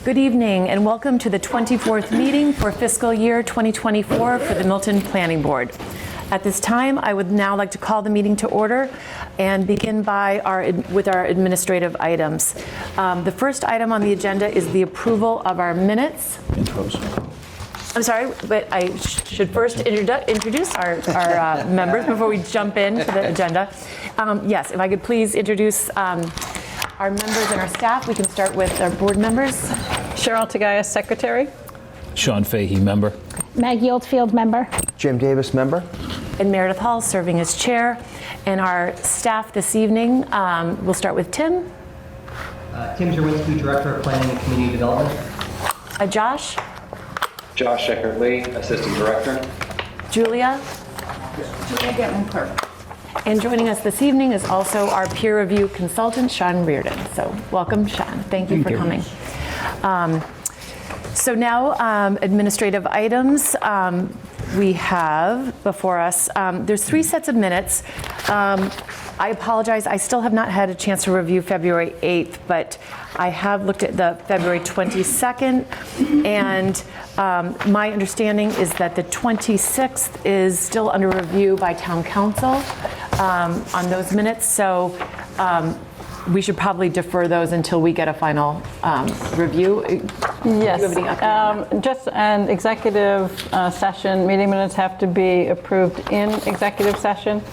Good evening and welcome to the 24th meeting for fiscal year 2024 for the Milton Planning Board. At this time, I would now like to call the meeting to order and begin with our administrative items. The first item on the agenda is the approval of our minutes. I'm sorry, but I should first introduce our members before we jump into the agenda. Yes, if I could please introduce our members and our staff. We can start with our board members. Cheryl Tagayas, Secretary. Sean Fahey, member. Maggie Oldfield, member. Jim Davis, member. And Meredith Hall, serving as chair. And our staff this evening, we'll start with Tim. Tim Zerwinski, Director of Planning and Community Development. Josh. Josh Eckert-Lee, Assistant Director. Julia. Julia Getman, clerk. And joining us this evening is also our peer review consultant, Sean Reardon. So welcome, Sean. Thank you for coming. So now administrative items we have before us. There's 3 sets of minutes. I apologize, I still have not had a chance to review February 8th, but I have looked at the February 22nd, and my understanding is that the 26th is still under review by Town Council on those minutes, so we should probably defer those until we get a final review. Yes, Do you have any update on that? just an executive session. Meeting minutes have to be approved in executive session.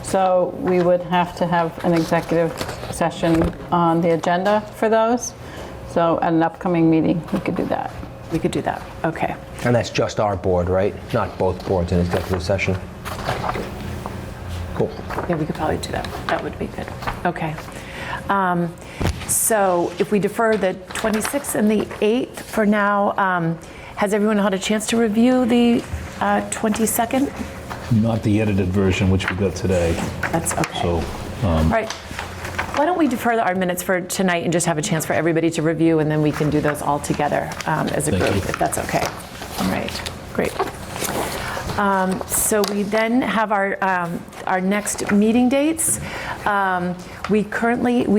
So we would have to have an executive session on the agenda for those. So at an upcoming meeting, we could do that. We could do that, okay. And that's just our board, right? Not both boards in executive session? Cool. Yeah, we could probably do that. That would be good. Okay. So if we defer the 26th and the 8th for now, has everyone had a chance to review the 22nd? Not the edited version, which we got today. That's okay. So, All right. Why don't we defer our minutes for tonight and just have a chance for everybody to review, and then we can do those all together as a Thank group, you. if that's okay. All right. Great. So we then have our next meeting dates. We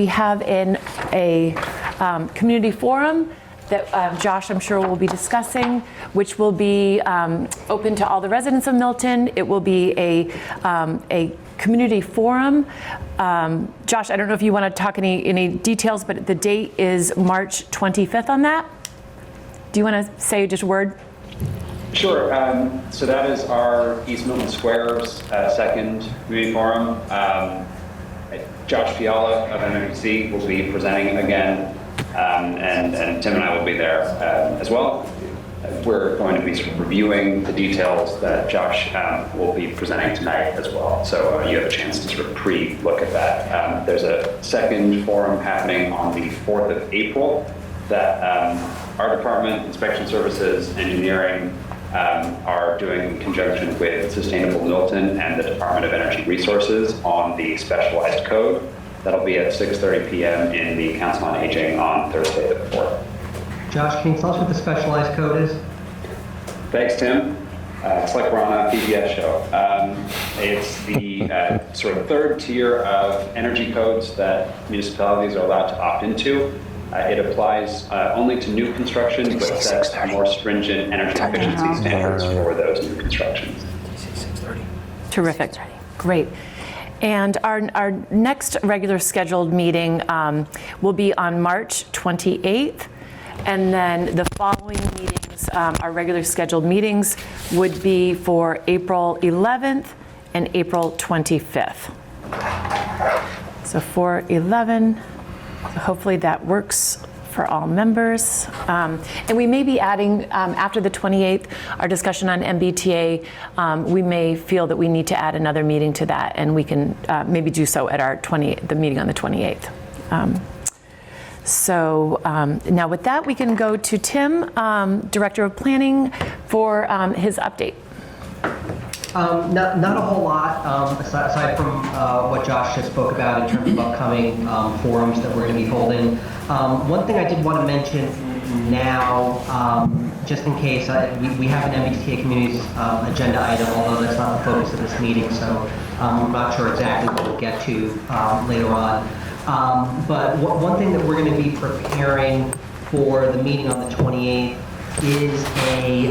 have a community forum that Josh, I'm sure, will be discussing, which will be open to all the residents of Milton. It will be a community forum. Josh, I don't know if you want to talk any details, but the date is March 25th on that. Do you want to say just a word? Sure. So that is our East Milton Square's second community forum. Josh Fiala of MAPC will be presenting again, and Tim and I will be there as well. We're going to be sort of reviewing the details that Josh will be presenting tonight as well. So you have a chance to sort of pre-look at that. There's a second forum happening on the 4th of April that our department, Inspection Services, Engineering, are doing in conjunction with Sustainable Milton and the Department of Energy Resources on the specialized code. That'll be at 6:30 p.m. in the Council on Aging on Thursday the 4th. Josh, can you tell us what the specialized code is? Thanks, Tim. It's like we're on a PBS show. It's the sort of third tier of energy codes that municipalities are allowed to opt into. It applies only to new construction, but sets more stringent energy efficiency standards for those new constructions. Terrific. Great. And our next regular scheduled meeting will be on March 28th. And then the following meetings, our regular scheduled meetings, would be for April 11th and April 25th. So 4/11. Hopefully that works for all members. And we may be adding, after the 28th, our discussion on MBTA, we may feel that we need to add another meeting to that, and we can maybe do so at the meeting on the 28th. So now with that, we can go to Tim, Director of Planning, for his update. Not a whole lot, aside from what Josh just spoke about in terms of upcoming forums that we're going to be holding. One thing I did want to mention now, just in case, we have an MBTA Communities agenda item, although that's not the focus of this meeting, so I'm not sure exactly what we'll get to later on. But one thing that we're going to be preparing for the meeting on the 28th is a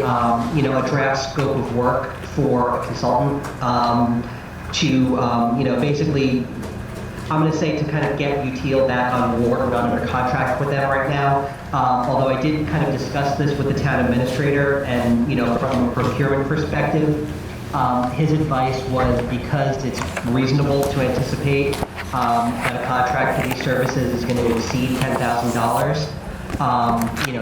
draft scope of work for a consultant to basically, I'm going to say, to kind of get UTL back on board. We're not under contract with them right now. Although I did kind of discuss this with the town administrator, and from a procurement perspective, his advice was, because it's reasonable to anticipate that a contract for these services is going to exceed $10,000.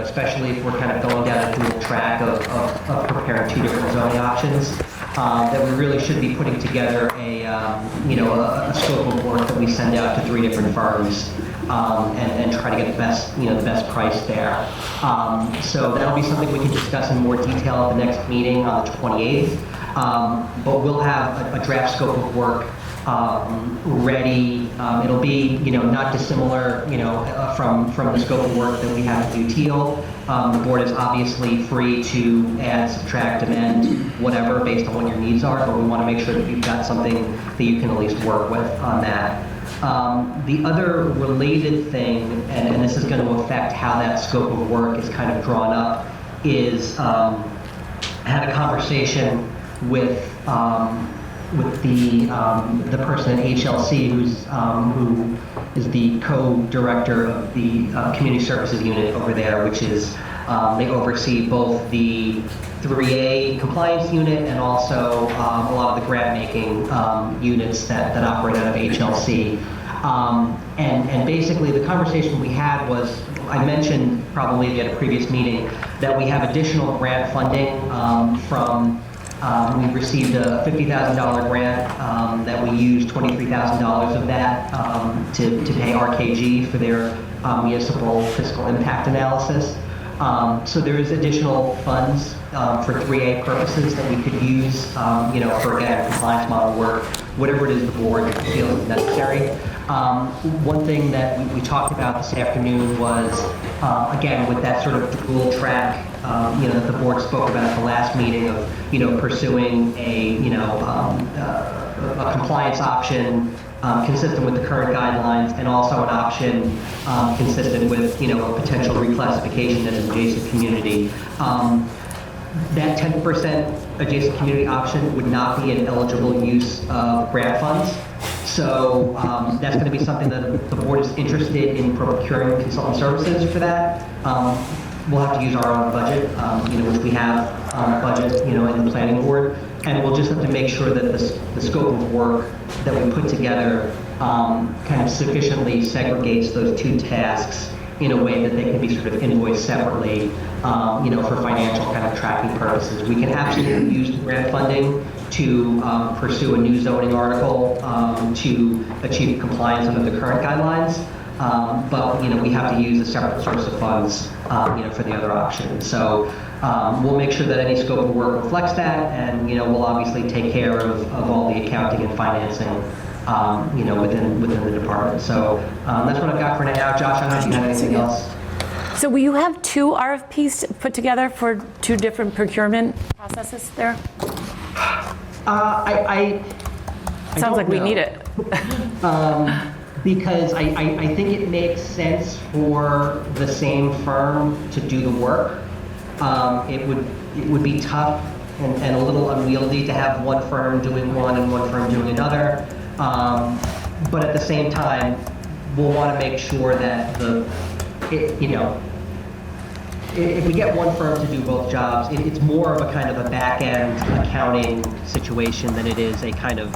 Especially if we're kind of going down a dual track of preparing two different zoning options, that we really should be putting together a scope of work that we send out to 3 different firms, and try to get the best price there. So that'll be something we can discuss in more detail at the next meeting on the 28th. But we'll have a draft scope of work ready. It'll be, not dissimilar, from the scope of work that we have at UTL. The board is obviously free to add, subtract, amend, whatever, based on what your needs are, but we want to make sure that you've got something that you can at least work with on that. The other related thing, and this is going to affect how that scope of work is kind of drawn up, is I had a conversation with the person at HLC who is the co-director of the community services unit over there, which is they oversee both the 3A compliance unit and also a lot of the grant making units that operate out of HLC. And basically the conversation we had was, I mentioned probably at a previous meeting that we have additional grant funding from we received a $50,000 grant that we used $23,000 of that to pay RKG for their municipal fiscal impact analysis. So there is additional funds for 3A purposes that we could use, for, again, compliance model work, whatever it is the board feels is necessary. One thing that we talked about this afternoon was, again, with that sort of dual track, that the board spoke about at the last meeting of, pursuing a compliance option consistent with the current guidelines, and also an option consistent with, a potential reclassification as an adjacent community. That 10% adjacent community option would not be an eligible use of grant funds. So that's going to be something that the board is interested in procuring consultant services for that. We'll have to use our own budget, which we have budget, in the planning board, and we'll just have to make sure that the scope of work that we put together kind of sufficiently segregates those two tasks in a way that they can be sort of invoiced separately, for financial kind of tracking purposes. We can absolutely use the grant funding to pursue a new zoning article to achieve compliance under the current guidelines. But we have to use a separate source of funds, for the other option. So we'll make sure that any scope of work reflects that, and we'll obviously take care of all the accounting and financing, within the department. So that's what I've got for now. Josh, I don't know if you have anything else. So will you have 2 RFPs put together for 2 different procurement processes there? Sounds like we need it. Because I think it makes sense for the same firm to do the work. It would be tough and a little unwieldy to have one firm doing one and one firm doing another. But at the same time, we'll want to make sure that if we get one firm to do both jobs, it's more of a kind of a back-end accounting situation than it is a kind of,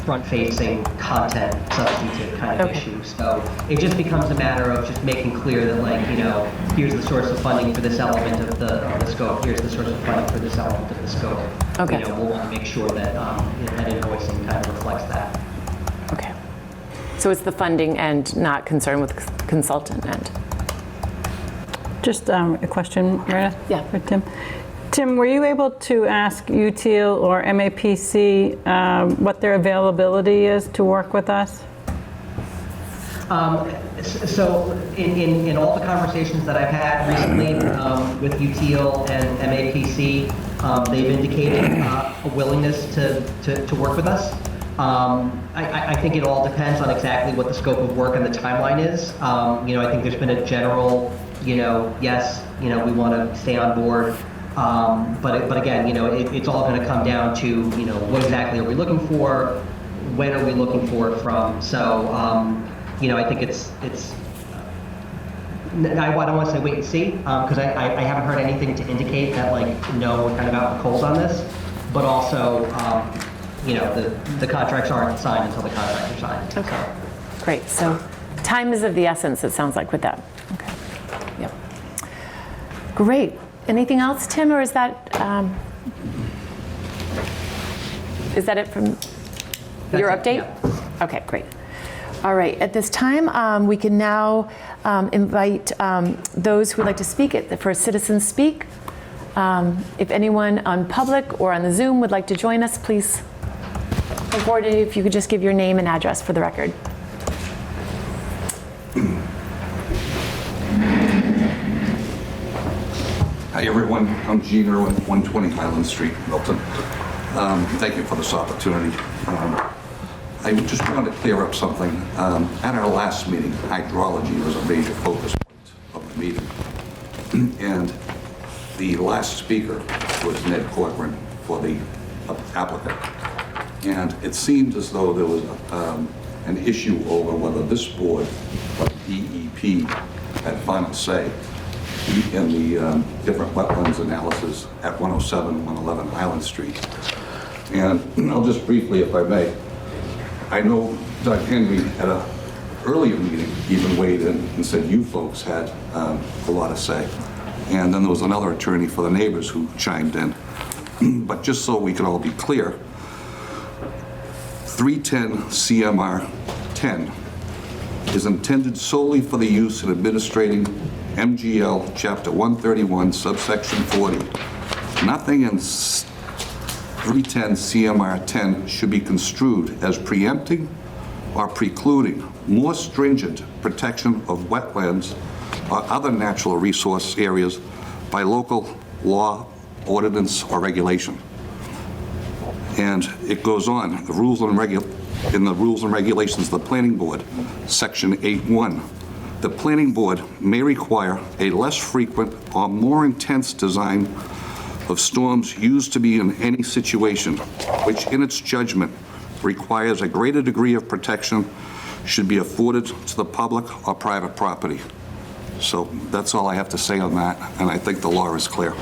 front-facing content substantive kind of issue. So it just becomes a matter of just making clear that, here's the source of funding for this element of the scope, here's the source of funding for this element of the scope. Okay. We'll want to make sure that that invoicing kind of reflects that. Okay. So it's the funding end, not concerned with consultant end. Just a question, Meredith? Yeah. For Tim. Tim, were you able to ask UTL or MAPC what their availability is to work with us? So in all the conversations that I've had recently with UTL and MAPC, they've indicated a willingness to work with us. I think it all depends on exactly what the scope of work and the timeline is. I think there's been a general yes, we want to stay on board. But again, it's all going to come down to, what exactly are we looking for? When are we looking for it from? So, I think I don't want to say wait and see, because I haven't heard anything to indicate that, no, we're kind of out in the cold on this. But also, the contracts aren't signed until the contracts are signed. Okay, great. So time is of the essence, it sounds like, with that. Okay, yep. Great. Anything else, Tim, or is that it from your That's it, update? Okay, great. All right, at this time, we can now invite those who would like to speak for Citizens Speak. If anyone on public or on the Zoom would like to join us, please come forward. If you could just give your name and address for the record. Hi, everyone. I'm Gene Irwin, 120 Highland Street, Milton. Thank you for this opportunity. I just wanted to clear up something. At our last meeting, hydrology was a major focus point of the meeting. And the last speaker was Ned Corcoran for the applicant. And it seemed as though there was an issue over whether this board or DEP had final say in the different wetlands analysis at 107, 111 Highland Street. And I'll just briefly, if I may, I know Doug Henry at an earlier meeting even weighed in and said you folks had a lot of say. And then there was another attorney for the neighbors who chimed in. But just so we can all be clear, 310 CMR 10 is intended solely for the use in administrating MGL Chapter 131, subsection 40. Nothing in 310 CMR 10 should be construed as preempting or precluding more stringent protection of wetlands or other natural resource areas by local law, ordinance, or regulation. And it goes on, in the rules and regulations of the Planning Board, Section 8.1. The Planning Board may require a less frequent or more intense design of storms used to be in any situation, which in its judgment requires a greater degree of protection should be afforded to the public or private property. So that's all I have to say on that, and I think the law is clear.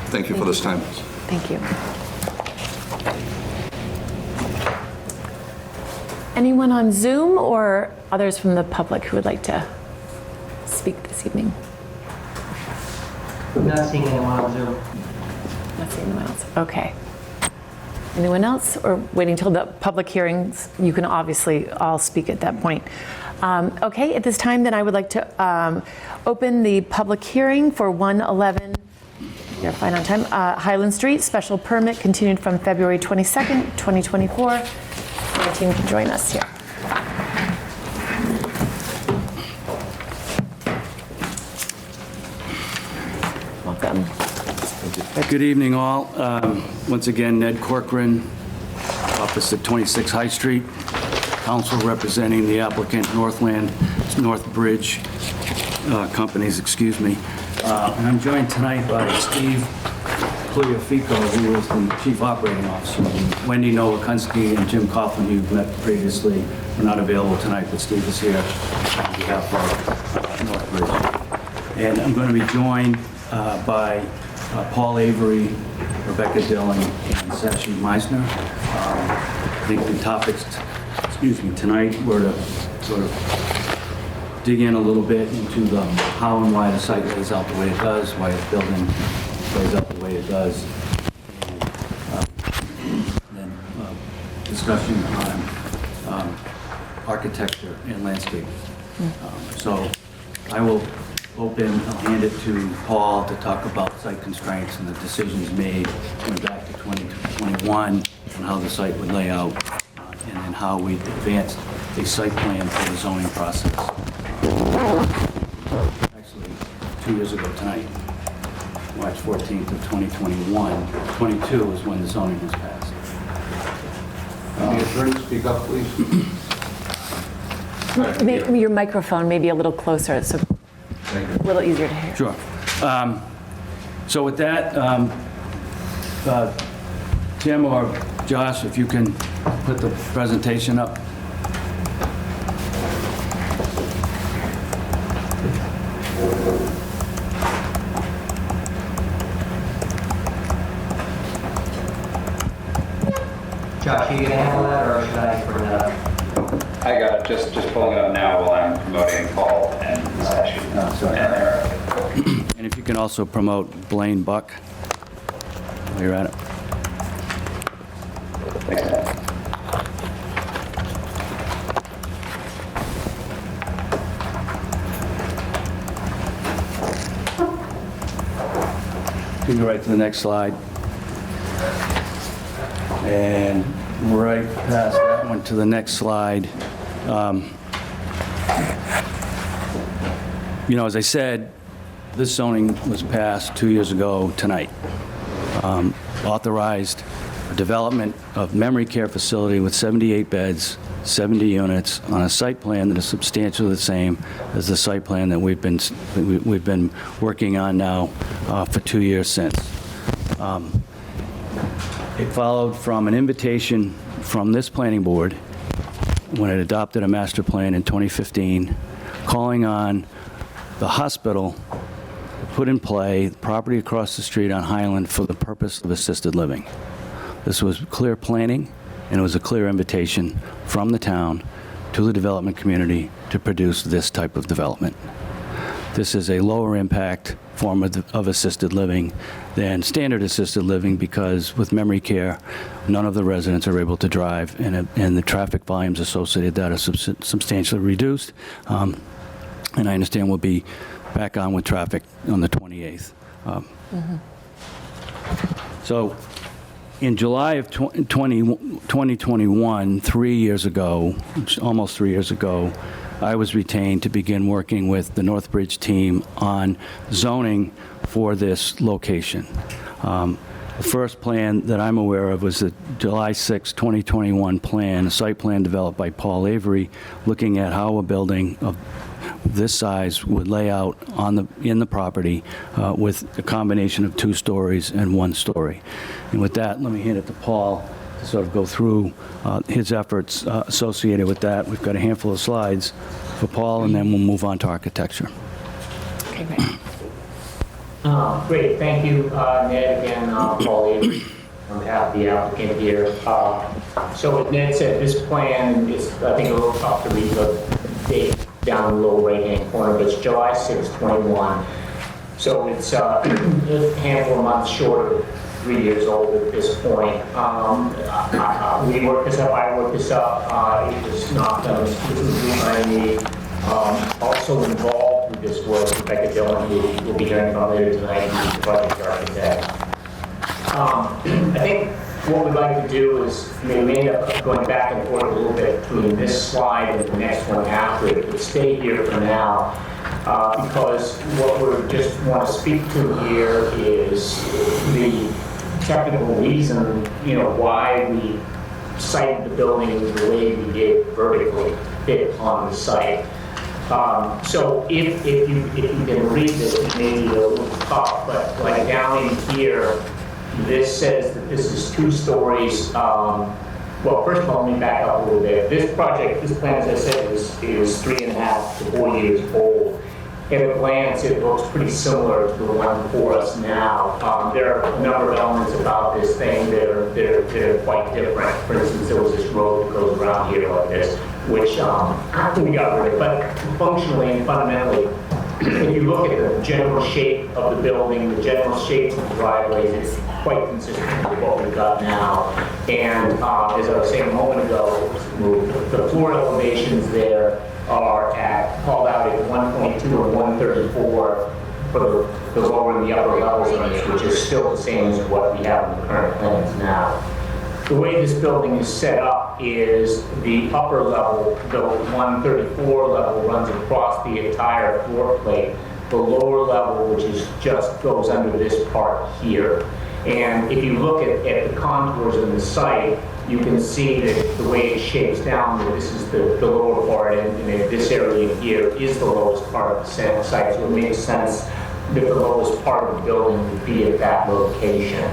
Thank you for this time. Thank you. Anyone on Zoom or others from the public who would like to speak this evening? Not seeing anyone on Zoom. Not seeing anyone else. Okay. Anyone else? Or waiting till the public hearings? You can obviously all speak at that point. Okay, at this time, then I would like to open the public hearing for 111, you're fine on time, Highland Street, special permit continued from February 22nd, 2024. My team can join us here. Welcome. Good evening, all. Once again, Ned Corcoran, office at 26 High Street, counsel representing the applicant Northbridge Companies, excuse me. And I'm joined tonight by Steve Pugliafico, who is the chief operating officer. Wendy Nowakunski and Jim Coughlin, who met previously, are not available tonight, but Steve is here on behalf of Northbridge. And I'm going to be joined by Paul Avery, Rebecca Dillon, and Sashi Meisner. I think the topics, tonight were to sort of dig in a little bit into the how and why the site lays out the way it does, why the building lays out the way it does, and then discussion on architecture and landscape. So I will I'll hand it to Paul to talk about site constraints and the decisions made going back to 2021 on how the site would lay out, and then how we advanced a site plan for the zoning process. Actually, 2 years ago tonight, March 14th of 2021. 22 is when the zoning was passed. Can the attorney speak up, please? Your microphone may be a little closer. So. Thank you. a little easier to hear. Sure. So with that, Tim or Josh, if you can put the presentation up. Josh, are you gonna handle that, or should I bring that up? I got it, just pulling it up now while I'm promoting Paul and the session. And Eric. And if you can also promote Blaine Buck while you're at it. Thanks, Matt. You can go right to the next slide. And right past that one to the next slide. You know, as I said, this zoning was passed 2 years ago tonight. Authorized a development of memory care facility with 78 beds, 70 units on a site plan that is substantially the same as the site plan that we've been working on now for 2 years since. It followed from an invitation from this planning board when it adopted a master plan in 2015, calling on the hospital to put in play the property across the street on Highland for the purpose of assisted living. This was clear planning, and it was a clear invitation from the town to the development community to produce this type of development. This is a lower impact form of assisted living than standard assisted living because with memory care, none of the residents are able to drive and the traffic volumes associated with that are substantially reduced. And I understand we'll be back on with traffic on the 28th. So in July of 2021, 3 years ago, almost 3 years ago, I was retained to begin working with the Northbridge team on zoning for this location. The first plan that I'm aware of was the July 6, 2021 plan, a site plan developed by Paul Avery, looking at how a building of this size would lay out in the property with a combination of 2 stories and 1 story. And with that, let me hand it to Paul to sort of go through his efforts associated with that. We've got a handful of slides for Paul, and then we'll move on to architecture. Okay, great. Great, thank you, Ned, again, Paul Avery, on behalf of the applicant here. So as Ned said, this plan is, I think, a little tough to read the date down in the lower right-hand corner, but it's July 6, 21. So it's a handful of months short of 3 years old at this point. We worked this up, I worked this up, it was not done exclusively by me. Also involved with this work, Rebecca Dillon, who we'll be hearing from later tonight, who's the project architect. I think what we'd like to do is, we may end up going back and forth a little bit between this slide and the next one after it, but stay here for now. Because what we just want to speak to here is the technical reason, why we sited the building the way we did vertically fit on the site. So if you can read this, it may be a little tough, but like down in here, this says that this is 2 stories. Well, first of all, let me back up a little bit. This project, this plan, as I said, is 3.5 to 4 years old. At a glance, it looks pretty similar to the one before us now. There are a number of elements about this thing that are quite different. For instance, there was this road that goes around here like this, which we got rid of. But functionally and fundamentally, if you look at the general shape of the building, the general shape of the driveways, it's quite consistent with what we've got now. And as I was saying a moment ago, the floor elevations there are called out at 1.2 or 134 for the lower and the upper levels of this, which is still the same as what we have in the current plans now. The way this building is set up is the upper level, the 134 level, runs across the entire floor plate. The lower level, which is just goes under this part here. And if you look at the contours of the site, you can see that the way it shapes down, that this is the lower part, and then this area here is the lowest part of the site, so it makes sense that the lowest part of the building would be at that location.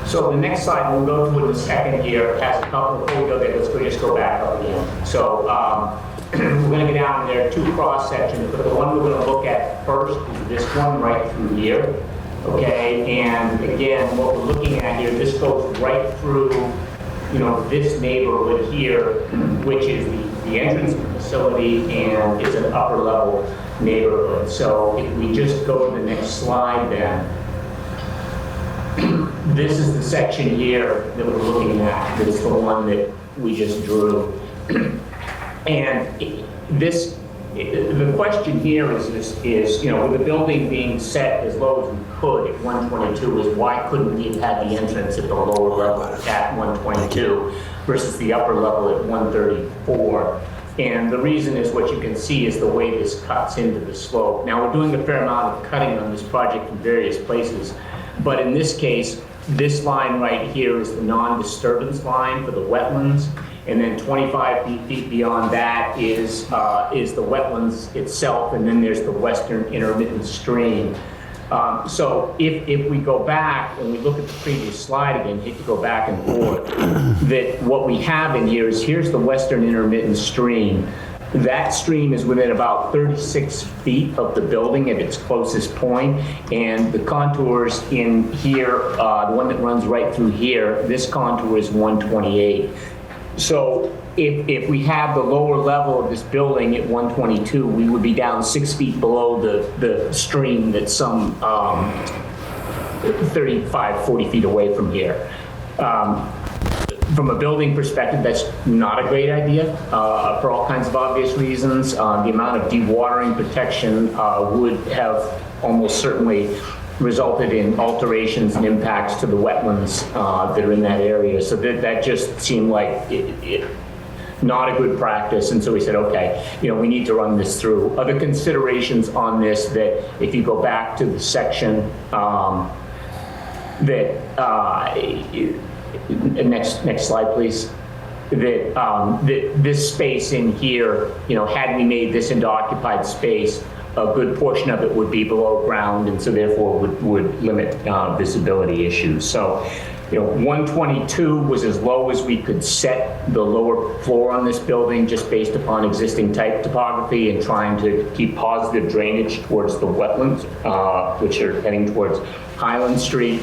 So the next slide, we'll go to in a second here, has a couple, before we go there, let's just go back up again. So we're going to go down, there are two cross sections, but the one we're going to look at first is this one right through here. Okay, and again, what we're looking at here, this goes right through, you know, this neighborhood here, which is the entrance to the facility and is an upper level neighborhood. So if we just go to the next slide then, this is the section here that we're looking at. This is the one that we just drew. And this, the question here is, you know, with the building being set as low as we could at 122, is why couldn't we have had the entrance at the lower level at 122 versus the upper level at 134? And the reason is what you can see is the way this cuts into the slope. Now, we're doing a fair amount of cutting on this project in various places, but in this case, this line right here is the non-disturbance line for the wetlands. And then 25 feet beyond that is the wetlands itself, and then there's the western intermittent stream. So if we go back and we look at the previous slide again, hate to go back and forth, that what we have in here is here's the western intermittent stream. That stream is within about 36 feet of the building at its closest point, and the contours in here, the one that runs right through here, this contour is 128. So if we have the lower level of this building at 122, we would be down 6 feet below the stream that's some 35, 40 feet away from here. From a building perspective, that's not a great idea for all kinds of obvious reasons. The amount of dewatering protection would have almost certainly resulted in alterations and impacts to the wetlands that are in that area. So that just seemed like not a good practice. And so we said, okay, you know, we need to run this through. Other considerations on this, that if you go back to the section next slide, please. That this space in here, you know, had we made this into occupied space, a good portion of it would be below ground, and so therefore would limit visibility issues. So, you know, 122 was as low as we could set the lower floor on this building, just based upon existing type topography and trying to keep positive drainage towards the wetlands, which are heading towards Highland Street.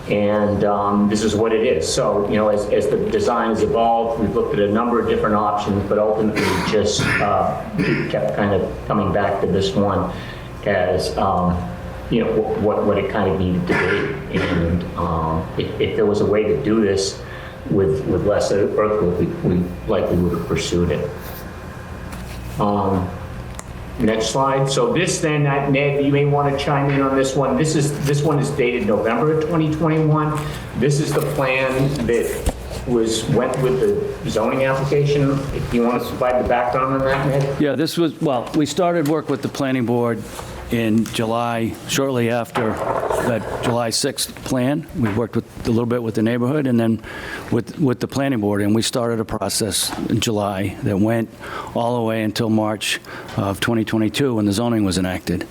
And this is what it is. So, you know, as the design has evolved, we've looked at a number of different options, but ultimately just kept kind of coming back to this one as, you know, what it kind of needed to be. And if there was a way to do this with less earthwork, we likely would have pursued it. Next slide. So this then, Ned, you may want to chime in on this one. This one is dated November of 2021. This is the plan that went with the zoning application. If you want to provide the background on that, Ned? Yeah, this was, well, we started work with the planning board in July, shortly after that July 6th plan. We worked with a little bit with the neighborhood and then with the planning board, and we started a process in July that went all the way until March of 2022 when the zoning was enacted.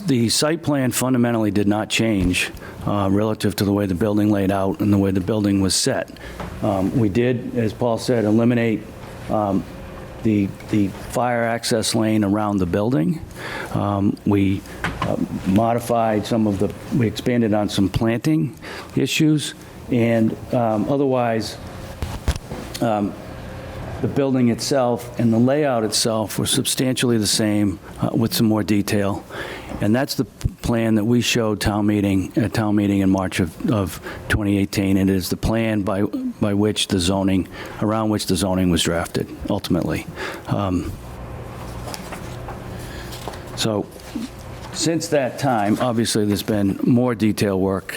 The site plan fundamentally did not change relative to the way the building laid out and the way the building was set. We did, as Paul said, eliminate the fire access lane around the building. We modified some of the, we expanded on some planting issues, and otherwise, the building itself and the layout itself were substantially the same with some more detail. And that's the plan that we showed at town meeting in March of 2018. And it is the plan by which the zoning, around which the zoning was drafted, ultimately. So since that time, obviously, there's been more detail work,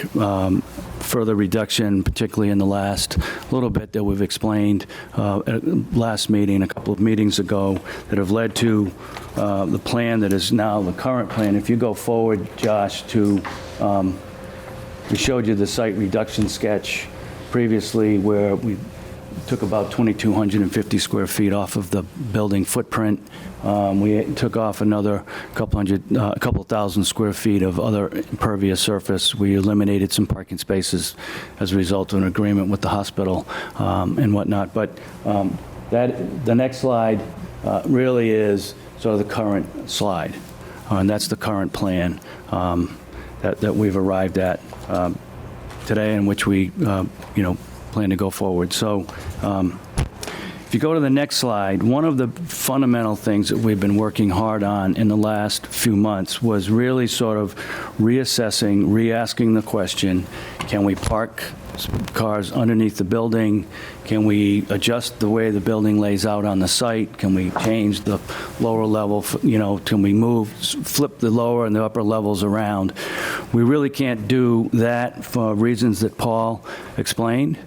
further reduction, particularly in the last little bit that we've explained at last meeting, a couple of meetings ago, that have led to the plan that is now the current plan. If you go forward, Josh, to, we showed you the site reduction sketch previously where we took about 2,250 square feet off of the building footprint. We took off another couple thousand square feet of other impervious surface. We eliminated some parking spaces as a result of an agreement with the hospital and whatnot. But the next slide really is sort of the current slide. And that's the current plan that we've arrived at today, in which we, plan to go forward. So if you go to the next slide, one of the fundamental things that we've been working hard on in the last few months was really sort of reassessing, re-asking the question, can we park cars underneath the building? Can we adjust the way the building lays out on the site? Can we change the lower level, can we flip the lower and the upper levels around? We really can't do that for reasons that Paul explained.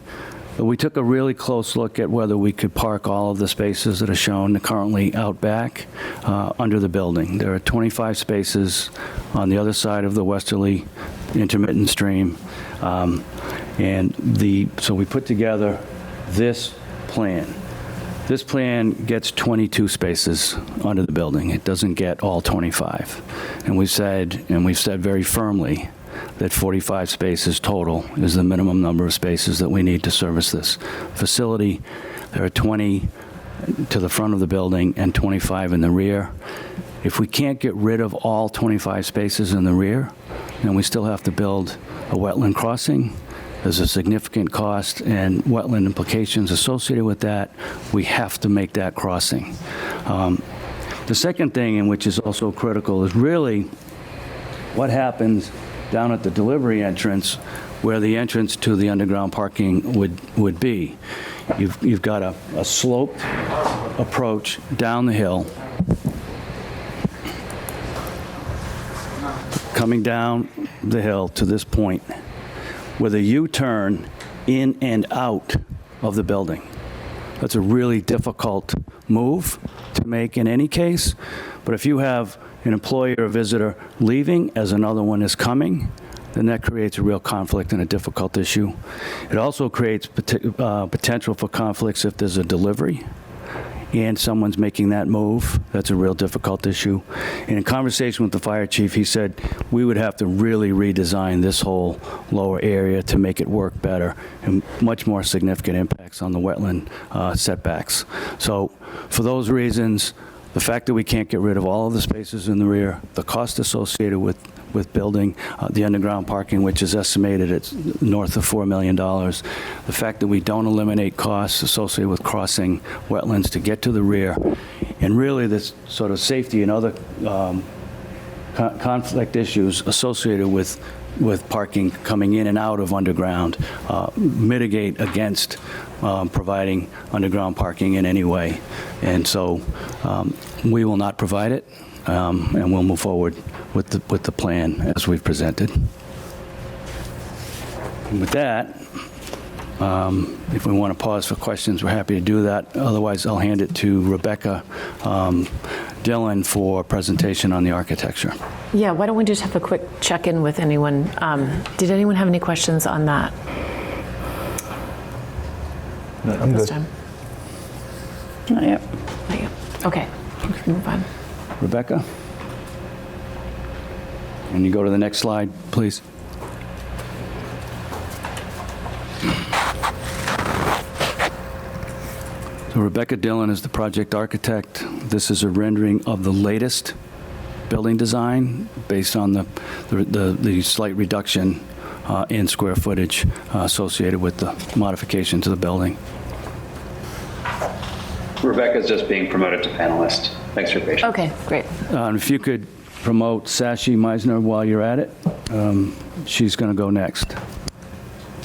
But we took a really close look at whether we could park all of the spaces that are shown currently out back under the building. There are 25 spaces on the other side of the westerly intermittent stream. So we put together this plan. This plan gets 22 spaces under the building. It doesn't get all 25. And we've said very firmly that 45 spaces total is the minimum number of spaces that we need to service this facility. There are 20 to the front of the building and 25 in the rear. If we can't get rid of all 25 spaces in the rear, then we still have to build a wetland crossing. There's a significant cost and wetland implications associated with that. We have to make that crossing. The second thing, and which is also critical, is really what happens down at the delivery entrance, where the entrance to the underground parking would be. You've got a sloped approach down the hill, coming down the hill to this point, with a U-turn in and out of the building. That's a really difficult move to make in any case, but if you have an employee or visitor leaving as another one is coming, then that creates a real conflict and a difficult issue. It also creates potential for conflicts if there's a delivery and someone's making that move. That's a real difficult issue. And in conversation with the fire chief, he said we would have to really redesign this whole lower area to make it work better, and much more significant impacts on the wetland setbacks. So for those reasons, the fact that we can't get rid of all of the spaces in the rear, the cost associated with building the underground parking, which is estimated at north of $4 million, the fact that we don't eliminate costs associated with crossing wetlands to get to the rear, and really this sort of safety and other conflict issues associated with parking coming in and out of underground mitigate against providing underground parking in any way. And so we will not provide it, and we'll move forward with the plan as we've presented. And with that, if we want to pause for questions, we're happy to do that. Otherwise, I'll hand it to Rebecca Dillon for presentation on the architecture. Yeah, why don't we just have a quick check-in with anyone? Did anyone have any questions on that? I'm this good. time? Not yet. Not yet. Okay, move on. Rebecca? Can you go to the next slide, please? So Rebecca Dillon is the project architect. This is a rendering of the latest building design based on the slight reduction in square footage associated with the modification to the building. Rebecca's just being promoted to panelist. Thanks for your patience. Okay, great. If you could promote Sashi Meisner while you're at it, she's going to go next.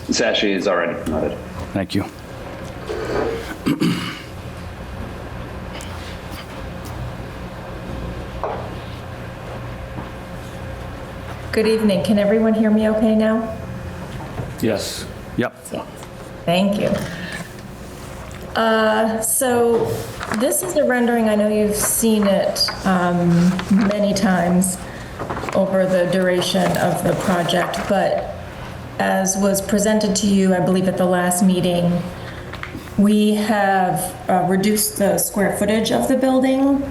Sashi is already promoted. Thank you. Good evening. Can everyone hear me okay now? Yes. Yep. Thank you. So this is a rendering. I know you've seen it many times over the duration of the project, but as was presented to you, I believe at the last meeting, We have reduced the square footage of the building,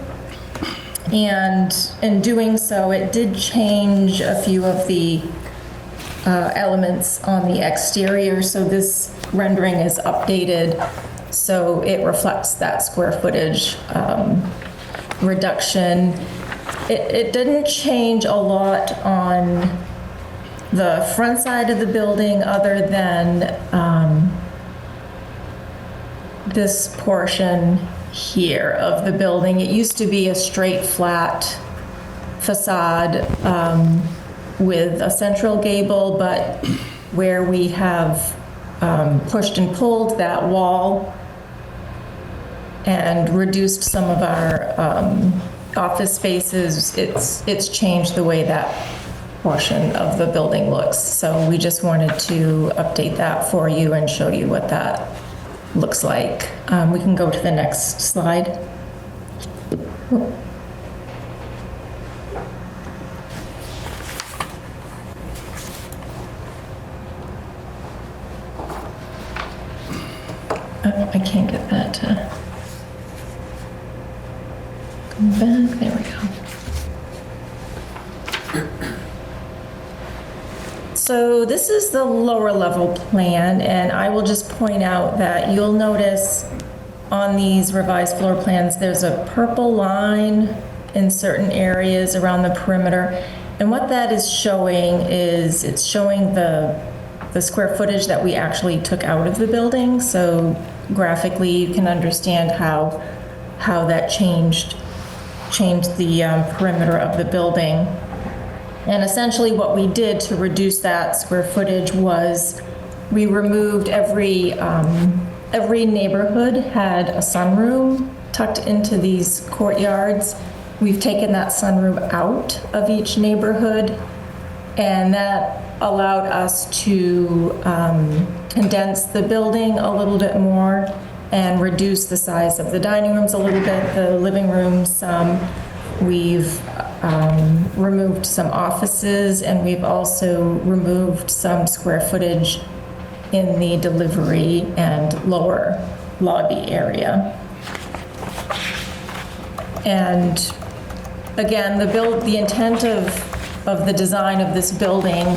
and in doing so, it did change a few of the elements on the exterior, so this rendering is updated so it reflects that square footage reduction. It didn't change a lot on the front side of the building other than this portion here of the building. It used to be a straight flat facade with a central gable, but where we have pushed and pulled that wall and reduced some of our office spaces, it's changed the way that portion of the building looks. So we just wanted to update that for you and show you what that looks like. We can go to the next slide. I can't get that to come back. There we go. So this is the lower level plan, and I will just point out that you'll notice on these revised floor plans, there's a purple line in certain areas around the perimeter. And what that is showing is it's showing the square footage that we actually took out of the building. So graphically, you can understand how that changed the perimeter of the building. And essentially what we did to reduce that square footage was we removed every neighborhood had a sunroom tucked into these courtyards. We've taken that sunroom out of each neighborhood, and that allowed us to condense the building a little bit more and reduce the size of the dining rooms a little bit, the living rooms some. We've removed some offices, and we've also removed some square footage in the delivery and lower lobby area. And again, the intent of the design of this building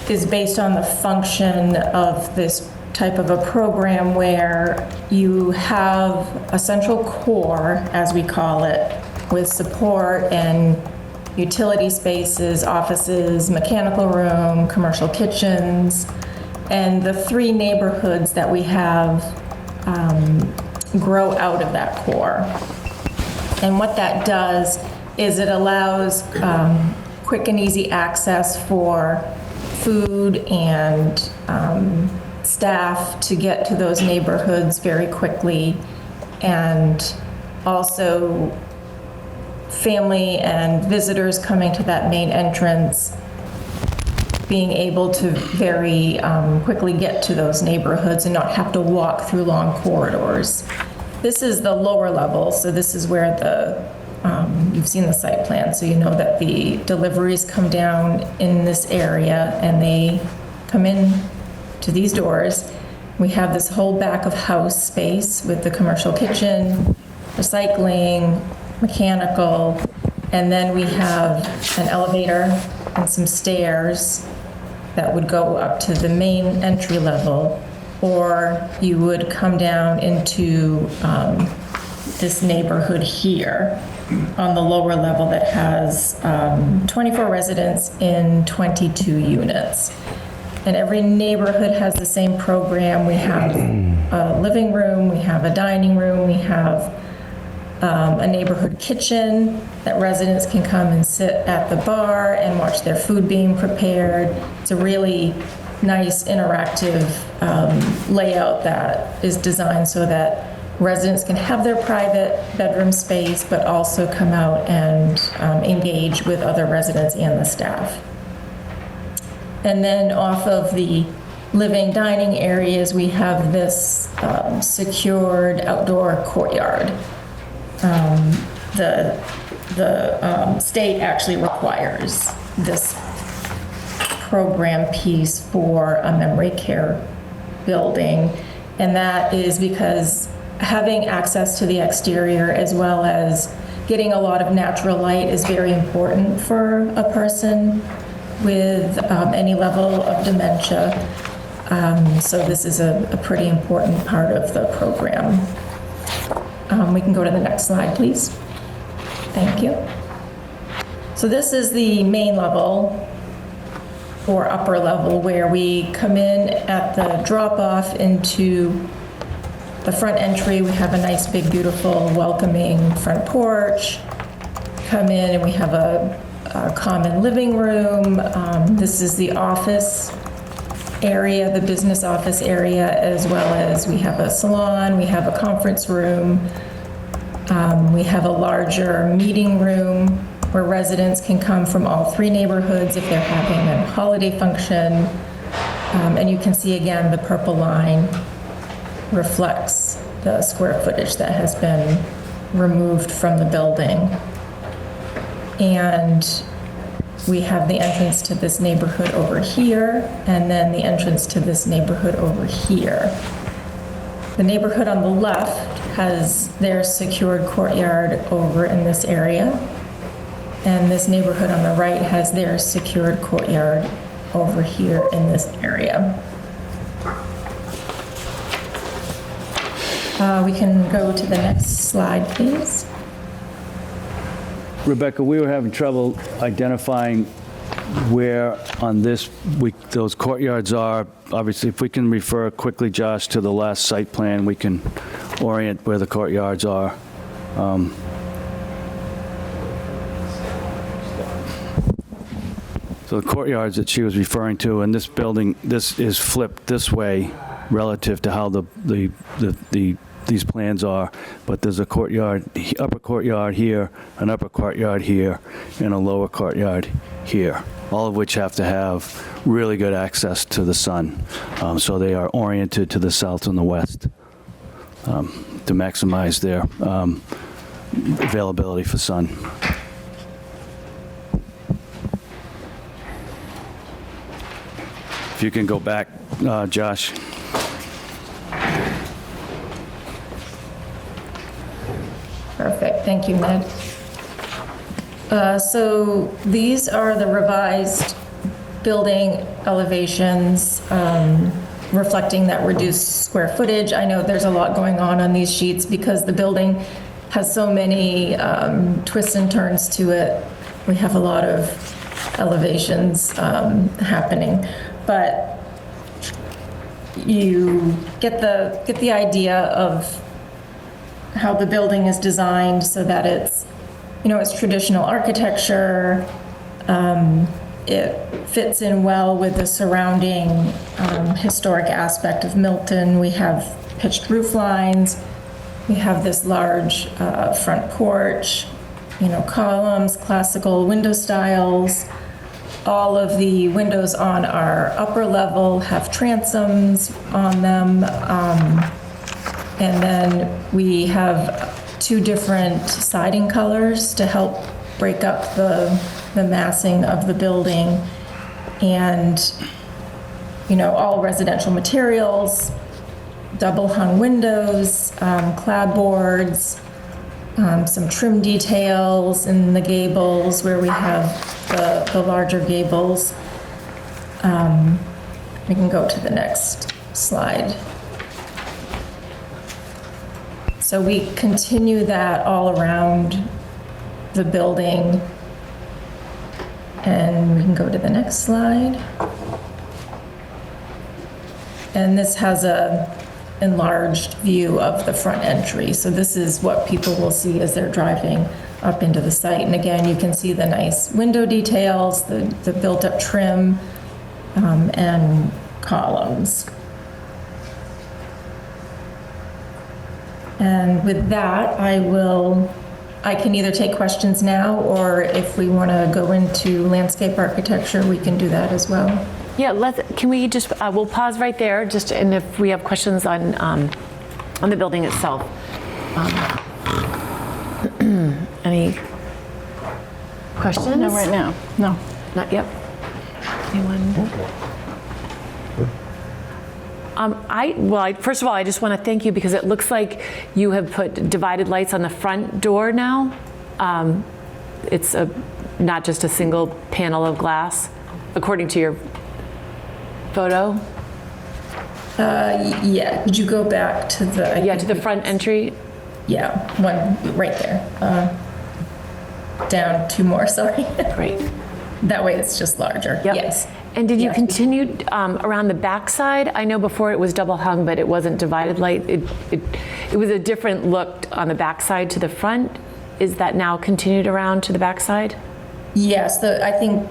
is based on the function of this type of a program where you have a central core, as we call it, with support and utility spaces, offices, mechanical room, commercial kitchens, and the three neighborhoods that we have grow out of that core. And what that does is it allows quick and easy access for food and staff to get to those neighborhoods very quickly, and also family and visitors coming to that main entrance being able to very quickly get to those neighborhoods and not have to walk through long corridors. This is the lower level, so this is where you've seen the site plan, so you know that the deliveries come down in this area and they come in to these doors. We have this whole back of house space with the commercial kitchen, recycling, mechanical, and then we have an elevator and some stairs that would go up to the main entry level, or you would come down into this neighborhood here on the lower level that has 24 residents in 22 units. And every neighborhood has the same program. We have a living room, we have a dining room, we have a neighborhood kitchen that residents can come and sit at the bar and watch their food being prepared. It's a really nice interactive layout that is designed so that residents can have their private bedroom space, but also come out and engage with other residents and the staff. And then off of the living dining areas, we have this secured outdoor courtyard. The state actually requires this program piece for a memory care building. And that is because having access to the exterior as well as getting a lot of natural light is very important for a person with any level of dementia. So this is a pretty important part of the program. We can go to the next slide, please. Thank you. So this is the main level or upper level where we come in at the drop-off into the front entry. We have a nice, big, beautiful, welcoming front porch. Come in and we have a common living room. This is the office area, the business office area, as well as we have a salon, we have a conference room. We have a larger meeting room where residents can come from all three neighborhoods if they're having a holiday function. And you can see again, the purple line reflects the square footage that has been removed from the building. And we have the entrance to this neighborhood over here, and then the entrance to this neighborhood over here. The neighborhood on the left has their secured courtyard over in this area, and this neighborhood on the right has their secured courtyard over here in this area. We can go to the next slide, please. Rebecca, we were having trouble identifying where on this those courtyards are. Obviously, if we can refer quickly, Josh, to the last site plan, we can orient where the courtyards are. So the courtyards that she was referring to, and this building, this is flipped this way relative to how these plans are, but there's a courtyard, upper courtyard here, an upper courtyard here, and a lower courtyard here, all of which have to have really good access to the sun. So they are oriented to the south and the west to maximize their availability for sun. If you can go back, Josh. Perfect, thank you, Ned. So these are the revised building elevations reflecting that reduced square footage. I know there's a lot going on these sheets because the building has so many twists and turns to it. We have a lot of elevations happening, but you get the idea of how the building is designed so that it's, it's traditional architecture. It fits in well with the surrounding historic aspect of Milton. We have pitched roof lines. We have this large front porch, columns, classical window styles. All of the windows on our upper level have transoms on them. And then we have two different siding colors to help break up the massing of the building. And, all residential materials, double hung windows, clapboards, some trim details in the gables where we have the larger gables. We can go to the next slide. So we continue that all around the building. And we can go to the next slide. And this has a enlarged view of the front entry. So this is what people will see as they're driving up into the site. And again, you can see the nice window details, the built-up trim, and columns. And with that, I can either take questions now, or if we want to go into landscape architecture, we can do that as well. Yeah, can we just, we'll pause right there, and if we have questions on the building itself. Any questions? No, right now, no. Not yet. Anyone? First of all, I just want to thank you because it looks like you have put divided lights on the front door now. It's not just a single panel of glass, according to your photo. Yeah, could you go back to the? Yeah, to the front entry. Yeah, one right there. Down two more, sorry. Great. That way it's just larger. Yep. Yes. And did you Yes. continue around the backside? I know before it was double hung, but it wasn't divided light. It was a different look on the backside to the front. Is that now continued around to the backside? Yes, I think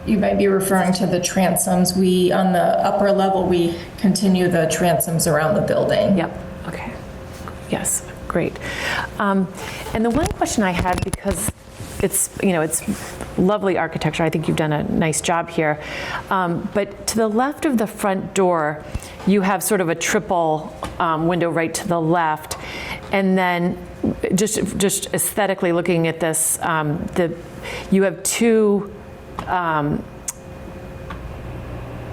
you might be referring to the transoms. On the upper level, we continue the transoms around the building. Yep. Okay. Yes. Great. And the one question I had, because it's lovely architecture. I think you've done a nice job here. But to the left of the front door, you have sort of a triple window right to the left. And then just aesthetically looking at this, you have two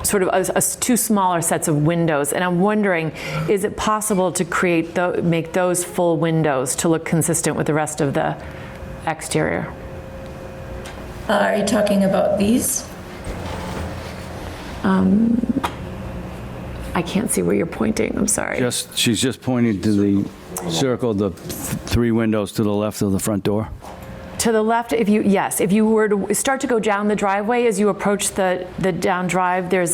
sort of two smaller sets of windows, and I'm wondering, is it possible to make those full windows to look consistent with the rest of the exterior? Are you talking about these? I can't see where you're pointing. I'm sorry. She's just pointing to the circle, the three windows to the left of the front door. To the left, if you were to start to go down the driveway as you approach the down drive, there's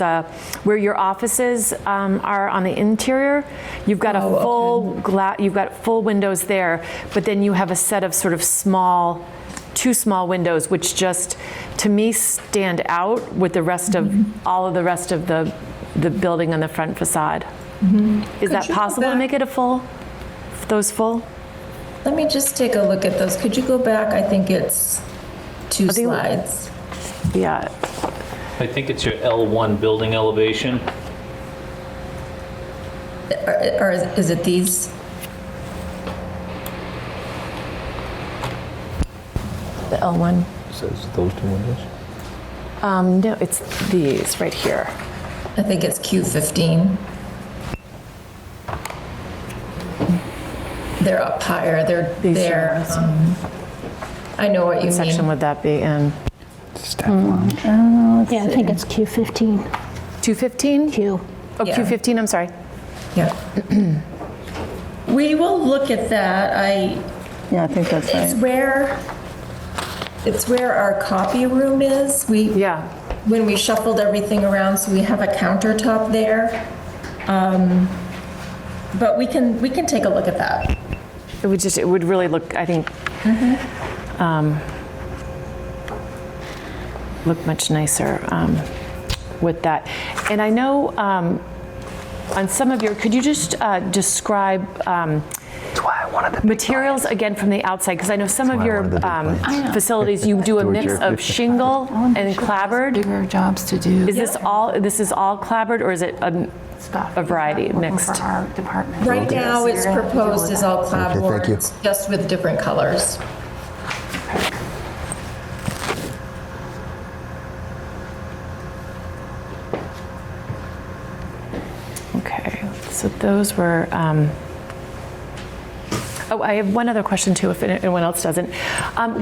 where your offices are on the interior. You've got you've got full windows there, but then you have a set of sort of two small windows, which just to me stand out with the rest of all of the rest of the building on the front facade. Is that possible to make it those full? Let me just take a look at those. Could you go back? I think it's two slides. Yeah. I think it's your L1 building elevation. Or is it these? The L1. Says those two windows? No, it's these right here. I think it's Q15. They're up higher. I know what you mean. What section would that be in? Staff lounge. Yeah, I think it's Q15. 215? Q. Oh, Yeah. Q15, I'm sorry. Yeah. We will look at that. Yeah, I think that's It's right. where our copy room is. When we shuffled everything around, so we have a countertop there. But we can take a look at that. It would really look, I think, look much nicer with that. And I know on some of could you just describe materials again from the outside? Because I know some of your facilities, you do a mix of shingle and clapboard. Bigger jobs to do. Is this all clapboard, or is it a variety mixed? For our department. Right now, it's proposed as all clapboard, just with different colors. Okay, so those were. I have one other question too, if anyone else doesn't.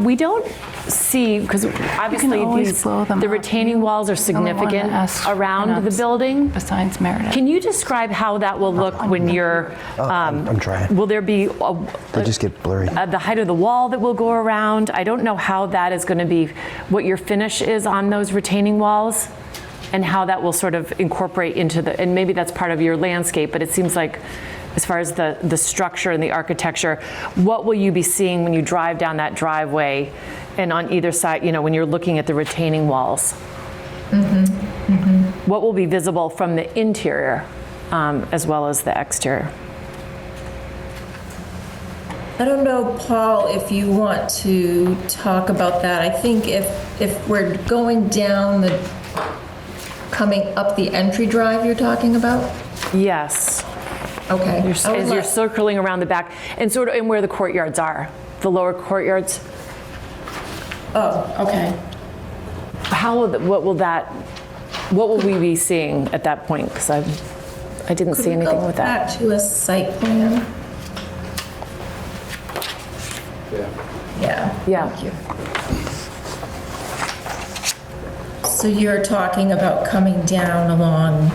We don't see, because obviously the retaining walls are significant around the building. Besides Meredith. Can you describe how that will look when you're? I'm trying. Will there be They just get blurry. the height of the wall that will go around? I don't know how that is going to be, what your finish is on those retaining walls, and how that will sort of incorporate into and maybe that's part of your landscape, but it seems like as far as the structure and the architecture, what will you be seeing when you drive down that driveway and on either side, when you're looking at the retaining walls? What will be visible from the interior as well as the exterior? I don't know, Paul, if you want to talk about that. I think if we're going down coming up the entry drive you're talking about? Yes. Okay. As you're circling around the back and sort of where the courtyards are, the lower courtyards. Oh, okay. What will we be seeing at that point? Because I didn't see anything with that. Back to a site plan. Yeah. Yeah. Thank you. So you're talking about coming down along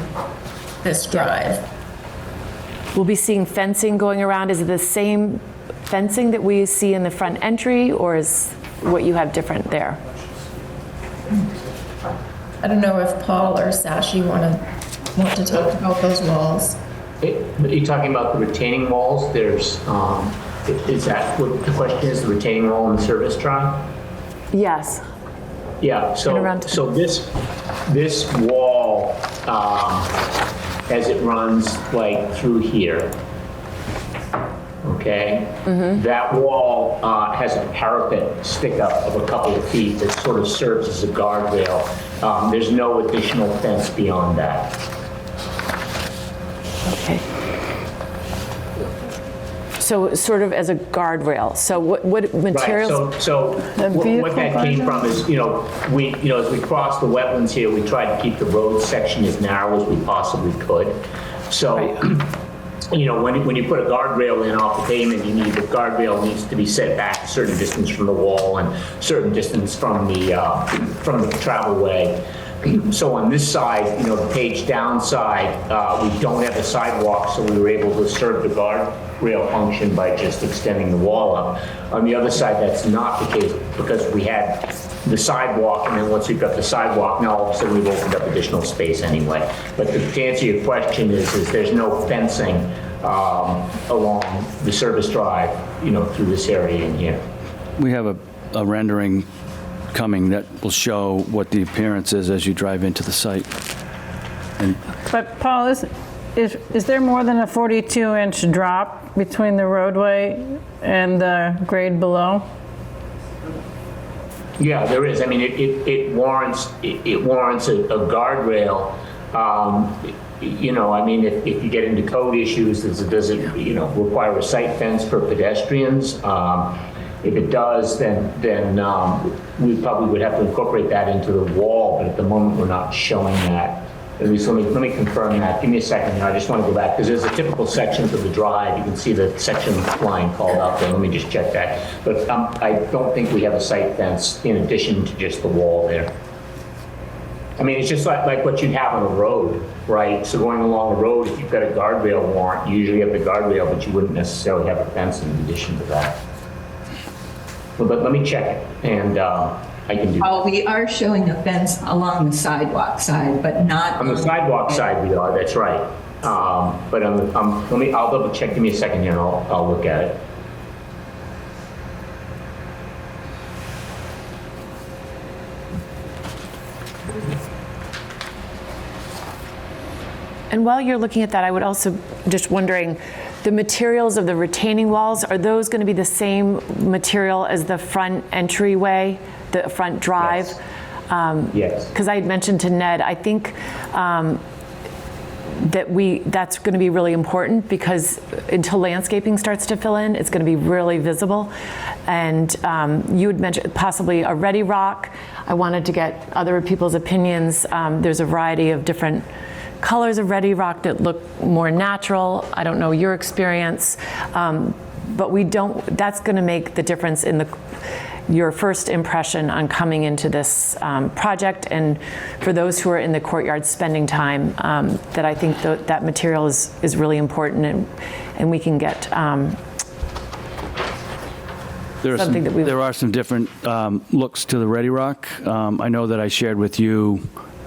this drive? We'll be seeing fencing going around. Is it the same fencing that we see in the front entry, or is what you have different there? I don't know if Paul or Sashi want to talk about those walls. You're talking about the retaining walls? There's, is that what the question is, the retaining wall and the service drive? Yes. Yeah, so this wall, as it runs like through here, okay? That wall has a parapet stick up of a couple of feet that sort of serves as a guardrail. There's no additional fence beyond that. Okay. So sort of as a guardrail. So what materials? Right. So what that came from is, as we crossed the wetlands here, we tried to keep the road section as narrow as we possibly could. So, when you put a guardrail in off the pavement, the guardrail needs to be set back a certain distance from the wall and certain distance from the travelway. So on this side, the page down side, we don't have a sidewalk, so we were able to serve the guardrail function by just extending the wall up. On the other side, that's not the case because we had the sidewalk, and then once we've got the sidewalk, now all of a sudden we've opened up additional space anyway. But to answer your question is there's no fencing along the service drive, through this area in here. We have a rendering coming that will show what the appearance is as you drive into the site. But Paul, is there more than a 42-inch drop between the roadway and the grade below? Yeah, there is. I mean, it warrants a guardrail. If you get into code issues, does it require a site fence for pedestrians? If it does, then we probably would have to incorporate that into the wall. But at the moment, we're not showing that. At least let me confirm that. Give me a second here. I just want to go back because there's a typical section for the drive. You can see the section line called out there. Let me just check that. But I don't think we have a site fence in addition to just the wall there. I mean, it's just like what you'd have on a road, right? So going along the road, if you've got a guardrail warrant, you usually have the guardrail, but you wouldn't necessarily have a fence in addition to that. But let me check it, and I can do that. We are showing a fence along the sidewalk side, but not on the sidewalk side. We are. That's right. But I'll double check. Give me a second here, and I'll look at it. And while you're looking at that, I would also just wondering, the materials of the retaining walls, are those going to be the same material as the front entryway, the front drive? Yes. Because I had mentioned to Ned, I think that's going to be really important because until landscaping starts to fill in, it's going to be really visible. And you had mentioned possibly a ready rock. I wanted to get other people's opinions. There's a variety of different colors of ready rock that look more natural. I don't know your experience, but that's going to make the difference in your first impression on coming into this project. And for those who are in the courtyard spending time, that I think that material is really important, and we can get something that we... There are some different looks to the ready rock. I know that I shared with you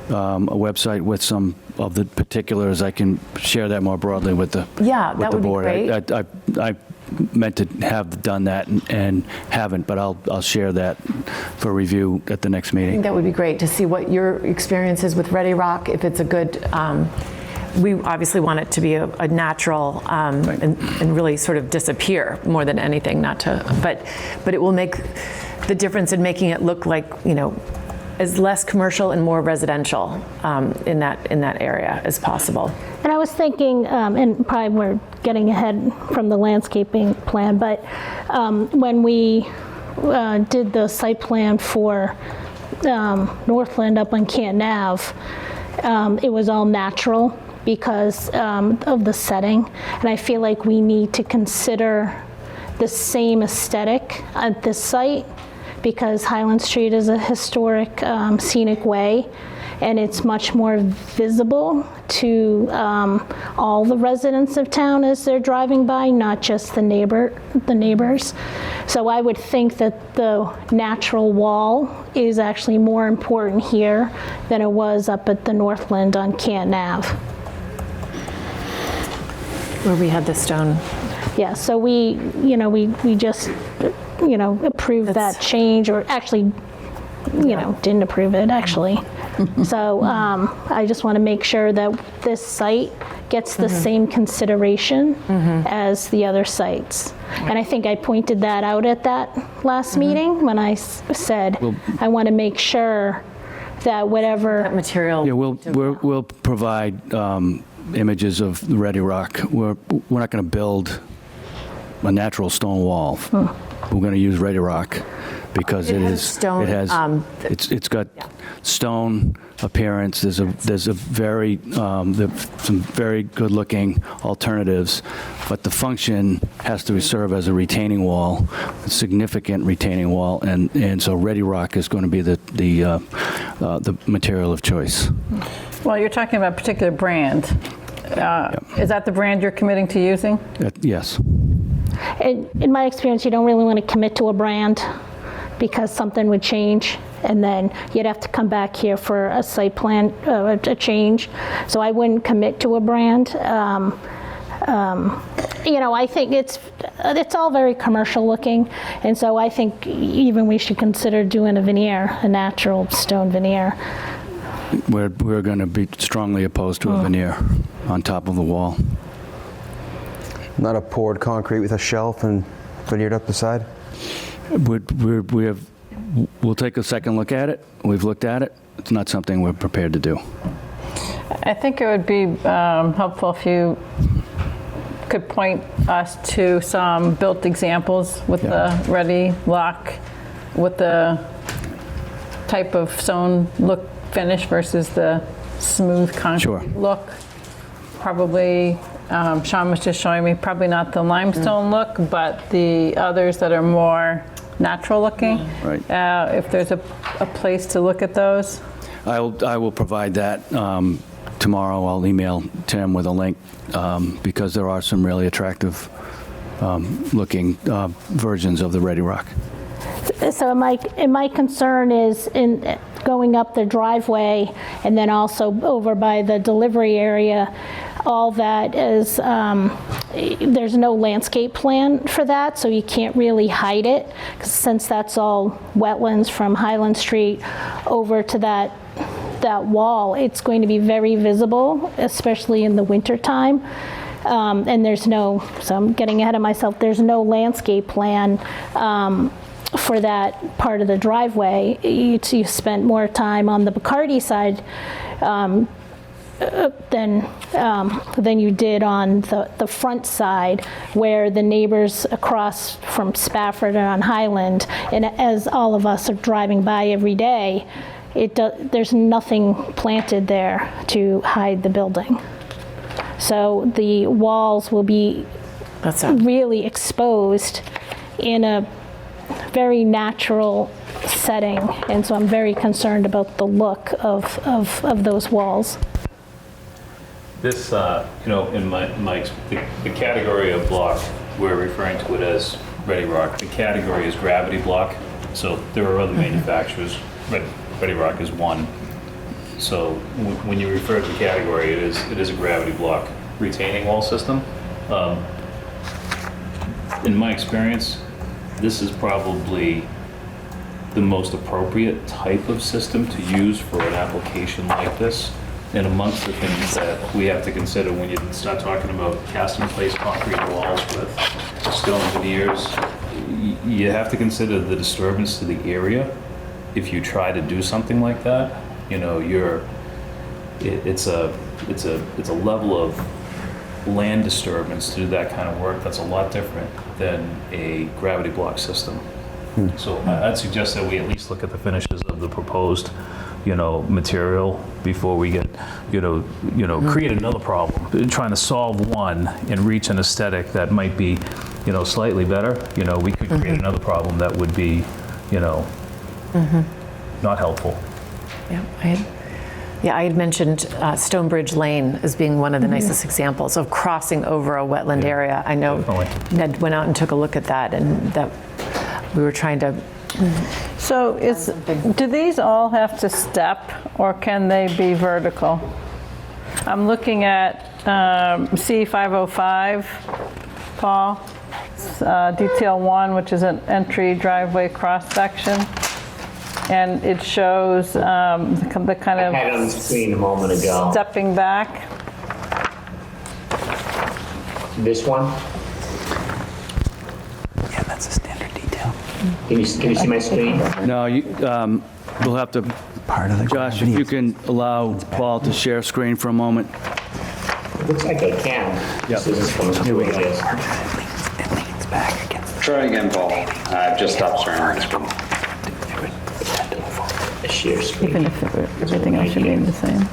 a website with some of the particulars. I can share that more broadly with the that would board. Be great. I meant to have done that and haven't, but I'll share that for review at the next meeting. I think that would be great to see what your experience is with ready rock. If it's a good, we obviously want it to be a natural and really sort of disappear more than anything. But it will make the difference in making it look like as less commercial and more residential in that area as possible. And I was thinking, and probably we're getting ahead from the landscaping plan, but when we did the site plan for Northland up on Canton Ave, it was all natural because of the setting. And I feel like we need to consider the same aesthetic at this site because Highland Street is a historic scenic way, and it's much more visible to all the residents of town as they're driving by, not just the neighbors. So I would think that the natural wall is actually more important here than it was up at the Northland on Canton Ave. Where we had the stone. Yeah, so we just, approved that change, or actually, didn't approve it, actually. So I just want to make sure that this site gets the same consideration as the other sites. And I think I pointed that out at that last meeting when I said, I want to make sure that whatever That material. Yeah, we'll provide images of the Ready Rock. We're not going to build a natural stone wall. We're going to use Ready Rock because It it has is. stone, It has. It's got stone appearance. There's some very good-looking alternatives, but the function has to serve as a retaining wall, a significant retaining wall, and so Ready Rock is going to be the material of choice. Well, you're talking about a particular brand. Is that the brand you're committing to using? Yes. in my experience, you don't really want to commit to a brand because something would change, and then you'd have to come back here for a site plan, a change. So I wouldn't commit to a brand. I think it's all very commercial looking, and so I think even we should consider doing a veneer, a natural stone veneer. We're going to be strongly opposed to a veneer on top of the wall. Not a poured concrete with a shelf and veneered up the side? We'll take a second look at it. We've looked at it. It's not something we're prepared to do. I think it would be helpful if you could point us to some built examples with the Ready Lock, with the type of stone look finish versus the smooth concrete look. Probably, Sean was just showing me, probably not the limestone look, but the others that are more natural looking. Right. If there's a place to look at those. I will provide that tomorrow. I'll email Tim with a link because there are some really attractive looking versions of the Ready Rock. So my concern is in going up the driveway and then also over by the delivery area, all that is, there's no landscape plan for that, so you can't really hide it, 'cause since that's all wetlands from Highland Street over to that wall, it's going to be very visible, especially in the wintertime. And there's no, so I'm getting ahead of myself, there's no landscape plan for that part of the driveway. You spent more time on the Bacardi side than you did on the front side, where the neighbors across from Spafford and on Highland, and as all of us are driving by every day, there's nothing planted there to hide the building. So the walls will be really exposed in a very natural setting, and so I'm very concerned about the look of those walls. This, in the category of block, we're referring to it as Ready Rock. The category is gravity block. So there are other manufacturers. Ready Rock is one. So when you refer to the category, it is a gravity block retaining wall system. In my experience, this is probably the most appropriate type of system to use for an application like this. And amongst the things that we have to consider when you start talking about cast-in-place concrete walls with stone veneers, you have to consider the disturbance to the area. If you try to do something like that, it's a level of land disturbance to do that kind of work that's a lot different than a gravity block system. So I'd suggest that we at least look at the finishes of the proposed material before we get, create another problem. Trying to solve one and reach an aesthetic that might be, slightly better, we could create another problem that would be, not helpful. Yeah, I had mentioned Stonebridge Lane as being one of the nicest examples of crossing over a wetland area. I know Definitely. Ned went out and took a look at that, and that we were trying to. So do these all have to step, or can they be vertical? I'm looking at C505, Paul, detail 1, which is an entry driveway cross-section. And it shows the kind I had it on the of screen a moment ago. stepping back. This one? Yeah, that's a standard detail. Can you see my screen? No, we'll have to, Part of the Josh, if you can allow Paul to share screen for a moment. It looks like I can. This isn't coming through. It is. It leans back against Try again, Paul. I've just stopped sharing my screen. A share screen. Even if everything else remained the same.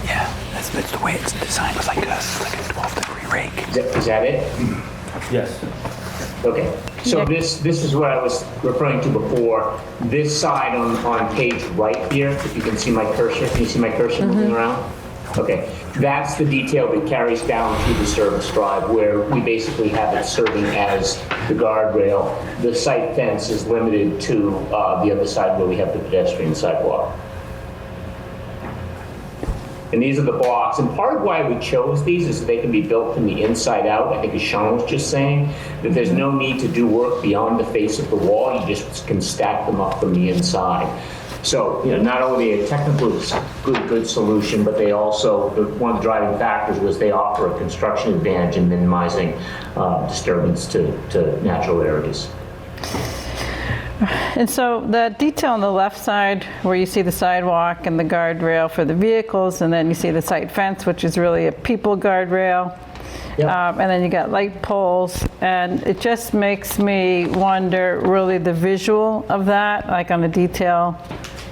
Yeah, that's the way it's designed. It's like a 12-degree rake. Is that it? Yes. Okay. So this is what I was referring to before. This side on page right here, if you can see my cursor. Can you see my cursor moving around? Okay. That's the detail that carries down through the service drive, where we basically have it serving as the guardrail. The site fence is limited to the other side where we have the pedestrian sidewalk. And these are the blocks. And part of why we chose these is that they can be built from the inside out. I think as Sean was just saying, that there's no need to do work beyond the face of the wall. You just can stack them up from the inside. So, not only a technically good solution, but they also, one of the driving factors was they offer a construction advantage in minimizing disturbance to natural areas. And so the detail on the left side where you see the sidewalk and the guardrail for the vehicles, and then you see the site fence, which is really a people guardrail. Yep. And then you got light poles, and it just makes me wonder really the visual of that, like on a detail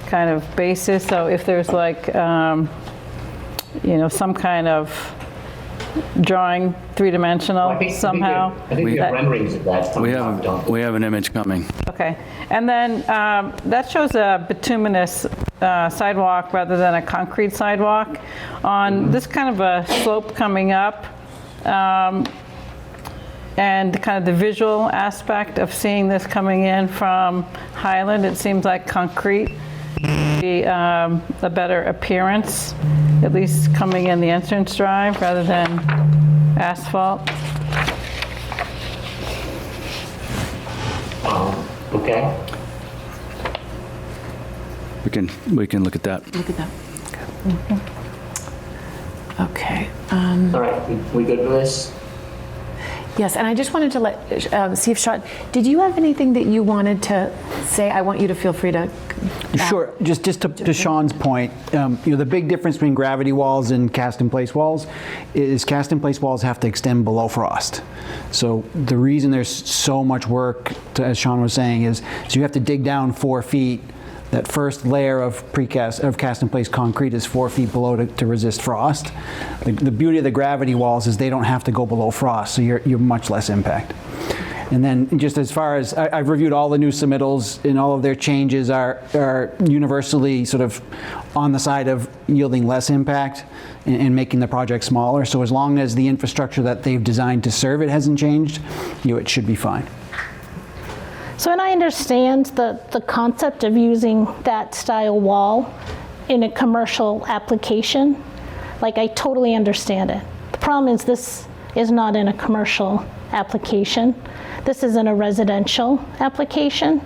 kind of basis. So if there's like, some kind of drawing three-dimensional somehow. I think we have renderings of that. We have an image coming. Okay, and then that shows a bituminous sidewalk rather than a concrete sidewalk on this kind of a slope coming up, and kind of the visual aspect of seeing this coming in from Highland. It seems like concrete would be a better appearance, at least coming in the entrance drive rather than asphalt. Okay. We can look at that. Look at that. Okay. All right, we good with this? Yes, and I just wanted to see if Sean, did you have anything that you wanted to say? I want you to feel free to. Sure. Just to Sean's point, the big difference between gravity walls and cast-in-place walls is cast-in-place walls have to extend below frost. So the reason there's so much work, as Sean was saying, is so you have to dig down 4 feet. That first layer of cast-in-place concrete is 4 feet below to resist frost. The beauty of the gravity walls is they don't have to go below frost, so you're much less impact. And then just as far as, I've reviewed all the new submittals, and all of their changes are universally sort of on the side of yielding less impact and making the project smaller. So as long as the infrastructure that they've designed to serve it hasn't changed, it should be fine. So, and I understand the concept of using that style wall in a commercial application. Like, I totally understand it. The problem is this is not in a commercial application. This is in a residential application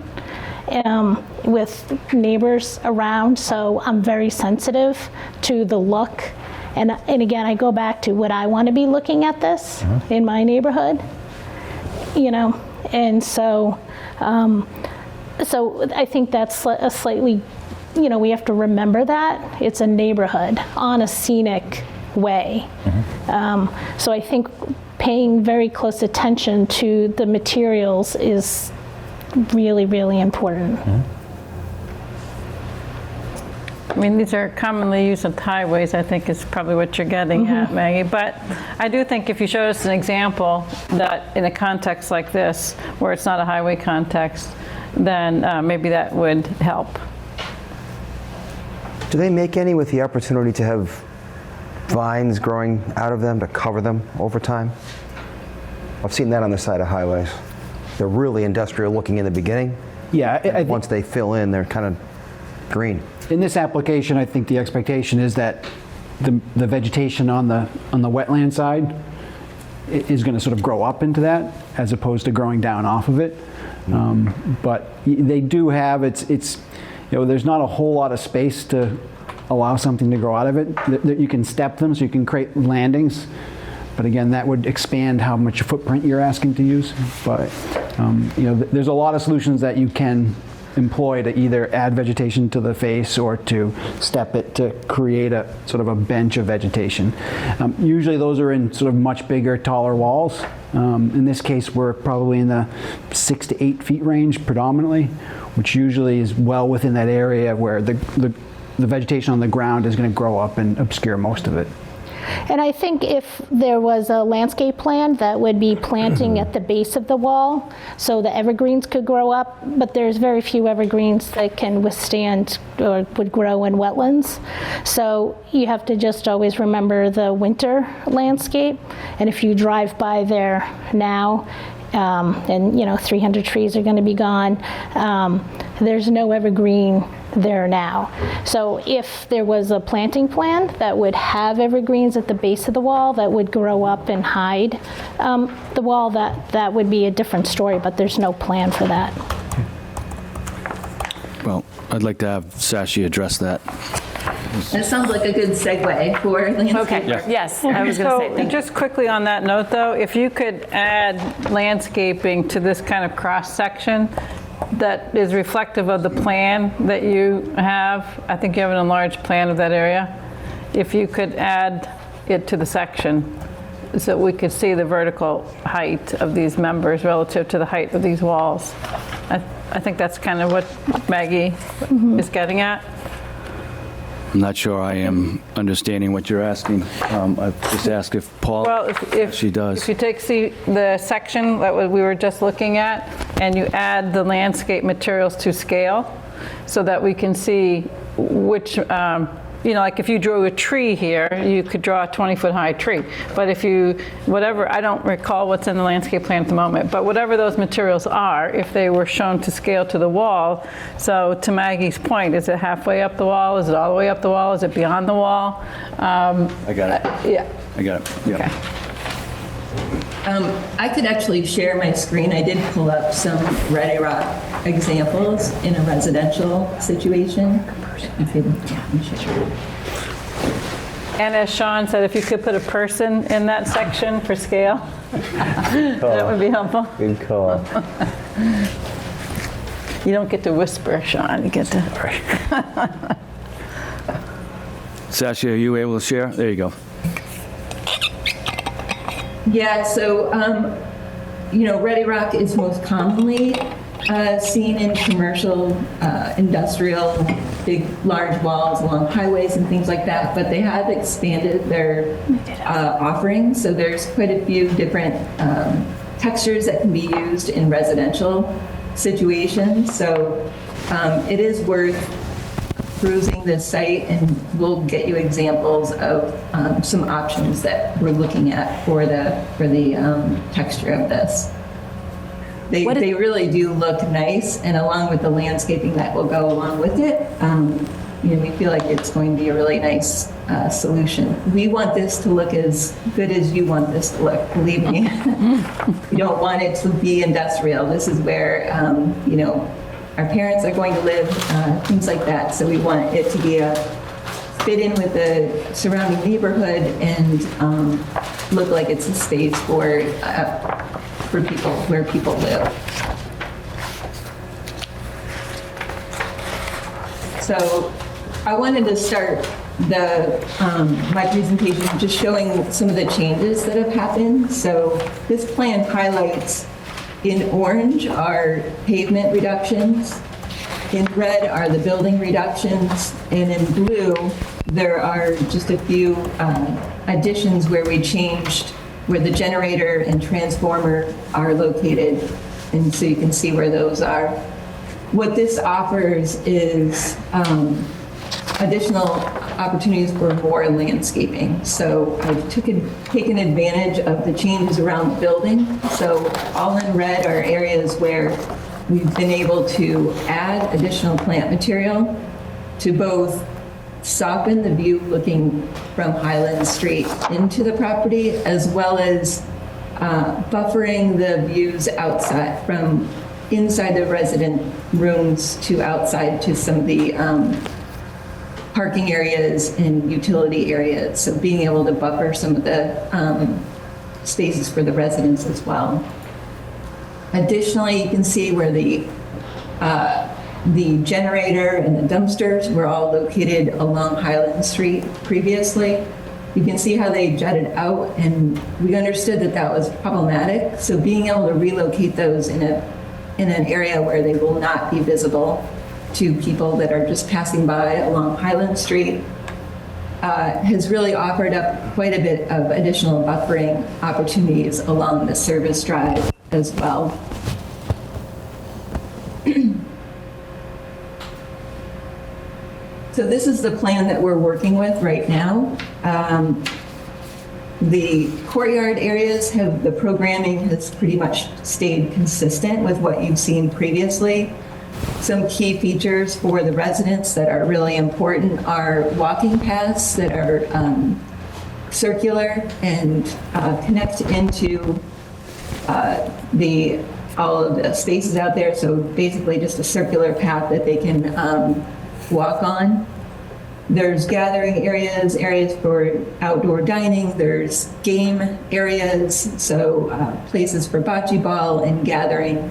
with neighbors around, so I'm very sensitive to the look. And again, I go back to, would I want to be looking at this in my neighborhood? And so I think that's a slightly, we have to remember that. It's a neighborhood on a scenic way. So I think paying very close attention to the materials is really, really important. I mean, these are commonly used on highways, I think is probably what you're getting at, Maggie. But I do think if you showed us an example that in a context like this, where it's not a highway context, then maybe that would help. Do they make any with the opportunity to have vines growing out of them to cover them over time? I've seen that on the side of highways. They're really industrial looking in the beginning. Yeah, Once they fill in, they're kind of green. in this application, I think the expectation is that the vegetation on the wetland side is going to sort of grow up into that as opposed to growing down off of it. But they do have, there's not a whole lot of space to allow something to grow out of it. You can step them, so you can create landings. But again, that would expand how much footprint you're asking to use. But there's a lot of solutions that you can employ to either add vegetation to the face or to step it to create a sort of a bench of vegetation. Usually those are in sort of much bigger, taller walls. In this case, we're probably in the 6 to 8 feet range predominantly, which usually is well within that area where the vegetation on the ground is going to grow up and obscure most of it. And I think if there was a landscape plan, that would be planting at the base of the wall so the evergreens could grow up, but there's very few evergreens that can withstand or would grow in wetlands. So you have to just always remember the winter landscape. And if you drive by there now, and 300 trees are going to be gone, there's no evergreen there now. So if there was a planting plan that would have evergreens at the base of the wall that would grow up and hide the wall, that would be a different story, but there's no plan for that. Well, I'd like to have Sashi address that. That sounds like a good segue for landscape. Okay, yes, I was going to say, thank you. Just quickly on that note, though, if you could add landscaping to this kind of cross-section that is reflective of the plan that you have, I think you have an enlarged plan of that area, if you could add it to the section so we could see the vertical height of these members relative to the height of these walls. I think that's kind of what Maggie is getting at. I'm not sure I am understanding what you're asking. I just ask if Paul, she does. If you take the section that we were just looking at and you add the landscape materials to scale so that we can see which, like if you drew a tree here, you could draw a 20-foot high tree. But if I don't recall what's in the landscape plan at the moment, but whatever those materials are, if they were shown to scale to the wall, so to Maggie's point, is it halfway up the wall? Is it all the way up the wall? Is it beyond the wall? I got it. Yeah. I got it. Yeah. Okay. I could actually share my screen. I did pull up some Ready Rock examples in a residential situation. And as Sean said, if you could put a person in that section for scale, that would be helpful. Good call. You don't get to whisper, Sean. You get to. Sashi, are you able to share? There you go. Yeah, so, Ready Rock is most commonly seen in commercial, industrial, big, large walls along highways and things like that, but they have expanded their offerings, so there's quite a few different textures that can be used in residential situations, so it is worth perusing this site, and we'll get you examples of some options that we're looking at for the texture of this. They really do look nice, and along with the landscaping that will go along with it, we feel like it's going to be a really nice solution. We want this to look as good as you want this to look, believe me. We don't want it to be industrial. This is where, our parents are going to live, things like that. So we want it to be fit in with the surrounding neighborhood and look like it's a space for people, where people live. So I wanted to start my presentation just showing some of the changes that have happened. So this plan highlights in orange are pavement reductions. In red are the building reductions, and in blue, there are just a few additions where we changed where the generator and transformer are located, and so you can see where those are. What this offers is additional opportunities for more landscaping. So I've taken advantage of the changes around the building. So all in red are areas where we've been able to add additional plant material to both soften the view looking from Highland Street into the property, as well as buffering the views outside from inside the resident rooms to outside to some of the parking areas and utility areas. So being able to buffer some of the spaces for the residents as well. Additionally, you can see where the generator and the dumpsters were all located along Highland Street previously. You can see how they jutted out, and we understood that that was problematic. So being able to relocate those in an area where they will not be visible to people that are just passing by along Highland Street has really offered up quite a bit of additional buffering opportunities along the service drive as well. So this is the plan that we're working with right now. The courtyard areas the programming has pretty much stayed consistent with what you've seen previously. Some key features for the residents that are really important are walking paths that are circular and connect into all of the spaces out there. So basically just a circular path that they can walk on. There's gathering areas for outdoor dining. There's game areas, so places for bocce ball and gathering,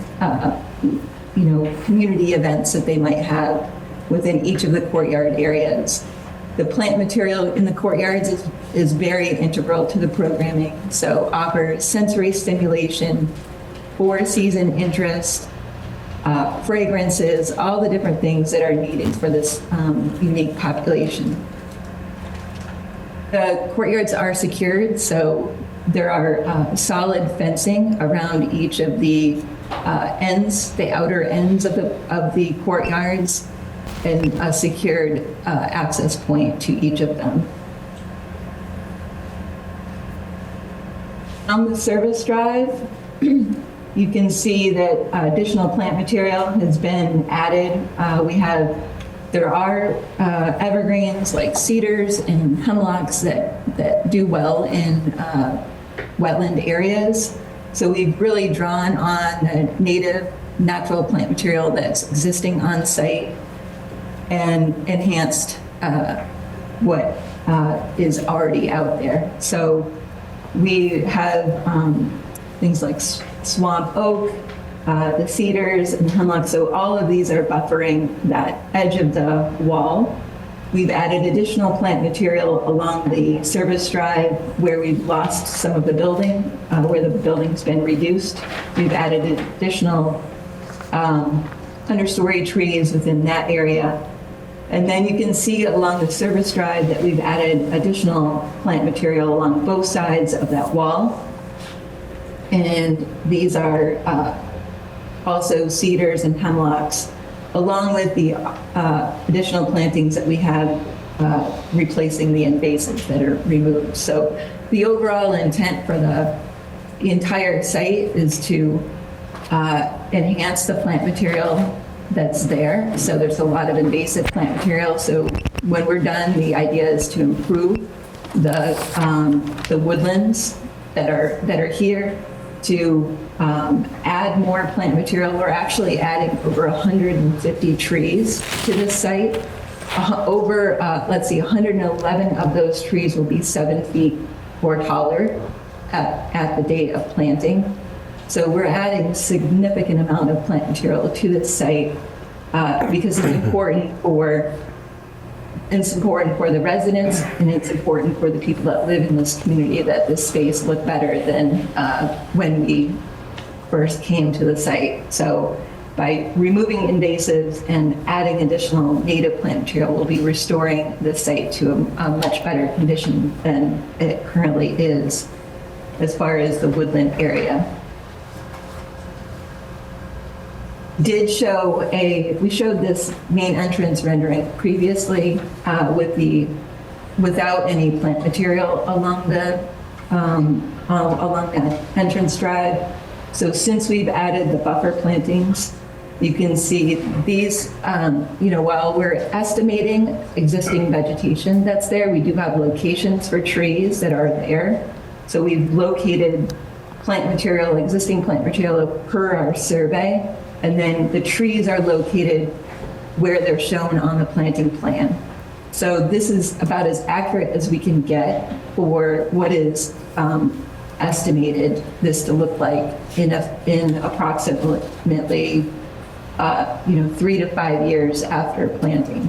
community events that they might have within each of the courtyard areas. The plant material in the courtyards is very integral to the programming, so offers sensory stimulation, four-season interest, fragrances, all the different things that are needed for this unique population. The courtyards are secured, so there are solid fencing around each of the ends, the outer ends of the courtyards, and a secured access point to each of them. On the service drive, you can see that additional plant material has been added. There are evergreens like cedars and hemlocks that do well in wetland areas. So we've really drawn on the native natural plant material that's existing on site and enhanced what is already out there. So we have things like swamp oak, the cedars and hemlock. So all of these are buffering that edge of the wall. We've added additional plant material along the service drive where we've lost some of the building, where the building's been reduced. We've added additional understory trees within that area. And then you can see along the service drive that we've added additional plant material along both sides of that wall. And these are also cedars and hemlocks, along with the additional plantings that we have replacing the invasives that are removed. So the overall intent for the entire site is to enhance the plant material that's there. So there's a lot of invasive plant material. So when we're done, the idea is to improve the woodlands that are here, to add more plant material. We're actually adding over 150 trees to this site. Let's see, 111 of those trees will be 7 feet or taller at the date of planting. So we're adding a significant amount of plant material to this site because it's important for the residents, and it's important for the people that live in this community that this space look better than when we first came to the site. So by removing invasives and adding additional native plant material, we'll be restoring the site to a much better condition than it currently is as far as the woodland area. We showed this main entrance rendering previously without any plant material along the entrance drive. So since we've added the buffer plantings, you can see these, while we're estimating existing vegetation that's there, we do have locations for trees that are there. So we've located existing plant material per our survey, and then the trees are located where they're shown on the planting plan. So this is about as accurate as we can get for what is estimated this to look like in approximately 3 to 5 years after planting.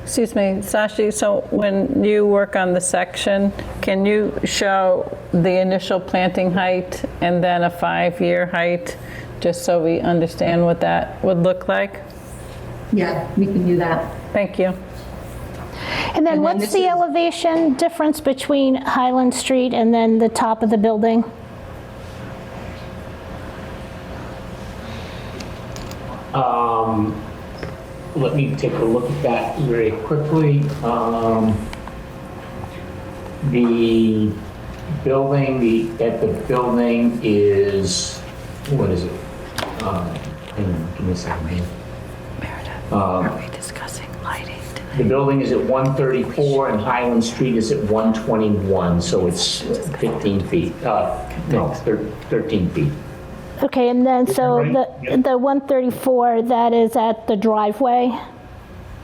Excuse me, Sashi, so when you work on the section, can you show the initial planting height and then a 5-year height, just so we understand what that would look like? Yeah, we can do that. Thank you. And then what's the elevation difference between Highland Street and then the top of the building? Let me take a look at that very quickly. The building, the building is, what is it? Hang on, give me a second here. Are we discussing lighting? The building is at 134 and Highland Street is at 121, so it's 15 feet. No, 13 feet. Okay, and then so the 134, that is at the driveway?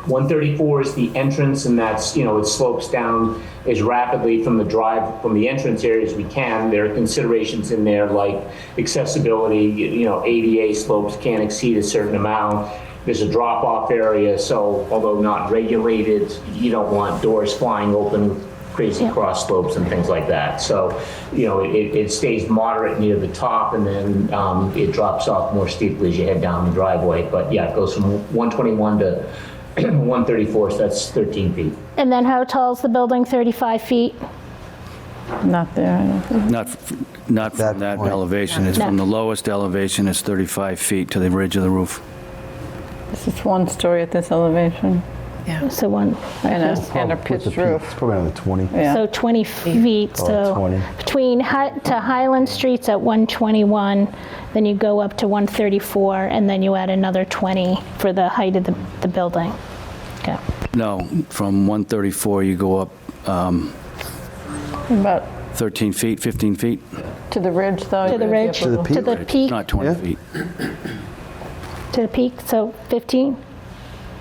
134 is the entrance, and that's, it slopes down as rapidly from the entrance area as we can. There are considerations in there like accessibility, ADA slopes can't exceed a certain amount. There's a drop-off area, so although not regulated, you don't want doors flying open, crazy cross slopes and things like that. So, it stays moderate near the top, and then it drops off more steeply as you head down the driveway. But yeah, it goes from 121 to 134, so that's 13 feet. And then how tall is the building, 35 feet? Not there, I don't think. Not from that elevation. It's from the lowest elevation, it's 35 feet to the ridge of the roof. This is one story at this elevation. Yeah. So one, And a pitched roof. It's probably another 20. Yeah. so 20 feet, so 20. between to Highland Street's at 121, then you go up to 134, and then you add another 20 for the height of the building. Okay. No, from 134, you go up About 13 feet, 15 feet, to the ridge, though? To the ridge, To the peak? to the peak, not 20 feet. to the peak, so 15?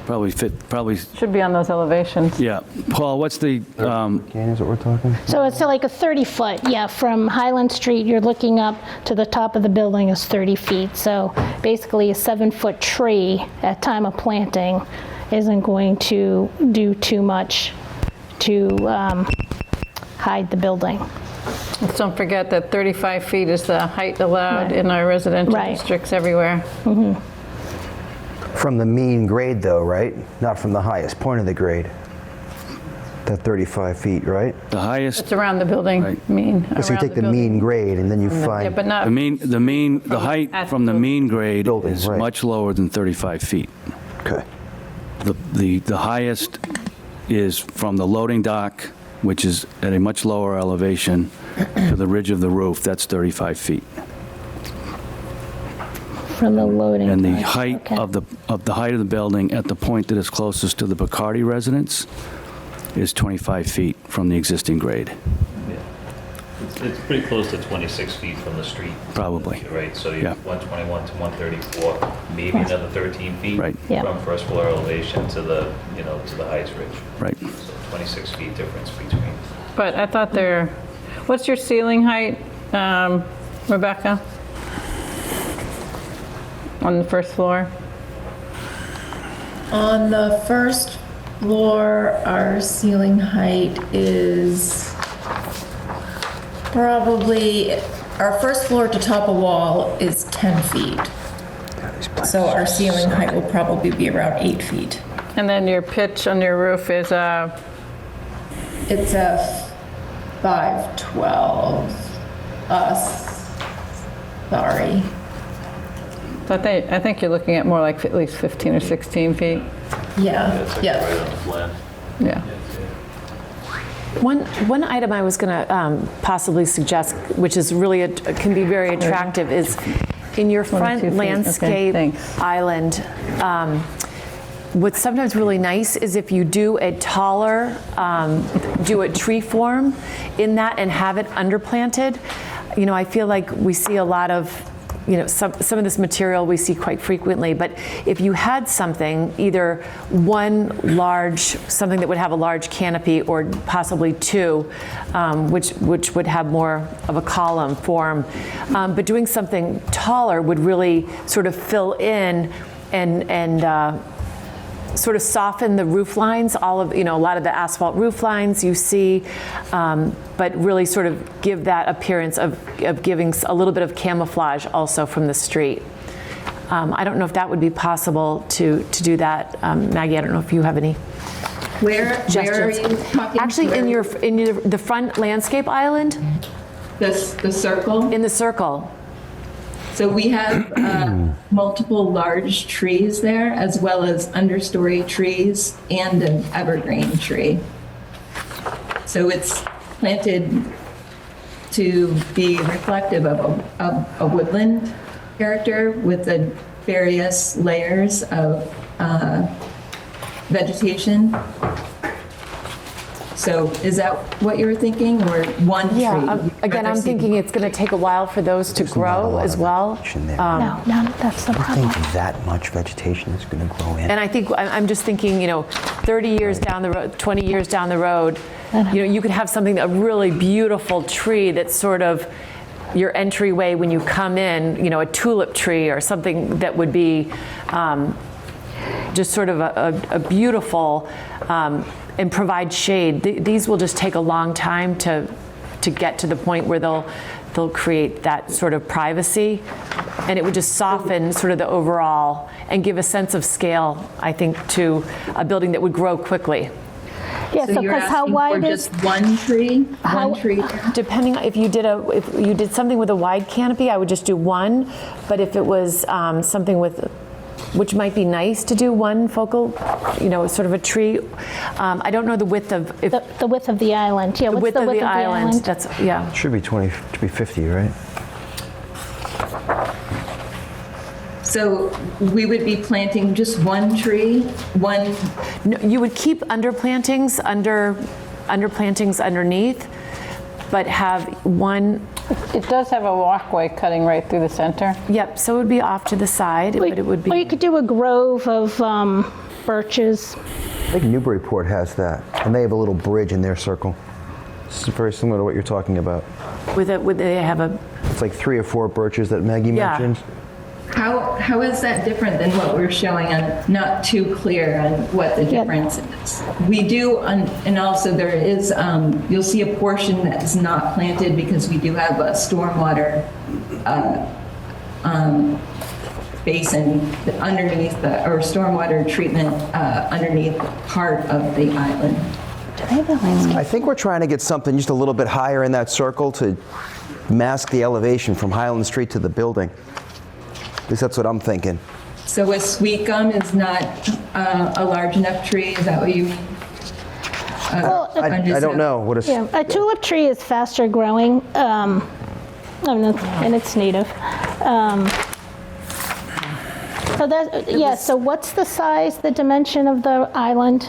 Probably, Should be on those elevations. yeah. Paul, what's the, Can is what we're talking? So it's like a 30-foot, yeah, from Highland Street, you're looking up to the top of the building is 30 feet. So basically a 7-foot tree at time of planting isn't going to do too much to hide the building. Let's don't forget that 35 feet is the height allowed in our residential Right. districts everywhere. From the mean grade though, right? Not from the highest point of the grade. That 35 feet, right? the highest, It's around the building, Right. mean. So you around take the building. mean grade and then you Yeah, find, but not, the height at from the the mean grade building, is right. much lower than 35 feet. okay. The highest is from the loading dock, which is at a much lower elevation, to the ridge of the roof, that's 35 feet. From the loading. And the dock, height okay. of the height of the building at the point that is closest to the Bacardi residence is 25 feet from the existing grade, It's pretty close to 26 feet from the street. probably. Right, so you Yeah. have 121 to 134, maybe another 13 feet. Right. Yeah. From first floor elevation to the, to the highest ridge. Right. So 26 feet difference between. but I thought what's your ceiling height, Rebecca? On the first floor? On the first floor, our ceiling height is probably, our first floor to top of wall is 10 feet. So our ceiling height will probably be around 8 feet. And then your pitch on your roof is It's a 512. Sorry. I think you're looking at more like at least 15 or 16 feet. Yeah, yeah. Right on the plan. Yeah. One item I was going to possibly suggest, which is really can be very attractive, is in your 22 front feet. Okay, landscape thanks. island. What's sometimes really nice is if you do a taller, do a tree form in that and have it underplanted. You know, I feel like we see a lot of, you know, some of this material we see quite frequently, but if you had something, either one large, something that would have a large canopy, or possibly two, which would have more of a column form, but doing something taller would really sort of fill in and sort of soften the roof lines, all of, you know, a lot of the asphalt roof lines you see, but really sort of give that appearance of giving a little bit of camouflage also from the street. I don't know if that would be possible to do that. Maggie, I don't know if you have any Where are suggestions. you talking? Actually, the front landscape island, The circle? in the circle. So we have multiple large trees there, as well as understory trees and an evergreen tree. So it's planted to be reflective of a woodland character with the various layers of vegetation. So is that what you were thinking, or one tree? Yeah, again, I'm thinking it's going to take a while for those to grow as well. No, that's the I problem. think that much vegetation is going to grow in. And I think, I'm just thinking, you know, 30 years down the road, 20 years down the road, you know, you could have something, a really beautiful tree that's sort of your entryway when you come in, you know, a tulip tree or something that would be just sort of a beautiful, and provide shade. These will just take a long time to get to the point where they'll create that sort of privacy, and it would just soften sort of the overall and give a sense of scale, I think, to a building that would grow quickly. Yeah, so you're because how asking wide for is, just one tree? One tree? Depending, if you did something with a wide canopy, I would just do one, but if it was something with, which might be nice to do one focal, you know, sort of a tree. I don't know the width of, if the width of the island? Yeah, the what's width the of width the island, that's, yeah. It should be 20, to be 50, right? So we would be planting just one tree, one. No, you would keep underplantings underneath, but have one. It does have a walkway cutting right through the center. Yep, so it would be off to the side, but it would be. Or you could do a grove of birches. I think Newburyport has that, and they have a little bridge in their circle. It's very similar to what you're talking about. They have a. It's like 3 or 4 birches that Maggie Yeah. mentioned. How is that different than what we're showing? I'm not too clear on what the difference is. We do, and also there is, you'll see a portion that is not planted because we do have a stormwater basin underneath or stormwater treatment underneath part of the island. I think we're trying to get something just a little bit higher in that circle to mask the elevation from Highland Street to the building. At least that's what I'm thinking. So a sweet gum is not a large enough tree? Is that what you mean? I don't know. What is? Yeah, a tulip tree is faster growing, and it's native. So that, yeah, so what's the size, the dimension of the island?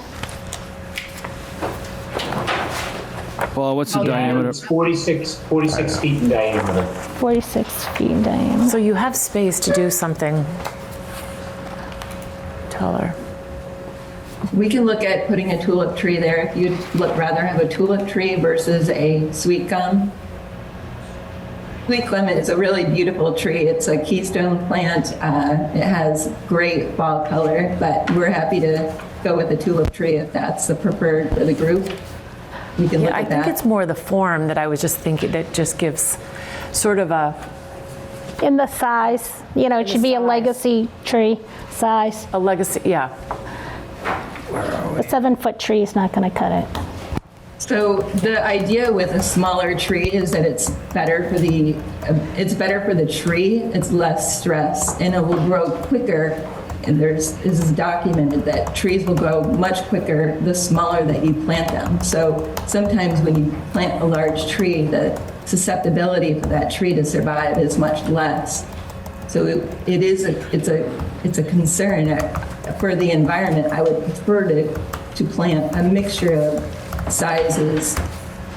Paul, what's the diameter? It's 46 feet in diameter. 46 feet in diameter. So you have space to do something taller. We can look at putting a tulip tree there if you'd rather have a tulip tree versus a sweet gum. Sweet gum is a really beautiful tree. It's a keystone plant. It has great fall color, but we're happy to go with the tulip tree if that's the preferred for the group. We can look I at think that. it's more the form that I was just thinking that just gives sort of a In the size, you know, it should be a legacy tree size. A legacy, yeah. A 7-foot tree is not going to cut it. So the idea with a smaller tree is that it's better for the tree, it's less stress, and it will grow quicker. And this is documented that trees will grow much quicker the smaller that you plant them. So sometimes when you plant a large tree, the susceptibility for that tree to survive is much less. So it's a concern for the environment. I would prefer to plant a mixture of sizes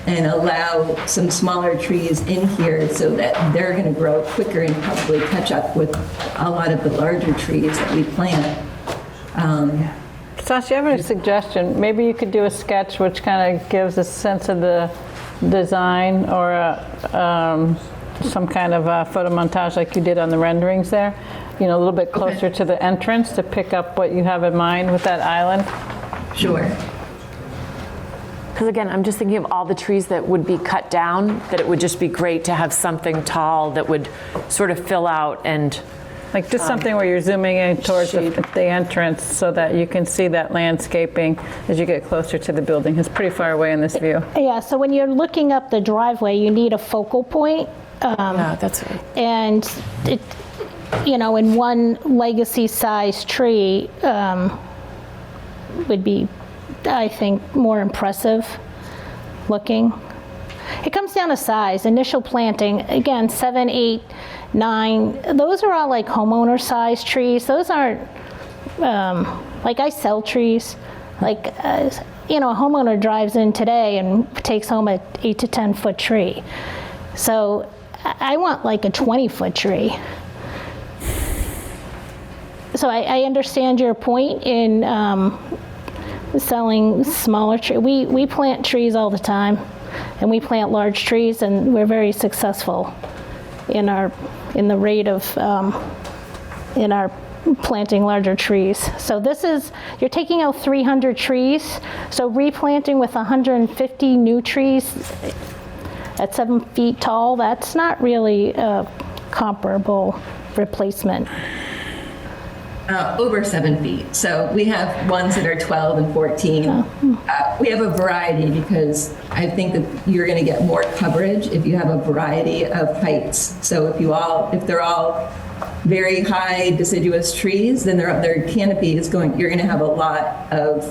and allow some smaller trees in here so that they're going to grow quicker and probably catch up with a lot of the larger trees that we plant. Sasha, I have a suggestion. Maybe you could do a sketch which kind of gives a sense of the design, or some kind of a photo montage like you did on the renderings there, you know, a little bit closer to the entrance to pick up what you have in mind with that island. Sure. Because again, I'm just thinking of all the trees that would be cut down, that it would just be great to have something tall that would sort of fill out and... Like just something where you're zooming in towards the entrance so that you can see that landscaping as you get closer to the building. It's pretty far away in this view. Yeah, so when you're looking up the driveway, you need a focal point. Yeah, that's right. And it, you know, in one legacy size tree would be, I think, more impressive looking. It comes down to size. Initial planting, again, 7, 8, 9. Those are all like homeowner size trees. Those aren't, like I sell trees. Like, you know, a homeowner drives in today and takes home an 8 to 10 foot tree. So I want like a 20-foot tree. So I understand your point in selling smaller trees. We plant trees all the time, and we plant large trees, and we're very successful in the rate of in our planting larger trees. So this is, you're taking out 300 trees, so replanting with 150 new trees at 7 feet tall, that's not really a comparable replacement. Over 7 feet. So we have ones that are 12 and 14. We have a variety because I think that you're going to get more coverage if you have a variety of heights. So if they're all very high deciduous trees, then their canopy is going, you're going to have a lot of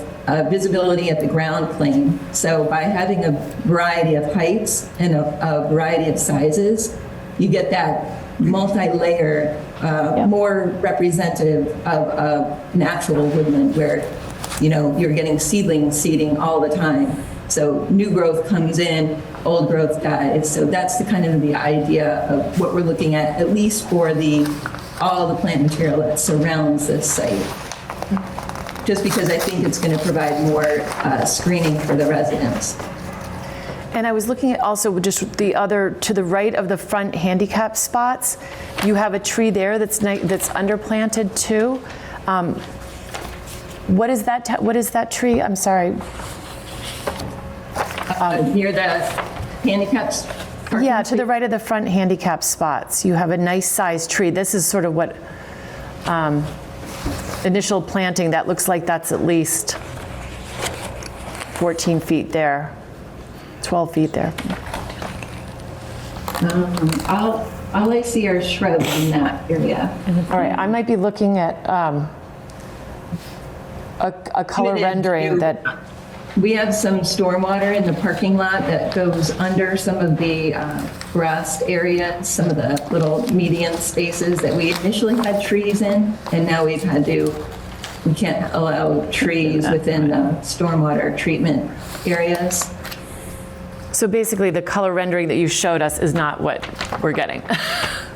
visibility at the ground plane. So by having a variety of heights and a variety of sizes, you get that multi-layer, more representative of natural woodland where, you know, you're getting seeding all the time. So new growth comes in, old growth dies. So that's the kind of the idea of what we're looking at least for all the plant material that surrounds this site. Just because I think it's going to provide more screening for the residents. And I was looking at also just the other, to the right of the front handicap spots, you have a tree there that's underplanted too. What is that tree? I'm sorry. Near the handicaps? Yeah, to the right of the front handicap spots, you have a nice sized tree. This is sort of what initial planting, that looks like that's at least 14 feet there. 12 feet there. All I see are shrubs in that area. All right, I might be looking at a color rendering that... We have some stormwater in the parking lot that goes under some of the grassed areas, some of the little median spaces that we initially had trees in, and now we can't allow trees within the stormwater treatment areas. So basically, the color rendering that you showed us is not what we're getting.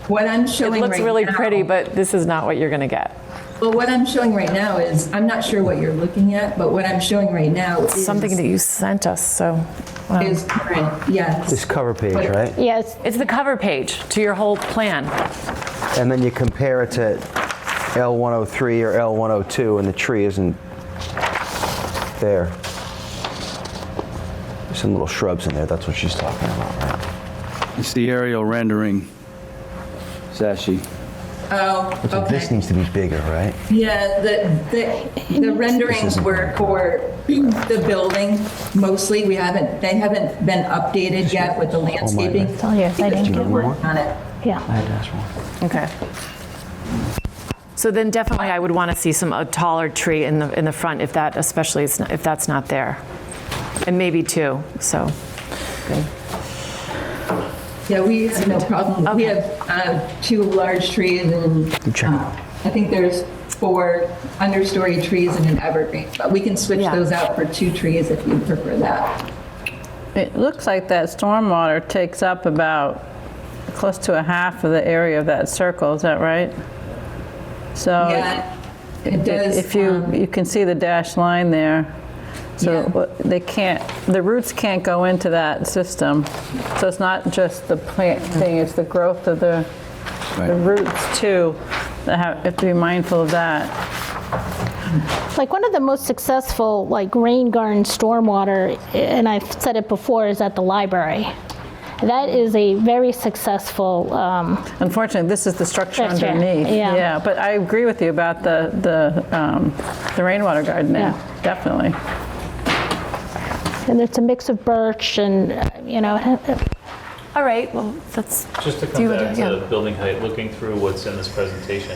What I'm showing it looks really pretty, but this is not what you're going to get. Well, what I'm showing right now is, I'm not sure what you're looking at, but what I'm showing right now is something that you sent us. So is current, yes. This cover page, right? Yes. It's the cover page to your whole plan. And then you compare it to L103 or L102, and the tree isn't there. There's some little shrubs in there. That's what she's talking about, right? It's the aerial rendering. Sashi. Oh, So this okay. needs to be bigger, right? Yeah, the renderings were for the building mostly. They haven't been updated yet with the landscaping. It's all yours, I didn't get one. On it. Yeah. I had to ask one. Okay. So then definitely I would want to see a taller tree in the front if that, especially if that's not there. And maybe two, so, good. Yeah, we have no problem. We have 2 large trees and I think there's 4 understory trees and an evergreen. But we can switch those out for 2 trees if you prefer that. It looks like that stormwater takes up about close to a half of the area of that circle, is that right? So Yeah, it does. if you can see the dashed line there. So the roots can't go into that system. So it's not just the plant thing, it's the growth of the roots too. That have to be mindful of that. Like one of the most successful like rain garden stormwater, and I've said it before, is at the library. That is a very successful. Unfortunately, this is the structure Structure, underneath. yeah. But I agree with you about the rainwater gardening. Yeah. Definitely. And it's a mix of birch and, All right, well, that's. Just to come back to building height, looking through what's in this presentation,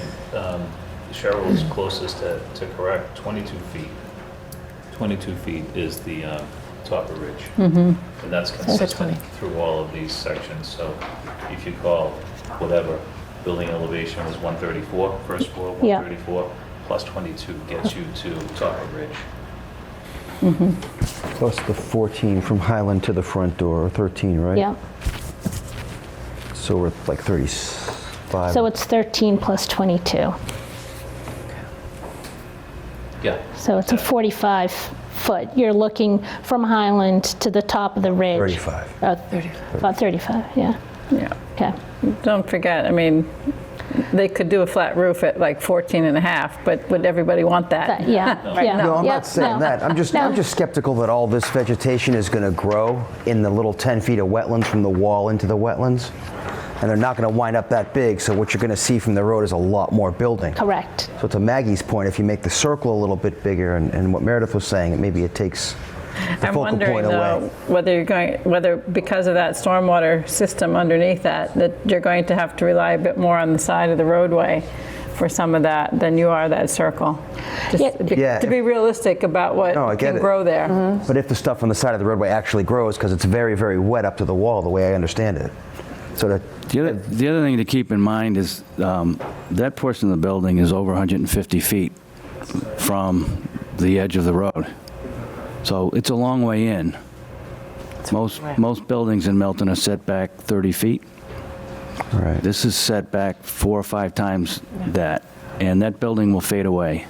Cheryl was closest to correct, 22 feet. 22 feet is the top of ridge. And that's consistent through all of these sections. So if you call whatever, building elevation was 134, first floor, 134, plus 22 gets you to top of ridge. Plus the 14 from Highland to the front door, or 13, right? yeah. So we're like 35. So it's 13 plus 22. Yeah. So it's a 45 foot. You're looking from Highland to the top of the ridge. 35. About 35, yeah. Yeah. Okay. Don't forget, I mean, they could do a flat roof at like 14 and a half, but would everybody want that? Yeah, yeah. No, I'm Yep, not saying no. that. I'm just skeptical that all this vegetation is going to grow in the little 10 feet of wetlands from the wall into the wetlands. And they're not going to wind up that big, so what you're going to see from the road is a lot more building. Correct. So to Maggie's point, if you make the circle a little bit bigger, and what Meredith was saying, maybe it takes the I'm focal wondering point though, away. whether because of that stormwater system underneath that you're going to have to rely a bit more on the side of the roadway for some of that than you are that circle. Just to be realistic about what can grow there. But if the stuff on the side of the roadway actually grows, because it's very, very wet up to the wall, the way I understand it. So that The other thing to keep in mind is that portion of the building is over 150 feet from the edge of the road. So it's a long way in. Most buildings in Milton are set back 30 feet. Right. This is set back 4 or 5 times that, and that building will fade away.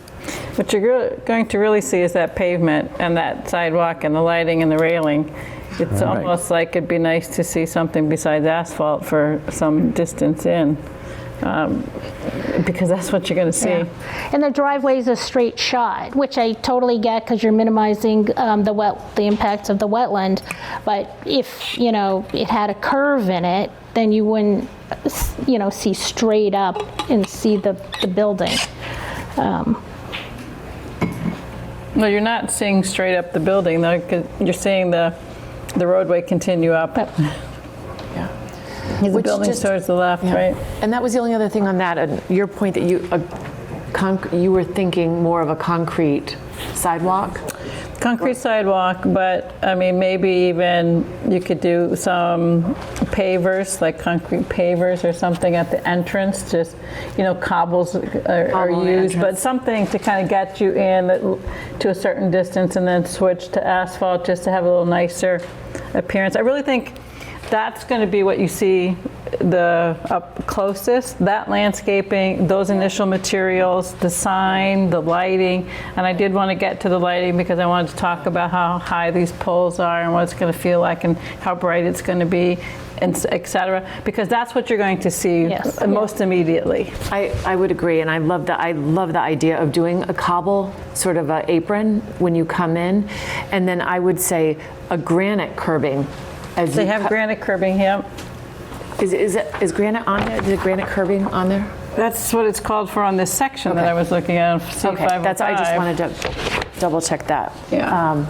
What you're going to really see is that pavement and that sidewalk and the lighting and the railing. It's almost like it'd be nice to see something besides asphalt for some distance in, because that's what you're going to see. Yeah. And the driveway's a straight shot, which I totally get because you're minimizing the impacts of the wetland. But if, it had a curve in it, then you wouldn't, see straight up and see the building. Well, you're not seeing straight up the building, though, because you're seeing the roadway continue up. Yeah. The building's towards the left, right? And that was the only other thing on that, and your point that you were thinking more of a concrete sidewalk? Concrete sidewalk, but I mean, maybe even you could do some pavers, like concrete pavers or something at the entrance, just, cobbles are used, but something to kind of get you in to a certain distance and then switch to asphalt just to have a little nicer appearance. I really think that's going to be what you see the up closest, that landscaping, those initial materials, the sign, the lighting. And I did want to get to the lighting because I wanted to talk about how high these poles are and what it's going to feel like and how bright it's going to be, and et cetera, because that's what you're going to see most immediately. I would agree, and I love the idea of doing a cobble sort of an apron when you come in, and then I would say a granite curbing. They have granite curbing, yep. Is granite on there? Is the granite curbing on there? That's what it's called for on this section that I was looking at, C505. Okay, that's, I just wanted to double check that. Yeah.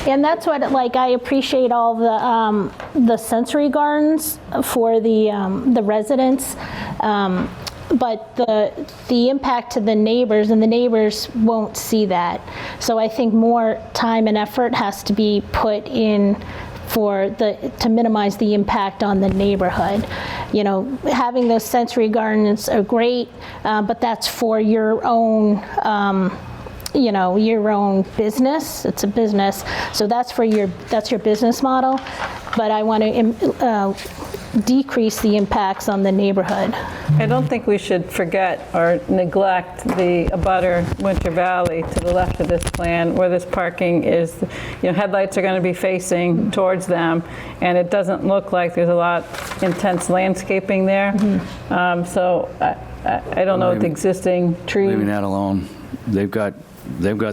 And that's what, like, I appreciate all the sensory gardens for the residents, but the impact to the neighbors, and the neighbors won't see that. So I think more time and effort has to be put in to minimize the impact on the neighborhood. You know, having those sensory gardens are great, but that's for your own your own business. It's a business, so that's your business model. But I want to decrease the impacts on the neighborhood. I don't think we should forget or neglect the abutter Winter Valley to the left of this plan, where this parking is. Headlights are going to be facing towards them, and it doesn't look like there's a lot intense landscaping there. So I don't know what the existing trees. Leaving that alone, they've got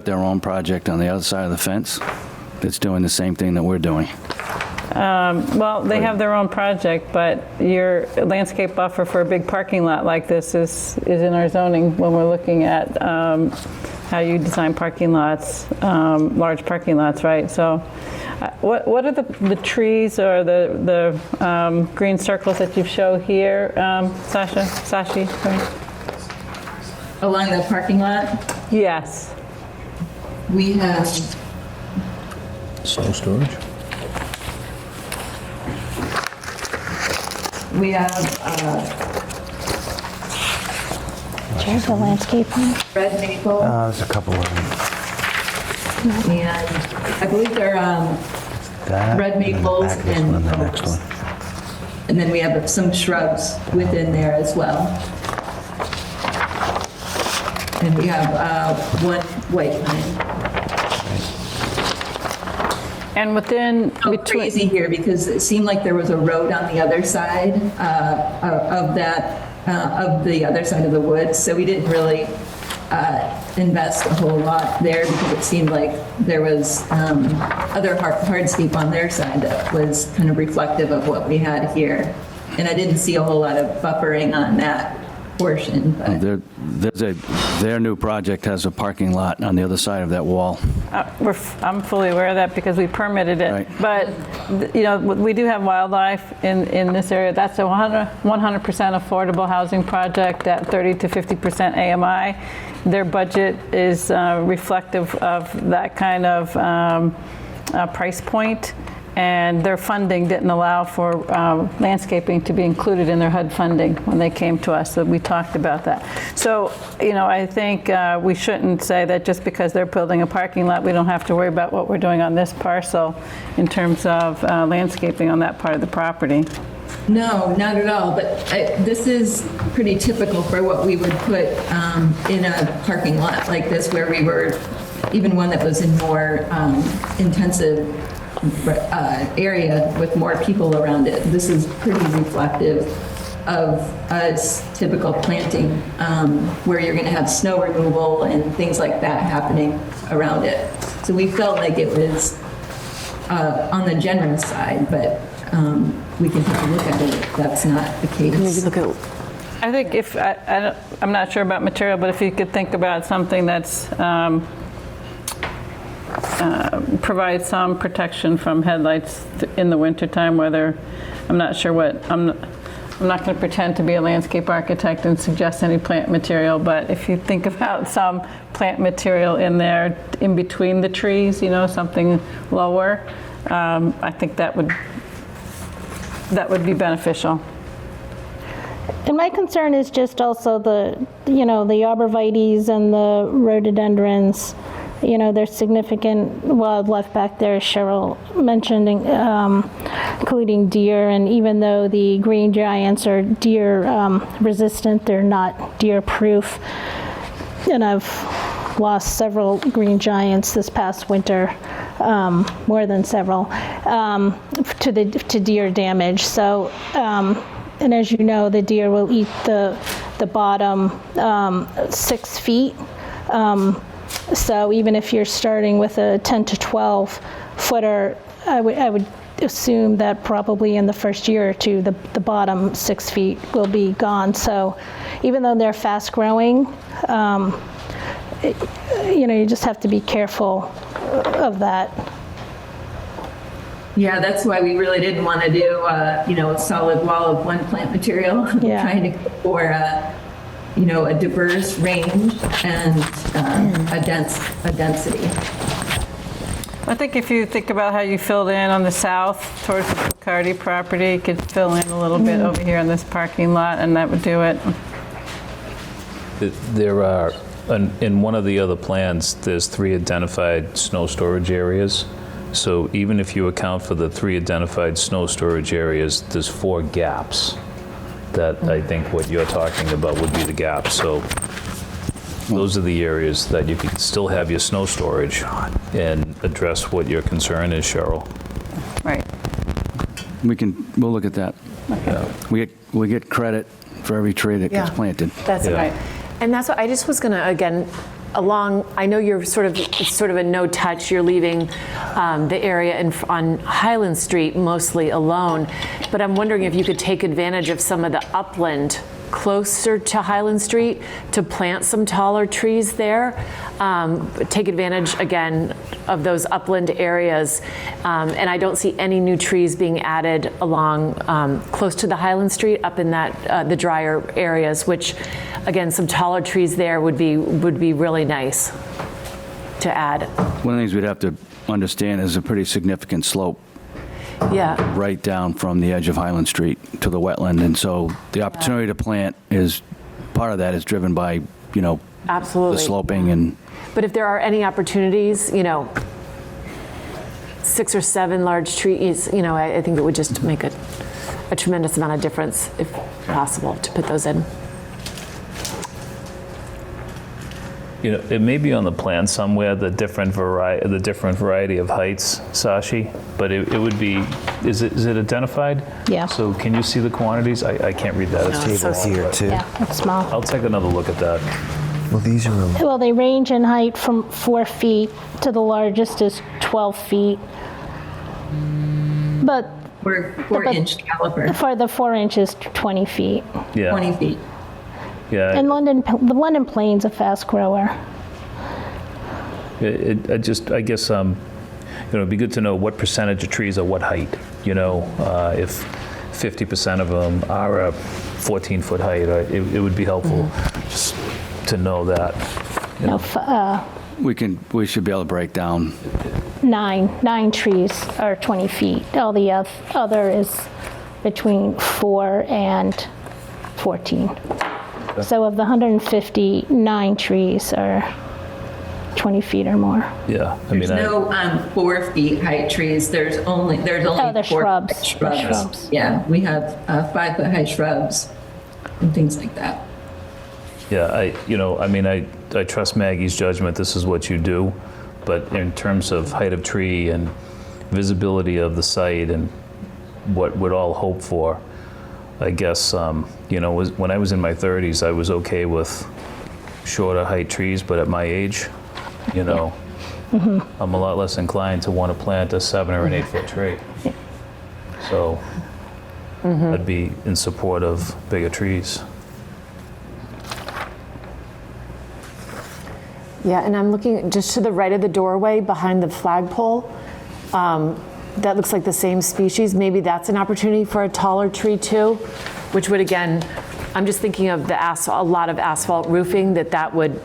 their own project on the other side of the fence that's doing the same thing that we're doing. Well, they have their own project, but your landscape buffer for a big parking lot like this is in our zoning when we're looking at how you design parking lots, large parking lots, right? So what are the trees or the green circles that you show here, Sashi? Along the parking lot, Yes. we have Snow storage? There's the landscape plan. red maple, There's a couple of them. and I believe they're That, red and then the maples back of this one and the next oaks. one. And then we have some shrubs within there as well. And we have one white pine. And within Crazy here because it seemed like there was a road on the other side of the other side of the woods. So we didn't really invest a whole lot there because it seemed like there was other hardscape on their side that was kind of reflective of what we had here. And I didn't see a whole lot of buffering on that portion. But Their new project has a parking lot on the other side of that wall. I'm fully aware of that because we permitted it. Right. But, we do have wildlife in this area. That's a 100% affordable housing project at 30 to 50% AMI. Their budget is reflective of that kind of price point. And their funding didn't allow for landscaping to be included in their HUD funding when they came to us, so we talked about that. So, I think we shouldn't say that just because they're building a parking lot, we don't have to worry about what we're doing on this parcel in terms of landscaping on that part of the property. no, not at all. But this is pretty typical for what we would put in a parking lot like this, where we were, even one that was in more intensive area with more people around it. This is pretty reflective of a typical planting where you're going to have snow removal and things like that happening around it. So we felt like it was on the generous side, but we can take a look at it. That's not the case. Maybe look at I think I'm not sure about material, but if you could think about something that's provide some protection from headlights in the wintertime, whether, I'm not sure what, I'm not going to pretend to be a landscape architect and suggest any plant material, but if you think about some plant material in there, in between the trees, something lower, I think that would be beneficial. And my concern is just also the arborvitaes and the rhododendrons. There's significant wildlife back there, as Cheryl mentioned, including deer. And even though the green giants are deer resistant, they're not deer proof. And I've lost several green giants this past winter, more than several, to deer damage. So, and as you know, the deer will eat the bottom 6 feet. So even if you're starting with a 10 to 12 footer, I would assume that probably in the first year or two, the bottom 6 feet will be gone. So even though they're fast growing, you just have to be careful of that. Yeah, that's why we really didn't want to do, a solid wall of one plant material. Yeah. Trying to go for a diverse range and a density. I think if you think about how you filled in on the south towards the Picardy property, you could fill in a little bit over here in this parking lot, and that would do it. There are, in one of the other plans, there's 3 identified snow storage areas. So even if you account for the 3 identified snow storage areas, there's 4 gaps that I think what you're talking about would be the gaps. So those are the areas that you could still have your snow storage and address what your concern is, Cheryl. Right. We'll look at that. We get credit for every tree that gets planted. That's right. And that's what I just was going to, again, I know you're it's sort of a no touch, you're leaving the area on Highland Street mostly alone, but I'm wondering if you could take advantage of some of the upland closer to Highland Street to plant some taller trees there. Take advantage, again, of those upland areas. And I don't see any new trees being added along close to the Highland Street, up in the drier areas, which, again, some taller trees there would be really nice to add. One of the things we'd have to understand is a pretty significant slope right down from the edge of Highland Street to the wetland. And so the opportunity to plant part of that is driven by, Absolutely. the sloping. But if there are any opportunities, 6 or 7 large trees, I think it would just make a tremendous amount of difference, if possible, to put those in. It may be on the plan somewhere, the different variety of heights, Sashi, but it would be, is it identified? Yeah. So can you see the quantities? I can't read that. It's Table here too. Yeah, it's small. I'll take another look at that. Well, these are. Well, they range in height from 4 feet to the largest is 12 feet. But We're 4-inch caliper, for the 4 inches, 20 feet. Yeah. 20 feet. Yeah. And the London plane's a fast grower. I guess, it'd be good to know what percentage of trees are what height. If 50% of them are a 14-foot height, it would be helpful just to know that. We should be able to break down. 9 trees are 20 feet. All the other is between 4 and 14. So of the 150, 9 trees are 20 feet or more. Yeah, There's no 4 feet height trees. There's only they're 4 shrubs. shrubs. Yeah, we have 5-foot high shrubs and things like that. Yeah, I trust Maggie's judgment. This is what you do, but in terms of height of tree and visibility of the site and what we'd all hope for, I guess, when I was in my 30s, I was okay with shorter height trees, but at my age, I'm a lot less inclined to want to plant a 7 or an 8-foot tree. So I'd be in support of bigger trees. Yeah, and I'm looking just to the right of the doorway behind the flagpole. That looks like the same species. Maybe that's an opportunity for a taller tree too, which would, again, I'm just thinking of a lot of asphalt roofing, that would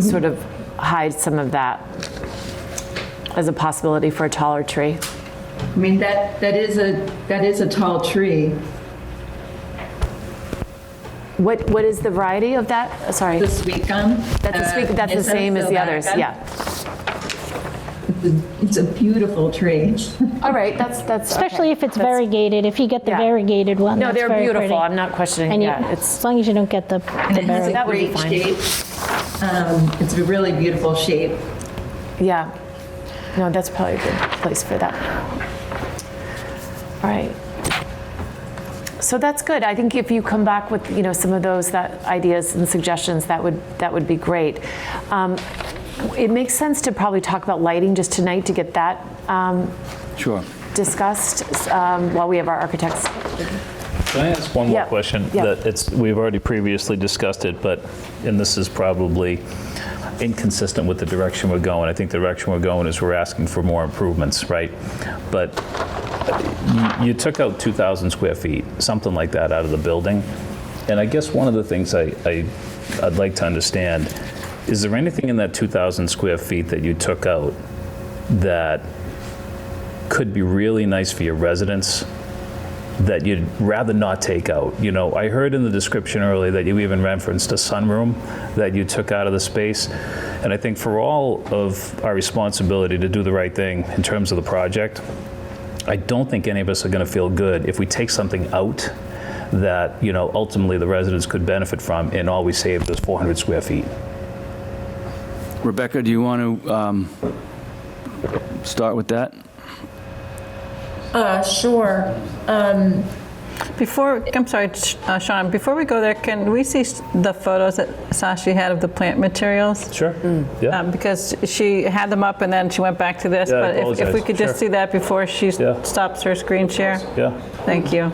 sort of hide some of that as a possibility for a taller tree. I mean, that is a tall tree. What is the variety of that? Sorry. The sweet gum. That's the same as the others, yeah. It's a beautiful tree. All right, that's Especially if it's variegated. If you get the variegated one, No, that's they're very beautiful. pretty. I'm not questioning. And It's as long as you don't get the And it has a great shape. It's a really beautiful shape. Yeah. No, that's probably a good place for that. All right. So that's good. I think if you come back with some of those ideas and suggestions, that would be great. It makes sense to probably talk about lighting just tonight to get that Sure. discussed while we have our architects? Can I ask one more Yeah. question? Yeah. We've already previously discussed it, and this is probably inconsistent with the direction we're going. I think the direction we're going is we're asking for more improvements, right? But you took out 2,000 square feet, something like that, out of the building. And I guess one of the things I'd like to understand, is there anything in that 2,000 square feet that you took out that could be really nice for your residents that you'd rather not take out? You know, I heard in the description earlier that you even referenced a sunroom that you took out of the space. And I think for all of our responsibility to do the right thing in terms of the project, I don't think any of us are going to feel good if we take something out that, you know, ultimately the residents could benefit from, and all we saved was 400 square feet. Rebecca, do you want to start with that? Sure. I'm sorry, Sean, before we go there, can we see the photos that Sashi had of the plant materials? Sure. Yeah. Because she had them up and then she went back to this, Yeah, I but if we apologize. could just Sure. see that before she Yeah. stops her screen share? Yeah. Thank you.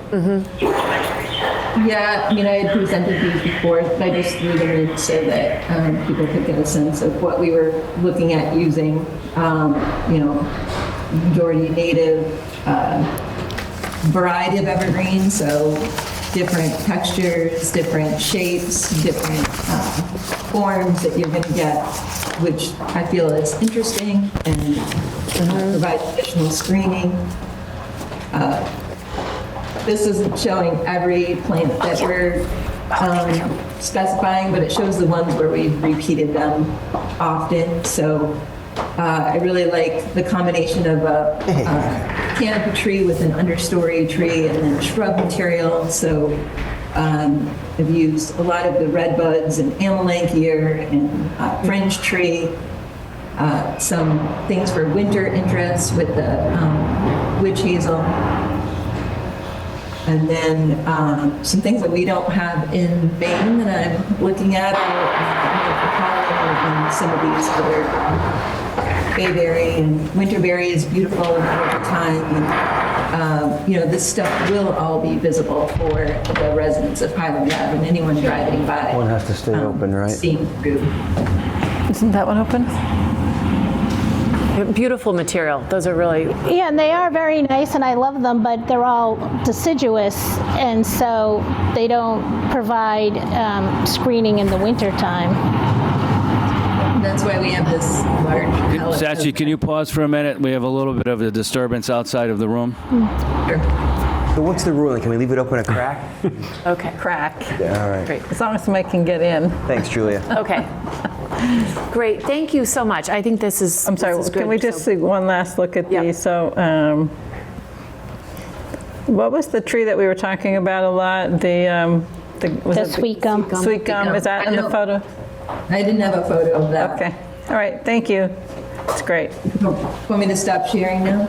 Yeah, I mean, I had presented these before, but I just threw them in so that people could get a sense of what we were looking at using. You know, majority native, variety of evergreen, so different textures, different shapes, different forms that you're going to get, which I feel is interesting and provides additional screening. This isn't showing every plant that we're specifying, but it shows the ones where we've repeated them often. So I really like the combination of a canopy tree with an understory tree and then shrub material. So I've used a lot of the red buds and amelanchier and fringe tree. Some things for winter interest with the witch hazel. And then some things that we don't have in Maine that I'm looking at are some of these other bayberry and winterberry is beautiful in the wintertime. And you know, this stuff will all be visible for the residents of Highland Ave and anyone driving by. One has to stay open, right? Seeing through. Isn't that one open? Beautiful material. Those are really, Yeah, and they are very nice, and I love them, but they're all deciduous, and so they don't provide screening in the wintertime. That's why we have this large palette. Sachi, can you pause for a minute? We have a little bit of a disturbance outside of the room. Sure. So what's the ruling? Can we leave it open a crack? okay. Crack. All right. Great. As long as somebody can get in. Thanks, Julia. Okay. Great. Thank you so much. I think this is. I'm sorry, this is can good. we just So- see one last look at Yeah. these? So, what was the tree that we were talking about a lot? Was The it sweet gum. Sweet gum, is that in the photo? I didn't have a photo of that. Okay, all right, thank you. It's great. Want me to stop sharing now?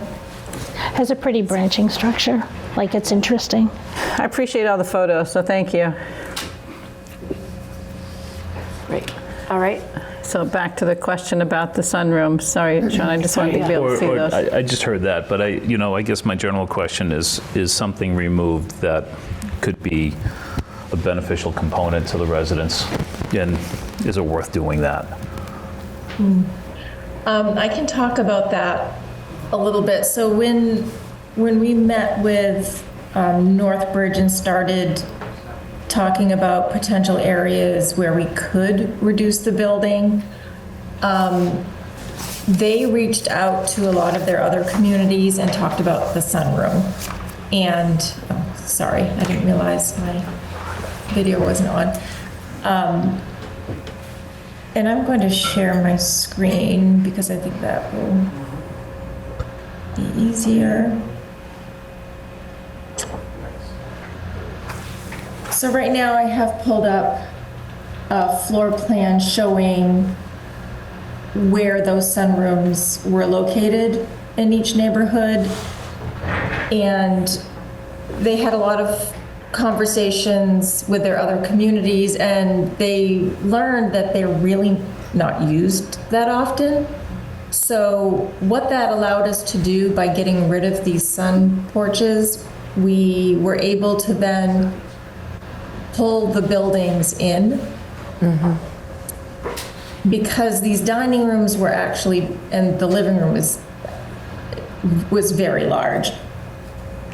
Has a pretty branching structure, like it's interesting. I appreciate all the photos, so thank you. Great. All right. So back to the question about the sunroom. Sorry, Sean, I just wanted to be able to see those. I just heard that, but I guess my general question is something removed that could be a beneficial component to the residents, and is it worth doing that? I can talk about that a little bit. So when we met with Northbridge and started talking about potential areas where we could reduce the building, they reached out to a lot of their other communities and talked about the sunroom. And, sorry, I didn't realize my video wasn't on. And I'm going to share my screen because I think that will be easier. So right now I have pulled up a floor plan showing where those sunrooms were located in each neighborhood. And they had a lot of conversations with their other communities, and they learned that they're really not used that often. So what that allowed us to do by getting rid of these sun porches, we were able to then pull the buildings in. Because these dining rooms were actually, and the living room was very large.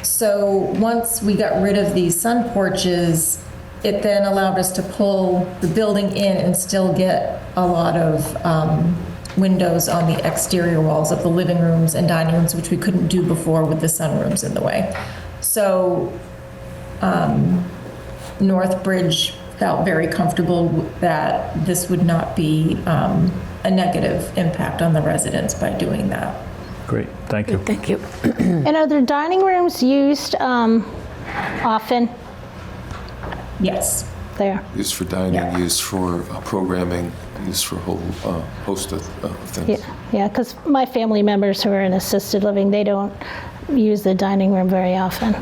So once we got rid of these sun porches, it then allowed us to pull the building in and still get a lot of windows on the exterior walls of the living rooms and dining rooms, which we couldn't do before with the sunrooms in the way. So Northbridge felt very comfortable that this would not be a negative impact on the residents by doing that. Great, thank you. Thank you. And are the dining rooms used often Yes. there? Used for dining, Yeah. used for programming, used for a whole host of things. Yeah, because my family members who are in assisted living, they don't use the dining room very often.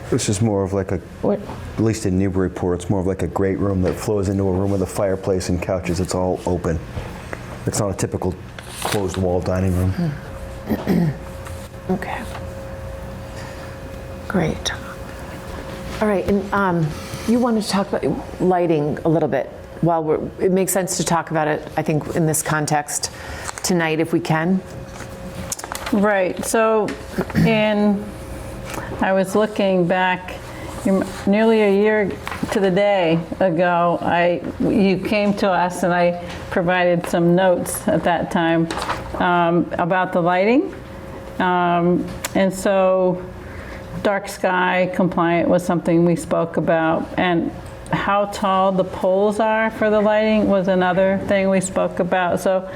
This is more of like a, What- at least in Newburyport, it's more of like a great room that flows into a room with a fireplace and couches. It's all open. It's not a typical closed wall dining room. Okay. Great. All right, and you wanted to talk about lighting a little bit while it makes sense to talk about it, I think, in this context tonight, if we can. Right, so I was looking back nearly a year to the day ago, you came to us and I provided some notes at that time about the lighting. And so dark sky compliant was something we spoke about, and how tall the poles are for the lighting was another thing we spoke about. So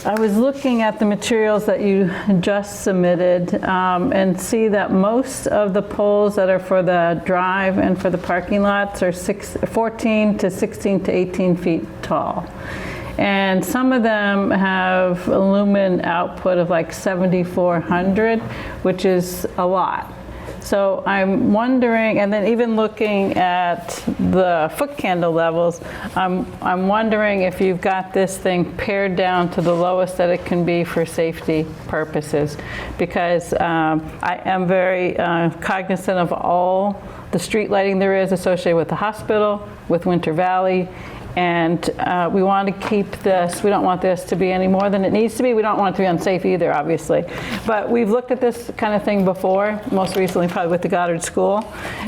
I was looking at the materials that you just submitted and see that most of the poles that are for the drive and for the parking lots are 14 to 16 to 18 feet tall. And some of them have a lumen output of like 7,400, which is a lot. So I'm wondering, and then even looking at the foot candle levels, I'm wondering if you've got this thing pared down to the lowest that it can be for safety purposes, because I am very cognizant of all the street lighting there is associated with the hospital, with Winter Valley, and we want to keep this, we don't want this to be any more than it needs to be. We don't want it to be unsafe either, obviously. But we've looked at this kind of thing before, most recently probably with the Goddard School,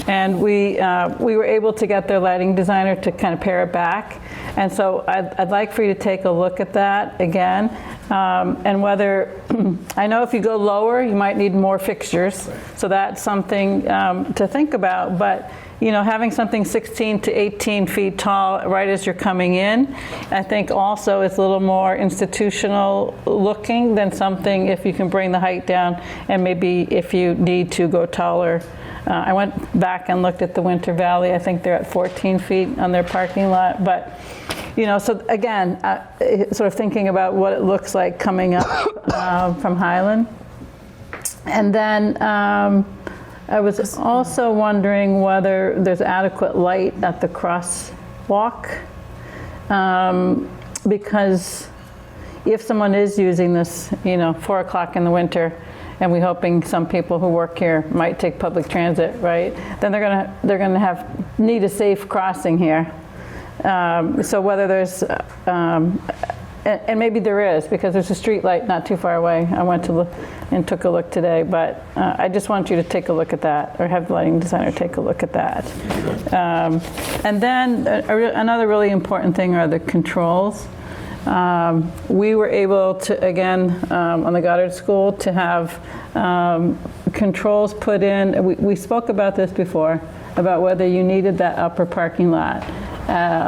and we were able to get their lighting designer to kind of pare it back. And so I'd like for you to take a look at that again, and whether, I know if you go lower, you might need more fixtures, so that's something to think about, but you know, having something 16 to 18 feet tall right as you're coming in, I think also it's a little more institutional looking than something if you can bring the height down, and maybe if you need to go taller. I went back and looked at the Winter Valley. I think they're at 14 feet on their parking lot. But, you know, so again, sort of thinking about what it looks like coming up from Highland. And then I was also wondering whether there's adequate light at the crosswalk, because if someone is using this, you know, 4 o'clock in the winter, and we're hoping some people who work here might take public transit, right? Then they're gonna need a safe crossing here. So whether there's and maybe there is, because there's a street light not too far away. I went to look and took a look today, but I just want you to take a look at that, or have the lighting designer take a look at that. And then another really important thing are the controls. We were able to, again, on the Goddard School, to have controls put in. We spoke about this before, about whether you needed that upper parking lot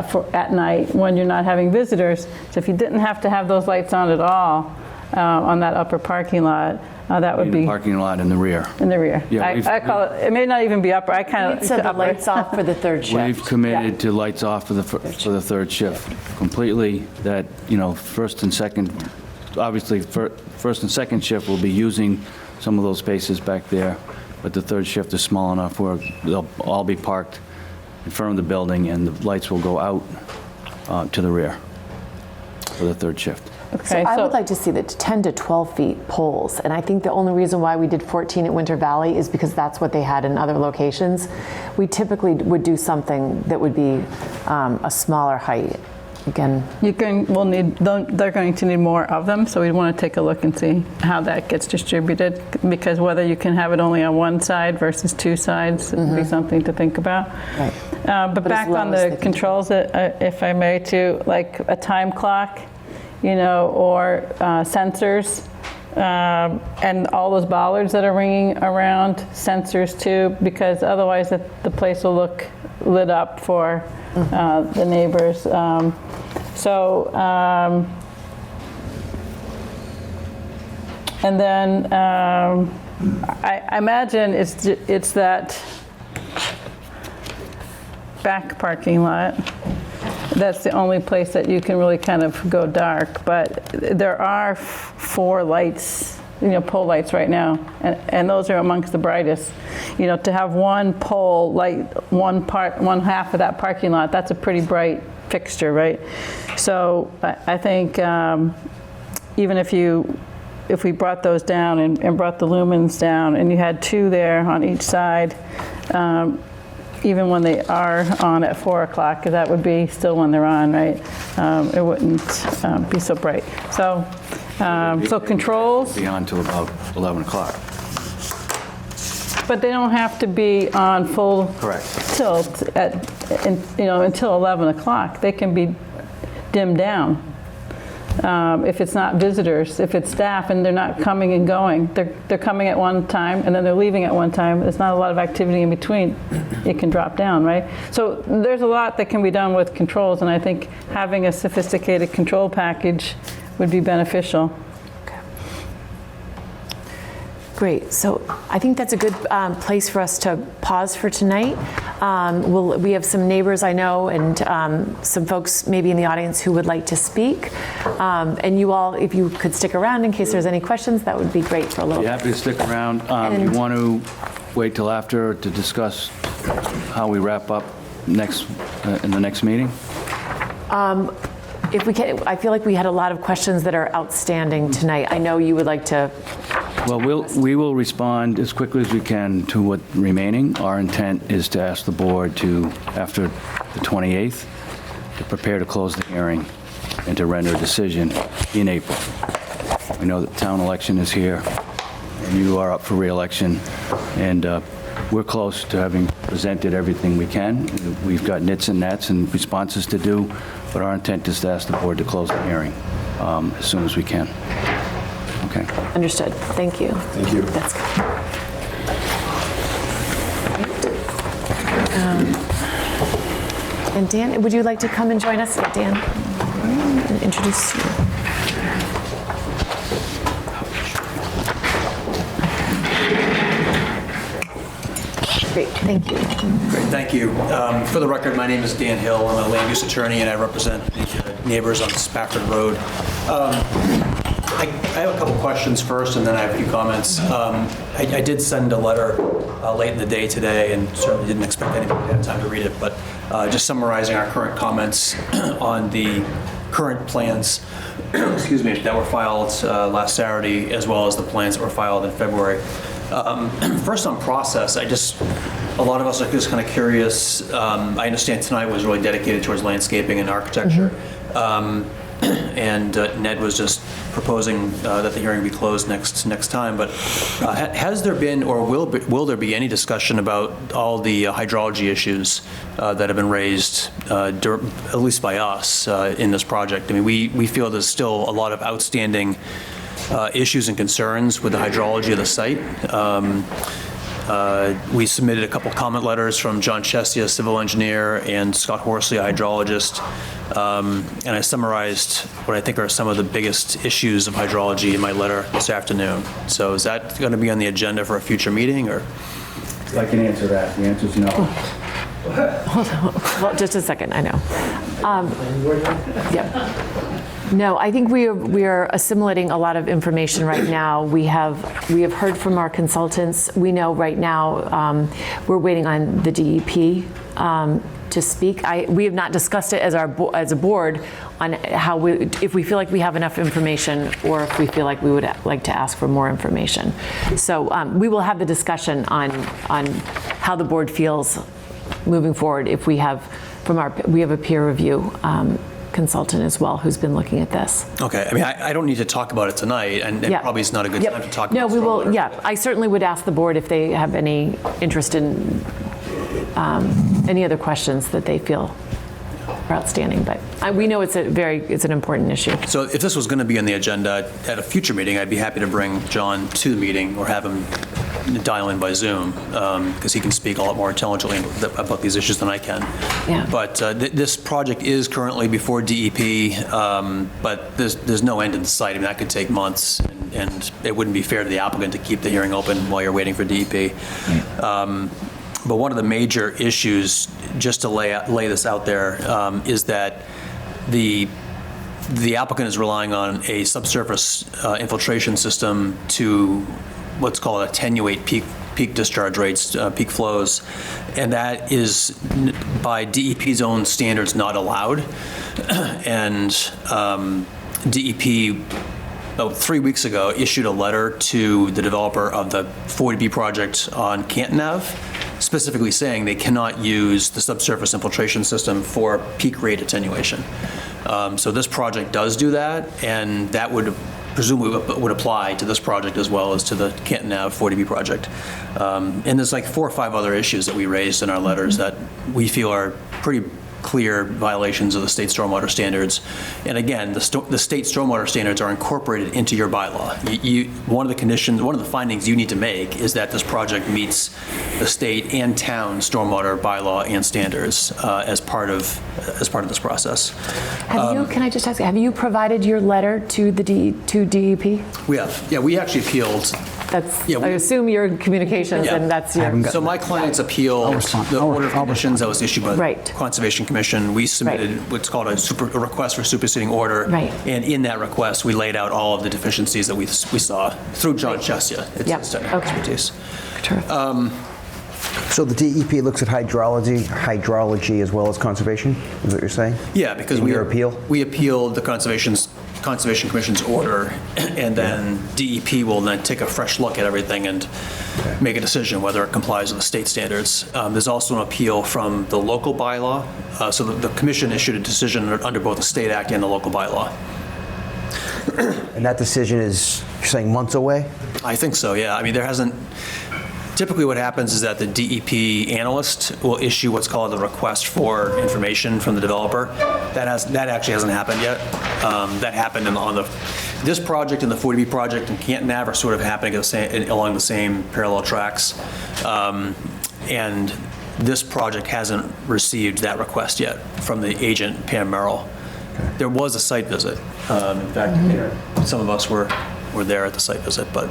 for at night when you're not having visitors. So if you didn't have to have those lights on at all on that upper parking lot, that would be parking lot in the rear. in the rear. Yeah, I call it. It may not even be upper. I kind of So the lights off for the third shift. We've committed to lights off for the third shift completely. That, you know, first and second, obviously first and second shift will be using some of those spaces back there, but the third shift is small enough where they'll all be parked in front of the building and the lights will go out to the rear. for the third shift. So I would like to see the 10 to 12 feet poles, and I think the only reason why we did 14 at Winter Valley is because that's what they had in other locations. We typically would do something that would be a smaller height. Again, they're going to need more of them, so we want to take a look and see how that gets distributed, because whether you can have it only on one side versus two sides would be something to think about. Right. But back on the controls, if I may, too, like a time clock, or sensors, and all those bollards that are ringing around, sensors too, because otherwise the place will look lit up for the neighbors. And then I imagine it's that back parking lot. That's the only place that you can really kind of go dark, but there are 4 lights, pole lights right now, and those are amongst the brightest. To have one pole light one half of that parking lot, that's a pretty bright fixture, right? So I think even if we brought those down and brought the lumens down, and you had 2 there on each side, even when they are on at 4 o'clock, because that would be still when they're on, right? It wouldn't be so bright. So controls. Be on till about 11 o'clock. But they don't have to be on full tilt until 11 o'clock. They can be dimmed down. If it's not visitors, if it's staff and they're not coming and going, they're coming at one time and then they're leaving at one time. There's not a lot of activity in between. It can drop down, right? So there's a lot that can be done with controls, and I think having a sophisticated control package would be beneficial. great. So I think that's a good place for us to pause for tonight. We have some neighbors I know and some folks maybe in the audience who would like to speak. And you all, if you could stick around in case there's any questions, that would be great for a little bit. Happy to stick around. You want to wait till after to discuss how we wrap up next in the next meeting? If we can, I feel like we had a lot of questions that are outstanding tonight. I know you would like to. Well, we will respond as quickly as we can to what remaining. Our intent is to ask the board to, after the 28th, to prepare to close the hearing and to render a decision in April. We know that the town election is here, and you are up for re-election, and we're close to having presented everything we can. We've got nits and nats and responses to do, but our intent is to ask the board to close the hearing as soon as we can. Okay. Understood. Thank you. Thank you. That's good. And Dan, would you like to come and join us? Yeah, Dan. And introduce you. Great, thank you. Great, thank you. For the record, my name is Dan Hill. I'm a land use attorney, and I represent the neighbors on Spafford Road. I have a couple questions first, and then I have a few comments. I did send a letter late in the day today, and certainly didn't expect anybody to have time to read it, but just summarizing our current comments on the current plans excuse me, that were filed last Saturday, as well as the plans that were filed in February. First on process, a lot of us are just kind of curious. I understand tonight was really dedicated towards landscaping and architecture. And Ned was just proposing that the hearing be closed next time. But has there been, or will there be any discussion about all the hydrology issues that have been raised, at least by us, in this project? I mean, we feel there's still a lot of outstanding issues and concerns with the hydrology of the site. We submitted a couple comment letters from John Chesty, a civil engineer, and Scott Horsley, a hydrologist. And I summarized what I think are some of the biggest issues of hydrology in my letter this afternoon. So is that going to be on the agenda for a future meeting, or? I can answer that. The answer is no. Hold on. Well, just a second, I know. Yeah. No, I think we are assimilating a lot of information right now. We have heard from our consultants. We know right now we're waiting on the DEP to speak. We have not discussed it as a board on how if we feel like we have enough information or if we feel like we would like to ask for more information. So we will have the discussion on how the board feels moving forward. If we have we have a peer review consultant as well who's been looking at this. Okay, I mean, I don't need to talk about it tonight, and probably it's not a good time to talk about it. No, we will, I certainly would ask the board if they have any interest in any other questions that they feel are outstanding, but we know it's an important issue. So if this was going to be on the agenda at a future meeting, I'd be happy to bring John to the meeting or have him dial in by Zoom, because he can speak a lot more intelligently about these issues than I can. Yeah. But this project is currently before DEP, but there's no end in sight. I mean, that could take months, and it wouldn't be fair to the applicant to keep the hearing open while you're waiting for DEP. But one of the major issues, just to lay this out there, is that the applicant is relying on a subsurface infiltration system to what's called attenuate peak discharge rates, peak flows, and that is by DEP's own standards not allowed. And DEP about 3 weeks ago issued a letter to the developer of the 40B project on Canton Ave, specifically saying they cannot use the subsurface infiltration system for peak rate attenuation. So this project does do that, and that would presumably would apply to this project as well as to the Canton Ave 40B project. And there's like 4 or 5 other issues that we raised in our letters that we feel are pretty clear violations of the state stormwater standards. And again, the state stormwater standards are incorporated into your bylaw. One of the conditions, one of the findings you need to make is that this project meets the state and town stormwater bylaw and standards as part of this process. Can I just ask, have you provided your letter to DEP? We have. Yeah, we actually appealed. I assume your communications, and that's your... So my clients appealed the order of conditions that was issued by the Conservation Commission. We submitted what's called a request for superseding order. Right. And in that request, we laid out all of the deficiencies that we saw through John Chesia. It's his technical expertise. So the DEP looks at hydrology as well as conservation, is what you're saying? Yeah, because we appealed the Conservation Commission's order, and then DEP will then take a fresh look at everything and make a decision whether it complies with the state standards. There's also an appeal from the local bylaw. So the commission issued a decision under both the state act and the local bylaw. And that decision is, you're saying, months away? I think so, yeah. I mean, there hasn't... Typically what happens is that the DEP analyst will issue what's called a request for information from the developer. That actually hasn't happened yet. That happened this project and the 40B project in Canton Ave are sort of happening along the same parallel tracks. And this project hasn't received that request yet from the agent, Pam Merrill. Okay. There was a site visit. In fact, some of us were there at the site visit, but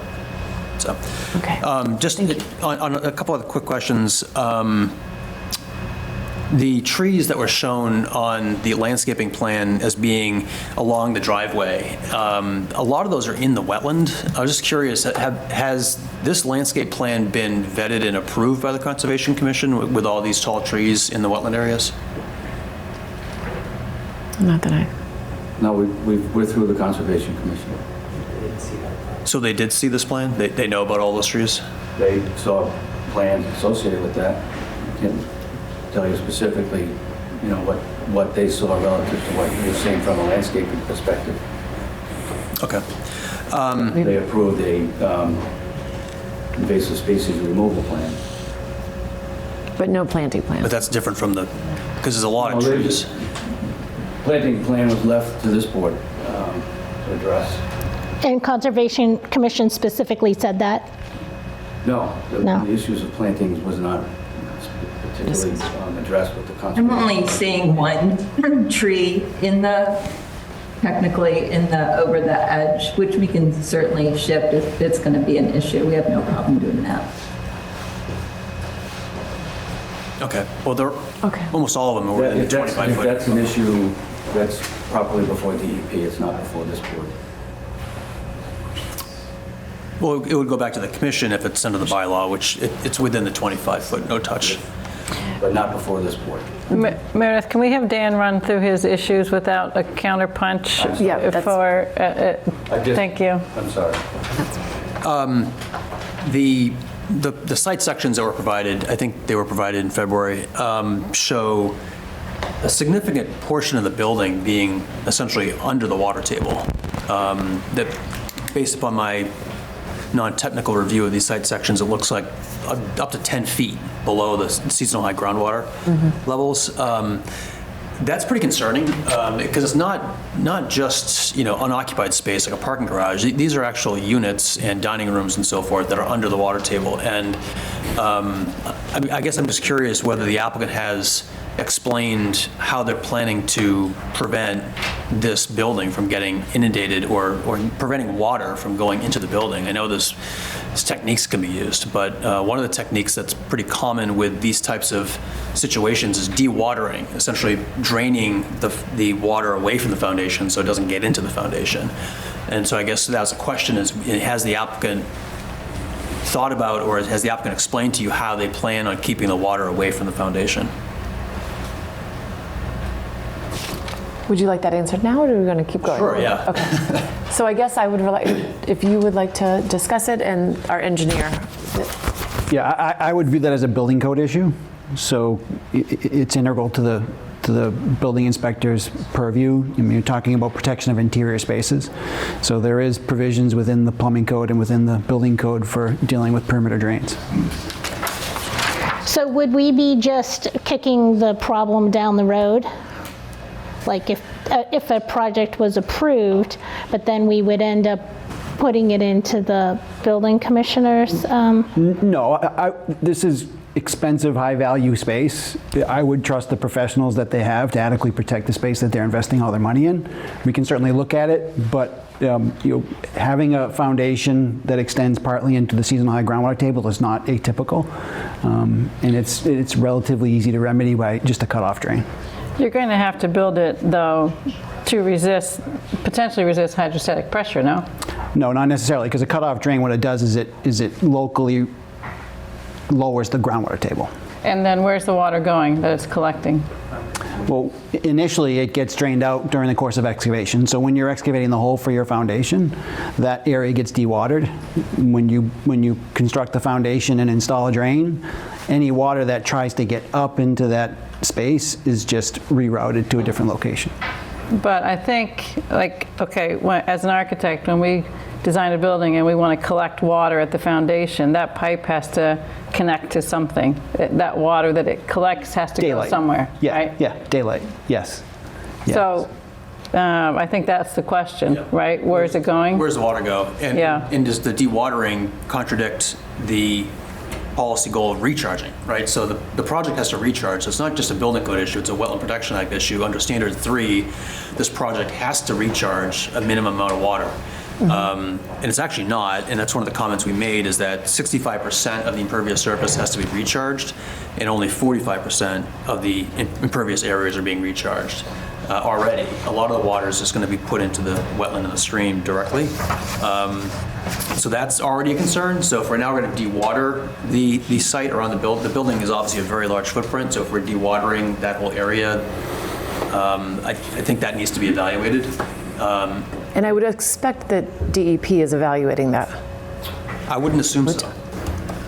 so. Okay. Just on a couple of quick questions. The trees that were shown on the landscaping plan as being along the driveway, a lot of those are in the wetland. I was just curious, has this landscape plan been vetted and approved by the Conservation Commission with all these tall trees in the wetland areas? Not that I... No, we're through the Conservation Commission. So they did see this plan? They know about all those trees? They saw plans associated with that. I can tell you specifically, what they saw relative to what you're saying from a landscaping perspective. Okay. They approved a invasive species removal plan. But no planting plan. But that's different from because there's a lot of trees. Planting plan was left to this board to address. And Conservation Commission specifically said that? No, the issues of plantings was not particularly addressed with the Conservation. I'm only seeing one tree technically over the edge, which we can certainly shift if it's going to be an issue. We have no problem doing that. Okay, well, they're, Okay. almost all of them are within the If that's 25 foot. if that's an issue, that's probably before DEP, it's not before this board. Well, it would go back to the commission if it's under the bylaw, which it's within the 25-foot no-touch. But not before this board. Meredith, can we have Dan run through his issues without a counterpunch? Yeah, that's- For, thank you. I'm sorry. The site sections that were provided, I think they were provided in February, show a significant portion of the building being essentially under the water table. That, based upon my non-technical review of these site sections, it looks like up to 10 feet below the seasonal high groundwater levels. That's pretty concerning because it's not just unoccupied space like a parking garage. These are actual units and dining rooms and so forth that are under the water table. And I guess I'm just curious whether the applicant has explained how they're planning to prevent this building from getting inundated or preventing water from going into the building. I know there's techniques can be used, but one of the techniques that's pretty common with these types of situations is dewatering, essentially draining the water away from the foundation so it doesn't get into the foundation. And so I guess that's a question is, has the applicant thought about, or has the applicant explained to you how they plan on keeping the water away from the foundation? Would you like that answered now, or are we going to keep going? Sure, yeah. Okay. So I guess I would if you would like to discuss it, and our engineer. Yeah, I would view that as a building code issue. So it's integral to the building inspector's purview. I mean, you're talking about protection of interior spaces. So there is provisions within the plumbing code and within the building code for dealing with perimeter drains. So would we be just kicking the problem down the road? Like if a project was approved, but then we would end up putting it into the building commissioner's? No, this is expensive, high-value space. I would trust the professionals that they have to adequately protect the space that they're investing all their money in. We can certainly look at it, but having a foundation that extends partly into the seasonal high groundwater table is not atypical, and it's relatively easy to remedy by just a cutoff drain. You're going to have to build it, though, to potentially resist hydrostatic pressure, no? No, not necessarily, because a cutoff drain, what it does is it locally lowers the groundwater table. And then where's the water going that it's collecting? Well, initially it gets drained out during the course of excavation. So when you're excavating the hole for your foundation, that area gets dewatered. When you construct the foundation and install a drain, any water that tries to get up into that space is just rerouted to a different location. But I think, as an architect, when we design a building and we want to collect water at the foundation, that pipe has to connect to something. That water that it collects has to go somewhere, right? Yeah, daylight, yes. So I think that's the question, right? Where is it going? Where's the water go? And does the dewatering contradict the policy goal of recharging, right? So the project has to recharge. So it's not just a building code issue, it's a Wetland Protection Act issue. Under Standard 3, this project has to recharge a minimum amount of water. And it's actually not, and that's one of the comments we made, is that 65% of the impervious surface has to be recharged, and only 45% of the impervious areas are being recharged already. A lot of the water is just going to be put into the wetland and the stream directly. So that's already a concern. So if we're now going to dewater the site around the building is obviously a very large footprint. So if we're dewatering that whole area, I think that needs to be evaluated. And I would expect that DEP is evaluating that. I wouldn't assume so.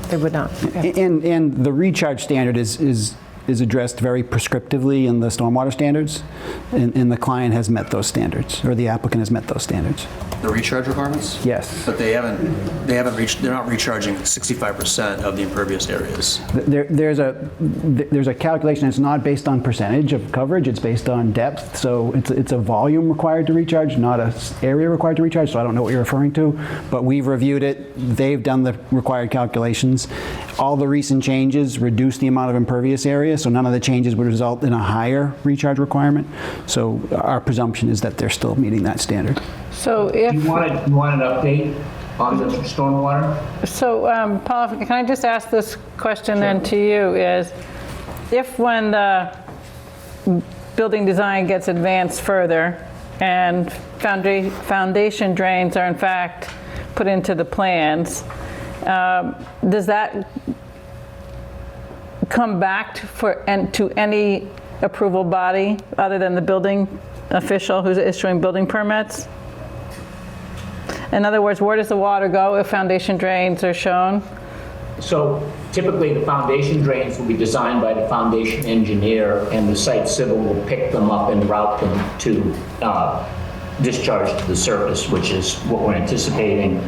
They would not. Okay. And the recharge standard is addressed very prescriptively in the stormwater standards, and the client has met those standards, or the applicant has met those standards. The recharge requirements? Yes. But they're not recharging 65% of the impervious areas. There's a calculation. It's not based on percentage of coverage. It's based on depth. So it's a volume required to recharge, not an area required to recharge. So I don't know what you're referring to, but we've reviewed it. They've done the required calculations. All the recent changes reduce the amount of impervious area, so none of the changes would result in a higher recharge requirement. So our presumption is that they're still meeting that standard. So if you want an update on the stormwater? So Paul, can I just ask this question then to you is, if when the building design gets advanced further and foundation drains are in fact put into the plans, does that come back to any approval body other than the building official who's issuing building permits? In other words, where does the water go if foundation drains are shown? So typically, the foundation drains will be designed by the foundation engineer, and the site civil will pick them up and route them to discharge to the surface, which is what we're anticipating.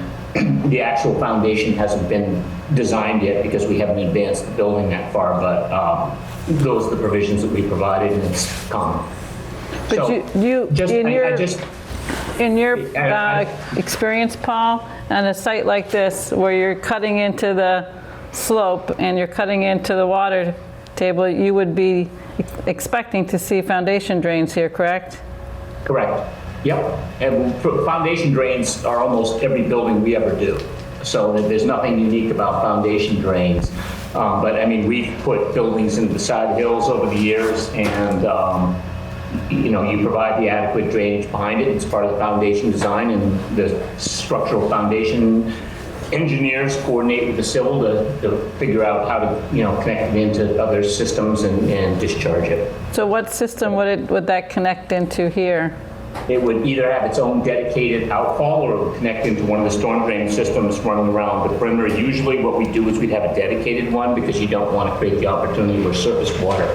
The actual foundation hasn't been designed yet because we haven't advanced the building that far, but those are the provisions that we provided, and it's common. But So, in your experience, Paul, on a site like this where you're cutting into the slope and you're cutting into the water table, you would be expecting to see foundation drains here, correct? Correct. Yep. And foundation drains are almost every building we ever do. So there's nothing unique about foundation drains. But I mean, we've put buildings into the side hills over the years, and you provide the adequate drainage behind it. It's part of the foundation design, and the structural foundation engineers coordinate with the civil to figure out how to, connect it into other systems and discharge it. So what system would that connect into here? It would either have its own dedicated outfall, or it would connect into one of the storm drain systems running around the perimeter. Usually what we do is we'd have a dedicated one, because you don't want to create the opportunity where surface water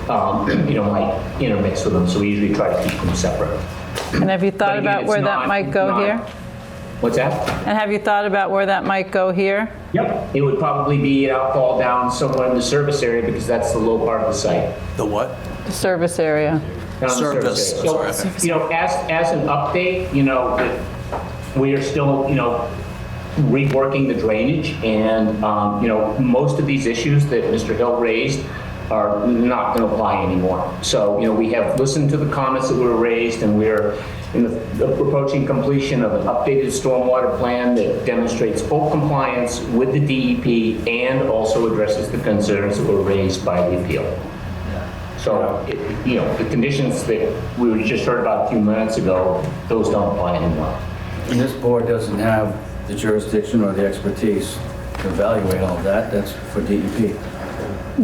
might intermix with them, so we usually try to keep them separate. And have you thought about where that might go here? What's that? And have you thought about where that might go here? Yep. It would probably be an outfall down somewhere in the service area, because that's the low part of the site. The what? The service area. Down the Service. area. So, as an update, we are still, reworking the drainage, and, most of these issues that Mr. Hill raised are not going to apply anymore. So, we have listened to the comments that were raised, and we're approaching completion of an updated stormwater plan that demonstrates full compliance with the DEP and also addresses the concerns that were raised by the appeal. So, the conditions that we just heard about a few minutes ago, those don't apply anymore. And this board doesn't have the jurisdiction or the expertise to evaluate all of that. That's for DEP.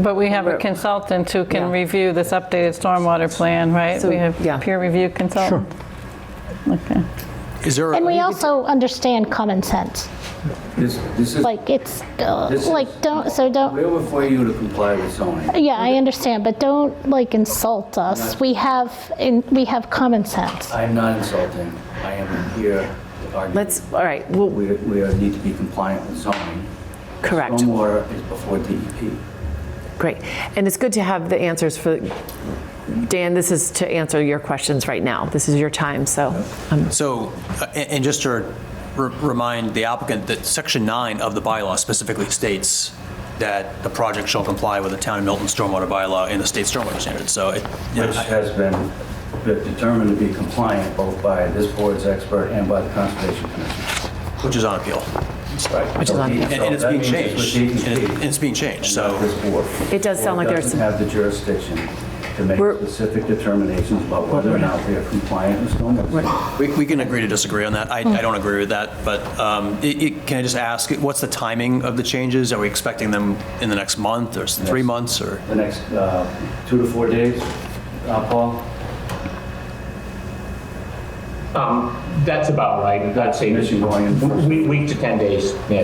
But we have a consultant who can review this updated stormwater plan, right? So, we have yeah. peer review consultant. Sure. Okay. Is there? And we also understand common sense. This is Like it's This like is- don't we're for you to comply with zoning. yeah, I understand, but don't insult us. We have common sense. I'm not insulting. I am here to argue. All right, well, We need to be compliant with zoning. correct. Stormwater is before DEP. Great. And it's good to have the answers for, Dan, this is to answer your questions right now. This is your time, so. So, and just to remind the applicant that Section 9 of the bylaw specifically states that the project shall comply with the Town of Milton stormwater bylaw and the state stormwater standards. So, Which has been determined to be compliant both by this board's expert and by the Conservation Commission. which is on appeal. Right. Which is on appeal. And it's being changed. And it's being changed, so. This board. It does sound like there's Doesn't some, have the jurisdiction to make We're- specific determinations about whether or not we are compliant with stormwater. We can agree to disagree on that. I don't agree with that, but can I just ask, what's the timing of the changes? Are we expecting them in the next month, or 3 months, or? The next 2 to 4 days, Paul? That's about right. I'd say Mission going in. week to 10 days, yeah.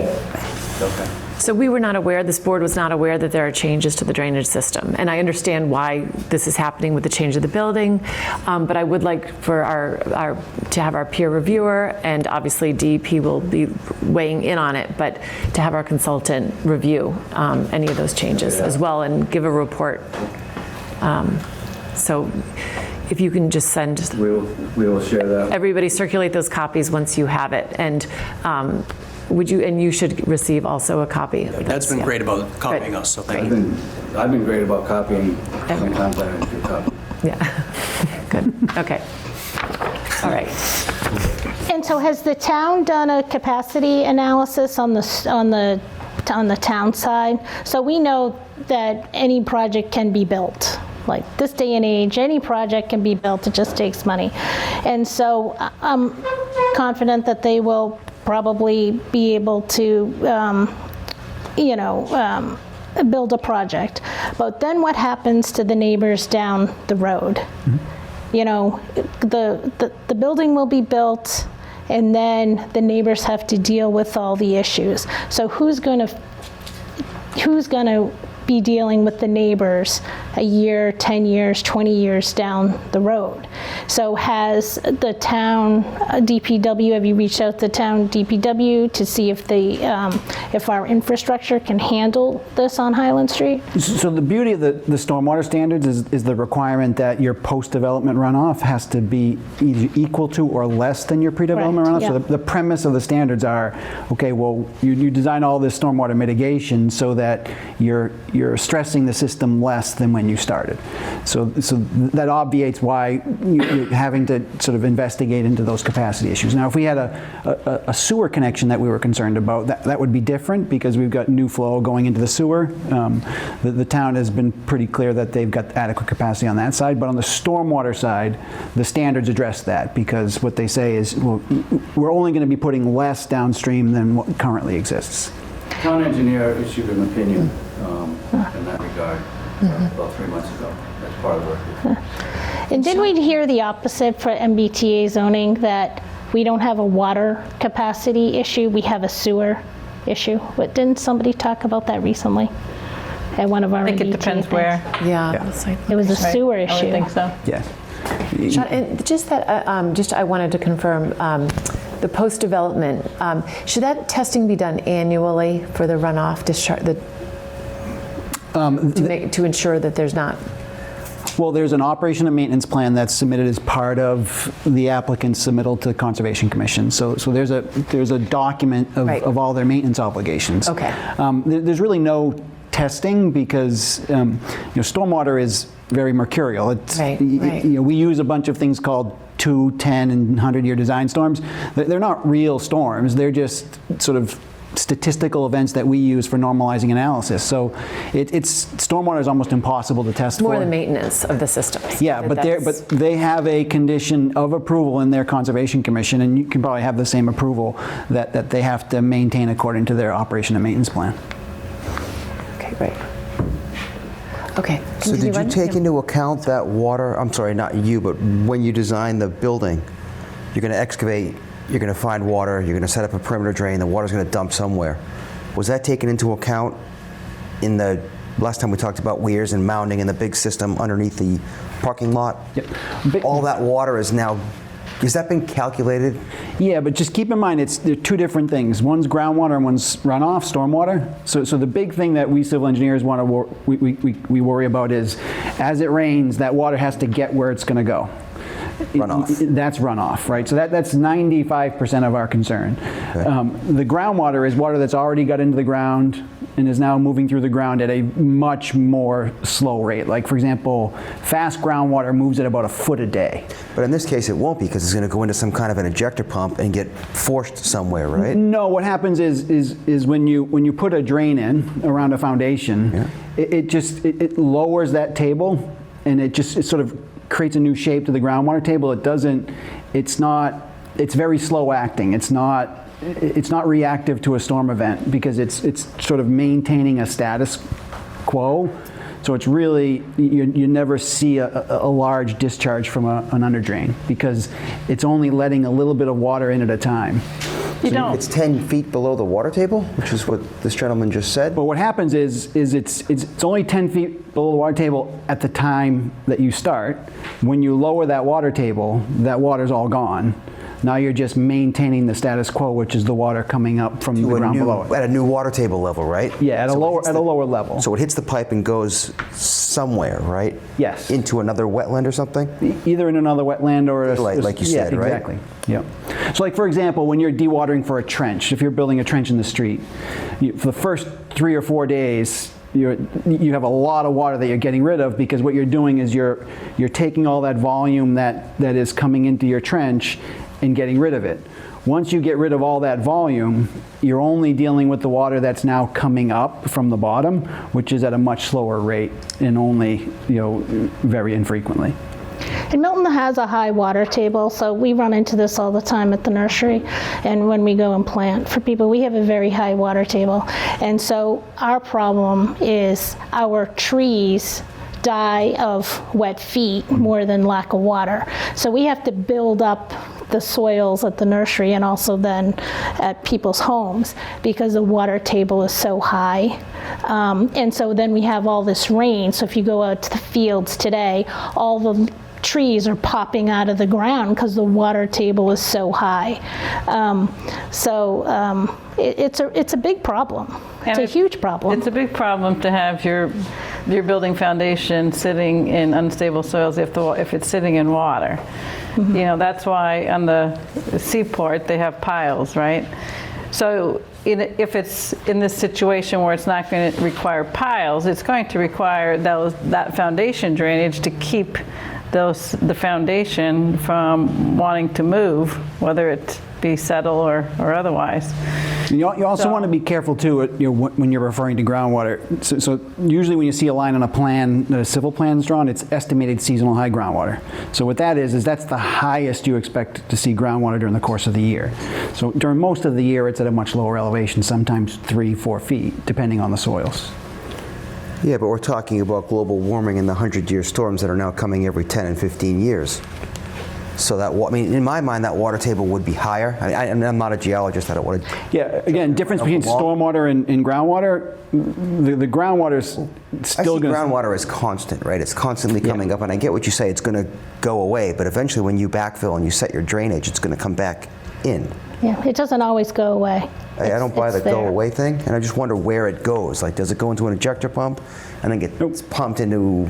Okay. so we were not aware, this board was not aware that there are changes to the drainage system. And I understand why this is happening with the change of the building, but I would like for to have our peer reviewer, and obviously DEP will be weighing in on it, but to have our consultant review any of those changes as well and give a report. So if you can just send, We will share that. everybody circulate those copies once you have it. And you should receive also a copy of That's this, been yeah. great about copying us, so thank you. I've been great about copying. Sometimes I don't do copy. Yeah, good, okay. All right. And so has the town done a capacity analysis on the town side? So we know that any project can be built. Like this day and age, any project can be built, it just takes money. And so I'm confident that they will probably be able to, build a project. But then what happens to the neighbors down the road? You know, the building will be built, and then the neighbors have to deal with all the issues. So who's going to be dealing with the neighbors a year, 10 years, 20 years down the road? So has the town DPW, have you reached out to the town DPW to see if if our infrastructure can handle this on Highland Street? So the beauty of the stormwater standards is the requirement that your post-development runoff has to be either equal to or less than your pre-development runoff. Yeah. So the premise of the standards are, okay, well, you design all this stormwater mitigation so that you're stressing the system less than when you started. So that obviates why you're having to sort of investigate into those capacity issues. Now, if we had a sewer connection that we were concerned about, that would be different because we've got new flow going into the sewer. The town has been pretty clear that they've got adequate capacity on that side, but on the stormwater side, the standards address that because what they say is, well, we're only going to be putting less downstream than what currently exists. Town engineer issued an opinion in that regard about 3 months ago. That's part of the record. And did we hear the opposite for MBTA zoning, that we don't have a water capacity issue, we have a sewer issue? But didn't somebody talk about that recently at one of our I think it MBTA depends things? where. Yeah. It was a sewer issue. I would think so. Yeah. Sean, and just that, I wanted to confirm, the post-development, should that testing be done annually for the runoff discharge, to ensure that there's not? Well, there's an operation and maintenance plan that's submitted as part of the applicant's submittal to the Conservation Commission. So there's a document of all their maintenance obligations. Okay. There's really no testing because stormwater is very mercurial. It's, we use a bunch of things called 2, 10, and 100-year design storms. They're not real storms. They're just sort of statistical events that we use for normalizing analysis. So stormwater is almost impossible to test More for. the maintenance of the systems. Yeah, but they have a condition of approval in their Conservation Commission, and you can probably have the same approval that they have to maintain according to their operation and maintenance plan. Okay, great. Okay. So did you take into account that water, I'm sorry, not you, but when you design the building, you're going to excavate, you're going to find water, you're going to set up a perimeter drain, the water's going to dump somewhere. Was that taken into account in the last time we talked about weirs and mounding in the big system underneath the parking lot? Yep. All that water is now, has that been calculated? Yeah, but just keep in mind, they're two different things. One's groundwater and one's runoff, stormwater. So the big thing that we civil engineers want to we worry about is, as it rains, that water has to get where it's going to go. Runoff. That's runoff, right? So that's 95% of our concern. Okay. The groundwater is water that's already got into the ground and is now moving through the ground at a much more slow rate. Like, for example, fast groundwater moves at about a foot a day. But in this case, it won't, because it's going to go into some kind of an ejector pump and get forced somewhere, right? No, what happens is when you put a drain in around a foundation, it lowers that table, and it sort of creates a new shape to the groundwater table. It's very slow acting. It's not reactive to a storm event because it's sort of maintaining a status quo. So it's really, you never see a large discharge from an under drain because it's only letting a little bit of water in at a time. It's 10 feet below the water table, which is what this gentleman just said. But what happens is it's only 10 feet below the water table at the time that you start. When you lower that water table, that water's all gone. Now you're just maintaining the status quo, which is the water coming up from the ground below it. At a new water table level, right? Yeah, at a lower level. So it hits the pipe and goes somewhere, right? Yes. Into another wetland or something? Either in another wetland or like you said, right? Exactly. Yeah. So, like, for example, when you're dewatering for a trench, if you're building a trench in the street, for the first 3 or 4 days, you have a lot of water that you're getting rid of, because what you're doing is you're taking all that volume that is coming into your trench and getting rid of it. Once you get rid of all that volume, you're only dealing with the water that's now coming up from the bottom, which is at a much slower rate and only, very infrequently. And Milton has a high water table, so we run into this all the time at the nursery. And when we go and plant for people, we have a very high water table. And so our problem is our trees die of wet feet more than lack of water. So we have to build up the soils at the nursery and also then at people's homes because the water table is so high. And so then we have all this rain. So if you go out to the fields today, all the trees are popping out of the ground because the water table is so high. It's a big problem. It's a huge problem. It's a big problem to have your building foundation sitting in unstable soils if it's sitting in water. Mm-hmm. That's why on the seaport they have piles, right? So if it's in this situation where it's not going to require piles, it's going to require that foundation drainage to keep the foundation from wanting to move, whether it be settle or otherwise. You also want to be careful too, when you're referring to groundwater. So usually when you see a line on a plan, the civil plan is drawn, it's estimated seasonal high groundwater. So what that is that's the highest you expect to see groundwater during the course of the year. So during most of the year, it's at a much lower elevation, sometimes 3-4 feet, depending on the soils. Yeah, but we're talking about global warming and the 100-year storms that are now coming every 10 and 15 years. So in my mind, that water table would be higher. I'm not a geologist. I don't want to. Yeah, again, difference between stormwater and groundwater. The groundwater is still going to. Groundwater is constant, right? It's constantly coming up, and I get what you say. It's going to go away, but eventually, when you backfill and you set your drainage, it's going to come back in. Yeah, it doesn't always go away. I don't buy the go away thing, and I just wonder where it goes. Like, does it go into an ejector pump, and then gets pumped into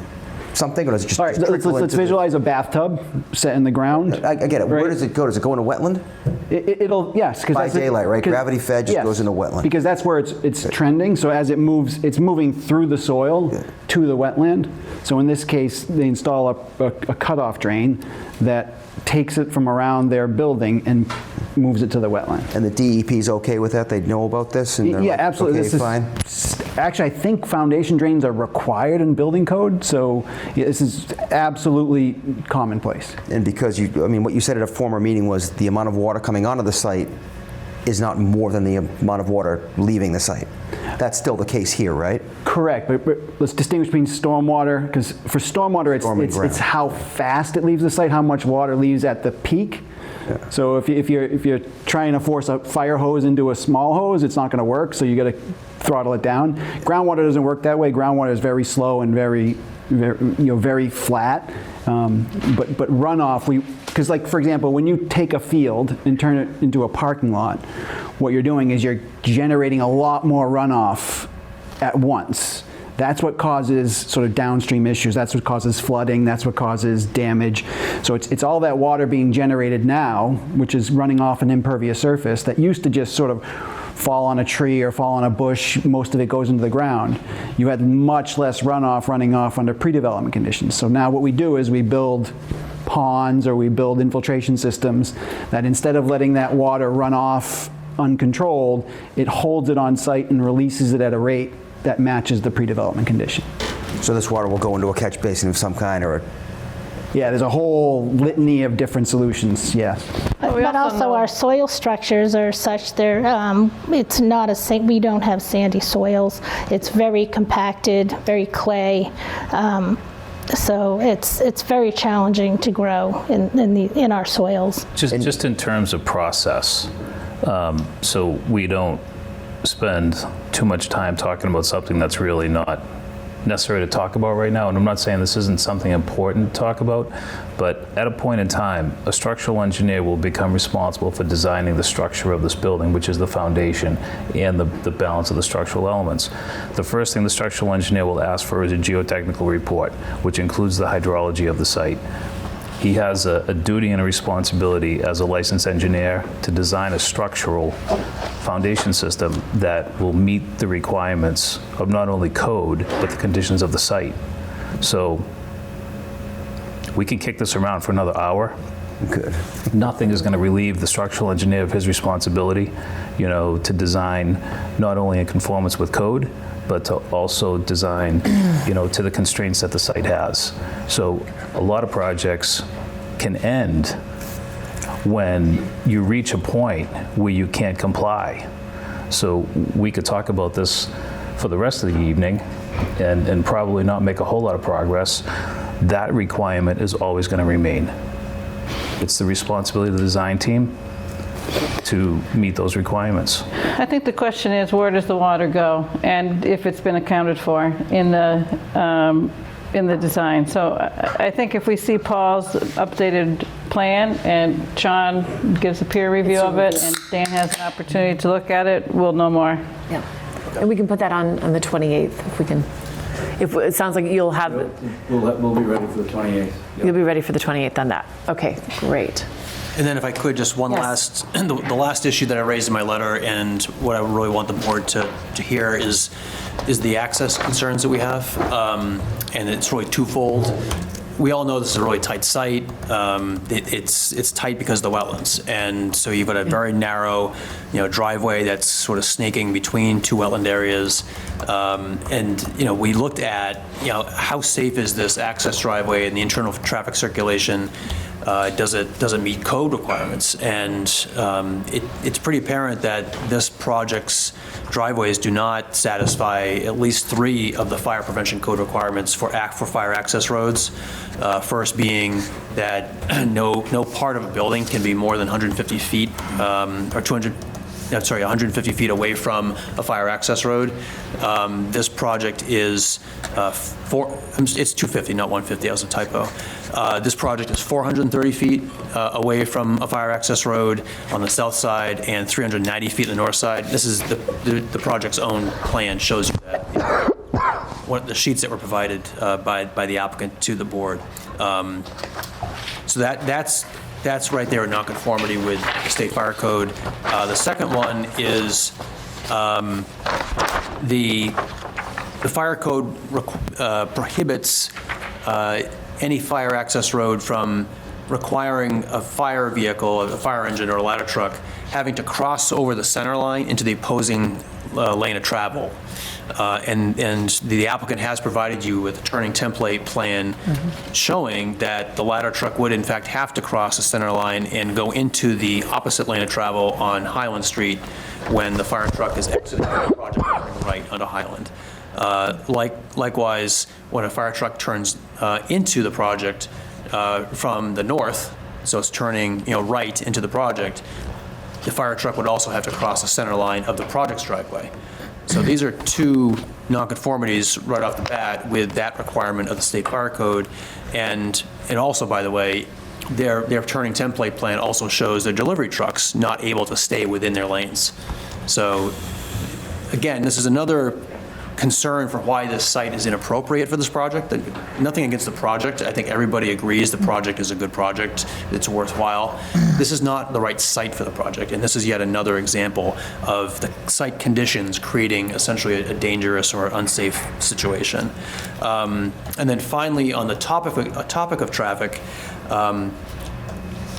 something, or does it just? All right, let's visualize a bathtub set in the ground. I get it. Right? Where does it go? Does it go in a wetland? Yes, because by daylight, right? Gravity fed just goes into wetland. Because that's where it's trending. So as it moves, it's moving through the soil to the wetland. So in this case, they install a cutoff drain that takes it from around their building and moves it to the wetland. And the DEP is okay with that? They know about this? And yeah, absolutely. Okay, fine. Actually, I think foundation drains are required in building code, so this is absolutely commonplace. And because what you said at a former meeting was the amount of water coming onto the site is not more than the amount of water leaving the site. That's still the case here, right? Correct, but let's distinguish between stormwater, because for stormwater, it's how fast it leaves the site, how much water leaves at the peak. Yeah. So if you're trying to force a fire hose into a small hose, it's not going to work. So you got to throttle it down. Groundwater doesn't work that way. Groundwater is very slow and very flat. But runoff, because like for example, when you take a field and turn it into a parking lot, what you're doing is you're generating a lot more runoff at once. That's what causes sort of downstream issues. That's what causes flooding. That's what causes damage. So it's all that water being generated now, which is running off an impervious surface that used to just sort of fall on a tree or fall on a bush. Most of it goes into the ground. You had much less runoff running off under pre-development conditions. So now what we do is we build ponds or we build infiltration systems that instead of letting that water run off uncontrolled, it holds it on site and releases it at a rate that matches the pre-development condition. So this water will go into a catch basin of some kind or Yeah, there's a whole litany of different solutions, yes. But also our soil structures are such it's not we don't have sandy soils. It's very compacted, very clay. So it's very challenging to grow in our soils. Just in terms of process, so we don't spend too much time talking about something that's really not necessary to talk about right now. And I'm not saying this isn't something important to talk about, but at a point in time, a structural engineer will become responsible for designing the structure of this building, which is the foundation and the balance of the structural elements. The first thing the structural engineer will ask for is a geotechnical report, which includes the hydrology of the site. He has a duty and a responsibility as a licensed engineer to design a structural foundation system that will meet the requirements of not only code, but the conditions of the site. So we can kick this around for another hour, Good. Nothing is going to relieve the structural engineer of his responsibility, to design not only in conformance with code, but to also design, to the constraints that the site has. So a lot of projects can end when you reach a point where you can't comply. So we could talk about this for the rest of the evening and probably not make a whole lot of progress. That requirement is always going to remain. It's the responsibility of the design team to meet those requirements. I think the question is, where does the water go, and if it's been accounted for in the design. So I think if we see Paul's updated plan and Sean gives a peer review of it and Dan has an opportunity to look at it, we'll know more. Yeah. And we can put that on the 28th if we can. If it sounds like you'll have. We'll be ready for the 28th. You'll be ready for the 28th on that. Okay, great. And then if I could, just one Yes. the last issue that I raised in my letter, and what I really want the board to hear is the access concerns that we have. And it's really twofold. We all know this is a really tight site. It's tight because of the wetlands. And so you've got a very narrow, driveway that's sort of snaking between two wetland areas. And we looked at, how safe is this access driveway and the internal traffic circulation? Does it meet code requirements? And it's pretty apparent that this project's driveways do not satisfy at least 3 of the fire prevention code requirements for fire access roads. First being that no part of a building can be more than 150 feet or 150 feet away from a fire access road. This project is it's 250, not 150, that was a typo. This project is 430 feet away from a fire access road on the south side and 390 feet on the north side. This is the project's own plan shows you that. What the sheets that were provided by the applicant to the board. So that's right there in nonconformity with the state fire code. The second one is the fire code prohibits any fire access road from requiring a fire vehicle, a fire engine or a ladder truck having to cross over the center line into the opposing lane of travel. And the applicant has provided you with a turning template plan showing that the ladder truck would in fact have to cross the center line and go into the opposite lane of travel on Highland Street when the fire truck is exiting the project turning right onto Highland. Likewise, when a fire truck turns into the project from the north, so it's turning right into the project, the fire truck would also have to cross the center line of the project's driveway. So these are 2 nonconformities right off the bat with that requirement of the state fire code. And also, by the way, their turning template plan also shows their delivery trucks not able to stay within their lanes. So again, this is another concern for why this site is inappropriate for this project. Nothing against the project. I think everybody agrees the project is a good project. It's worthwhile. This is not the right site for the project, and this is yet another example of the site conditions creating essentially a dangerous or unsafe situation. And then finally, on the topic of traffic,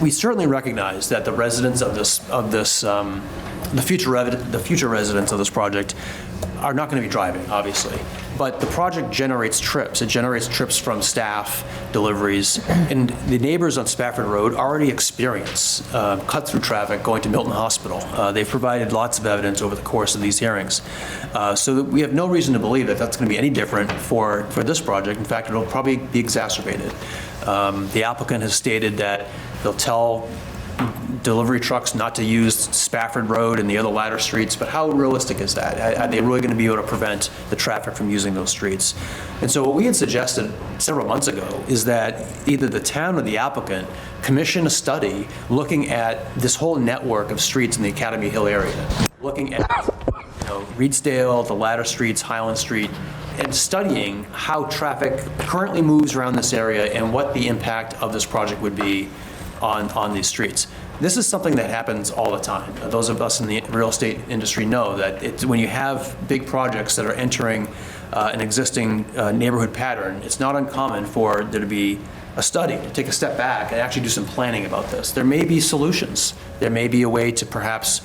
we certainly recognize that the residents of the future residents of this project are not going to be driving, obviously. But the project generates trips. It generates trips from staff, deliveries, and the neighbors on Spafford Road already experience cut-through traffic going to Milton Hospital. They've provided lots of evidence over the course of these hearings. So that we have no reason to believe that that's going to be any different for this project. In fact, it'll probably be exacerbated. The applicant has stated that they'll tell delivery trucks not to use Spafford Road and the other ladder streets, but how realistic is that? Are they really going to be able to prevent the traffic from using those streets? And so what we had suggested several months ago is that either the town or the applicant commission a study looking at this whole network of streets in the Academy Hill area, looking at Reedsdale, the ladder streets, Highland Street, and studying how traffic currently moves around this area and what the impact of this project would be on these streets. This is something that happens all the time. Those of us in the real estate industry know that when you have big projects that are entering an existing neighborhood pattern, it's not uncommon for there to be a study, to take a step back and actually do some planning about this. There may be solutions. There may be a way to perhaps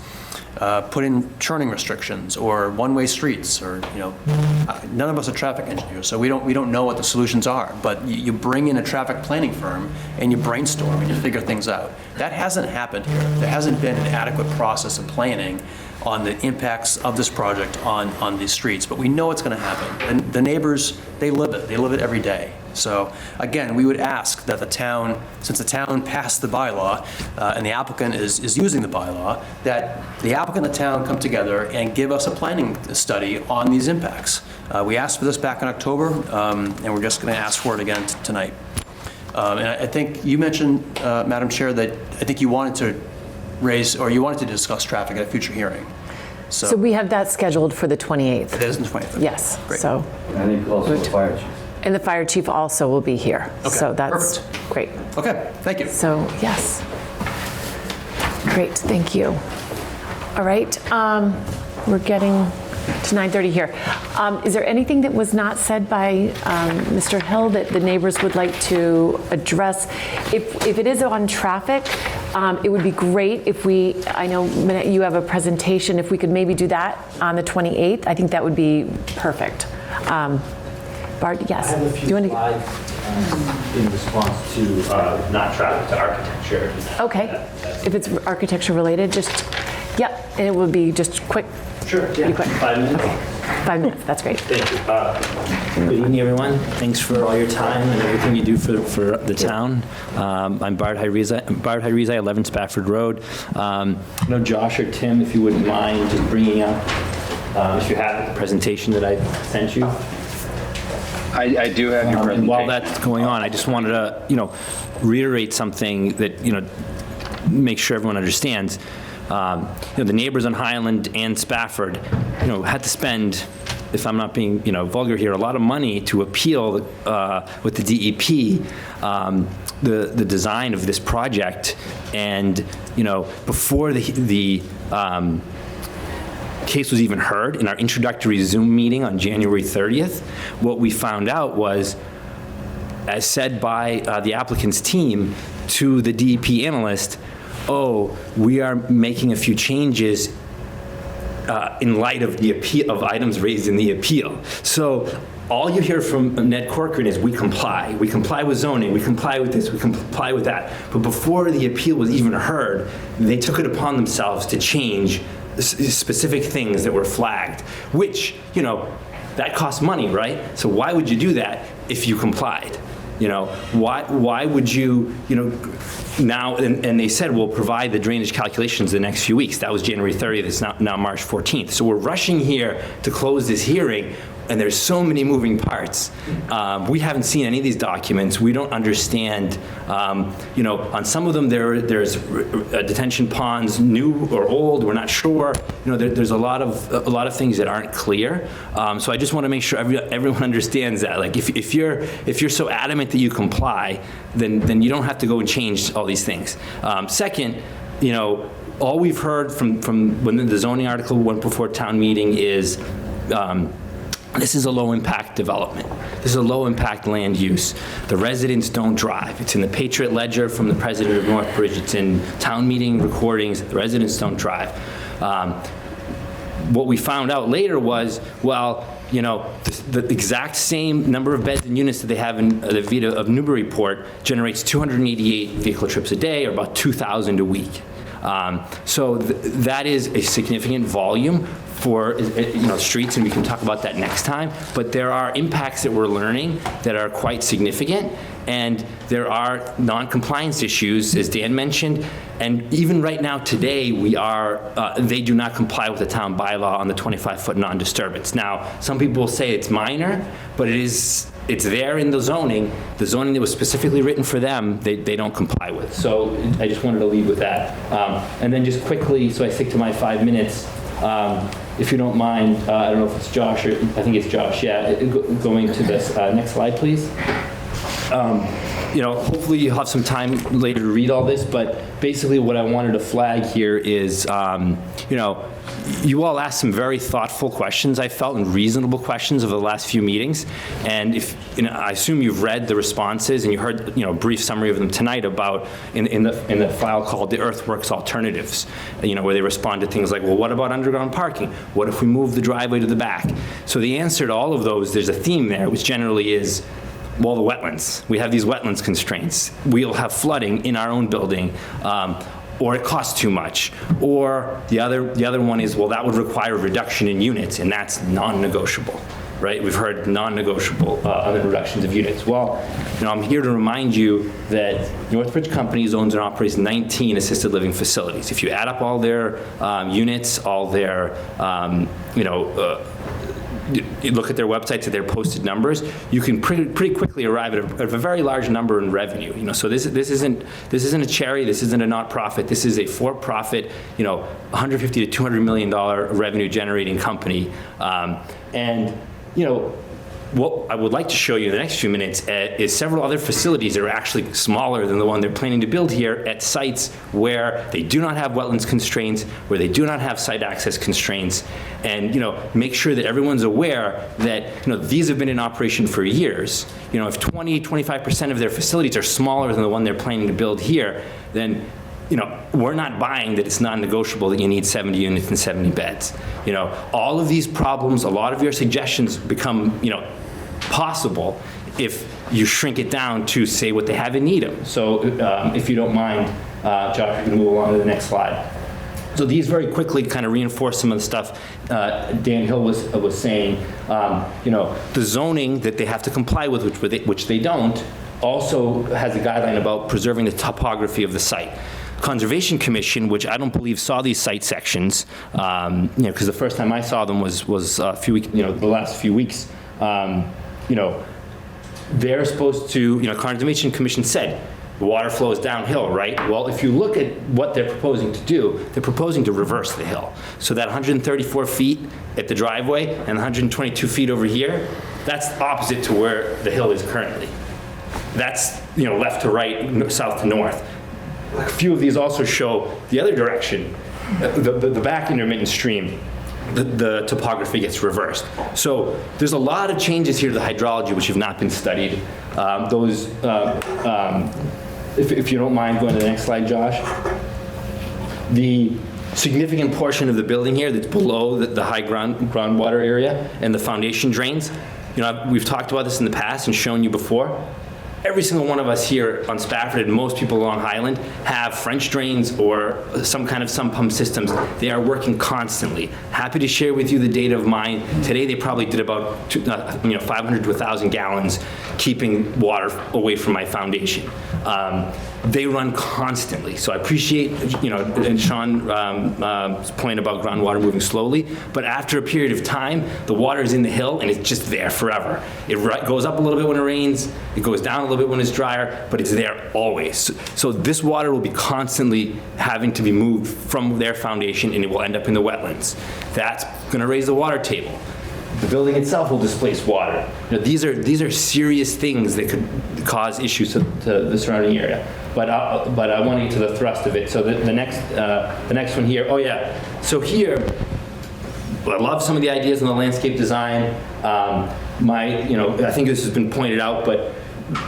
put in churning restrictions or one-way streets, or none of us are traffic engineers, so we don't know what the solutions are. But you bring in a traffic planning firm and you brainstorm and you figure things out. That hasn't happened here. There hasn't been an adequate process of planning on the impacts of this project on these streets, but we know it's going to happen. And the neighbors, they live it. They live it every day. So again, we would ask that the town, since the town passed the bylaw and the applicant is using the bylaw, that the applicant and the town come together and give us a planning study on these impacts. We asked for this back in October, and we're just going to ask for it again tonight. And I think you mentioned, Madam Chair, that I think you wanted to raise, or you wanted to discuss traffic at a future hearing. So we have that scheduled for the 28th. It is the 28th. Yes. Great. So. I think also the fire chief. And the fire chief also will be here. Okay, So that's perfect. great. Okay, thank you. So, yes. Great, thank you. All right, we're getting to 9:30 here. Is there anything that was not said by Mr. Hill that the neighbors would like to address? If it is on traffic, it would be great if I know Minette, you have a presentation, if we could maybe do that on the 28th, I think that would be perfect. Bart, yes. I have a few slides in response to not traffic, to architecture. Okay, if it's architecture related, just, yep, and it will be just quick. Sure, yeah. Pretty quick. 5 minutes? Okay, 5 minutes, that's great. Thank you. Good evening, everyone. Thanks for all your time and everything you do for the town. I'm Bart Hyriza, 11 Spafford Road. I know Josh or Tim, if you wouldn't mind just bringing up, if you have the presentation that I sent you. I do have your presentation. And while that's going on, I just wanted to, reiterate something that, make sure everyone understands. The neighbors on Highland and Spafford, had to spend, if I'm not being, vulgar here, a lot of money to appeal with the DEP the design of this project. And, before the case was even heard, in our introductory Zoom meeting on January 30th, what we found out was, as said by the applicant's team to the DEP analyst, we are making a few changes in light of the appeal of items raised in the appeal. So all you hear from Ned Corcoran is we comply with zoning, we comply with this, we comply with that. But before the appeal was even heard, they took it upon themselves to change specific things that were flagged, which, that costs money, right? So why would you do that if you complied? Why would you, now, and they said, we'll provide the drainage calculations the next few weeks. That was January 30th, it's now March 14th. So we're rushing here to close this hearing, and there's so many moving parts. We haven't seen any of these documents. We don't understand, on some of them there's detention ponds, new or old, we're not sure. There's a lot of things that aren't clear. So I just want to make sure everyone understands that. Like if you're so adamant that you comply, then you don't have to go and change all these things. Second, all we've heard from when the zoning article went before town meeting is, this is a low-impact development. This is a low-impact land use. The residents don't drive. It's in the Patriot Ledger from the president of Northbridge. It's in town meeting recordings. The residents don't drive. What we found out later was, the exact same number of beds and units that they have in the Vita of Newburyport generates 288 vehicle trips a day, or about 2,000 a week. So that is a significant volume for streets, and we can talk about that next time. But there are impacts that we're learning that are quite significant, and there are non-compliance issues, as Dan mentioned. And even right now, today, they do not comply with the town bylaw on the 25-foot non-disturbance. Now, some people will say it's minor, but it's there in the zoning that was specifically written for them, they don't comply with. So I just wanted to lead with that. And then just quickly, so I stick to my 5 minutes, if you don't mind, I don't know if it's Josh or I think it's Josh, yeah, going to this next slide, please. hopefully you'll have some time later to read all this, but basically what I wanted to flag here is, you all asked some very thoughtful questions, I felt, and reasonable questions over the last few meetings. And I assume you've read the responses and you heard, a brief summary of them tonight about in the file called the Earthworks Alternatives, where they respond to things like, well, what about underground parking? What if we move the driveway to the back? So the answer to all of those, there's a theme there, which generally is, well, the wetlands. We have these wetlands constraints. We'll have flooding in our own building, or it costs too much. Or the other one is, well, that would require a reduction in units, and that's non-negotiable, right? We've heard non-negotiable other reductions of units. Well, I'm here to remind you that Northbridge Companies owns and operates 19 assisted living facilities. If you add up all their units, all their, you look at their websites at their posted numbers, you can pretty quickly arrive at a very large number in revenue. So this isn't a charity, this isn't a not-profit, this is a for-profit, $150 to $200 million revenue generating company. What I would like to show you in the next few minutes is several other facilities that are actually smaller than the one they're planning to build here at sites where they do not have wetlands constraints, where they do not have site access constraints, and make sure that everyone's aware that these have been in operation for years. If 20-25% of their facilities are smaller than the one they're planning to build here, then we're not buying that it's non-negotiable that you need 70 units and 70 beds. All of these problems, a lot of your suggestions become, possible if you shrink it down to say what they have in Needham. So if you don't mind, Josh, we're going to move along to the next slide. So these very quickly kind of reinforce some of the stuff Dan Hill was saying. The zoning that they have to comply with, which they don't, also has a guideline about preserving the topography of the site. Conservation Commission, which I don't believe saw these site sections, because the first time I saw them was a few weeks, the last few weeks. They're supposed to, Conservation Commission said the water flows downhill, right? Well, if you look at what they're proposing to do, they're proposing to reverse the hill. So that 134 feet at the driveway and 122 feet over here, that's opposite to where the hill is currently. That's left to right, south to north. A few of these also show the other direction, the back intermittent stream. The topography gets reversed. So there's a lot of changes here to the hydrology which have not been studied. If you don't mind going to the next slide, Josh. The significant portion of the building here that's below the high groundwater area and the foundation drains, we've talked about this in the past and shown you before. Every single one of us here on Spafford and most people along Highland have French drains or some kind of sump pump systems. They are working constantly. Happy to share with you the data of mine. Today they probably did about 500 to 1,000 gallons keeping water away from my foundation. They run constantly. So I appreciate, and Sean's point about groundwater moving slowly, but after a period of time, the water is in the hill and it's just there forever. It goes up a little bit when it rains, it goes down a little bit when it's drier, but it's there always. So this water will be constantly having to be moved from their foundation and it will end up in the wetlands. That's going to raise the water table. The building itself will displace water. These are serious things that could cause issues to the surrounding area. But I want to get to the thrust of it. So the next one here. Oh yeah. So here, I love some of the ideas in the landscape design. I think this has been pointed out, but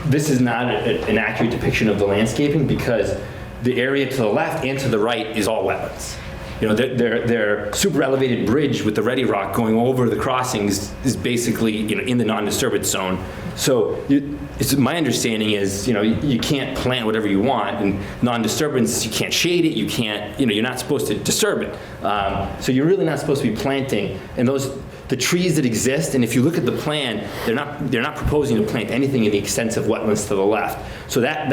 this is not an accurate depiction of the landscaping because the area to the left and to the right is all wetlands. Their super elevated bridge with the Ready Rock going over the crossings is basically in the non-disturbance zone. So my understanding is you can't plant whatever you want, and non-disturbance, you can't shade it, you can't, you're not supposed to disturb it. So you're really not supposed to be planting, and the trees that exist, and if you look at the plan, they're not proposing to plant anything in the extensive wetlands to the left. So that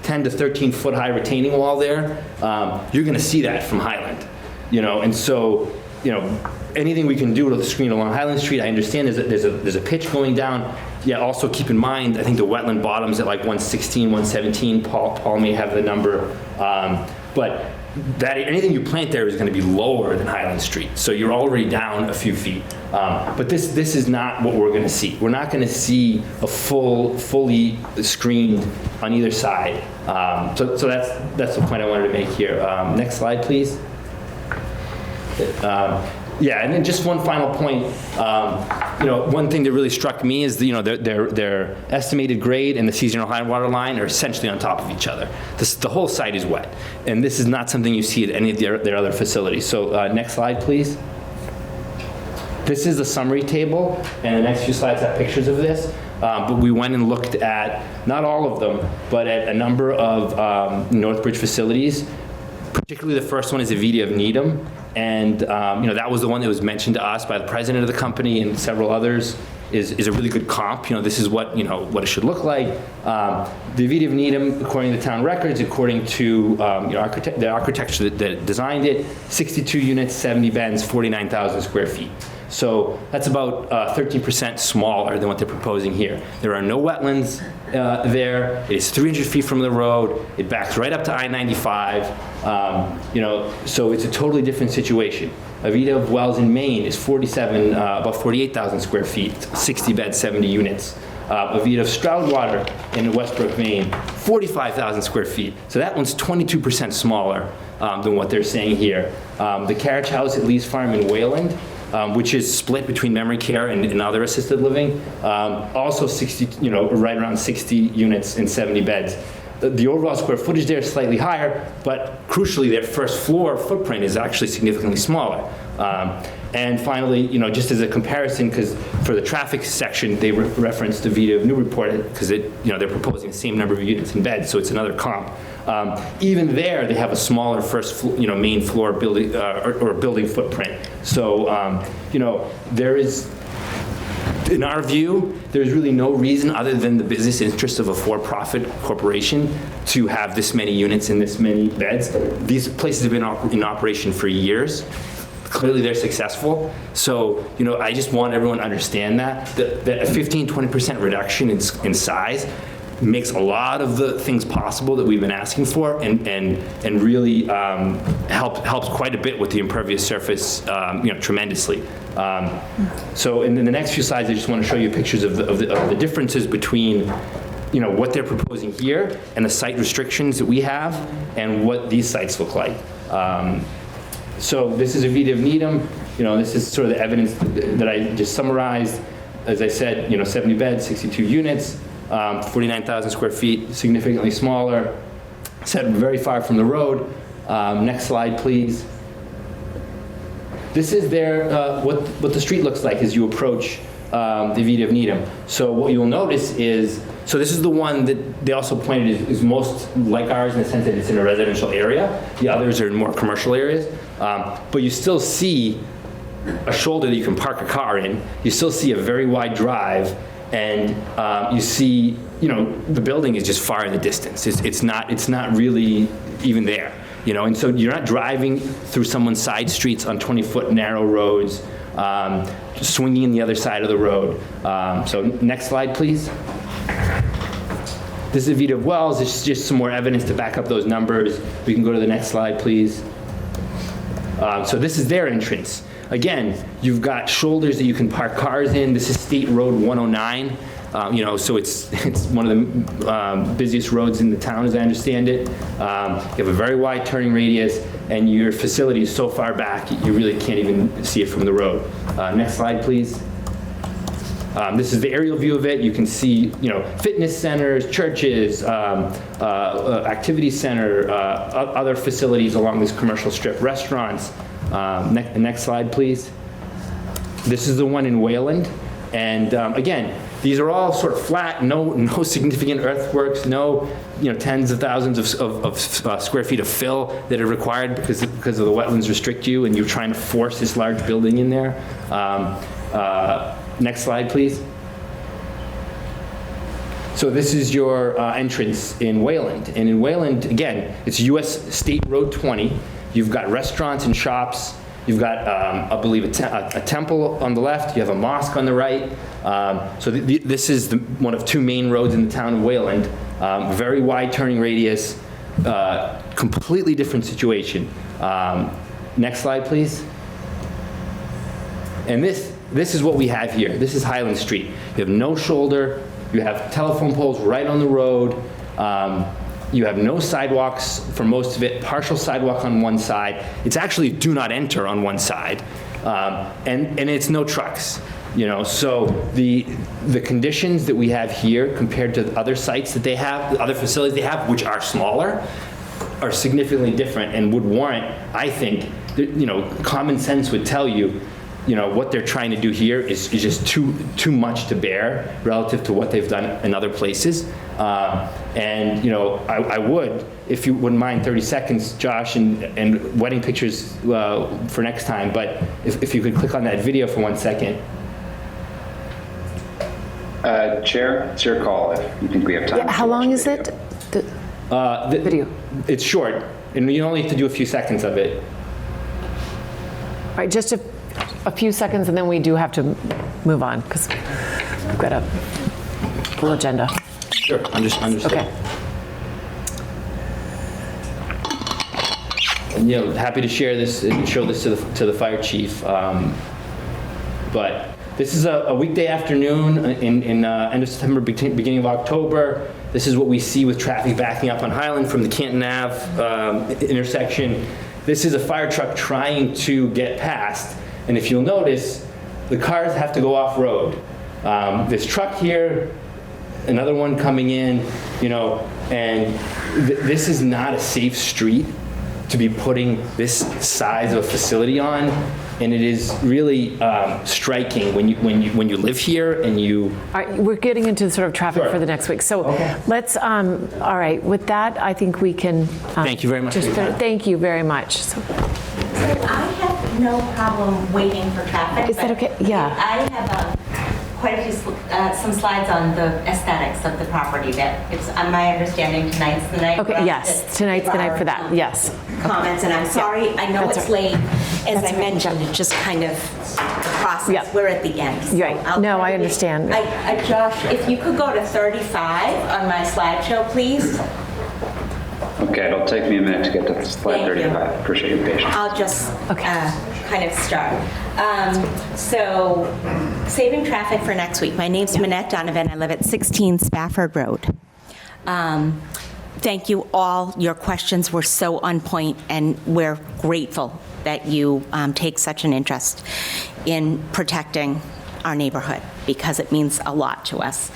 10 to 13 foot high retaining wall there, you're going to see that from Highland, and so anything we can do to the screen along Highland Street, I understand there's a pitch going down. Yeah, also keep in mind, I think the wetland bottom's at like 116, 117. Paul may have the number. But that anything you plant there is going to be lower than Highland Street, so you're already down a few feet. But this is not what we're going to see. We're not going to see a fully screened on either side. So that's the point I wanted to make here. Next slide, please. Yeah, and then just one final point. One thing that really struck me is their estimated grade and the seasonal high water line are essentially on top of each other. The whole site is wet, and this is not something you see at any of their other facilities. So next slide, please. This is the summary table, and the next few slides have pictures of this. But we went and looked at, not all of them, but at a number of Northbridge facilities. Particularly the first one is Avita of Needham. And that was the one that was mentioned to us by the president of the company and several others, is a really good comp. This is what it should look like. The Avita of Needham, according to the town records, according to the architecture that designed it, 62 units, 70 beds, 49,000 square feet. So that's about 13% smaller than what they're proposing here. There are no wetlands there. It is 300 feet from the road. It backs right up to I-95. So it's a totally different situation. Avita of Wells in Maine is about 48,000 square feet, 60 beds, 70 units. Avita of Stroudwater in Westbrook, Maine, 45,000 square feet. So that one's 22% smaller than what they're saying here. The Carriage House at Lee's Farm in Wayland, which is split between memory care and other assisted living, also 60, right around 60 units and 70 beds. The overall square footage there is slightly higher, but crucially, their first floor footprint is actually significantly smaller. And finally, just as a comparison, because for the traffic section, they referenced the Avita of Newburyport because they're proposing the same number of units and beds, so it's another comp. Even there, they have a smaller first, main floor building or building footprint. So, there is. In our view, there's really no reason other than the business interest of a for-profit corporation to have this many units and this many beds. These places have been in operation for years. Clearly, they're successful. So, I just want everyone to understand that a 15-20% reduction in size makes a lot of the things possible that we've been asking for, and really helps quite a bit with the impervious surface, tremendously. So in the next few slides, I just want to show you pictures of the differences between what they're proposing here and the site restrictions that we have and what these sites look like. So this is Avita of Needham. This is sort of the evidence that I just summarized. As I said, 70 beds, 62 units, 49,000 square feet, significantly smaller, set very far from the road. Next slide, please. This is what the street looks like as you approach the Avita of Needham. So what you'll notice is, so this is the one that they also pointed is most like ours in the sense that it's in a residential area. The others are in more commercial areas. But you still see a shoulder that you can park a car in. You still see a very wide drive, and you see, the building is just far in the distance. It's not really even there. And so you're not driving through someone's side streets on 20-foot narrow roads, swinging in the other side of the road. So next slide, please. This is Avita of Wells. It's just some more evidence to back up those numbers. We can go to the next slide, please. So this is their entrance. Again, you've got shoulders that you can park cars in. This is State Road 109. So it's one of the busiest roads in the town, as I understand it. You have a very wide turning radius, and your facility is so far back, you really can't even see it from the road. Next slide, please. This is the aerial view of it. You can see, fitness centers, churches, activity center, other facilities along this commercial strip, restaurants. Next slide, please. This is the one in Wayland, and again, these are all sort of flat, no significant earthworks, no tens of thousands of square feet of fill that are required because of the wetlands restrict you, and you're trying to force this large building in there. Next slide, please. So this is your entrance in Wayland. And in Wayland, again, it's US State Road 20. You've got restaurants and shops. You've got, I believe, a temple on the left. You have a mosque on the right. So this is one of two main roads in the town of Wayland. Very wide turning radius. Completely different situation. Next slide, please. And this is what we have here. This is Highland Street. You have no shoulder. You have telephone poles right on the road. You have no sidewalks for most of it, partial sidewalk on one side. It's actually do not enter on one side. And it's no trucks. So the conditions that we have here compared to other sites that they have, other facilities they have, which are smaller, are significantly different and would warrant, I think, common sense would tell you, what they're trying to do here is just too much to bear relative to what they've done in other places. I would, if you wouldn't mind 30 seconds, Josh, and wedding pictures for next time, but if you could click on that video for 1 second. Chair, it's your call if you think we have time. Yeah, how long is it? The video? It's short, and you only have to do a few seconds of it. All right, just a few seconds, and then we do have to move on, because we've got a full agenda. Sure, understood. Okay. And, happy to share this and show this to the fire chief. But this is a weekday afternoon in end of September, beginning of October. This is what we see with traffic backing up on Highland from the Canton Ave intersection. This is a fire truck trying to get past. And if you'll notice, the cars have to go off-road. This truck here, another one coming in, and this is not a safe street to be putting this size of a facility on. And it is really striking when you live here and you. All right, we're getting into sort of traffic Sure. for the next week. So let's, all right, with that, I think we can. Thank you very much. Thank you very much. So, I have no problem waiting for traffic. Is that okay? Yeah. I have quite a few, some slides on the aesthetics of the property that it's, my understanding, tonight's the night. Okay, yes, tonight's the night for that, yes. Comments, and I'm sorry, I know That's it's all right. late. As I mentioned, it's just kind of the process. Yeah. We're at the end. So Right. No, I understand. Josh, if you could go to 35 on my slideshow, please. Okay, it'll take me a minute to get to slide Thank you. 35. Appreciate your patience. I'll just kind of start. So, saving traffic for next week. My name's Minette Donovan. I live at 16 Spafford Road. Thank you all. Your questions were so on point, and we're grateful that you take such an interest in protecting our neighborhood, because it means a lot to us.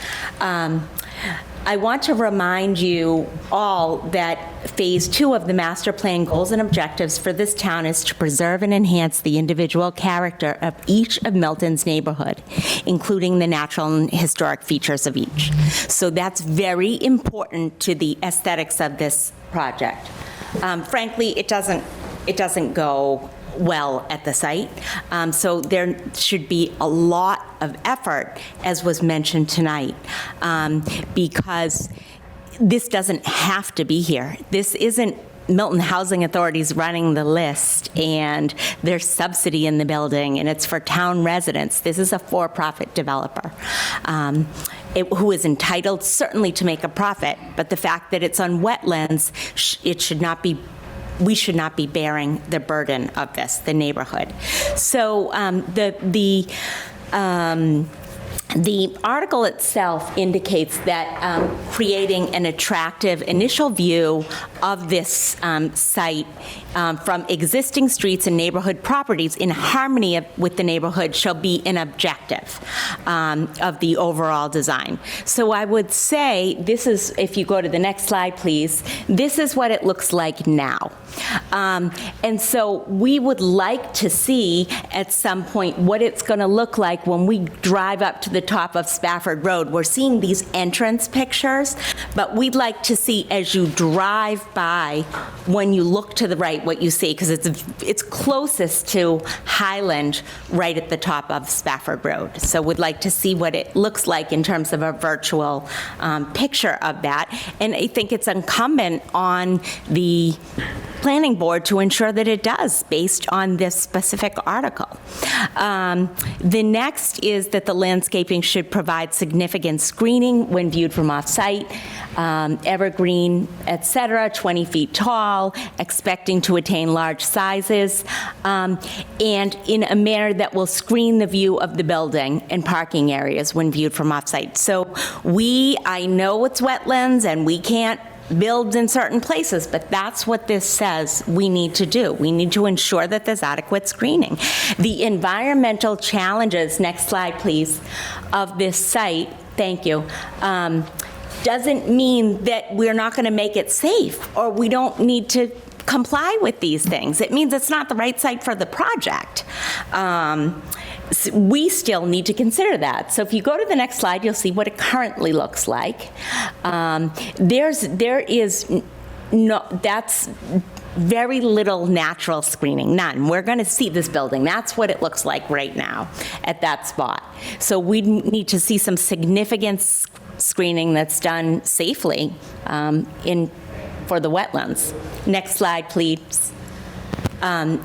I want to remind you all that Phase 2 of the Master Plan goals and objectives for this town is to preserve and enhance the individual character of each of Milton's neighborhood, including the natural and historic features of each. So that's very important to the aesthetics of this project. Frankly, it doesn't go well at the site. So there should be a lot of effort, as was mentioned tonight, because this doesn't have to be here. This isn't Milton Housing Authority's running the list and there's subsidy in the building and it's for town residents. This is a for-profit developer who is entitled certainly to make a profit, but the fact that it's on wetlands, it should not be. We should not be bearing the burden of this, the neighborhood. So the article itself indicates that creating an attractive initial view of this site from existing streets and neighborhood properties in harmony with the neighborhood shall be an objective of the overall design. So I would say this is, if you go to the next slide, please, this is what it looks like now. And so we would like to see at some point what it's going to look like when we drive up to the top of Spafford Road. We're seeing these entrance pictures, but we'd like to see as you drive by, when you look to the right, what you see, because it's closest to Highland, right at the top of Spafford Road. So we'd like to see what it looks like in terms of a virtual picture of that. And I think it's incumbent on the planning board to ensure that it does, based on this specific article. The next is that the landscaping should provide significant screening when viewed from off-site, evergreen, et cetera, 20 feet tall, expecting to attain large sizes, and in a manner that will screen the view of the building and parking areas when viewed from off-site. So I know it's wetlands and we can't build in certain places, but that's what this says we need to do. We need to ensure that there's adequate screening. The environmental challenges, next slide please, of this site, thank you, doesn't mean that we're not going to make it safe or we don't need to comply with these things. It means it's not the right site for the project. We still need to consider that. So if you go to the next slide, you'll see what it currently looks like. That's very little natural screening, none. We're going to see this building. That's what it looks like right now at that spot. So we need to see some significant screening that's done safely for the wetlands. Next slide, please.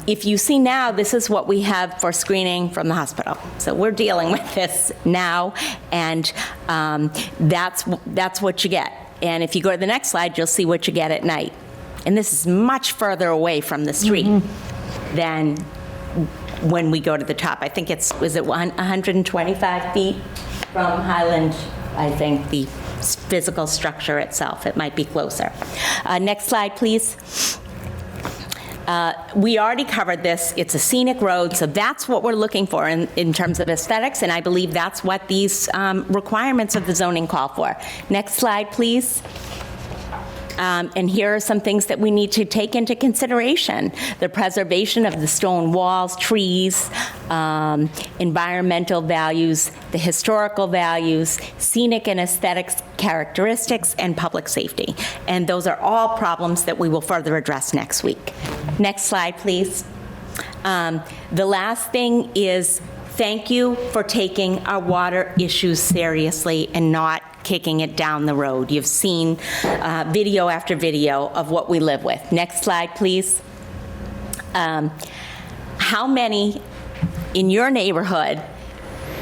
If you see now, this is what we have for screening from the hospital. So we're dealing with this now, and that's what you get. And if you go to the next slide, you'll see what you get at night. And this is much further away from the street than when we go to the top. I think was it 125 feet from Highland, I think, the physical structure itself. It might be closer. Next slide, please. We already covered this. It's a scenic road, so that's what we're looking for in terms of aesthetics, and I believe that's what these requirements of the zoning call for. Next slide, please. And here are some things that we need to take into consideration. The preservation of the stone walls, trees, environmental values, the historical values, scenic and aesthetics characteristics, and public safety. And those are all problems that we will further address next week. Next slide, please. The last thing is thank you for taking our water issues seriously and not kicking it down the road. You've seen video after video of what we live with. Next slide, please. How many in your neighborhood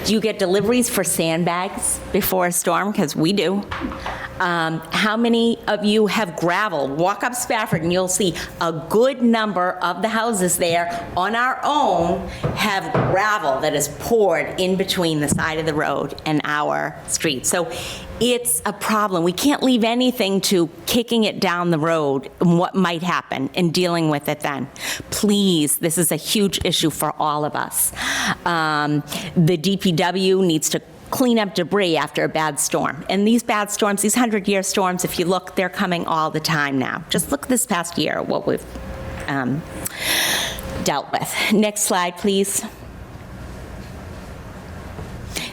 do you get deliveries for sandbags before a storm? Because we do. How many of you have gravel? Walk up Spafford and you'll see a good number of the houses there on our own have gravel that is poured in between the side of the road and our street. So it's a problem. We can't leave anything to kicking it down the road and what might happen and dealing with it then. Please, this is a huge issue for all of us. The DPW needs to clean up debris after a bad storm. And these bad storms, these 100-year storms, if you look, they're coming all the time now. Just look this past year, what we've dealt with. Next slide, please.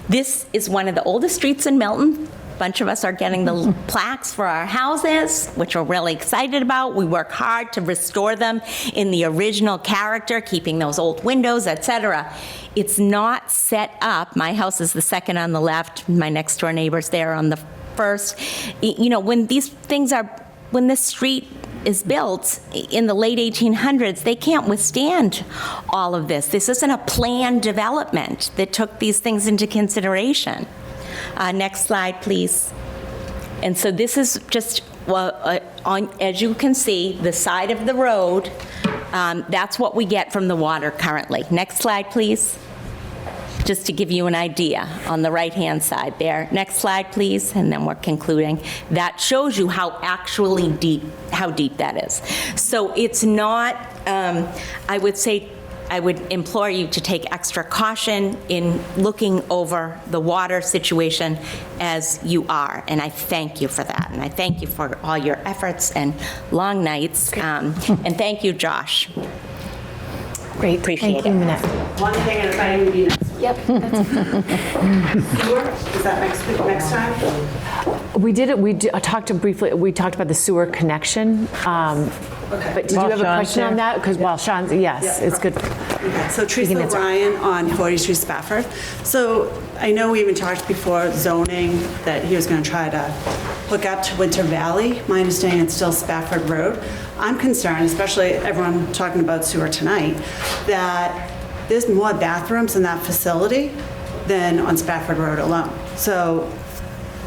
This is one of the oldest streets in Milton. A bunch of us are getting the plaques for our houses, which we're really excited about. We work hard to restore them in the original character, keeping those old windows, etc. It's not set up. My house is the second on the left. My next door neighbor's there on the first. You know, when these things are, when this street is built in the late 1800s, they can't withstand all of this. This isn't a planned development that took these things into consideration. Next slide, please. And so this is just, as you can see, the side of the road. That's what we get from the water currently. Next slide, please. Just to give you an idea on the right-hand side there. Next slide, please, and then we're concluding. That shows you how actually deep, how deep that is. So it's not, I would say, I would implore you to take extra caution in looking over the water situation as you are, and I thank you for that, and I thank you for all your efforts and long nights, and thank you, Josh. Great. Appreciate Thank you, it. Minette. One thing at a time would be next week. Yep. Sewer, is that next week, next time? We did it. We talked briefly. We talked about the sewer connection. Okay. But did you have a question on that? Because while Sean's, yes, it's good. Okay. So Teresa Ryan on 40 Street Spafford. So I know we even talked before zoning that he was going to try to hook up to Winter Valley. My understanding it's still Spafford Road. I'm concerned, especially everyone talking about sewer tonight, that there's more bathrooms in that facility than on Spafford Road alone. So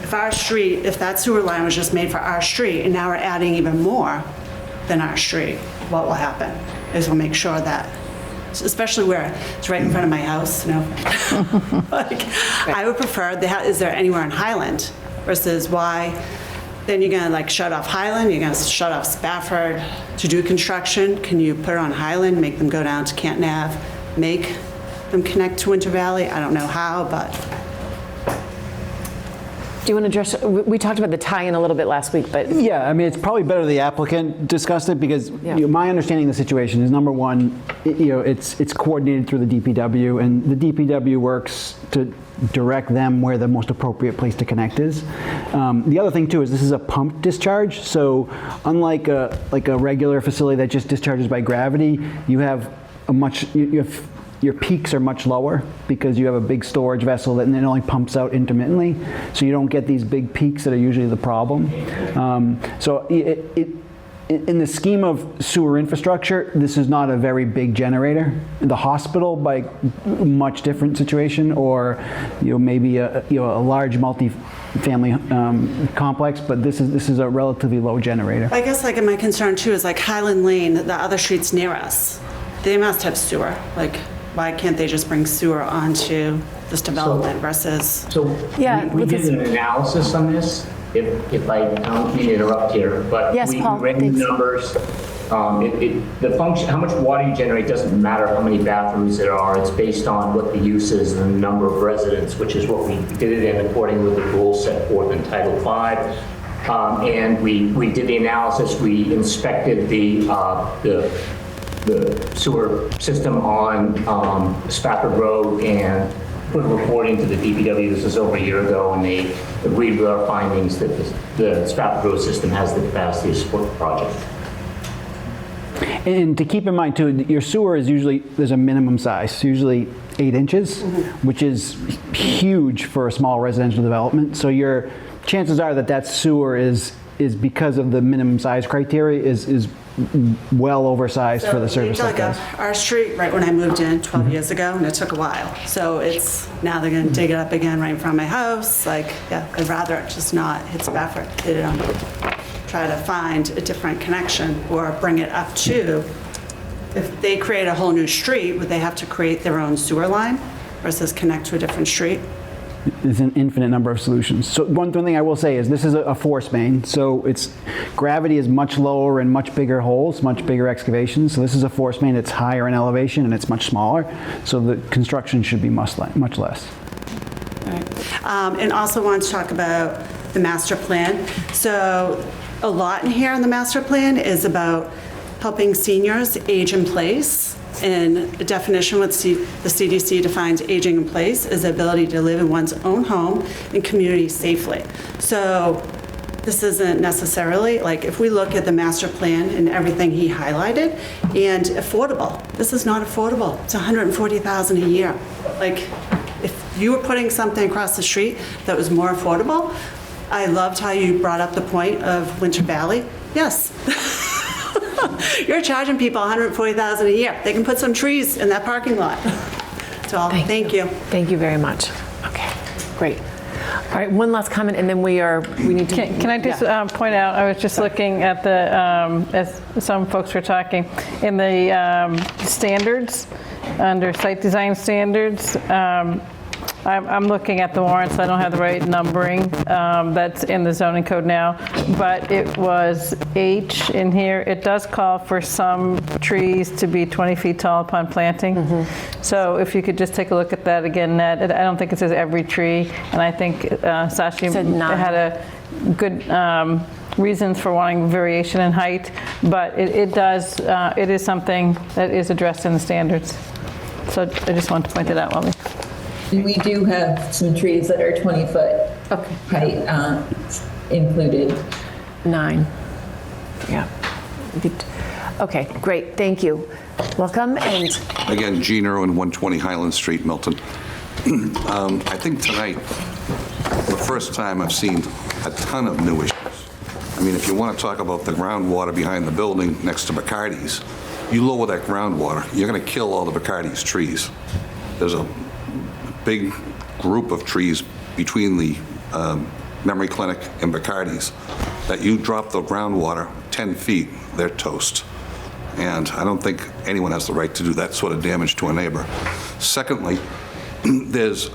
if our street, if that sewer line was just made for our street and now we're adding even more than our street, what will happen is we'll make sure that, especially where it's right in front of my house, like, I would prefer, is there anywhere in Highland versus why, then you're gonna like shut off Highland, you're gonna shut off Spafford to do construction. Can you put it on Highland, make them go down to Canton Ave, make them connect to Winter Valley? I don't know how, but. Do you want to address, we talked about the tie-in a little bit last week, but. Yeah, I mean, it's probably better the applicant discussed it because my understanding of the situation is, number one, it's coordinated through the DPW, and the DPW works to direct them where the most appropriate place to connect is. The other thing too is this is a pump discharge, so unlike a regular facility that just discharges by gravity, you have your peaks are much lower because you have a big storage vessel that then only pumps out intermittently, so you don't get these big peaks that are usually the problem. So in the scheme of sewer infrastructure, this is not a very big generator. The hospital, by much different situation, or maybe a large multi-family complex, but this is a relatively low generator. I guess like my concern too is like Highland Lane, the other streets near us, they must have sewer. Like, why can't they just bring sewer onto this development versus? So we did an analysis on this. If I don't mean to interrupt here, but yes, we Paul, ran the numbers. The function, how much water you generate doesn't matter how many bathrooms there are. It's based on what the use is and the number of residents, which is what we did it in according with the rules set forth in Title V. And we did the analysis. We inspected the sewer system on Spafford Road and put a report into the DPW. This was over a year ago, and they agreed with our findings that the Spafford Road system has the capacity to support the project. And to keep in mind too, your sewer is usually, there's a minimum size, usually 8 inches, which is huge for a small residential development. So your chances are that sewer is because of the minimum size criteria is well oversized for the service that does. Our street right when I moved in 12 years ago, and it took a while. So now they're going to dig it up again right in front of my house. Like, yeah, I'd rather it just not hit Spafford, try to find a different connection or bring it up to, if they create a whole new street, would they have to create their own sewer line versus connect to a different street? There's an infinite number of solutions. So one thing I will say is this is a force main, so gravity is much lower and much bigger holes, much bigger excavations. So this is a force main. It's higher in elevation and it's much smaller. So the construction should be much less. All right. And also want to talk about the master plan. So a lot in here on the master plan is about helping seniors age in place. And a definition what the CDC defines aging in place is the ability to live in one's own home and community safely. So this isn't necessarily, like if we look at the master plan and everything he highlighted, and affordable, this is not affordable. It's $140,000 a year. Like if you were putting something across the street that was more affordable, I loved how you brought up the point of Winter Valley. Yes. You're charging people $140,000 a year. They can put some trees in that parking lot. So thank you. Thank you very much. Okay, great. All right, one last comment, and then we need to. Can I just point out? I was just looking at as some folks were talking in the standards under site design standards. I'm looking at the warrant, so I don't have the right numbering that's in the zoning code now, but it was H in here. It does call for some trees to be 20 feet tall upon planting. So if you could just take a look at that again, Ned. I don't think it says every tree, and I think Sashi had a good reasons for wanting variation in height, but it is something that is addressed in the standards. So I just wanted to point that out, Wally. We do have some trees that are 20-foot height included. 9. Yeah. Okay, great. Thank you. Welcome. And again, Gene Irwin, 120 Highland Street, Milton. I think tonight, the first time I've seen a ton of new issues. I mean, if you want to talk about the groundwater behind the building next to Bacardi's, you lower that groundwater, you're going to kill all the Bacardi's trees. There's a big group of trees between the memory clinic and Bacardi's that you drop the groundwater 10 feet, they're toast. And I don't think anyone has the right to do that sort of damage to a neighbor. Secondly, there's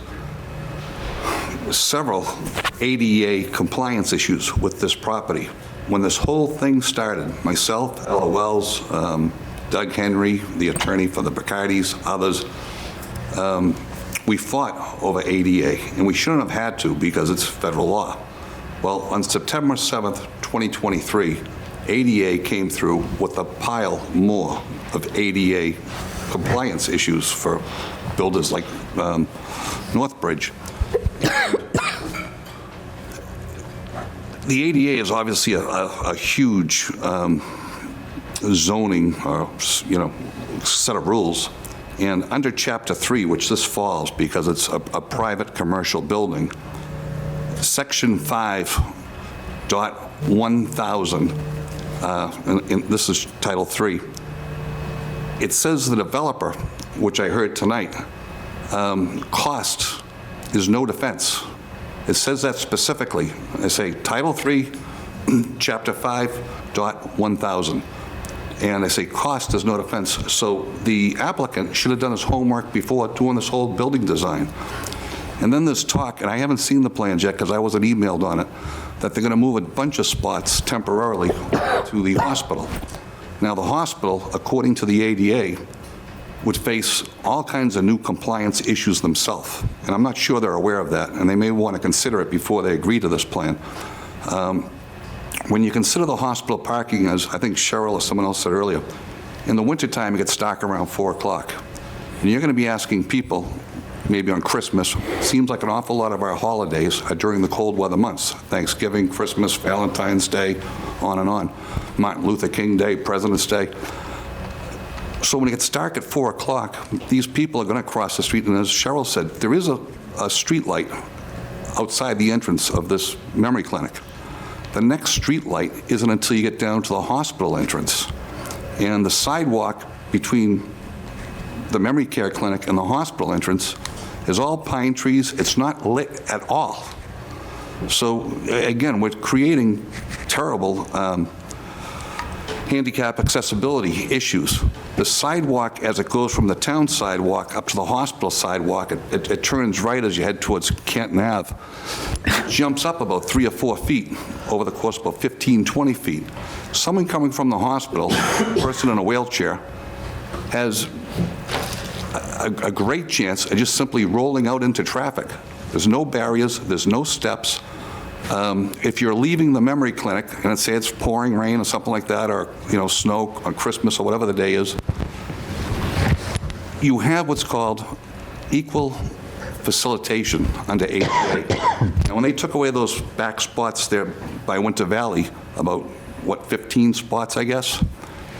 several ADA compliance issues with this property. When this whole thing started, myself, LOLs, Doug Henry, the attorney for the Bacardi's, others, we fought over ADA, and we shouldn't have had to because it's federal law. Well, on September 7th, 2023, ADA came through with a pile more of ADA compliance issues for builders like Northbridge. The ADA is obviously a huge zoning or, set of rules. And under Chapter 3, which this falls because it's a private commercial building, Section 5.1000, and this is Title 3, it says the developer, which I heard tonight, cost is no defense. It says that specifically. I say Title 3, Chapter 5.1000. And I say cost is no defense. So the applicant should have done his homework before doing this whole building design. And then there's talk, and I haven't seen the plans yet because I wasn't emailed on it, that they're going to move a bunch of spots temporarily to the hospital. Now, the hospital, according to the ADA, would face all kinds of new compliance issues themselves. And I'm not sure they're aware of that, and they may want to consider it before they agree to this plan. When you consider the hospital parking, as I think Cheryl or someone else said earlier, in the wintertime, it gets dark around 4 o'clock. And you're going to be asking people, maybe on Christmas, seems like an awful lot of our holidays are during the cold weather months. Thanksgiving, Christmas, Valentine's Day, on and on. Martin Luther King Day, President's Day. So when it gets dark at 4 o'clock, these people are going to cross the street. And as Cheryl said, there is a street light outside the entrance of this memory clinic. The next street light isn't until you get down to the hospital entrance. And the sidewalk between the memory care clinic and the hospital entrance is all pine trees. It's not lit at all. So again, we're creating terrible handicap accessibility issues. The sidewalk, as it goes from the town sidewalk up to the hospital sidewalk, it turns right as you head towards Canton Ave. It jumps up about 3 or 4 feet over the course of about 15, 20 feet. Someone coming from the hospital, a person in a wheelchair, has a great chance of just simply rolling out into traffic. There's no barriers, there's no steps. If you're leaving the memory clinic, and let's say it's pouring rain or something like that, or snow on Christmas or whatever the day is, you have what's called equal facilitation under ADA. And when they took away those back spots there by Winter Valley, about, 15 spots, I guess?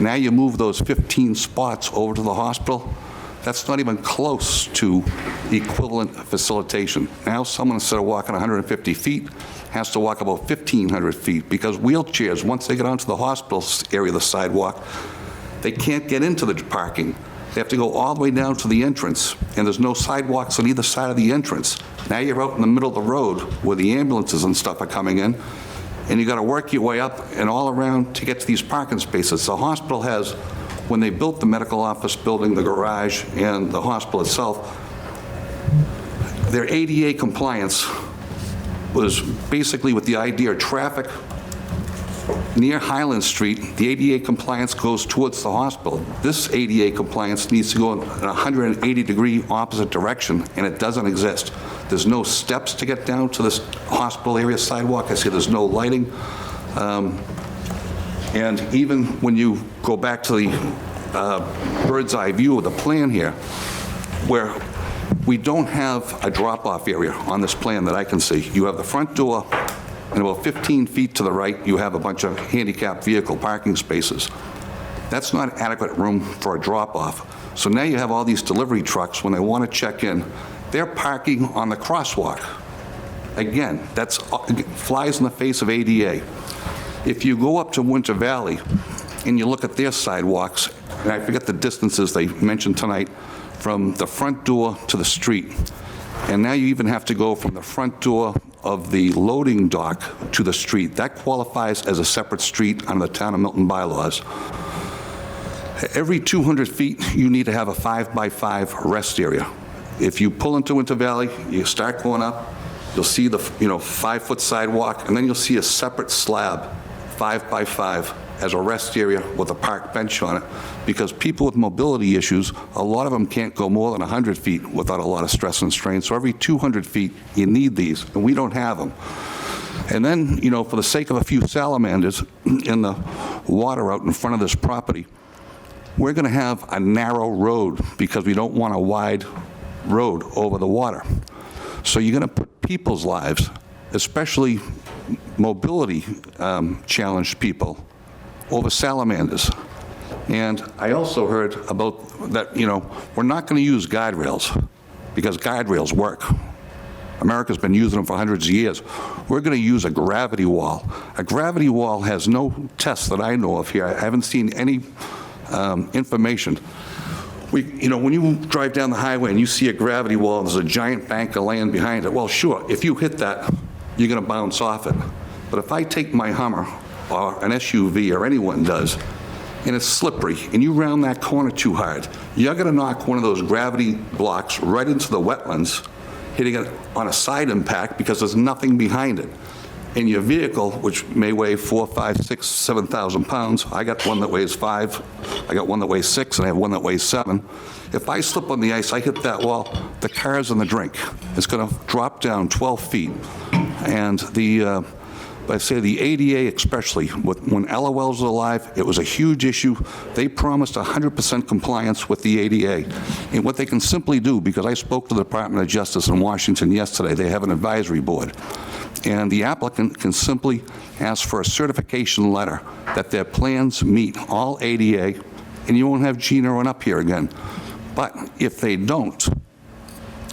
Now you move those 15 spots over to the hospital. That's not even close to equivalent facilitation. Now someone, instead of walking 150 feet, has to walk about 1,500 feet because wheelchairs, once they get onto the hospital area of the sidewalk, they can't get into the parking. They have to go all the way down to the entrance, and there's no sidewalks on either side of the entrance. Now you're out in the middle of the road where the ambulances and stuff are coming in, and you got to work your way up and all around to get to these parking spaces. The hospital has, when they built the medical office building, the garage, and the hospital itself, their ADA compliance was basically with the idea of traffic near Highland Street. The ADA compliance goes towards the hospital. This ADA compliance needs to go in a 180-degree opposite direction, and it doesn't exist. There's no steps to get down to this hospital area sidewalk. I see there's no lighting. And even when you go back to the bird's eye view of the plan here, where we don't have a drop-off area on this plan that I can see. You have the front door, and about 15 feet to the right, you have a bunch of handicapped vehicle parking spaces. That's not adequate room for a drop-off. So now you have all these delivery trucks, when they want to check in, They're parking on the crosswalk. Again, that's flies in the face of ADA. If you go up to Winter Valley and you look at their sidewalks, and I forget the distances they mentioned tonight, from the front door to the street, and now you even have to go from the front door of the loading dock to the street. That qualifies as a separate street under the Town of Milton bylaws. Every 200 feet, you need to have a 5x5 rest area. If you pull into Winter Valley, you start going up, you'll see the 5-foot sidewalk, and then you'll see a separate slab, 5x5, as a rest area with a park bench on it, because people with mobility issues, a lot of them can't go more than 100 feet without a lot of stress and strain. So every 200 feet, you need these, and we don't have them. And then, for the sake of a few salamanders in the water out in front of this property, we're going to have a narrow road because we don't want a wide road over the water. So you're going to put people's lives, especially mobility challenged people, over salamanders. And I also heard about that, we're not going to use guide rails because guide rails work. America's been using them for hundreds of years. We're going to use a gravity wall. A gravity wall has no tests that I know of here. I haven't seen any information. When you drive down the highway and you see a gravity wall, there's a giant bank of land behind it. Well, sure, if you hit that, you're going to bounce off it. But if I take my Hummer or an SUV, or anyone does, and it's slippery, and you round that corner too hard, you're going to knock one of those gravity blocks right into the wetlands, hitting it on a side impact because there's nothing behind it. And your vehicle, which may weigh 4, 5, 6, 7,000 pounds, I got one that weighs 5, I got one that weighs 6, and I have one that weighs 7. If I slip on the ice, I hit that wall, the car's in the drink. It's going to drop down 12 feet. And I say the ADA especially, when LOL was alive, it was a huge issue. They promised 100% compliance with the ADA. And what they can simply do, because I spoke to the Department of Justice in Washington yesterday, they have an advisory board. And the applicant can simply ask for a certification letter that their plans meet all ADA, and you won't have Gene Irwin up here again. But if they don't,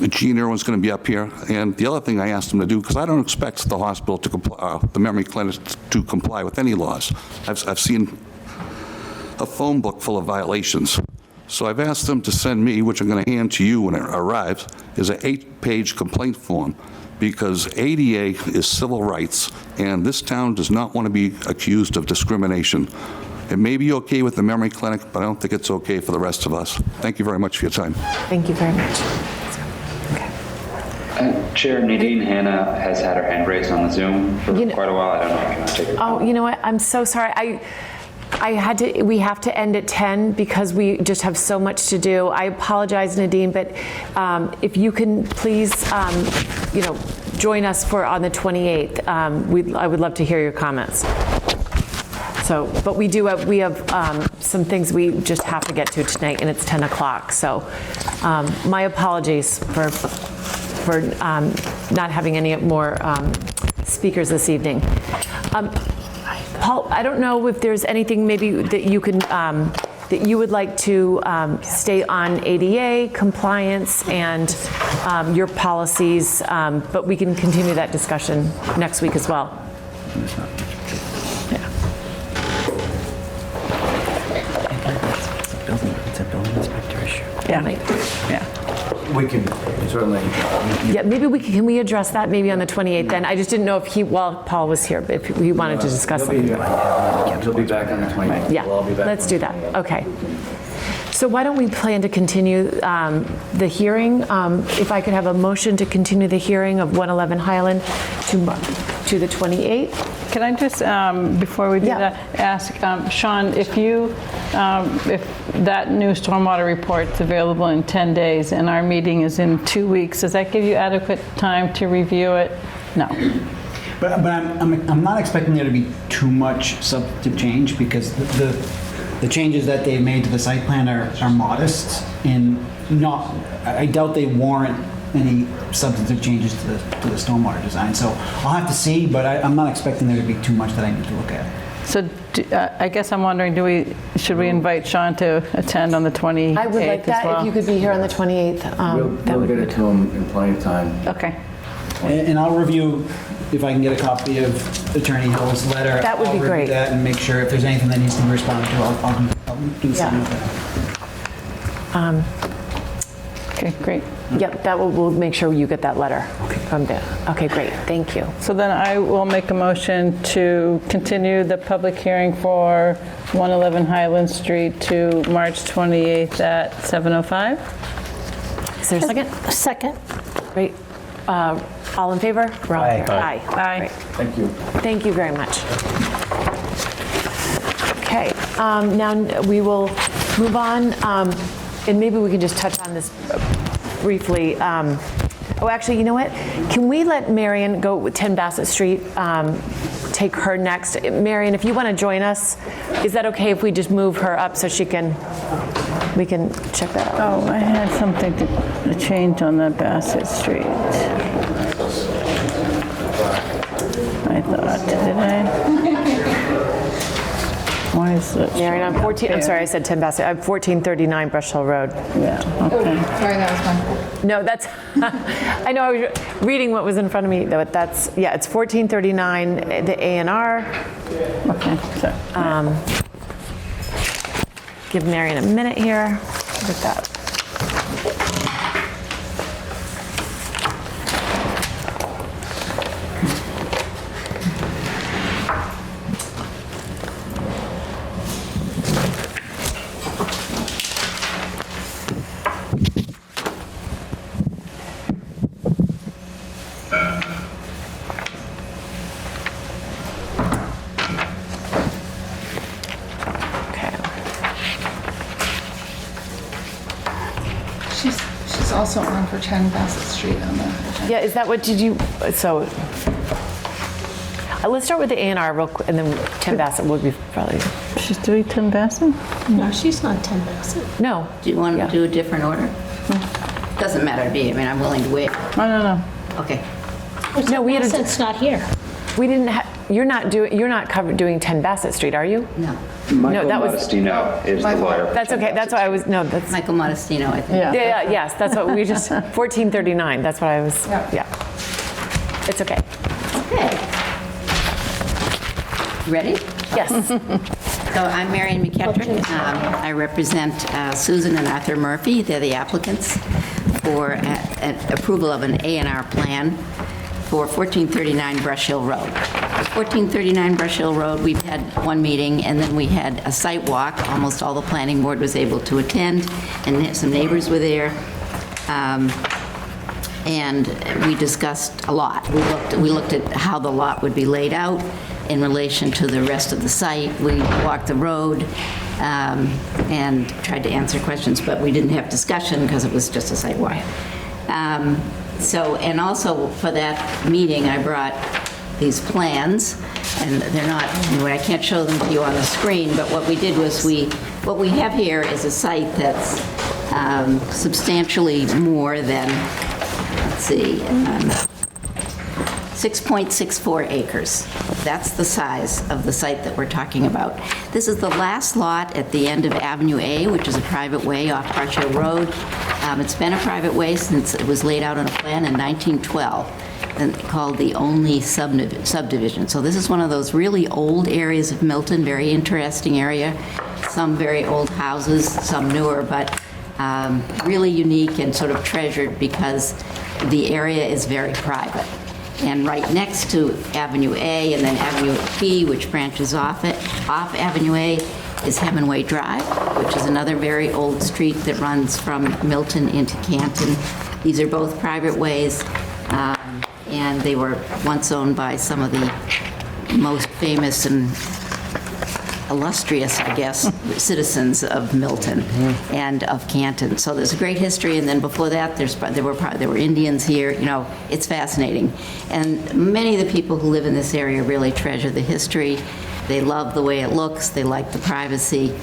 Gene Irwin's going to be up here. And the other thing I asked him to do, because I don't expect the hospital to comply, the memory clinic to comply with any laws. I've seen a phone book full of violations. So I've asked them to send me, which I'm going to hand to you when it arrives, is an 8-page complaint form, because ADA is civil rights, and this town does not want to be accused of discrimination. It may be okay with the memory clinic, but I don't think it's okay for the rest of us. Thank you very much for your time. Thank you very much. Chair, Nadine Hanna has had her hand raised on the Zoom for quite a while. I don't know if you want to take it. Oh, you know what? I'm so sorry. We have to end at 10 because we just have so much to do. I apologize, Nadine, but if you can please, join us on the 28th. I would love to hear your comments. So, but we have some things we just have to get to tonight, and it's 10 o'clock. So, my apologies for not having any more speakers this evening. Paul, I don't know if there's anything maybe that you can that you would like to stay on ADA compliance and your policies, but we can continue that discussion next week as well. It's a building inspector issue. Yeah. We can certainly. Yeah, maybe can we address that maybe on the 28th then? I just didn't know if Paul was here, but if he wanted to discuss something. He'll be back on the 28th. Yeah, let's do that. Okay. So why don't we plan to continue the hearing? If I could have a motion to continue the hearing of 111 Highland to the 28th? Can I just, before we do that, ask Sean, if that new stormwater report's available in 10 days and our meeting is in 2 weeks, does that give you adequate time to review it? No. But I'm not expecting there to be too much substantive change because the changes that they've made to the site plan are modest and I doubt they warrant any substantive changes to the stormwater design. So I'll have to see, but I'm not expecting there to be too much that I need to look at. So I guess I'm wondering, should we invite Sean to attend on the 28th I would like as that, well? if you could be here on the 28th. We'll get it to him in plenty of time. Okay. And I'll review, if I can get a copy of Attorney Hill's letter. That would be I'll review great. that and make sure if there's anything that needs to be responded to, I'll do the same Yeah. with that. Okay, great. Yep, we'll make sure you get that letter from Dan. Okay, great, thank you. So then I will make a motion to continue the public hearing for 111 Highland Street to March 28th at 7:05. Is there a second? Second. Great. All in favor? We're all here. Aye. Aye. Great. Thank you. Thank you very much. Okay, now we will move on, and maybe we can just touch on this briefly. Oh, actually, you know what? Can we let Marion go with 10 Bassett Street, take her next? Marion, if you want to join us, is that okay if we just move her up so we can check that out? Oh, I had something to change on the Bassett Street. I thought, did I? Why is it? Marion, I'm 14, I'm sorry, I said 10 Bassett. I'm 1439 Brush Hill Road. Yeah, okay. Sorry, that was fun. No, that's, I know, I was reading what was in front of me, but that's, yeah, it's 1439, the A&R. Okay, so. Give Marion a minute here. Look at that. She's also on for 10 Bassett Street on the agenda. Yeah, is that what did you, so, let's start with the A&R real quick, and then 10 Bassett would be probably. She's doing 10 Bassett? No, she's not 10 Bassett. No. Do you want to do a different order? Doesn't matter to me. I mean, I'm willing to wait. No. Okay. No, we had Bassett's not here. We didn't have, you're not doing 10 Bassett Street, are you? No. No, that was. Modestino is the lawyer. That's okay, that's why I was, no, that's. Michael Modestino, I think. Yeah, yes, that's what we just, 1439, that's what I was, yeah. It's okay. Okay. You ready? Yes. So I'm Marion McKettrick. I represent Susan and Arthur Murphy. They're the applicants for approval of an A&R plan for 1439 Brush Hill Road. 1439 Brush Hill Road, we've had one meeting, and then we had a site walk. Almost all the planning board was able to attend, and some neighbors were there. And we discussed a lot. We looked at how the lot would be laid out in relation to the rest of the site. We walked the road and tried to answer questions, but we didn't have discussion because it was just a site walk. And also for that meeting, I brought these plans, and they're not, I can't show them to you on the screen, but what we did was what we have here is a site that's substantially more than, 6.64 acres. That's the size of the site that we're talking about. This is the last lot at the end of Avenue A, which is a private way off Brush Hill Road. It's been a private way since it was laid out on a plan in 1912, and called the only subdivision. So this is one of those really old areas of Milton, very interesting area. Some very old houses, some newer, but really unique and sort of treasured because the area is very private. And right next to Avenue A and then Avenue B, which branches off Avenue A, is Hemingway Drive, which is another very old street that runs from Milton into Canton. These are both private ways, and they were once owned by some of the most famous and illustrious, I guess, citizens of Milton and of Canton. So there's a great history, and then before that, there were Indians here. It's fascinating. And many of the people who live in this area really treasure the history. They love the way it looks. They like the privacy.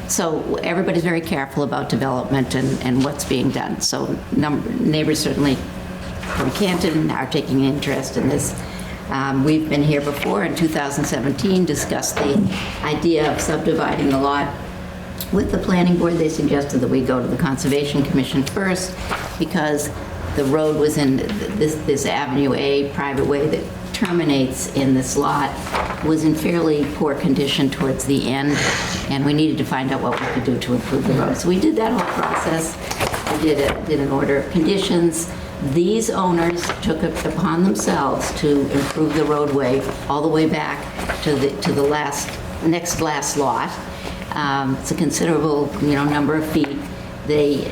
So everybody's very careful about development and what's being done. So neighbors certainly from Canton are taking an interest in this. We've been here before in 2017, discussed the idea of subdividing the lot. With the planning board, they suggested that we go to the Conservation Commission first because the road was in this Avenue A private way that terminates in this lot was in fairly poor condition towards the end, and we needed to find out what we could do to improve the road. So we did that whole process. We did an order of conditions. These owners took it upon themselves to improve the roadway all the way back to the next last lot. It's a considerable, number of feet. They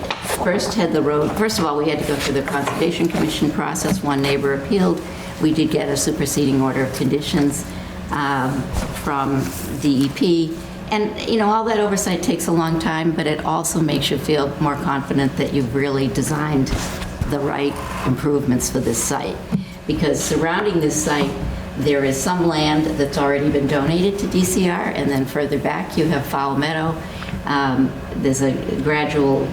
first had the road, first of all, we had to go through the Conservation Commission process. One neighbor appealed. We did get a superseding order of conditions from DEP. And, all that oversight takes a long time, but it also makes you feel more confident that you've really designed the right improvements for this site. Because surrounding this site, there is some land that's already been donated to DCR, and then further back you have Fowl Meadow. There's a gradual,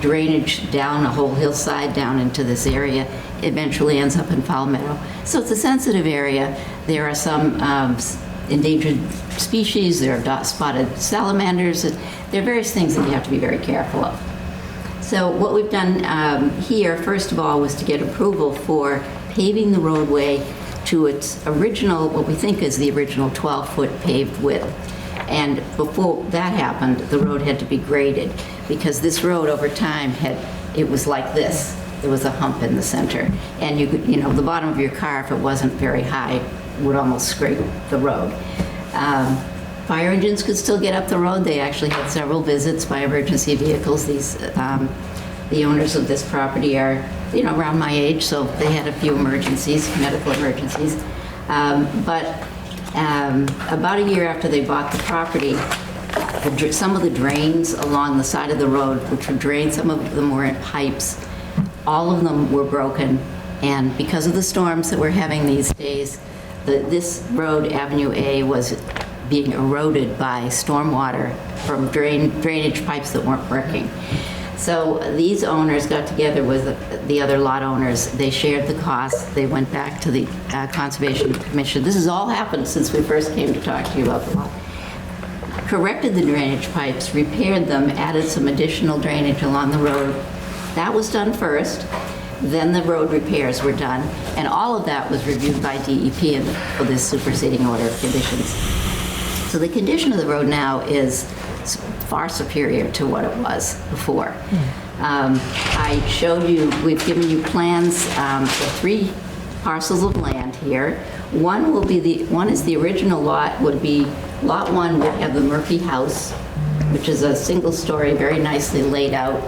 drainage down a whole hillside down into this area, eventually ends up in Fowl Meadow. So it's a sensitive area. There are some endangered species, there are spotted salamanders, there are various things that you have to be very careful of. So what we've done here, first of all, was to get approval for paving the roadway to its original, what we think is the original 12-foot paved width. And before that happened, the road had to be graded because this road over time it was like this. There was a hump in the center. And you could, the bottom of your car, if it wasn't very high, would almost scrape the road. Fire engines could still get up the road. They actually had several visits by emergency vehicles. The owners of this property are, around my age, so they had a few emergencies, medical emergencies. But about a year after they bought the property, some of the drains along the side of the road, which were drained, some of them were in pipes, all of them were broken. And because of the storms that we're having these days, this road, Avenue A, was being eroded by stormwater from drainage pipes that weren't working. So these owners got together with the other lot owners. They shared the costs. They went back to the Conservation Commission. This has all happened since we first came to talk to you about the lot. Corrected the drainage pipes, repaired them, added some additional drainage along the road. That was done first. Then the road repairs were done. And all of that was reviewed by DEP for this superseding order of conditions. So the condition of the road now is far superior to what it was before. I showed you, we've given you plans for 3 parcels of land here. One is the original lot, would be lot 1 would have the Murphy house, which is a single-story, very nicely laid out,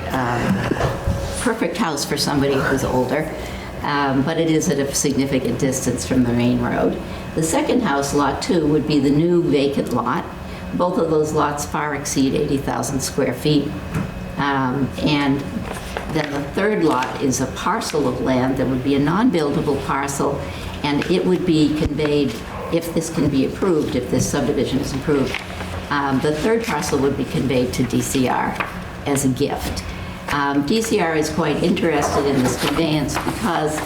perfect house for somebody who's older, but it is at a significant distance from the main road. The second house, lot 2, would be the new vacant lot. Both of those lots far exceed 80,000 square feet. And then the third lot is a parcel of land that would be a non-buildable parcel, and it would be conveyed, if this can be approved, if this subdivision is approved, the third parcel would be conveyed to DCR as a gift. DCR is quite interested in this conveyance because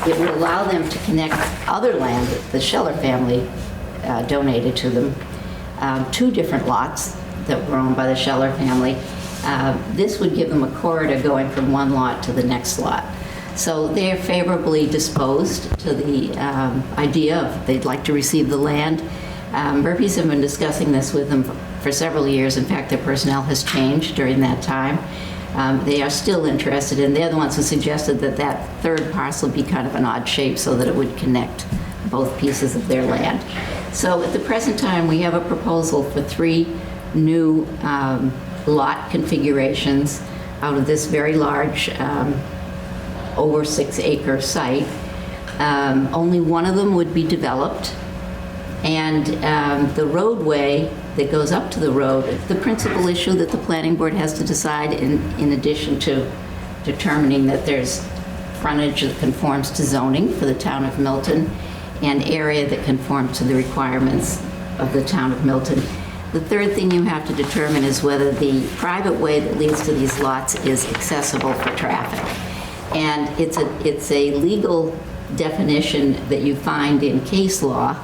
it would allow them to connect other land that the Scheller family donated to them, 2 different lots that were owned by the Scheller family. This would give them a corridor going from one lot to the next lot. So they're favorably disposed to the idea of they'd like to receive the land. Murphys have been discussing this with them for several years. In fact, their personnel has changed during that time. They are still interested, and they're the ones who suggested that that third parcel be kind of an odd shape so that it would connect both pieces of their land. So at the present time, we have a proposal for 3 new lot configurations out of this very large, over 6-acre site. Only one of them would be developed, and the roadway that goes up to the road, the principal issue that the planning board has to decide in addition to determining that there's frontage that conforms to zoning for the town of Milton and area that conforms to the requirements of the town of Milton. The third thing you have to determine is whether the private way that leads to these lots is accessible for traffic. And it's a legal definition that you find in case law,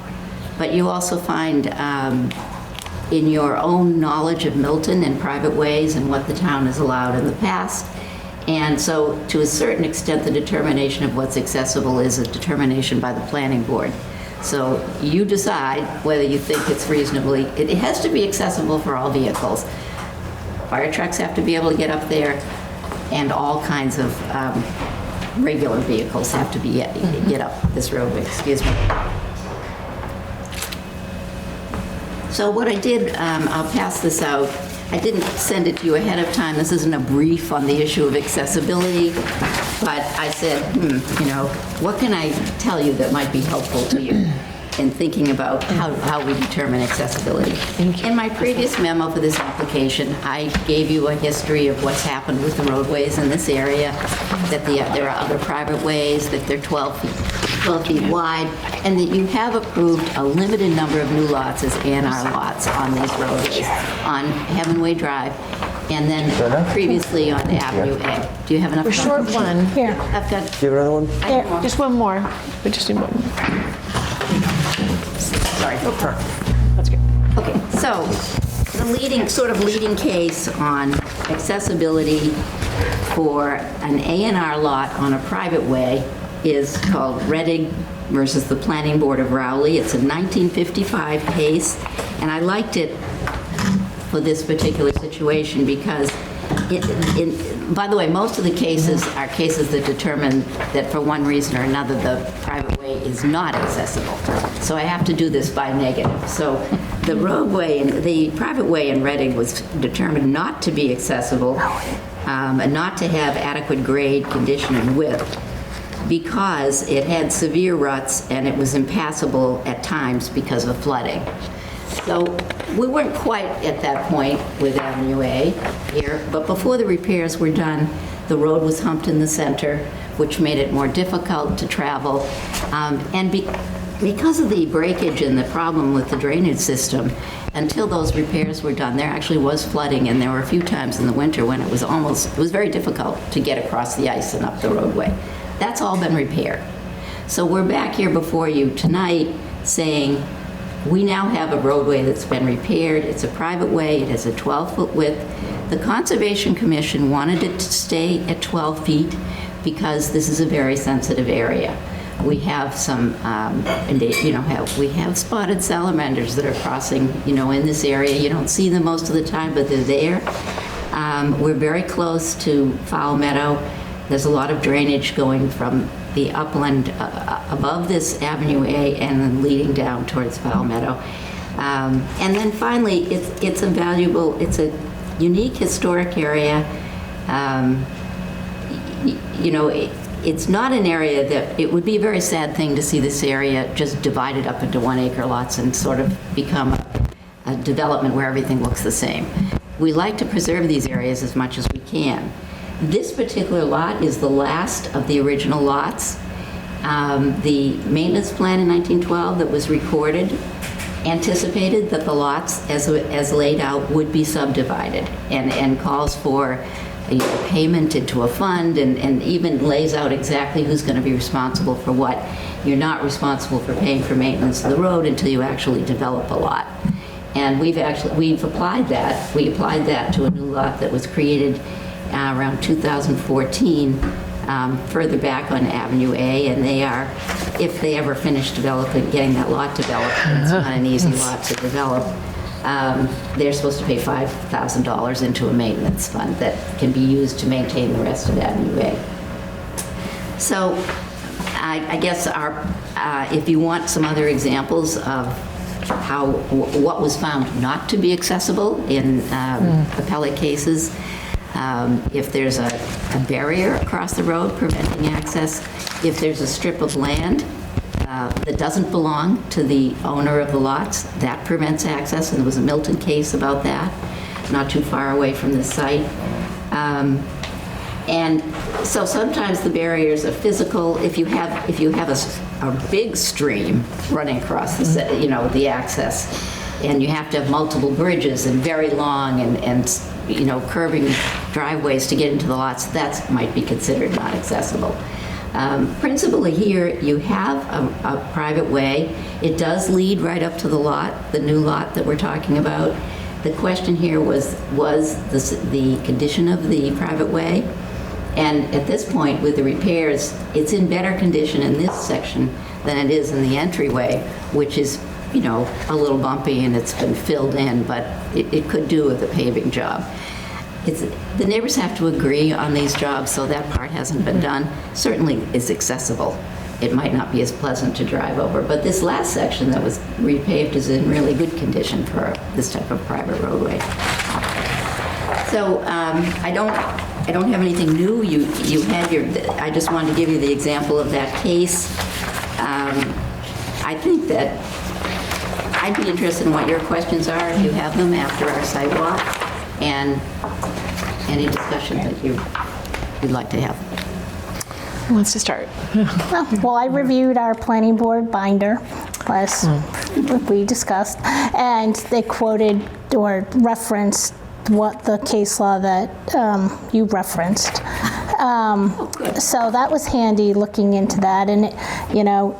but you also find in your own knowledge of Milton and private ways and what the town has allowed in the past. And so, to a certain extent, the determination of what's accessible is a determination by the planning board. So you decide whether you think it's reasonably, it has to be accessible for all vehicles. Fire trucks have to be able to get up there, and all kinds of regular vehicles have to be get up this roadway, excuse me. So what I did, I'll pass this out. I didn't send it to you ahead of time. This isn't a brief on the issue of accessibility, but I said, you know, what can I tell you that might be helpful to you in thinking about how we determine accessibility? In my previous memo for this application, I gave you a history of what's happened with the roadways in this area, that there are other private ways, that they're 12 feet wide, and that you have approved a limited number of new lots as A&R lots on these roadways, on Heavenway Drive, and then previously on Avenue A. Do you have enough? We're short one. Here. I've got. Do you have another one? Here, just one more. We just need one more. Sorry. That's good. Okay, so the leading case on accessibility for an A&R lot on a private way is called Reddig versus the Planning Board of Rowley. It's a 1955 case, and I liked it for this particular situation because, by the way, most of the cases are cases that determine that for one reason or another the private way is not accessible. So I have to do this by negative. So the roadway, the private way in Reddig was determined not to be accessible and not to have adequate grade, condition, and width, because it had severe ruts and it was impassable at times because of flooding. So we weren't quite at that point with Avenue A here, but before the repairs were done, the road was humped in the center, which made it more difficult to travel. And because of the breakage and the problem with the drainage system, until those repairs were done, there actually was flooding, and there were a few times in the winter when it was very difficult to get across the ice and up the roadway. That's all been repaired. So we're back here before you tonight saying we now have a roadway that's been repaired. It's a private way. It has a 12-foot width. The Conservation Commission wanted it to stay at 12 feet because this is a very sensitive area. We have some, we have spotted salamanders that are crossing, in this area. You don't see them most of the time, but they're there. We're very close to Fowl Meadow. There's a lot of drainage going from the upland above this Avenue A and then leading down towards Fowl Meadow. And then finally, it's a unique historic area. It's not an area that, it would be a very sad thing to see this area just divided up into 1-acre lots and sort of become a development where everything looks the same. We like to preserve these areas as much as we can. This particular lot is the last of the original lots. The maintenance plan in 1912 that was recorded anticipated that the lots as laid out would be subdivided and calls for payment into a fund and even lays out exactly who's going to be responsible for what. You're not responsible for paying for maintenance of the road until you actually develop a lot. And we've applied that. We applied that to a new lot that was created around 2014, further back on Avenue A, and they are, if they ever finish getting that lot developed, it's not an easy lot to develop, they're supposed to pay $5,000 into a maintenance fund that can be used to maintain the rest of Avenue A. So I guess if you want some other examples of what was found not to be accessible in appellate cases, if there's a barrier across the road preventing access, if there's a strip of land that doesn't belong to the owner of the lots, that prevents access, and there was a Milton case about that, not too far away from the site. And so sometimes the barriers are physical. If you have a big stream running across the access, and you have to have multiple bridges and very long and curving driveways to get into the lots, that might be considered not accessible. Principally here, you have a private way. It does lead right up to the lot, the new lot that we're talking about. The question here was the condition of the private way? And at this point, with the repairs, it's in better condition in this section than it is in the entryway, which is, you know, a little bumpy and it's been filled in, but it could do with a paving job. The neighbors have to agree on these jobs, so that part hasn't been done. Certainly is accessible. It might not be as pleasant to drive over, but this last section that was repaved is in really good condition for this type of private roadway. So I don't have anything new. You had I just wanted to give you the example of that case. I think that I'd be interested in what your questions are if you have them after our site walk, and any discussion that you'd like to have. Who wants to start? Well, I reviewed our planning board binder, as we discussed, and they quoted or referenced what the case law that you referenced. So that was handy looking into that. And, you know,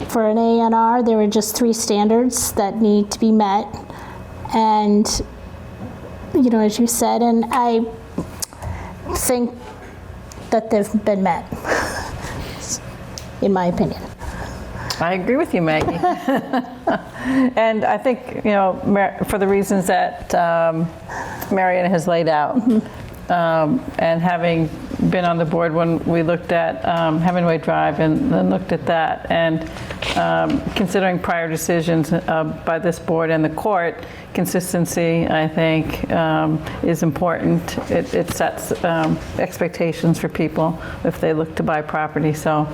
for an A&R, there were just 3 standards that need to be met. And, you know, as you said, and I think that they've been met, in my opinion. I agree with you, Maggie. And I think, you know, for the reasons that Marion has laid out, and having been on the board when we looked at Hemingway Drive and then looked at that, and considering prior decisions by this board and the court, consistency, I think, is important. It sets expectations for people if they look to buy property. So,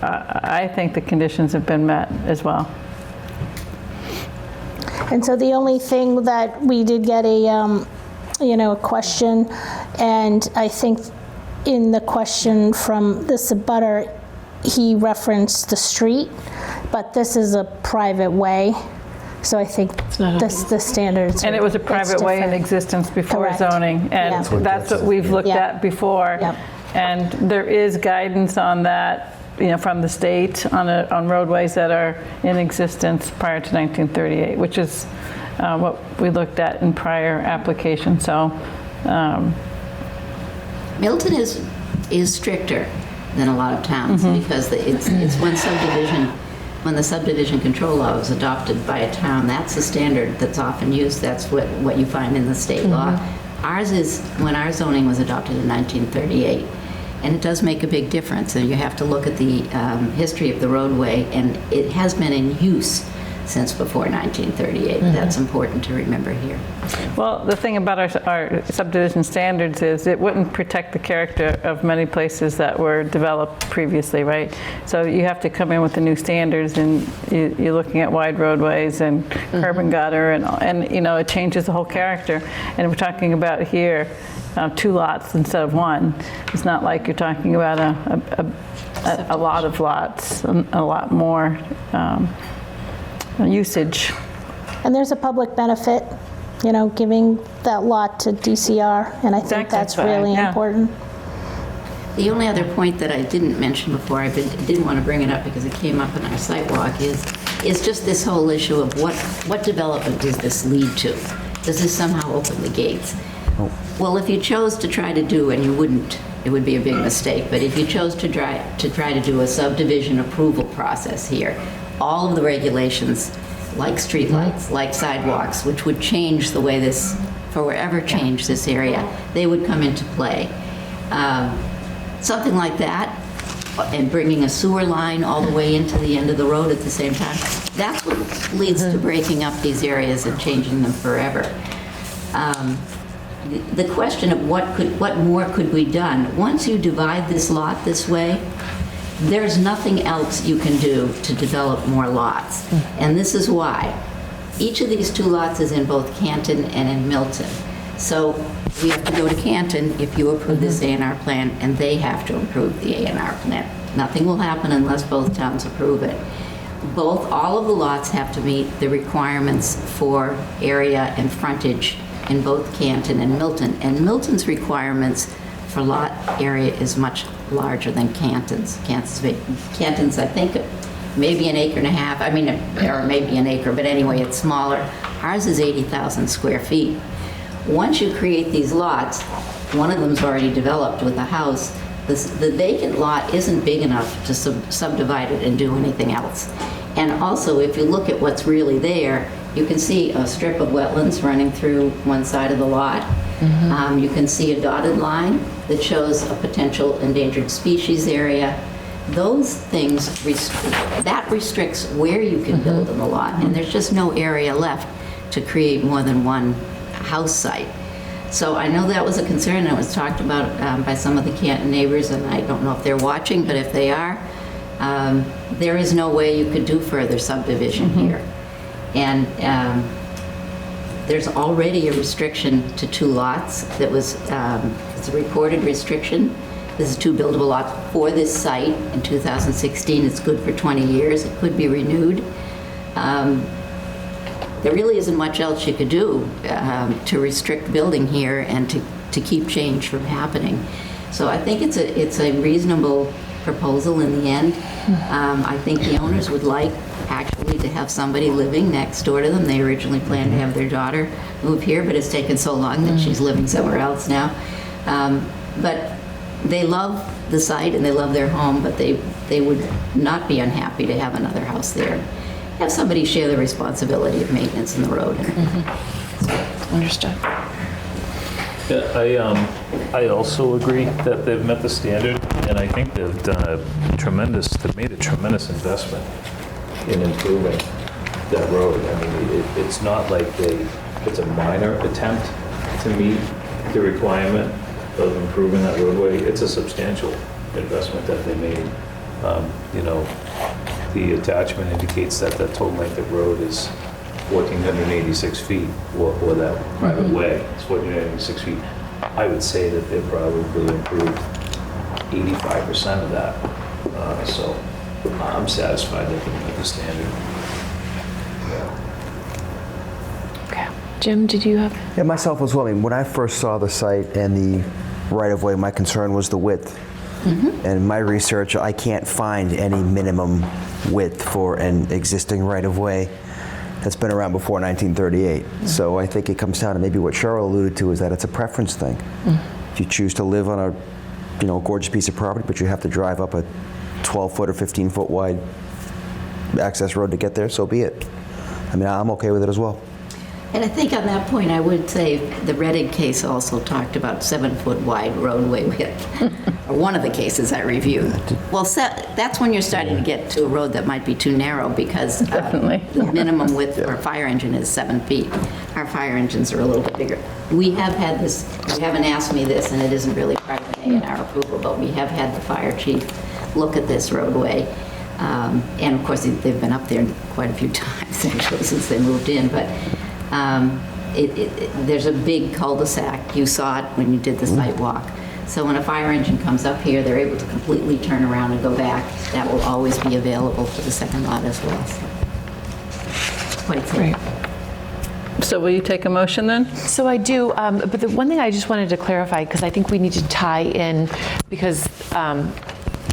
I think the conditions have been met as well. And so the only thing that we did get a question, and I think in the question from this abutter, he referenced the street, but this is a private way. So I think the standards. And it was a private way in existence before Correct. zoning, and that's what we've looked at before. Yep. And there is guidance on that, you know, from the state on roadways that are in existence prior to 1938, which is what we looked at in prior applications. So, Milton is stricter than a lot of towns because it's when the subdivision control law was adopted by a town, that's the standard that's often used. That's what you find in the state law. Ours is when our zoning was adopted in 1938. And it does make a big difference. And you have to look at the history of the roadway, and it has been in use since before 1938. That's important to remember here. well, the thing about our subdivision standards is it wouldn't protect the character of many places that were developed previously, right? So you have to come in with the new standards, and you're looking at wide roadways and curb and gutter, and you know, it changes the whole character. And we're talking about here 2 lots instead of 1. It's not like you're talking about a lot of lots, a lot more usage. And there's a public benefit, you know, giving that lot to DCR, and I think that's really important. The only other point that I didn't mention before, I didn't want to bring it up because it came up in our site walk, is just this whole issue of what development does this lead to? Does this somehow open the gates? Well, if you chose to try to do, and you wouldn't, it would be a big mistake, but if you chose to try to do a subdivision approval process here, all of the regulations, like streetlights, like sidewalks, which would change the way this, forever change this area, they would come into play. Something like that, and bringing a sewer line all the way into the end of the road at the same time, that's what leads to breaking up these areas and changing them forever. The question of what more could be done, once you divide this lot this way, there's nothing else you can do to develop more lots. And this is why. Each of these 2 lots is in both Canton and in Milton. So we have to go to Canton if you approve this A&R plan, and they have to approve the A&R plan. Nothing will happen unless both towns approve it. All of the lots have to meet the requirements for area and frontage in both Canton and Milton. And Milton's requirements for lot area is much larger than Canton's. Canton's, I think, maybe an acre and a half, I mean, or maybe an acre, but anyway, it's smaller. Ours is 80,000 square feet. Once you create these lots, one of them's already developed with a house, the vacant lot isn't big enough to subdivide it and do anything else. And also, if you look at what's really there, you can see a strip of wetlands running through one side of the lot. You can see a dotted line that shows a potential endangered species area. Those things, that restricts where you can build in the lot, and there's just no area left to create more than one house site. So I know that was a concern that was talked about by some of the Canton neighbors, and I don't know if they're watching, but if they are, there is no way you could do further subdivision here. And there's already a restriction to 2 lots that was, it's a recorded restriction. This is 2 buildable lots for this site in 2016. It's good for 20 years. It could be renewed. There really isn't much else you could do to restrict building here and to keep change from happening. So I think it's a reasonable proposal in the end. I think the owners would like actually to have somebody living next door to them. They originally planned to have their daughter move here, but it's taken so long that she's living somewhere else now. But they love the site and they love their home, but they would not be unhappy to have another house there. Have somebody share the responsibility of maintenance in the road. Understood. Yeah, I also agree that they've met the standard, and I think they've made a tremendous investment in improving that road. I mean, it's not like it's a minor attempt to meet the requirement of improving that roadway. It's a substantial investment that they made. The attachment indicates that the total length of road is 1,486 feet, or that private way, it's 1,486 feet. I would say that they've probably improved 85% of that. So I'm satisfied that they met the standard. Okay. Jim, did you have? Yeah, myself as well. I mean, when I first saw the site and the right-of-way, my concern was the width. And in my research, I can't find any minimum width for an existing right-of-way that's been around before 1938. So I think it comes down to maybe what Cheryl alluded to, is that it's a preference thing. If you choose to live on a gorgeous piece of property, but you have to drive up a 12-foot or 15-foot wide access road to get there, so be it. I mean, I'm okay with it as well. And I think on that point, I would say the Reddick case also talked about 7-foot wide roadway width. Or one of the cases I reviewed. Well, that's when you're starting to get to a road that might be too narrow, because the minimum width for a fire engine is 7 feet. Our fire engines are a little bit bigger. We have had this, you haven't asked me this, and it isn't really part of an A&R approval, but we have had the fire chief look at this roadway. And of course, they've been up there quite a few times, actually, since they moved in. But there's a big cul-de-sac. You saw it when you did the site walk. So when a fire engine comes up here, they're able to completely turn around and go back. That will always be available for the second lot as well. So quite safe. So will you take a motion then? So I do, but the one thing I just wanted to clarify, because I think we need to tie in, because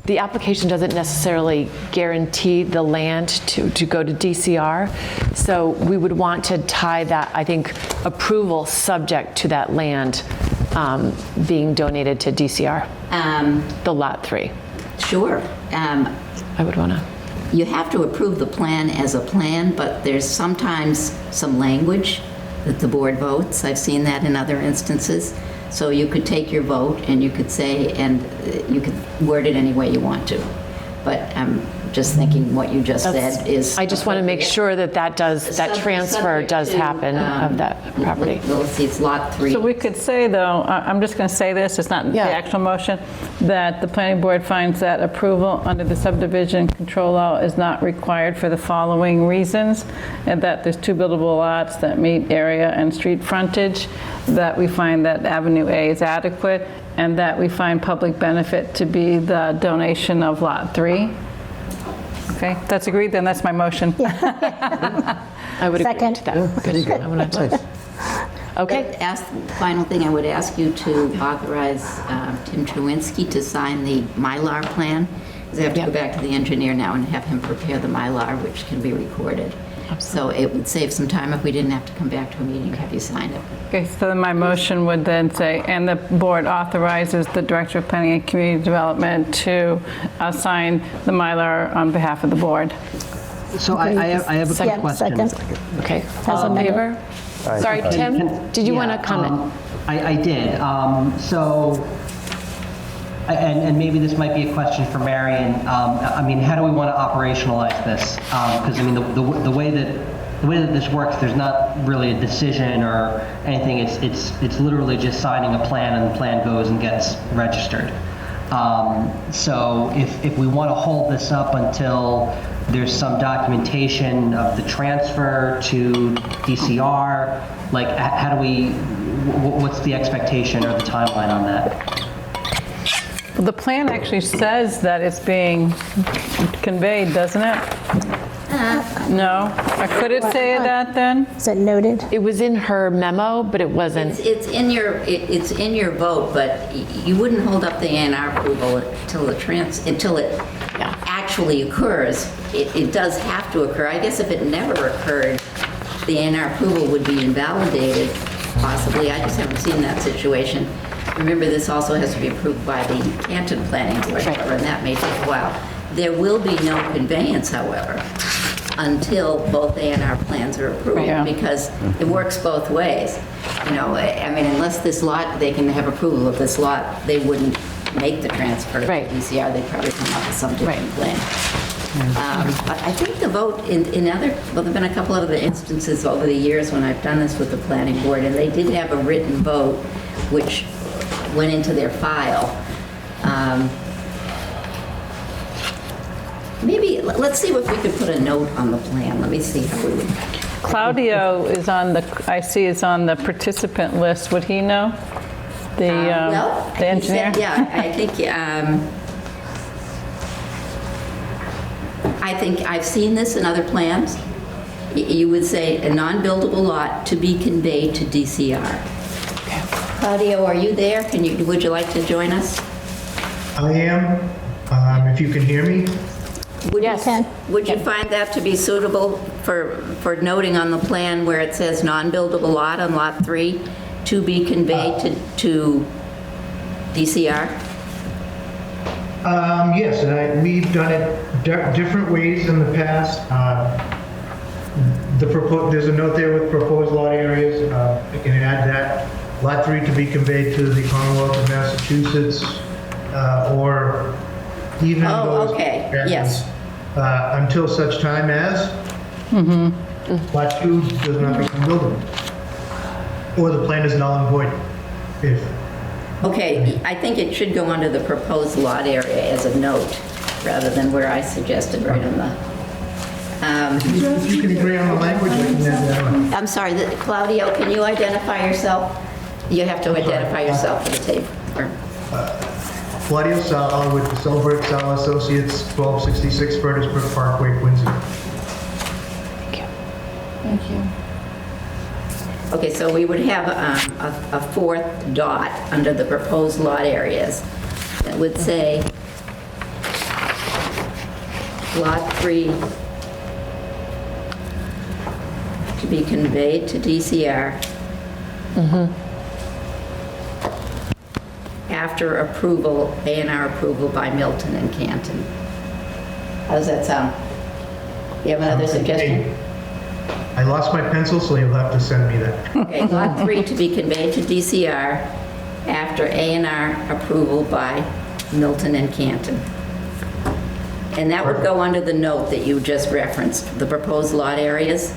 the application doesn't necessarily guarantee the land to go to DCR. So we would want to tie that, I think, approval subject to that land being donated to DCR, the lot 3. Sure. I would want to. You have to approve the plan as a plan, but there's sometimes some language that the board votes. I've seen that in other instances. So you could take your vote and you could say, and you could word it any way you want to. But I'm just thinking what you just said is. I just want to make sure that that transfer does happen of that property. Let's see, it's lot 3. So we could say, though, I'm just going to say this, it's not the actual motion, that the planning board finds that approval under the subdivision control law is not required for the following reasons, and that there's 2 buildable lots that meet area and street frontage, that we find that Avenue A is adequate, and that we find public benefit to be the donation of lot 3. Okay, that's agreed, then that's my motion. I would agree to that. Good. I want to Okay. Final thing, I would ask you to authorize Tim Truinsky to sign the Mylar plan, because I have to go back to the engineer now and have him prepare the Mylar, which can be recorded. So it would save some time if we didn't have to come back to a meeting to have you sign it. Okay, so then my motion would then say, and the board authorizes the Director of Planning and Community Development to sign the Mylar on behalf of the board. So I have a quick question. Okay, all in favor? Sorry, Tim, did you want to comment? I did. And maybe this might be a question for Marion. I mean, how do we want to operationalize this? Because I mean, the way that this works, there's not really a decision or anything. It's literally just signing a plan, and the plan goes and gets registered. So if we want to hold this up until there's some documentation of the transfer to DCR, like how do we? What's the expectation or the timeline on that? Well, the plan actually says that it's being conveyed, doesn't it? No? Or could it say that then? Is it noted? It was in her memo, but it wasn't. It's in your vote, but you wouldn't hold up the A&R approval until it actually occurs. It does have to occur. I guess if it never occurred, the A&R approval would be invalidated, possibly. I just haven't seen that situation. Remember, this also has to be approved by the Canton Planning Board, and that may take a while. There will be no conveyance, however, until both A&R plans are approved, because it works both ways. You know, I mean, unless this lot, they can have approval of this lot, they wouldn't make the transfer to DCR. They'd probably come up with some different plan. But I think the vote in other, well, there have been a couple of other instances over the years when I've done this with the planning board, and they did have a written vote, which went into their file. Maybe, let's see if we could put a note on the plan. Let me see how we would. Claudio is on the, I see is on the participant list. Would he know? The engineer? I think I've seen this in other plans. You would say a non-buildable lot to be conveyed to DCR. Claudio, are you there? Would you like to join us? I am, if you can hear me. Would you find that to be suitable for noting on the plan where it says non-buildable lot on lot 3 to be conveyed to DCR? Yes, and we've done it different ways in the past. There's a note there with proposed lot areas. I can add that. Lot 3 to be conveyed to the Commonwealth of Massachusetts, or even until such time as Lot 2 does not become buildable, or the plan is null and void. Okay, I think it should go under the proposed lot area as a note, rather than where I suggested right on the. If you can agree on the language, I can add that on. I'm sorry, Claudio, can you identify yourself? You have to identify yourself for the tape. Claudio Sala with Silbert Sala Associates, 1266 Furnaceburg Parkway, Quincy. Thank you. Okay, so we would have a fourth dot under the proposed lot areas that would say lot 3 to be conveyed to DCR after approval, A&R approval by Milton and Canton. How does that sound? You have another suggestion? I lost my pencil, so you'll have to send me that. Okay, lot 3 to be conveyed to DCR after A&R approval by Milton and Canton. And that would go under the note that you just referenced, the proposed lot areas?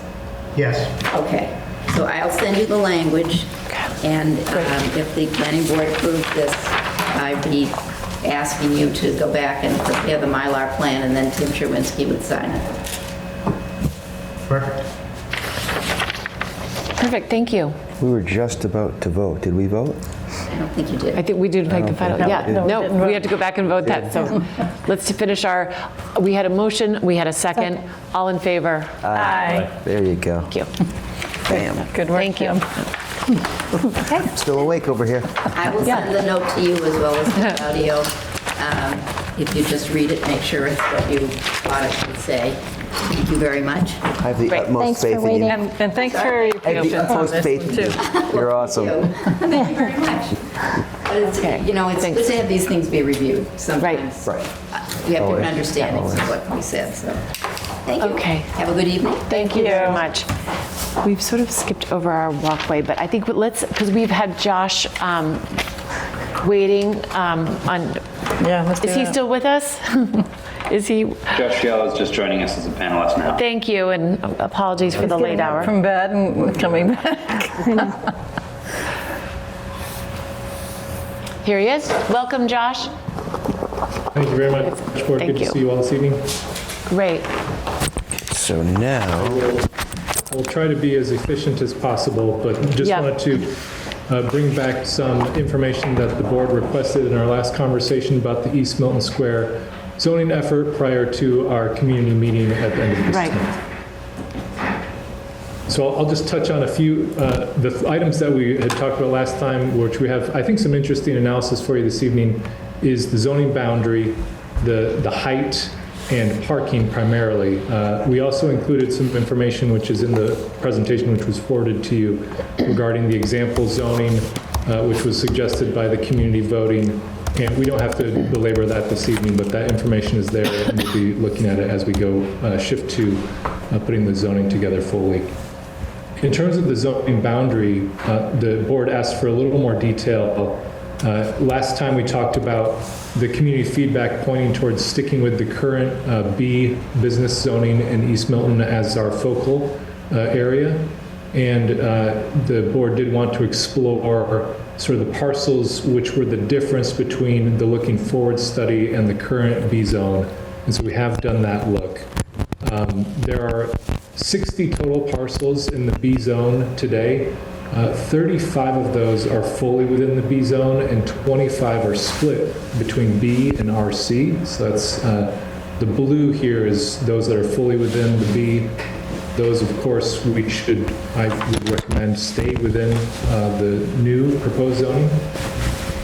Yes. Okay, so I'll send you the language, and if the planning board approves this, I'd be asking you to go back and prepare the Mylar plan, and then Tim Truinsky would sign it. Perfect. Perfect, thank you. We were just about to vote. Did we vote? I don't think you did. I think we did make the final, no, we had to go back and vote that, so let's finish we had a motion, we had a second, all in favor? Aye. There you go. Thank you. Bam. Good work, Thank you. Tim. Still awake over here. I will send the note to you as well as the audio. If you just read it, make sure it's what you thought it should say. Thank you very much. I have the utmost faith in you. And thanks for your I have the patience on utmost this faith one, in you. too. You're awesome. Thank you very much. But it's, you know, it's good to have these things be reviewed. Sometimes Right. we have different understandings of what we said, so. Thank you. Okay. Have a good evening. Thank you very much. We've sort of skipped over our walkway, but I think because we've had Josh waiting on. Yeah, let's do Is he that. still with us? Is he? Josh Fiala is just joining us as a panelist now. Thank you, and apologies for the late hour. From bed and coming back. Here he is. Welcome, Josh. Thank you very much, Board. Thank Good you. to see you all this evening. Great. So now, I'll try to be as efficient as possible, but just Yeah. wanted to bring back some information that the board requested in our last conversation about the East Milton Square zoning effort prior to our community meeting at the end of this Right. month. So I'll just touch on a few, the items that we had talked about last time, which we have, I think, some interesting analysis for you this evening, is the zoning boundary, the height, and parking primarily. We also included some information which is in the presentation which was forwarded to you regarding the example zoning, which was suggested by the community voting. And we don't have to belabor that this evening, but that information is there, and we'll be looking at it as we go shift to putting the zoning together fully. In terms of the zoning boundary, the board asked for a little more detail. Last time we talked about the community feedback pointing towards sticking with the current B business zoning in East Milton as our focal area. And the board did want to explore sort of the parcels which were the difference between the looking forward study and the current B zone. And so we have done that look. There are 60 total parcels in the B zone today. 35 of those are fully within the B zone, and 25 are split between B and RC. So that's the blue here is those that are fully within the B. Those, of course, I would recommend stay within the new proposed zoning.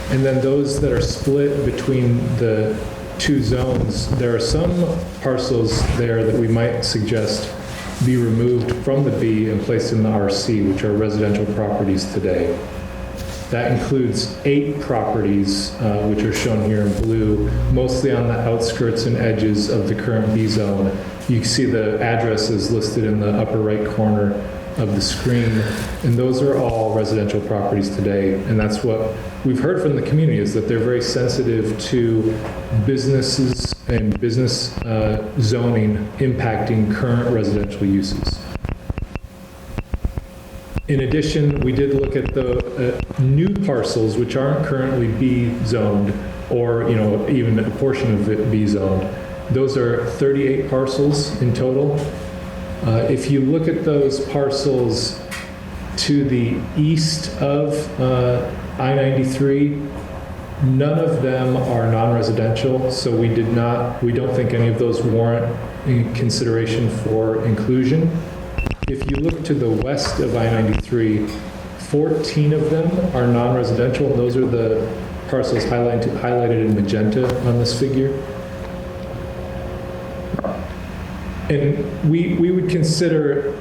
And then those that are split between the two zones, there are some parcels there that we might suggest be removed from the B and placed in the RC, which are residential properties today. That includes 8 properties, which are shown here in blue, mostly on the outskirts and edges of the current B zone. You can see the addresses listed in the upper right corner of the screen, and those are all residential properties today. And that's what we've heard from the community, is that they're very sensitive to businesses and business zoning impacting current residential uses. In addition, we did look at the new parcels which aren't currently B zoned, or even a portion of it B zoned. Those are 38 parcels in total. If you look at those parcels to the east of I-93, none of them are non-residential, so we don't think any of those warrant consideration for inclusion. If you look to the west of I-93, 14 of them are non-residential, and those are the parcels highlighted in magenta on this figure. And we would consider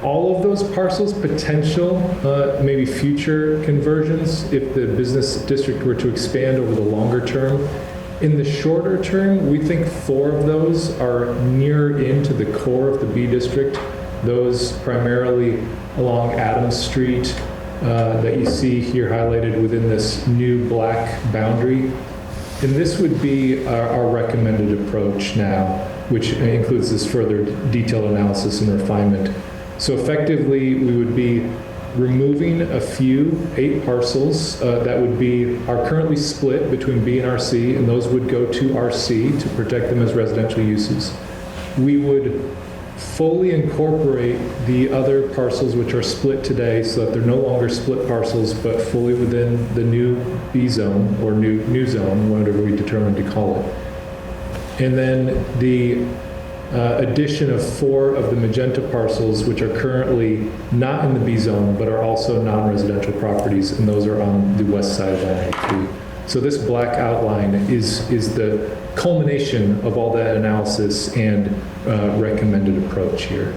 all of those parcels potential, maybe future conversions if the business district were to expand over the longer term. In the shorter term, we think 4 of those are near into the core of the B district. Those primarily along Adams Street that you see here highlighted within this new black boundary. And this would be our recommended approach now, which includes this further detailed analysis and refinement. So effectively, we would be removing a few 8 parcels that are currently split between B and RC, and those would go to RC to protect them as residential uses. We would fully incorporate the other parcels which are split today so that they're no longer split parcels, but fully within the new B zone, or new zone, whatever we determine to call it. And then the addition of 4 of the magenta parcels, which are currently not in the B zone, but are also non-residential properties, and those are on the west side of MATV. So this black outline is the culmination of all that analysis and recommended approach here.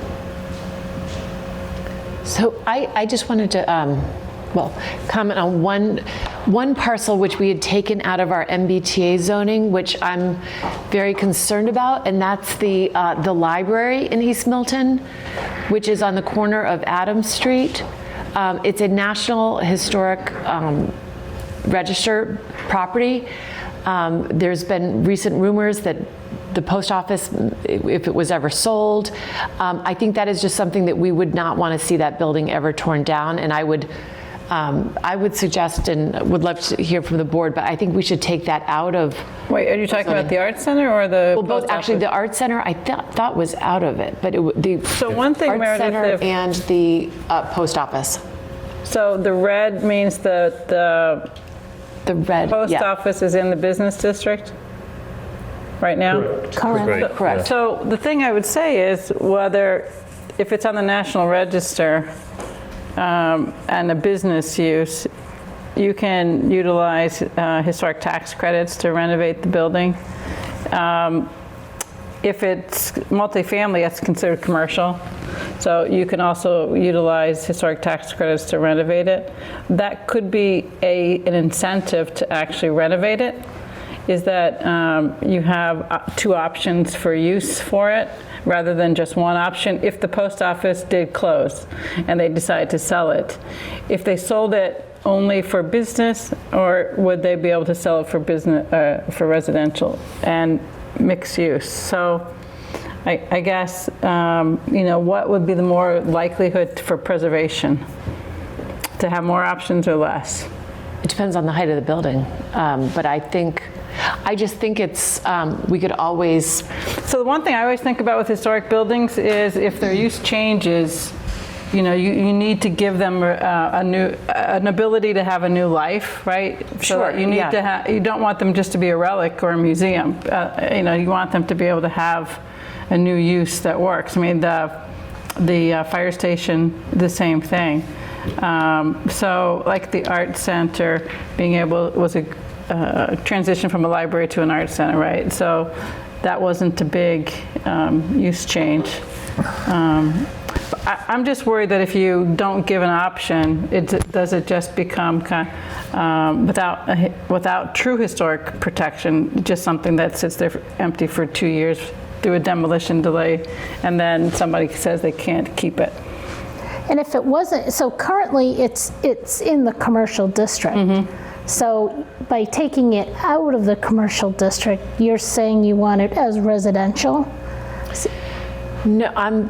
So I just wanted to, comment on one parcel which we had taken out of our MBTA zoning, which I'm very concerned about, and that's the library in East Milton, which is on the corner of Adams Street. It's a National Historic Register property. There's been recent rumors that the post office, if it was ever sold, I think that is just something that we would not want to see that building ever torn down. And I would suggest and would love to hear from the board, but I think we should take that out of. Wait, are you talking about the Art Center or the? Well, both. Actually, the Art Center I thought was out of it, but So one thing, Art Meredith, Center and the post office. So the red means the red post office is in the business district right now? Correct. Correct. So the thing I would say is if it's on the National Register and a business use, you can utilize historic tax credits to renovate the building. If it's multifamily, that's considered commercial. So you can also utilize historic tax credits to renovate it. That could be an incentive to actually renovate it, is that you have 2 options for use for it rather than just one option. If the post office did close and they decide to sell it, if they sold it only for business, or would they be able to sell it for business, for residential and mixed use? So I guess, what would be the more likelihood for preservation? To have more options or less? It depends on the height of the building, but I just think it's, we could always. So the one thing I always think about with historic buildings is if their use changes, you need to give them an ability to have a new life, right? Sure. So you need to you don't want them just to be a relic or a museum. You want them to be able to have a new use that works. I mean, the fire station, the same thing. So like the art center was a transition from a library to an art center, right? So that wasn't a big use change. I'm just worried that if you don't give an option, does it just become without true historic protection, just something that sits there empty for 2 years through a demolition delay, and then somebody says they can't keep it. And if it wasn't, so currently it's in the commercial district. Mm-hmm. So by taking it out of the commercial district, you're saying you want it as residential? No, I'm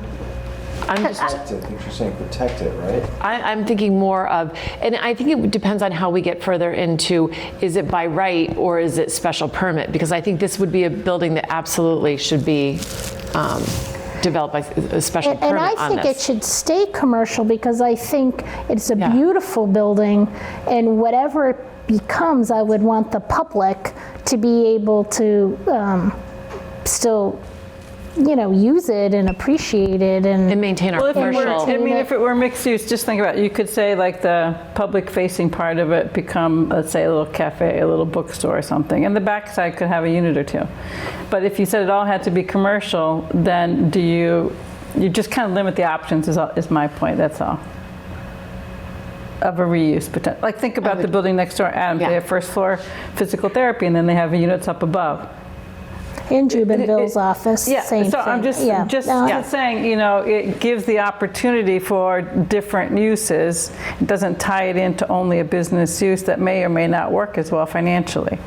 just. I think you're saying protect it, right? I'm thinking more of, and I think it depends on how we get further into, is it by right or is it special permit? Because I think this would be a building that absolutely should be developed by a special permit on this. And I think it should stay commercial because I think it's a beautiful building, and whatever it becomes, I would want the public to be able to still use it and appreciate it and maintain our commercial. If it were mixed use, just think about it. You could say like the public facing part of it become, let's say, a little cafe, a little bookstore or something, and the backside could have a unit or 2. But if you said it all had to be commercial, then you just kind of limit the options is my point, that's all. Of a reuse potential. Like think about the building next door, Adams, they have first floor physical therapy and then they have units up above. In Jubinville's office, same thing. So I'm just saying, it gives the opportunity for different uses. It doesn't tie it into only a business use that may or may not work as well financially.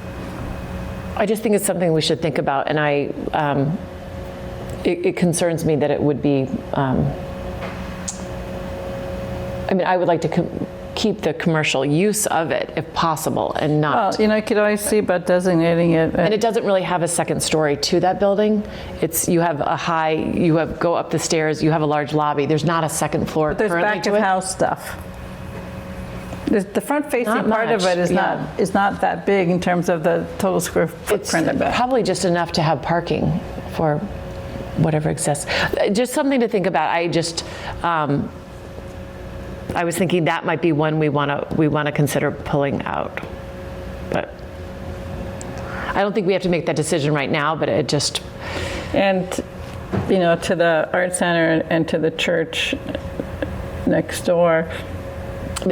I just think it's something we should think about, and it concerns me that it would be. I would like to keep the commercial use of it if possible, and not. Well, you could always see about designating it. And it doesn't really have a second story to that building. You have go up the stairs, you have a large lobby. There's not a second floor. But there's back of house stuff. The front facing part of it is not that big in terms of the total square footprint of it. Probably just enough to have parking for whatever exists. Just something to think about. I was thinking that might be one we want to consider pulling out, but I don't think we have to make that decision right now. But it just And, you know, to the art center and to the church next door.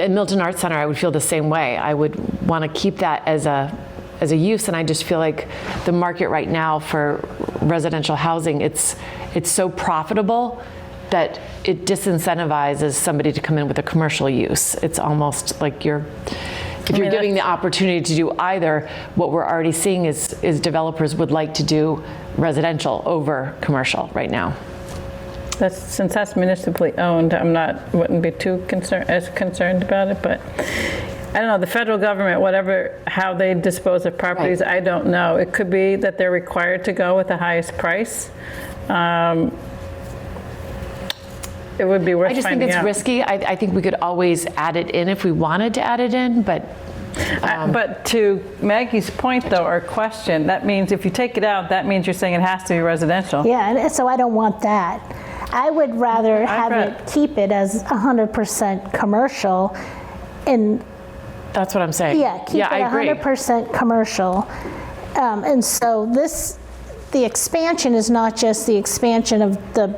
at Milton Arts Center, I would feel the same way. I would want to keep that as a use, and I just feel like the market right now for residential housing, it's so profitable that it disincentivizes somebody to come in with a commercial use. It's almost like if you're giving the opportunity to do either, what we're already seeing is developers would like to do residential over commercial right now. Since that's municipally owned, wouldn't be too concerned about it, but I don't know, the federal government, how they dispose of properties, right. I don't know. It could be that they're required to go with the highest price. It would be worth I just think it's risky. I think we could always add it in if we wanted to add it in, but. But to Maggie's point, though, or question, that means if you take it out, that means you're saying it has to be residential. Yeah, and so I don't want that. I would rather keep it as 100% commercial, and that's what I'm saying. Yeah, keep it 100% commercial, and so the expansion is not just the expansion of the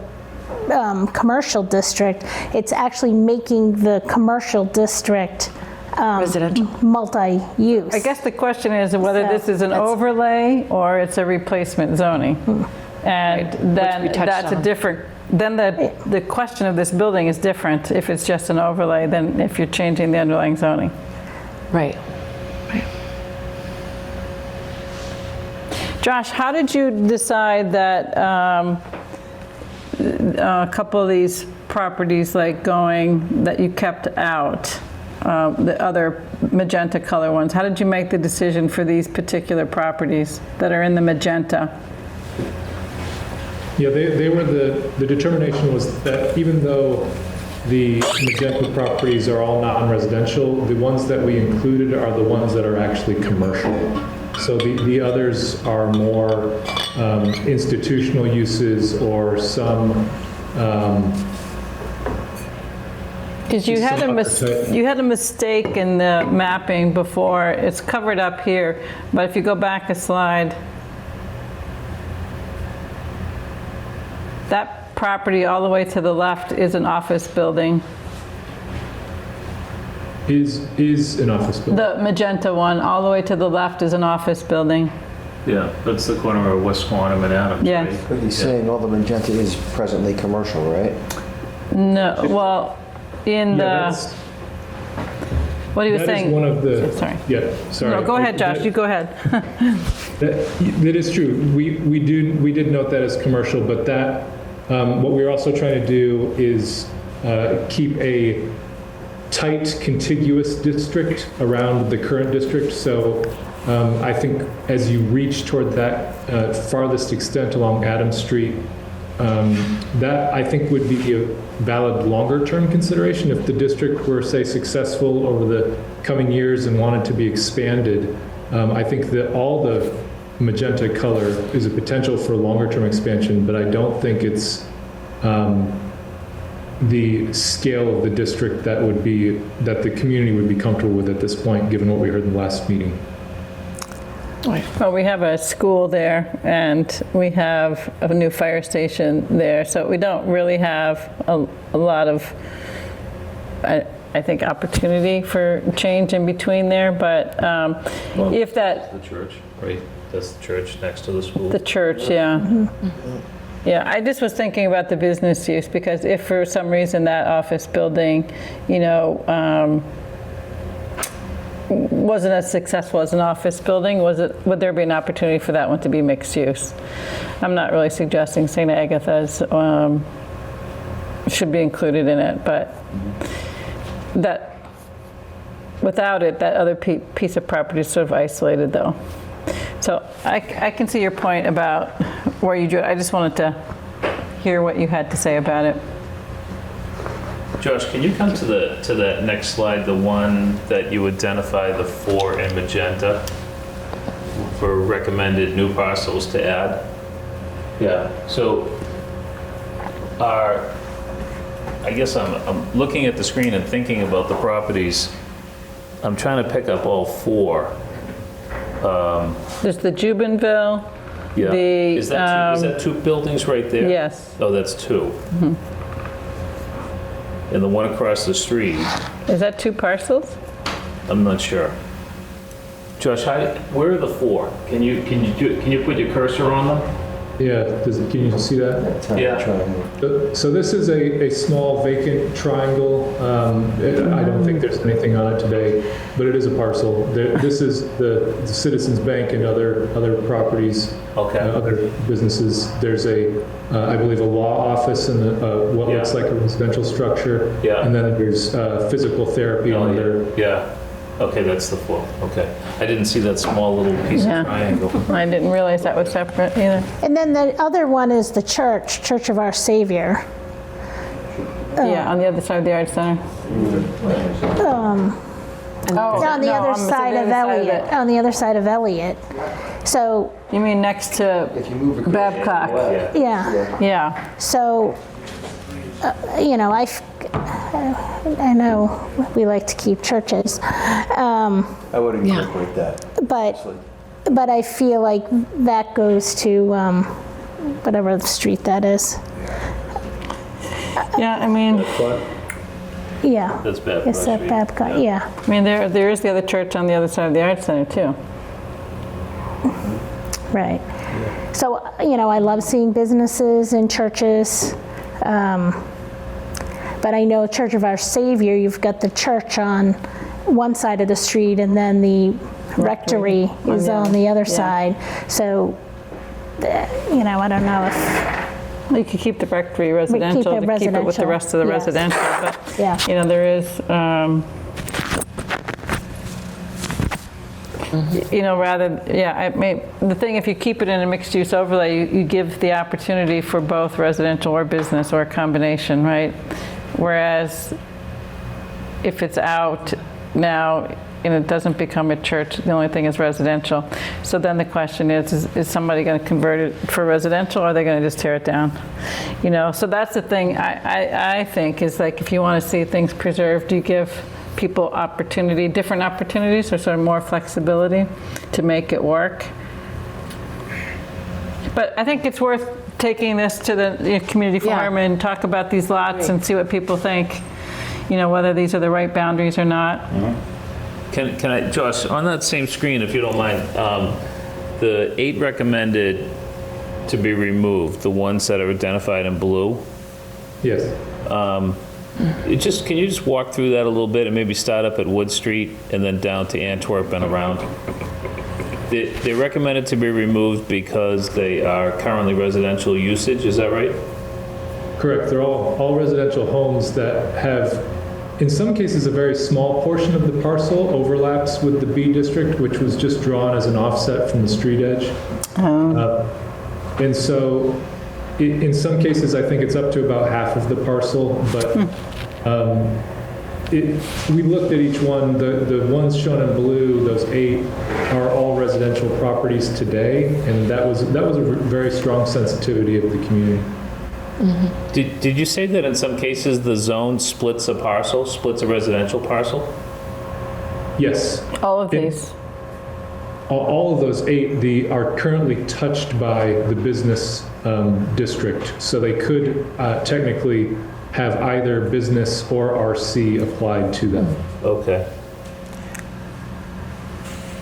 commercial district. It's actually making the commercial district residential, multi-use. I guess the question is whether this is an overlay or it's a replacement zoning, and then that's a different. Then the question of this building is different if it's just an overlay than if you're changing the underlying zoning. Right. Josh, how did you decide that a couple of these properties that you kept out, the other magenta color ones, how did you make the decision for these particular properties that are in the magenta? Yeah, they were the determination was that even though the magenta properties are all non-residential, the ones that we included are the ones that are actually commercial. So the others are more institutional uses or some. Because you had a mistake in the mapping before. It's covered up here, but if you go back a slide, that property all the way to the left is an office building. Is an office building. The magenta one all the way to the left is an office building. Yeah, that's the corner of West Quantum and Adams. Yeah. Right? But he's saying all the magenta is presently commercial, right? No, well, what he was saying. That is one of the. Sorry. Yeah, sorry. No, go ahead, Josh. You go ahead. That is true. We did note that as commercial, but that what we're also trying to do is keep a tight, contiguous district around the current district. So I think as you reach toward that farthest extent along Adams Street, that I think would be a valid longer-term consideration. If the district were, say, successful over the coming years and wanted to be expanded, I think that all the magenta color is a potential for longer-term expansion, but I don't think it's the scale of the district that the community would be comfortable with at this point, given what we heard in the last meeting. Well, we have a school there, and we have a new fire station there, so we don't really have a lot of, I think, opportunity for change in between there, but if that... That's the church, right? That's the church next to the school. The church, yeah. Mm-hmm. Yeah, I just was thinking about the business use, because if for some reason that office building, wasn't as successful as an office building, would there be an opportunity for that one to be mixed use? I'm not really suggesting St. Agatha's should be included in it, but that without it, that other piece of property is sort of isolated, though. So I can see your point about where you drew. I just wanted to hear what you had to say about it. Josh, can you come to that next slide, the one that you identify the 4 in magenta for recommended new parcels to add? Yeah. So are, I guess I'm looking at the screen and thinking about the properties. I'm trying to pick up all four. There's the Jubinville. Yeah. The, Is that two buildings right there? Yes. Oh, that's two. And the one across the street, Is that 2 parcels? I'm not sure. Josh, where are the four? Can you put your cursor on them? Yeah, can you see that? Yeah. So this is a small vacant triangle. I don't think there's anything on it today, but it is a parcel. This is the Citizens Bank and other properties, other businesses. There's I believe, a law office and what looks like a residential structure. Yeah. And then there's physical therapy on there. Yeah. Okay, that's the fourth. Okay. I didn't see that small little piece of triangle. I didn't realize that was separate either. And then the other one is the Church of Our Savior. Yeah, on the other side of the Arts Center. On the other side of Elliott. On the other side of Elliott. So. You mean next to Babcock? Yeah. Yeah. So, you know, I know we like to keep churches. I would incorporate that. But I feel like that goes to whatever the street that is. Yeah, I mean. Yeah. That's Babcock. It's that Babcock, yeah. I mean, there is the other church on the other side of the Arts Center, too. Right. So, you know, I love seeing businesses and churches. But I know Church of Our Savior, you've got the church on one side of the street and then the rectory is on the other side. So, you know, I don't know if... You could keep the rectory residential to keep it with the rest of the residential. But, you know, there is... You know, the thing, if you keep it in a mixed-use overlay, you give the opportunity for both residential or business or a combination, right? Whereas if it's out now and it doesn't become a church, the only thing is residential. So then the question is somebody going to convert it for residential, or are they going to just tear it down? You know, so that's the thing I think is, like, if you want to see things preserved, you give people different opportunities, or sort of more flexibility to make it work. But I think it's worth taking this to the community forum and talk about these lots and see what people think, you know, whether these are the right boundaries or not. Can I, Josh, on that same screen, if you don't mind, the 8 recommended to be removed, the ones that are identified in blue? Yes. Can you just walk through that a little bit and maybe start up at Wood Street and then down to Antwerp and around? They're recommended to be removed because they are currently residential usage, is that right? Correct. They're all residential homes that have, in some cases, a very small portion of the parcel overlaps with the B district, which was just drawn as an offset from the street edge. And so in some cases, I think it's up to about half of the parcel, but we looked at each one. The ones shown in blue, those 8, are all residential properties today, and that was a very strong sensitivity of the community. Did you say that in some cases the zone splits a residential parcel? Yes. All of these? All of those 8 are currently touched by the business district, so they could technically have either business or RC applied to them. Okay.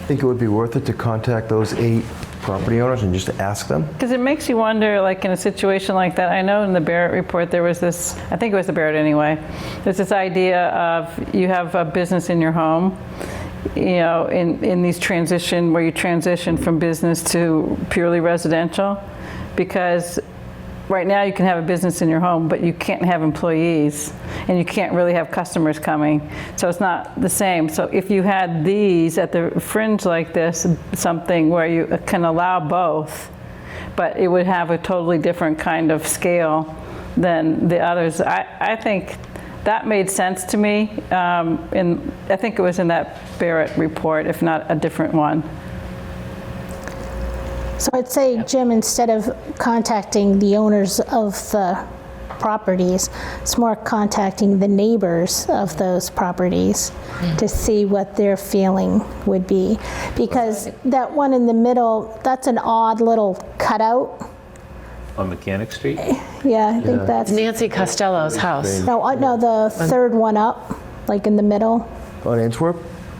Think it would be worth it to contact those 8 property owners and just ask them? Because it makes you wonder, like in a situation like that, I know in the Barrett report there was this, I think it was the Barrett anyway, there's this idea of you have a business in your home, you know, in these where you transition from business to purely residential, because right now you can have a business in your home, but you can't have employees and you can't really have customers coming. So it's not the same. So if you had these at the fringe like this, something where you can allow both, but it would have a totally different kind of scale than the others. I think that made sense to me. I think it was in that Barrett report, if not a different one. So I'd say, Jim, instead of contacting the owners of the properties. It's more contacting the neighbors of those properties to see what their feeling would be. Because that one in the middle, that's an odd little cutout. On Mechanic Street? Yeah, I think that's... Nancy Costello's house. No, no, the third one up, like in the middle. On Antwerp?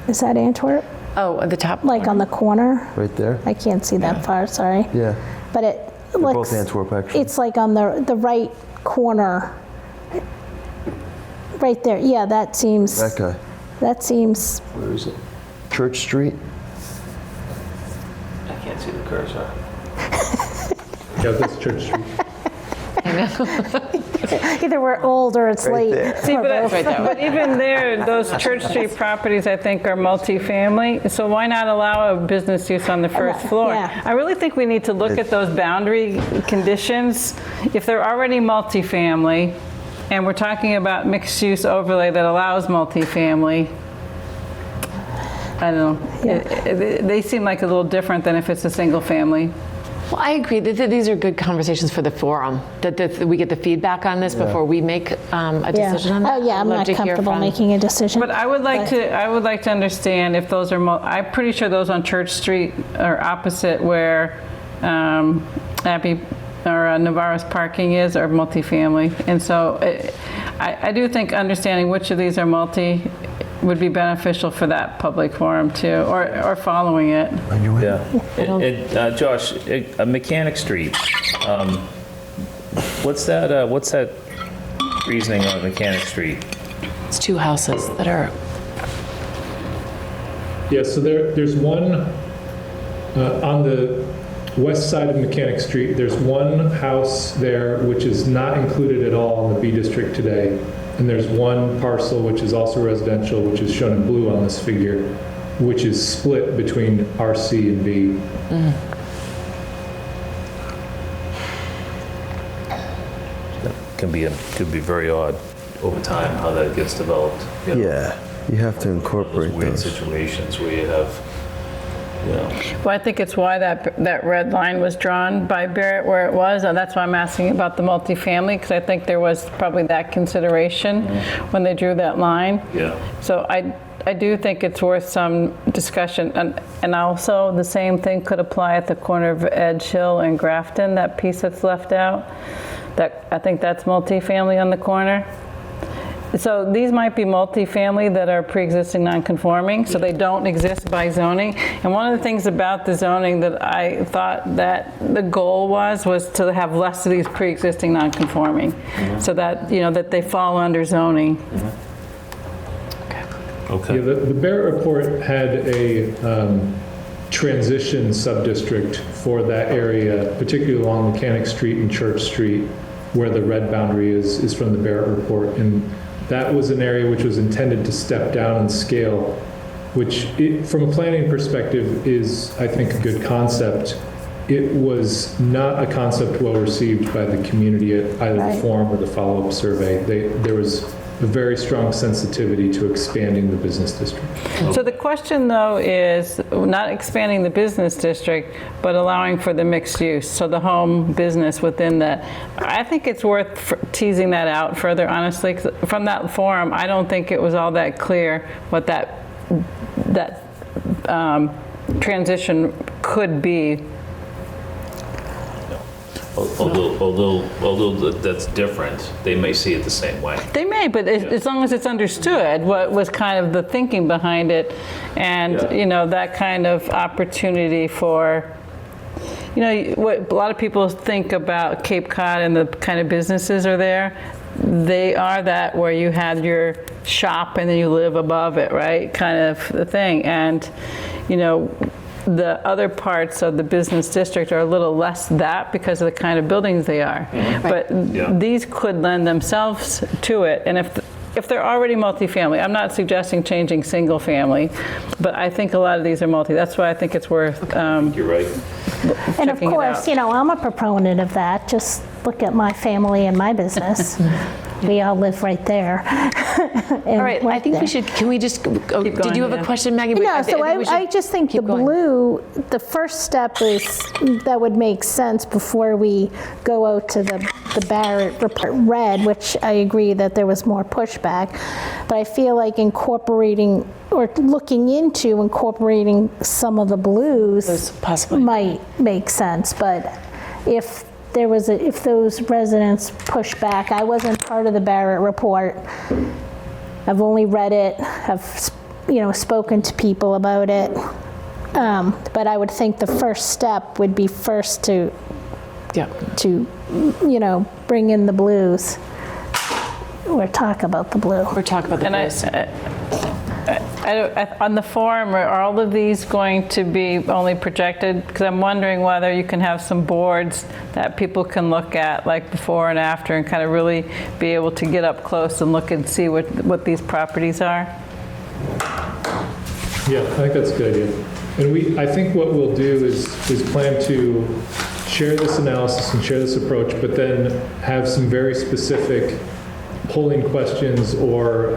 Is that Antwerp? Oh, at the top. Like on the corner? Right there? I can't see that far, sorry. Yeah. But it They're looks... both Antwerp, actually. It's like on the right corner. Right there, yeah, that seems... That guy. That seems... Where is it? Church Street? I can't see the cursor. Yeah, that's Church Street. Either we're old or it's late. See, or both. but even there, those Church Street properties, I think, are multifamily. So why not allow a business use on the first floor? Yeah. I really think we need to look at those boundary conditions. If they're already multifamily, and we're talking about mixed-use overlay that allows multifamily, I don't know. They seem like a little different than if it's a single family. Well, I agree that these are good conversations for the forum, that we get the feedback on this before we make a decision on that. Oh, yeah, I'm I'd love not to hear comfortable from- making a decision. But I would like to understand if those are, I'm pretty sure those on Church Street are opposite where Abbey or Navarro's parking is, are multifamily. And so I do think understanding which of these are multi would be beneficial for that public forum too, or following it. Yeah. Josh, Mechanic Street, what's that reasoning on Mechanic Street? It's two houses that are... Yeah, so there's one on the west side of Mechanic Street. There's one house there which is not included at all in the B district today. And there's one parcel which is also residential, which is shown in blue on this figure, which is split between RC and B. Could be very odd over time how that gets developed. You know? Yeah, you have to incorporate Those weird those. situations where you have, you know. Well, I think it's why that red line was drawn by Barrett where it was, and that's why I'm asking about the multifamily, because I think there was probably that consideration when they drew that line. Yeah. So I do think it's worth some discussion, and also the same thing could apply at the corner of Edge Hill and Grafton, that piece that's left out. I think that's multifamily on the corner. So these might be multifamily that are pre-existing non-conforming, so they don't exist by zoning. And one of the things about the zoning that I thought that the goal was to have less of these pre-existing non-conforming, so that, you know, that they fall under zoning. Okay. Yeah, the Barrett report had a transition sub-district for that area, particularly along Mechanic Street and Church Street, where the red boundary is from the Barrett report. And that was an area which was intended to step down in scale, which from a planning perspective is, I think, a good concept. It was not a concept well received by the community at either the forum or the follow-up survey. There was a very strong sensitivity to expanding the business district. So the question, though, is not expanding the business district, but allowing for the mixed use, so the home business within that. I think it's worth teasing that out further, honestly, 'cause from that forum, I don't think it was all that clear what that transition could be. Although that's different, they may see it the same way. They may, but as long as it's understood what was kind of the thinking behind it, and you know, that kind of opportunity for, you know, what a lot of people think about Cape Cod and the kind of businesses are there. They are that where you have your shop and then you live above it, right? Kind of the thing. And, you know, the other parts of the business district are a little less that because of the kind of buildings they are. But these could lend themselves to it. And if they're already multifamily, I'm not suggesting changing single family, but I think a lot of these are multi. That's why I think it's worth You're right. And of course, you know, I'm a proponent of that. Just look at my family and my business. We all live right there. All right, I think we should, can we just, oh, did going, you have a yeah. question, Maggie? No, so think we should I just think the keep going. blue, the first step is, that would make sense before we go out to the Barrett report. Red, which I agree that there was more pushback, but I feel like incorporating or looking into incorporating some of the blues possibly might make sense. But if there was if those residents push back, I wasn't part of the Barrett report. I've only read it, have spoken to people about it. But I would think the first step would be first to bring in the blues or talk about the blue. Or talk about the blues. On the form, are all of these going to be only projected? Because I'm wondering whether you can have some boards that people can look at, like before and after, and kind of really be able to get up close and look and see what these properties are. Yeah, I think that's a good idea. And I think what we'll do is plan to share this analysis and share this approach, but then have some very specific polling questions or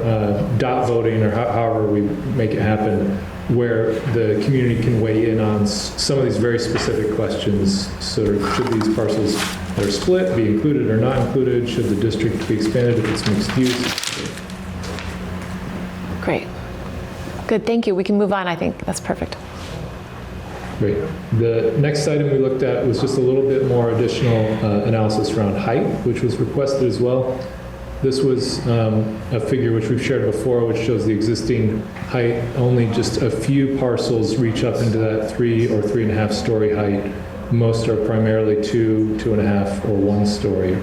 dot voting, or however we make it happen, where the community can weigh in on some of these very specific questions. So should these parcels that are split be included or not included? Should the district be expanded if it's mixed use? Great. Good, thank you. We can move on, I think. That's perfect. Great. The next item we looked at was just a little bit more additional analysis around height, which was requested as well. This was a figure which we've shared before, which shows the existing height. Only just a few parcels reach up into that 3 or 3.5 story height. Most are primarily 2, 2.5, or 1 story.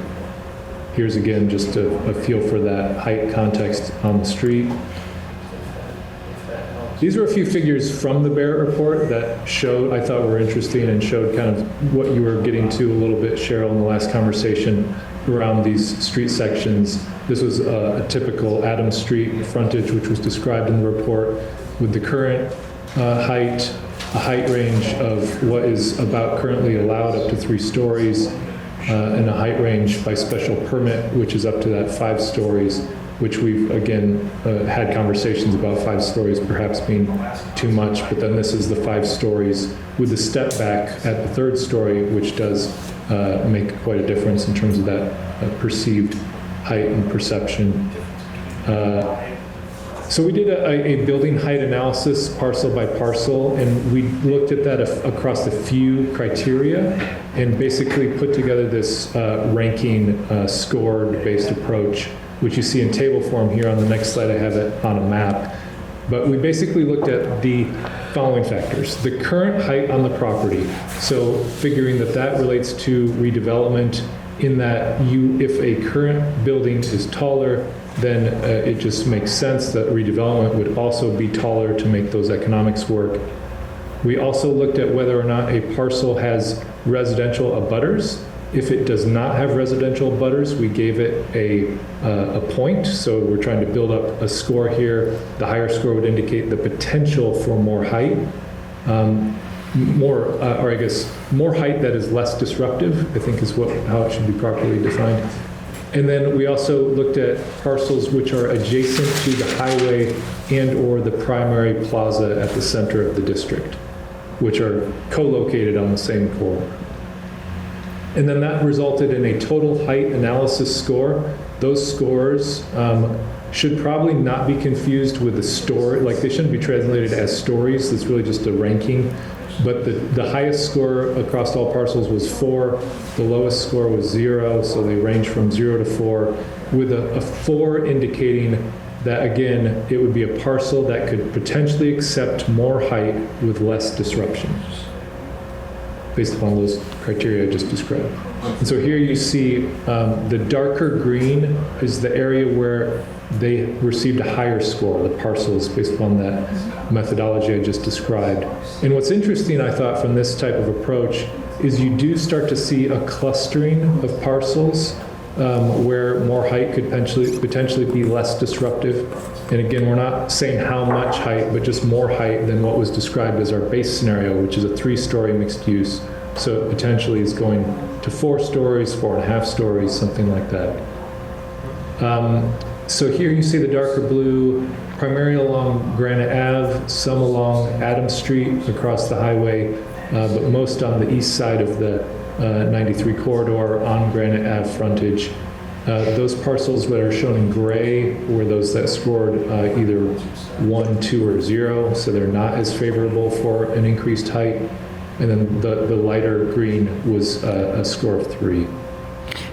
Here's again just a feel for that height context on the street. These are a few figures from the Barrett report that I thought were interesting and showed kind of what you were getting to a little bit, Cheryl, in the last conversation around these street sections. This was a typical Adams Street frontage, which was described in the report, with the current height, a height range of what is about currently allowed up to 3 stories, and a height range by special permit, which is up to that 5 stories, which we've, again, had conversations about 5 stories perhaps being too much, but then this is the 5 stories with the step back at the 3rd story, which does make quite a difference in terms of that perceived height and perception. So we did a building height analysis parcel by parcel, and we looked at that across a few criteria and basically put together this ranking scored based approach, which you see in table form here. On the next slide I have it on a map. But we basically looked at the following factors. The current height on the property, so figuring that relates to redevelopment, in that if a current building is taller, then it just makes sense that redevelopment would also be taller to make those economics work. We also looked at whether or not a parcel has residential abutters. If it does not have residential abutters, we gave it a point. So we're trying to build up a score here. The higher score would indicate the potential for more height, more height that is less disruptive, I think is how it should be properly defined. And then we also looked at parcels which are adjacent to the highway and or the primary plaza at the center of the district, which are co-located on the same corridor. And then that resulted in a total height analysis score. Those scores should probably not be confused with the story, like they shouldn't be translated as stories. It's really just a ranking. But the highest score across all parcels was 4. The lowest score was 0, so they range from 0 to 4, with a 4 indicating that, again, it would be a parcel that could potentially accept more height with less disruption, based upon those criteria I just described. And so here you see the darker green is the area where they received a higher score, the parcels, based upon that methodology I just described. And what's interesting, I thought, from this type of approach is you do start to see a clustering of parcels where more height could potentially be less disruptive. And again, we're not saying how much height, but just more height than what was described as our base scenario, which is a 3-story mixed use. So it potentially is going to 4 stories, 4.5 stories, something like that. So here you see the darker blue, primarily along Granite Ave, some along Adams Street across the highway, but most on the east side of the 93 corridor on Granite Ave frontage. Those parcels that are shown in gray were those that scored either 1, 2, or 0, so they're not as favorable for an increased height. And then the lighter green was a score of 3.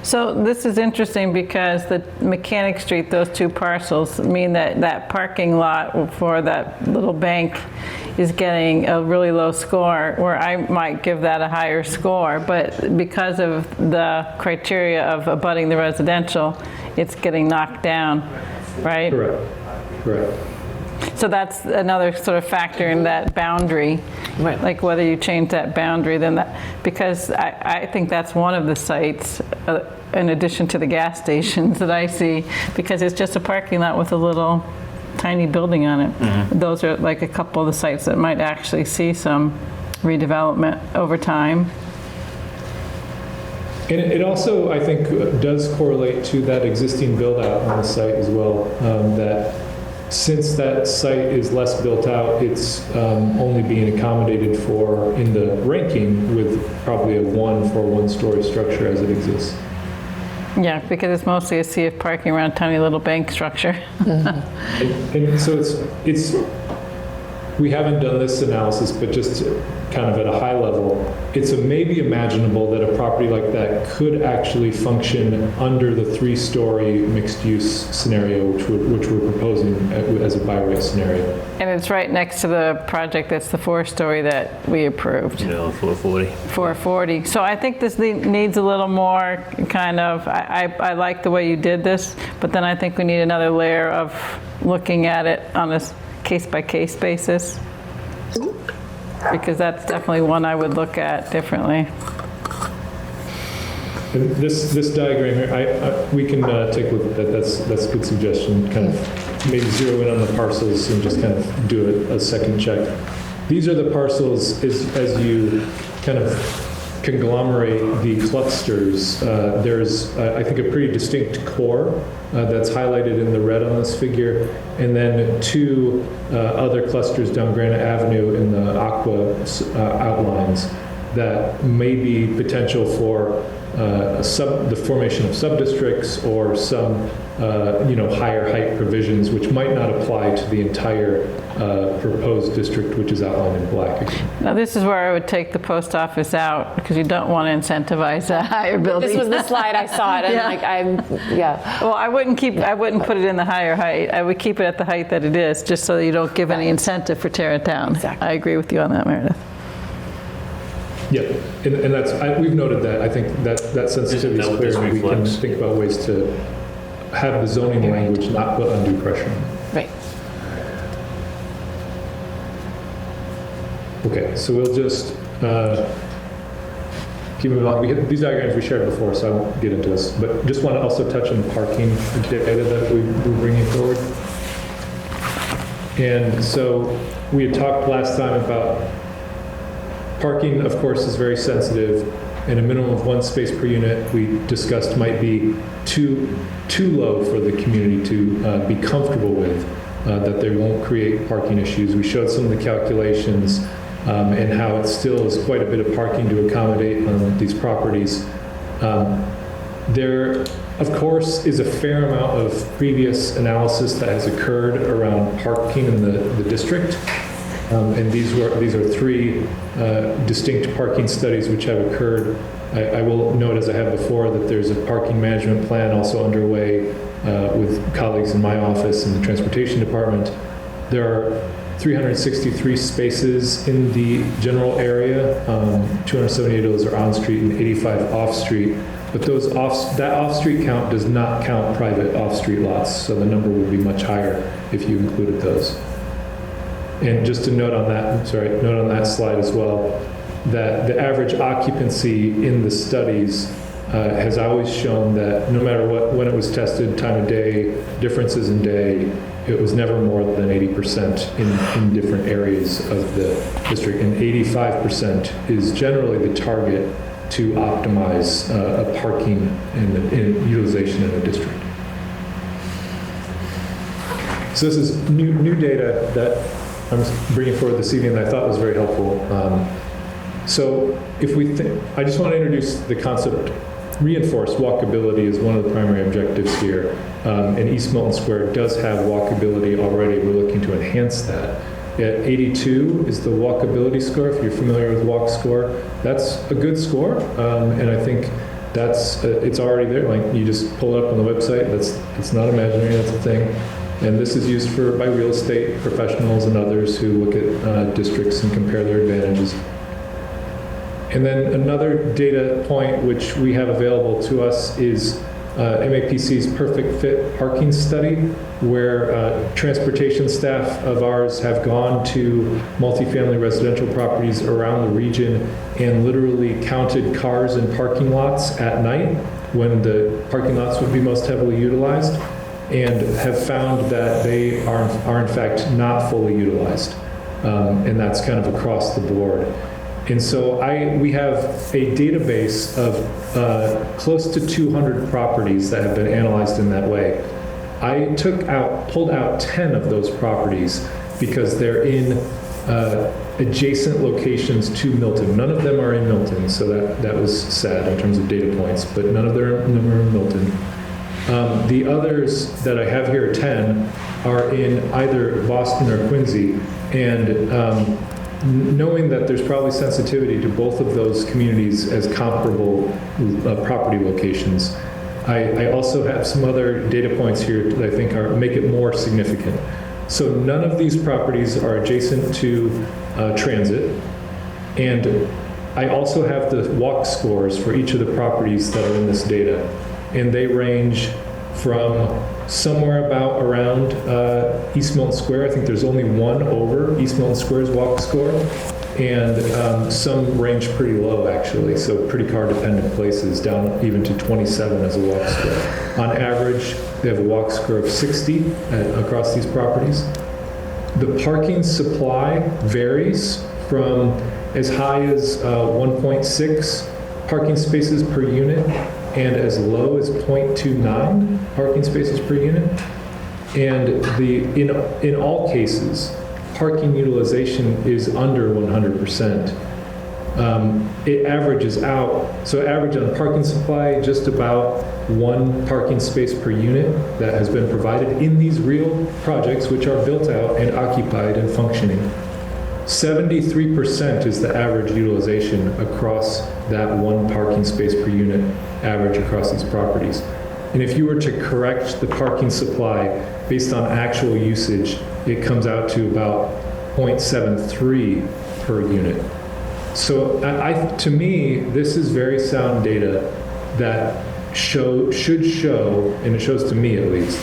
So this is interesting because the Mechanic Street, those two parcels, mean that that parking lot for that little bank is getting a really low score, where I might give that a higher score, but because of the criteria of abutting the residential, it's getting knocked down, right? Correct. So that's another sort of factor in that boundary, right? Like whether you change that boundary, then that, because I think that's one of the sites, in addition to the gas stations that I see, because it's just a parking lot with a little tiny building on it. Mm-hmm. Those are like a couple of the sites that might actually see some redevelopment over time. And it also, I think, does correlate to that existing build out on the site as well, that since that site is less built out, it's only being accommodated for in the ranking with probably a 1 for a 1-story structure as it exists. Yeah, because it's mostly a sea of parking around a tiny little bank structure. Mm-hmm. and so it's we haven't done this analysis, but just kind of at a high level, it's maybe imaginable that a property like that could actually function under the 3-story mixed-use scenario, which we're proposing as a by-right scenario. And it's right next to the project that's the 4-story that we approved. Yeah, 440. 440. So I think this needs a little more kind of, I like the way you did this, but then I think we need another layer of looking at it on a case-by-case basis, because that's definitely one I would look at differently. And this diagram here, we can take a look at that. That's a good suggestion. Kind of maybe zero in on the parcels and just kind of do a second check. These are the parcels as you kind of conglomerate the clusters. There's, I think, a pretty distinct core that's highlighted in the red on this figure, and then 2 other clusters down Granite Avenue in the aqua outlines that may be potential for the formation of subdistricts or some higher height provisions, which might not apply to the entire proposed district, which is outlined in black. Now this is where I would take the post office out, because you don't want to incentivize a higher building. This was the slide I saw it, and Well, I wouldn't put it in the higher height. I would keep it at the height that it is, just so you don't give any incentive for tear it down. Exactly. I agree with you on that, Meredith. Yeah, and that's we've noted that. I think that sensitivity is clear, and we can think about ways to have the zoning language not put undue pressure on it. Right. Okay, so we'll just keep moving on. These diagrams we shared before, so I won't get into this, but just want to also touch on the parking data that we're bringing forward. And so we had talked last time about parking, of course, is very sensitive, and a minimum of 1 space per unit we discussed might be too low for the community to be comfortable with, that they won't create parking issues. We showed some of the calculations and how it still is quite a bit of parking to accommodate on these properties. There, of course, is a fair amount of previous analysis that has occurred around parking in the district. And these are 3 distinct parking studies which have occurred. I will note, as I have before, that there's a parking management plan also underway with colleagues in my office and the transportation department. There are 363 spaces in the general area. 278 of those are on-street and 85 off-street. But that off-street count does not count private off-street lots, so the number would be much higher if you included those. And just to note on that slide as well, that the average occupancy in the studies has always shown that no matter when it was tested, time of day, differences in day, it was never more than 80% in different areas of the district. And 85% is generally the target to optimize parking and utilization in a district. So this is new data that I'm bringing forward this evening that I thought was very helpful. So if we I just want to introduce the concept, reinforce walkability is one of the primary objectives here. And East Milton Square does have walkability already. We're looking to enhance that. At 82 is the walkability score. If you're familiar with walk score, that's a good score. And I think that's, it's already there. Like you just pull it up on the website. It's not imaginary, that's a thing. And this is used by real estate professionals and others who look at districts and compare their advantages. And then another data point which we have available to us is MAPC's Perfect Fit Parking Study, where transportation staff of ours have gone to multifamily residential properties around the region and literally counted cars in parking lots at night when the parking lots would be most heavily utilized, and have found that they are in fact not fully utilized. And that's kind of across the board. And so we have a database of close to 200 properties that have been analyzed in that way. I pulled out 10 of those properties because they're in adjacent locations to Milton. None of them are in Milton, so that was sad in terms of data points, but none of them are in Milton. The others that I have here, 10, are in either Boston or Quincy, and knowing that there's probably sensitivity to both of those communities as comparable property locations, I also have some other data points here that I think make it more significant. So none of these properties are adjacent to transit, and I also have the walk scores for each of the properties that are in this data, and they range from somewhere around East Milton Square. I think there's only one over East Milton Square's walk score, and some range pretty low actually, so pretty car dependent places, down even to 27 as a walk score. On average, they have a walk score of 60 across these properties. The parking supply varies from as high as 1.6 parking spaces per unit and as low as 0.29 parking spaces per unit. And in all cases, parking utilization is under 100%. It averages out, so average on parking supply, just about 1 parking space per unit that has been provided in these real projects, which are built out and occupied and functioning. 73% is the average utilization across that 1 parking space per unit average across these properties. And if you were to correct the parking supply based on actual usage, it comes out to about 0.73 per unit. So to me, this is very sound data that should show, and it shows to me at least,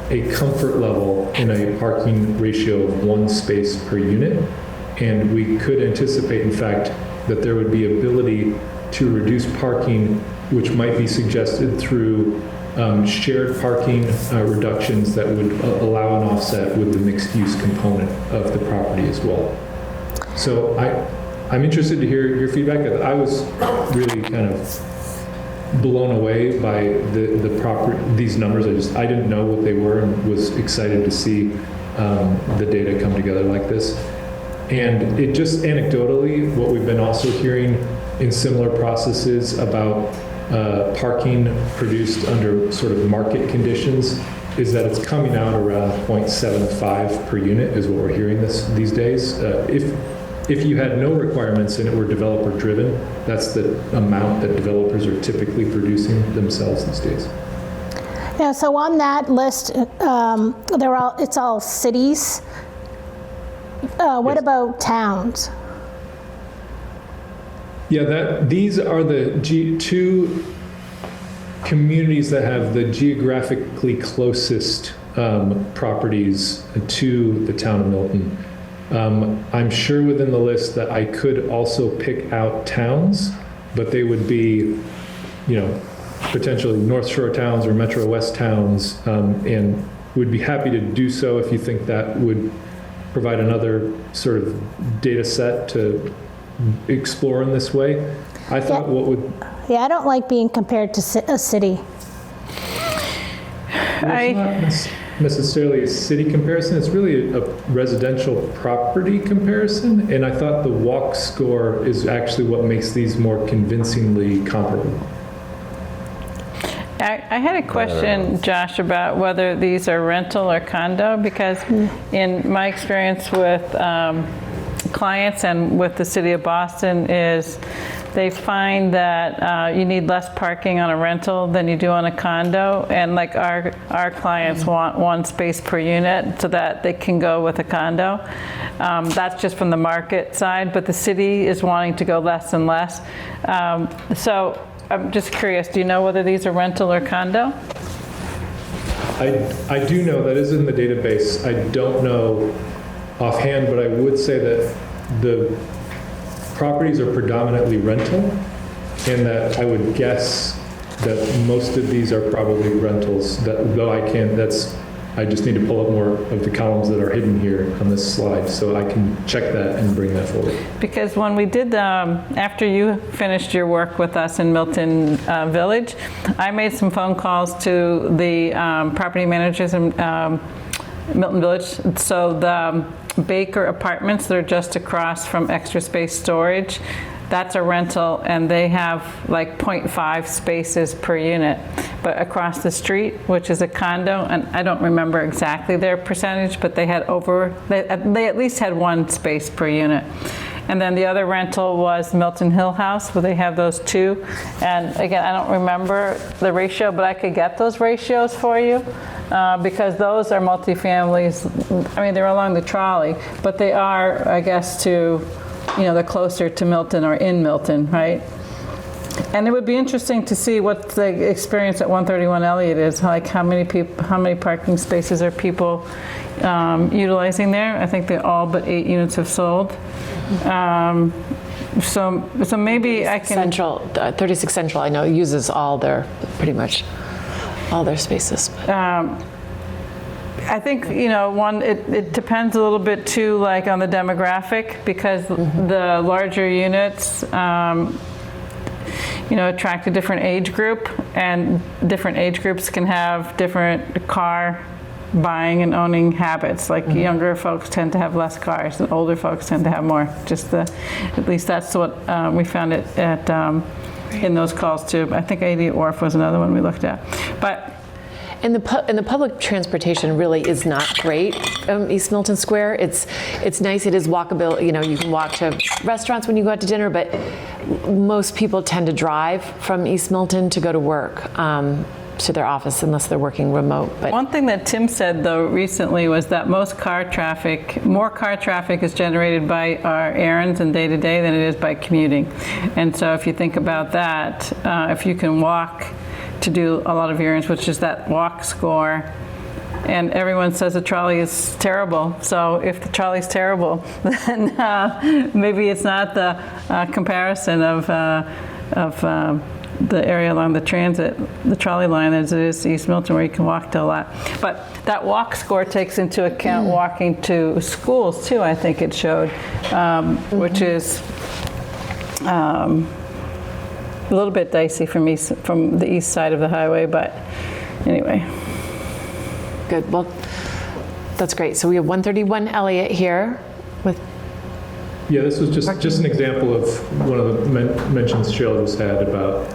a comfort level in a parking ratio of 1 space per unit. And we could anticipate, in fact, that there would be ability to reduce parking, which might be suggested through shared parking reductions that would allow an offset with the mixed-use component of the property as well. So I'm interested to hear your feedback. I was really kind of blown away by these numbers. I didn't know what they were and was excited to see the data come together like this. And it just anecdotally, what we've been also hearing in similar processes about parking produced under sort of market conditions is that it's coming out around 0.75 per unit is what we're hearing these days. If you had no requirements and it were developer driven, that's the amount that developers are typically producing themselves these days. Yeah, so on that list, it's all cities. What about towns? Yeah, these are the two communities that have the geographically closest properties to the town of Milton. I'm sure within the list that I could also pick out towns, but they would be, potentially North Shore towns or Metro West towns, and would be happy to do so if you think that would provide another sort of data set to explore in this way. I thought Yeah, I don't like being compared to a city. necessarily a city comparison. It's really a residential property comparison, and I thought the walk score is actually what makes these more convincingly comparable. I had a question, Josh, about whether these are rental or condo, because in my experience with clients and with the city of Boston is they find that you need less parking on a rental than you do on a condo, and like our clients want one space per unit so that they can go with a condo. That's just from the market side, but the city is wanting to go less and less. So I'm just curious, do you know whether these are rental or condo? I do know that is in the database. I don't know offhand, but I would say that the properties are predominantly rental, and that I would guess that most of these are probably rentals. That, though I just need to pull up more of the columns that are hidden here on this slide, so I can check that and bring that forward. Because when we did, after you finished your work with us in Milton Village, I made some phone calls to the property managers in Milton Village. So the Baker Apartments, they're just across from Extra Space Storage. That's a rental, and they have like 0.5 spaces per unit. But across the street, which is a condo, and I don't remember exactly their percentage, but they had they at least had one space per unit. And then the other rental was Milton Hill House, where they have those two. And again, I don't remember the ratio, but I could get those ratios for you because those are multifamilies. I mean, they're along the trolley, but they are, I guess, they're closer to Milton or in Milton, right? And it would be interesting to see what the experience at 131 Elliott is, like how many parking spaces are people utilizing there. I think all but 8 units have sold. So maybe I can... 36 Central, I know, uses pretty much all their spaces. I think, it depends a little bit too, like on the demographic, because the larger units, attract a different age group, and different age groups can have different car buying and owning habits. Like younger folks tend to have less cars, and older folks tend to have more. At least that's what we found in those calls too. I think 80 Orf was another one we looked at. But And the public transportation really is not great. East Milton Square, it's nice. It is walkable. You can walk to restaurants when you go out to dinner, but most people tend to drive from East Milton to go to work to their office unless they're working remote. But one thing that Tim said though recently was that more car traffic is generated by our errands and day to day than it is by commuting. And so if you think about that, if you can walk to do a lot of errands, which is that walk score, and everyone says the trolley is terrible. So if the trolley's terrible, then maybe it's not the comparison of the area along the trolley line as it is East Milton, where you can walk to a lot. But that walk score takes into account walking to schools too, I think it showed, which is a little bit dicey from the east side of the highway, but anyway. Good. Well, that's great. So we have 131 Elliott here with. Yeah, this was just an example of one of the mentions Cheryl just had about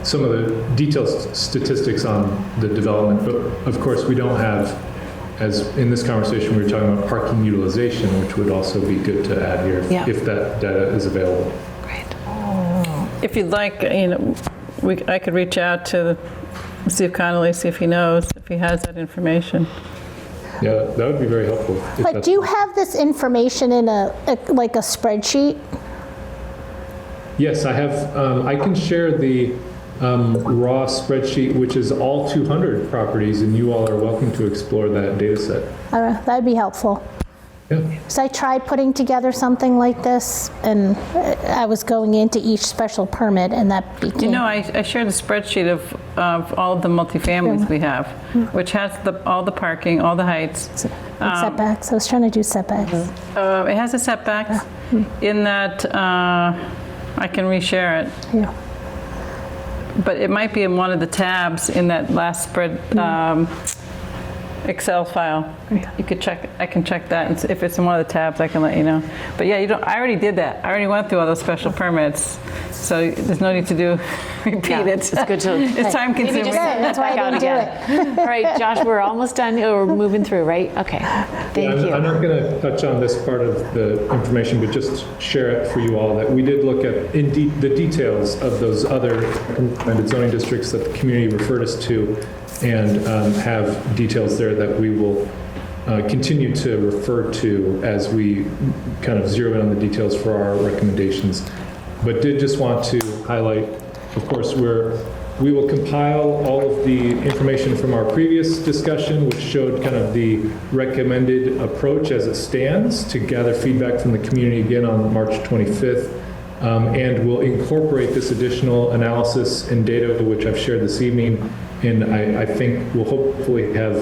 some of the detailed statistics on the development. But of course, we don't have, as in this conversation, we were talking about parking utilization, which would also be good to add here if that data is available. If you'd like, I could reach out to Steve Connolly, see if he knows, if he has that information. Yeah, that would be very helpful. But do you have this information in a spreadsheet? Yes, I have. I can share the raw spreadsheet, which is all 200 properties, and you all are welcome to explore that data set. That'd be helpful. Yeah. So I tried putting together something like this, and I was going into each special permit, and that became... I shared a spreadsheet of all of the multifamilies we have, which has all the parking, all the heights. Setbacks. I was trying to do setbacks. It has a setbacks in that I can reshare it. Yeah. But it might be in one of the tabs in that last spread. Excel file. You could check, I can check that, and if it's in one of the tabs, I can let you know. But yeah, I already did that. I already went through all those special permits, so there's no need to repeat it. It's good to. It's time Maybe consuming. just send that back out again. All right, Josh, we're almost done. We're moving through, right? Okay. Thank you. I'm not going to touch on this part of the information, but just share it for you all that we did look at the details of those other recommended zoning districts that the community referred us to, and have details there that we will continue to refer to as we kind of zero in on the details for our recommendations. But did just want to highlight, of course, we will compile all of the information from our previous discussion, which showed kind of the recommended approach as it stands, to gather feedback from the community again on March 25th. And we'll incorporate this additional analysis and data, which I've shared this evening. And I think we'll hopefully have,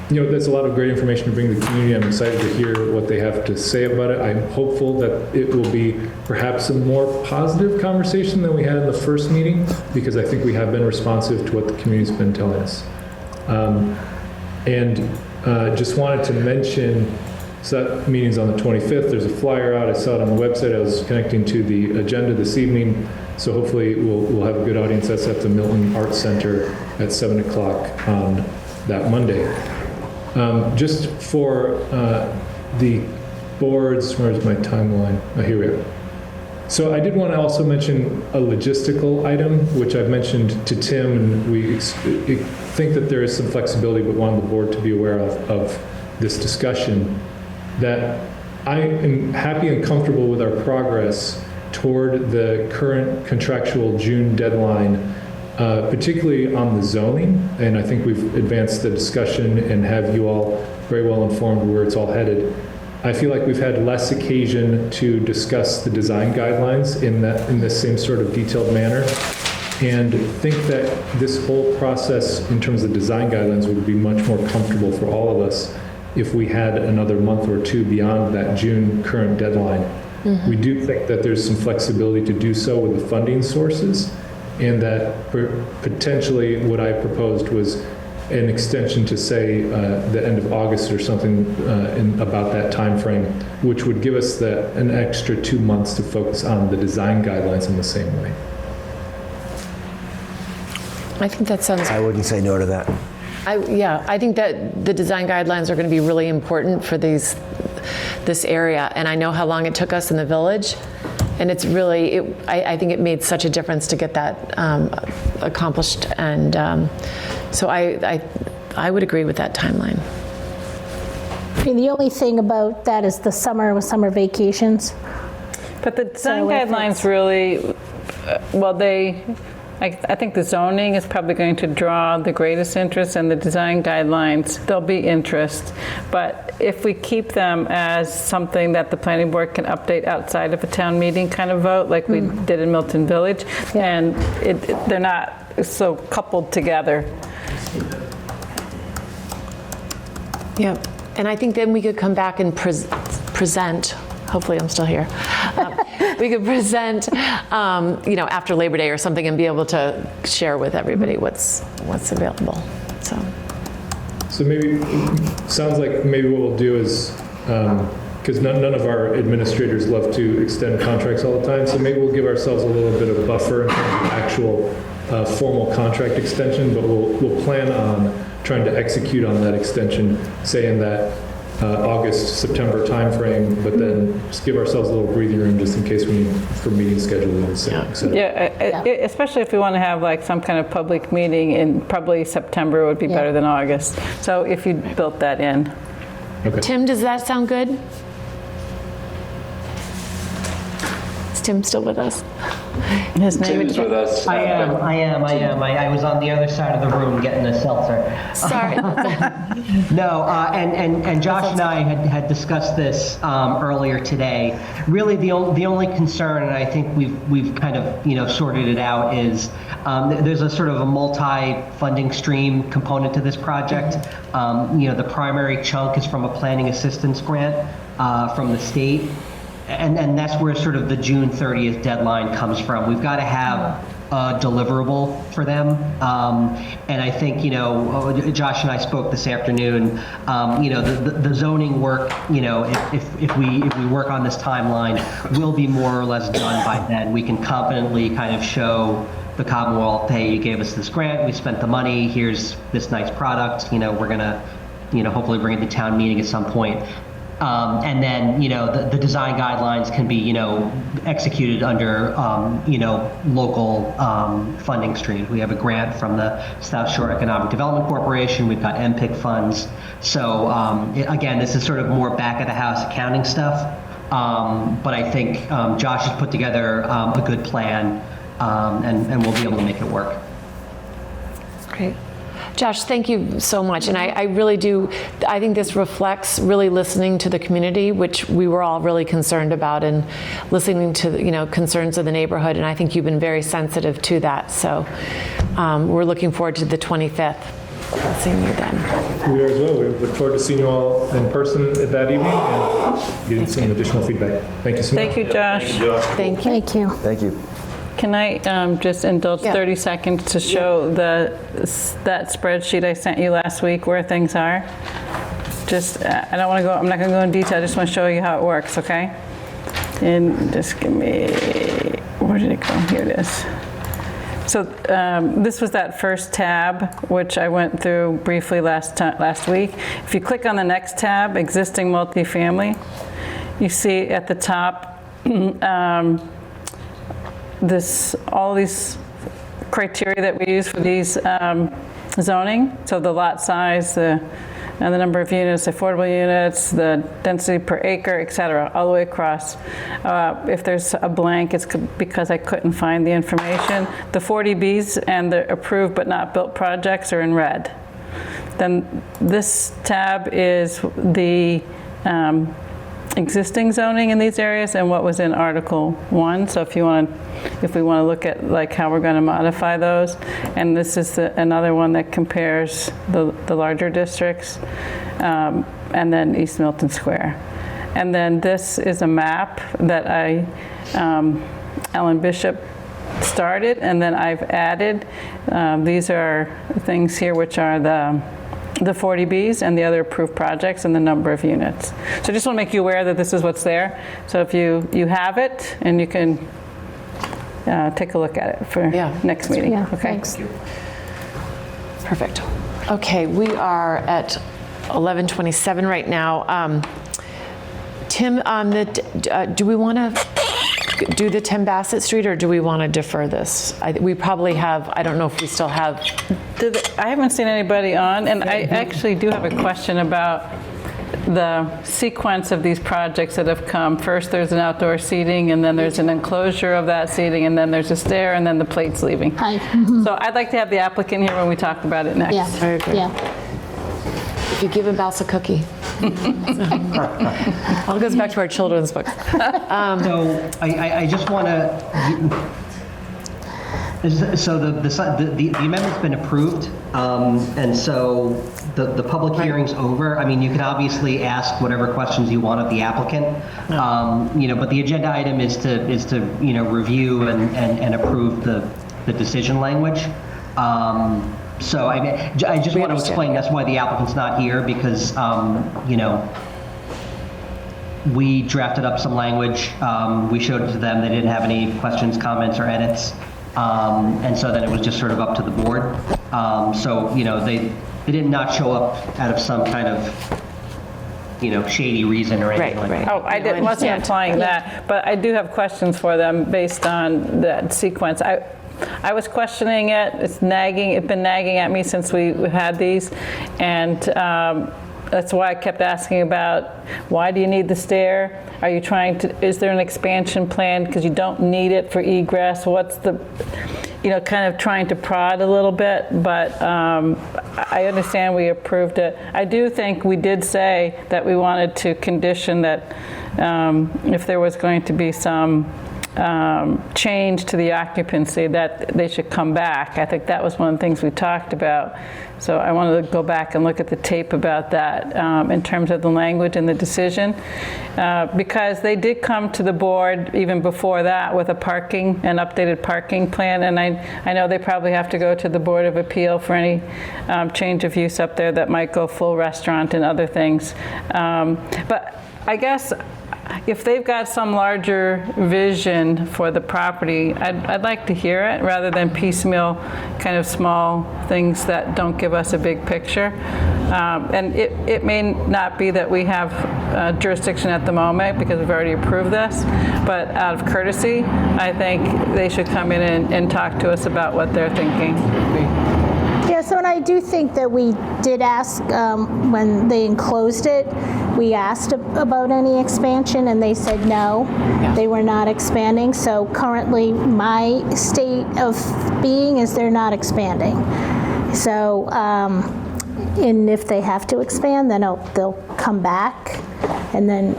there's a lot of great information to bring to the community. I'm excited to hear what they have to say about it. I'm hopeful that it will be perhaps a more positive conversation than we had in the first meeting, because I think we have been responsive to what the community's been telling us. Just wanted to mention, so that meeting's on the 25th. There's a flyer out. I saw it on the website. I was connecting to the agenda this evening. So hopefully we'll have a good audience. That's at the Milton Arts Center at 7 o'clock on that Monday. Just for the boards, where's my timeline? Oh, here we are. So I did want to also mention a logistical item, which I've mentioned to Tim, and we think that there is some flexibility, but wanted the board to be aware of this discussion, that I am happy and comfortable with our progress toward the current contractual June deadline, particularly on the zoning. And I think we've advanced the discussion and have you all very well informed where it's all headed. I feel like we've had less occasion to discuss the design guidelines in this same sort of detailed manner, and think that this whole process in terms of design guidelines would be much more comfortable for all of us if we had another month or two beyond that June current deadline. Mm-hmm. We do think that there's some flexibility to do so with the funding sources, and that potentially what I proposed was an extension to, say, the end of August or something in about that time frame, which would give us an extra 2 months to focus on the design guidelines in the same way. I think that sounds. I wouldn't say no to that. I think that the design guidelines are going to be really important for this area, and I know how long it took us in the village, and it's really, I think it made such a difference to get that accomplished, and so I would agree with that timeline. I mean, the only thing about that is the summer with summer vacations. But the design guidelines really, I think the zoning is probably going to draw the greatest interest, and the design guidelines, there'll be interest. But if we keep them as something that the planning board can update outside of a town meeting kind of vote, like we did in Milton Village, and they're not so coupled together. Yeah, and I think then we could come back and present. Hopefully I'm still here. We could present, after Labor Day or something, and be able to share with everybody what's available. So maybe, sounds like maybe what we'll do is, because none of our administrators love to extend contracts all the time, so maybe we'll give ourselves a little bit of buffer in terms of actual formal contract extension, but we'll plan on trying to execute on that extension, say in that August, September timeframe, but then just give ourselves a little breathing room just in case we need for meeting scheduling, et cetera. Especially if we want to have like some kind of public meeting in probably September would be better than August. So if you built that in. Okay. Tim, does that sound good? Is Tim still with us? His name is with us. I am. I was on the other side of the room getting a seltzer. Sorry. No, and Josh and I had discussed this earlier today. Really, the only concern, and I think we've kind of sorted it out, is there's a sort of a multi-funding stream component to this project. The primary chunk is from a planning assistance grant from the state. And that's where sort of the June 30th deadline comes from. We've got to have a deliverable for them. And I think, Josh and I spoke this afternoon, the zoning work, if we work on this timeline, will be more or less done by then. We can confidently kind of show the Commonwealth, hey, you gave us this grant, we spent the money, here's this nice product, we're gonna, hopefully bring it to town meeting at some point. And then, the design guidelines can be, executed under, local funding streams. We have a grant from the South Shore Economic Development Corporation. We've got MPIC funds. So again, this is sort of more back of the house accounting stuff. But I think Josh has put together a good plan, and we'll be able to make it work. Great. Josh, thank you so much. And I really do, I think this reflects really listening to the community, which we were all really concerned about, and listening to, concerns of the neighborhood. And I think you've been very sensitive to that. So we're looking forward to the 25th. Seeing you then. We are as well. We look forward to seeing you all in person that evening and getting some additional feedback. Thank you so much. Thank you, Josh. Thank you. Thank you. Thank you. Can I just indulge 30 seconds to show that spreadsheet I sent you last week where things are? Just, I don't want to go, I'm not going to go in detail. I just want to show you how it works, okay? And just give me, where did it go? Here it is. So this was that first tab, which I went through briefly last week. If you click on the next tab, existing multifamily, you see at the top, all these criteria that we use for these zoning. So the lot size, the number of units, affordable units, the density per acre, et cetera, all the way across. If there's a blank, it's because I couldn't find the information. The 40Bs and the approved but not built projects are in red. Then this tab is the existing zoning in these areas and what was in Article 1. So if we want to look at like how we're going to modify those, and this is another one that compares the larger districts, and then East Milton Square. And then this is a map that Ellen Bishop started, and then I've added, these are things here which are the 40Bs and the other approved projects and the number of units. So I just want to make you aware that this is what's there. So if you have it, and you can take a look at it for next meeting. Yeah, okay. thanks. Perfect. Okay, we are at 11:27 right now. Tim, do we want to do the 10 Bassett Street, or do we want to defer this? We probably have, I don't know if we still have. I haven't seen anybody on, and I actually do have a question about the sequence of these projects that have come. First, there's an outdoor seating, and then there's an enclosure of that seating, and then there's a stair, and then the plates leaving. Hi. So I'd like to have the applicant here when we talk about it next. Yeah. I agree. Yeah. If you give him Mouse a cookie. All goes back to our children's books. So I just want to. So the amendment's been approved, and so the public hearing's over. I mean, you can obviously ask whatever questions you want of the applicant, but the agenda item is to review and approve the decision language. So I just want to explain that's why the applicant's not here, because we drafted up some language. We showed it to them. They didn't have any questions, comments, or edits. And so then it was just sort of up to the board. So, they did not show up out of some kind of, shady reason or anything like that. Oh, I wasn't implying that, but I do have questions for them based on that sequence. I was questioning it. It's been nagging at me since we had these, and that's why I kept asking about, why do you need the stair? Are you is there an expansion plan? Because you don't need it for egress. What's the, kind of trying to prod a little bit, but I understand we approved it. I do think we did say that we wanted to condition that if there was going to be some change to the occupancy, that they should come back. I think that was one of the things we talked about. So I wanted to go back and look at the tape about that in terms of the language and the decision, because they did come to the board even before that with an updated parking plan, and I know they probably have to go to the Board of Appeal for any change of use up there that might go full restaurant and other things. But I guess if they've got some larger vision for the property, I'd like to hear it rather than piecemeal kind of small things that don't give us a big picture. And it may not be that we have jurisdiction at the moment because we've already approved this, but out of courtesy, I think they should come in and talk to us about what they're thinking. Yeah, so and I do think that we did ask, when they enclosed it, we asked about any expansion and they said no, they were not expanding. So currently my state of being is they're not expanding. So, and if they have to expand, then they'll come back. And then,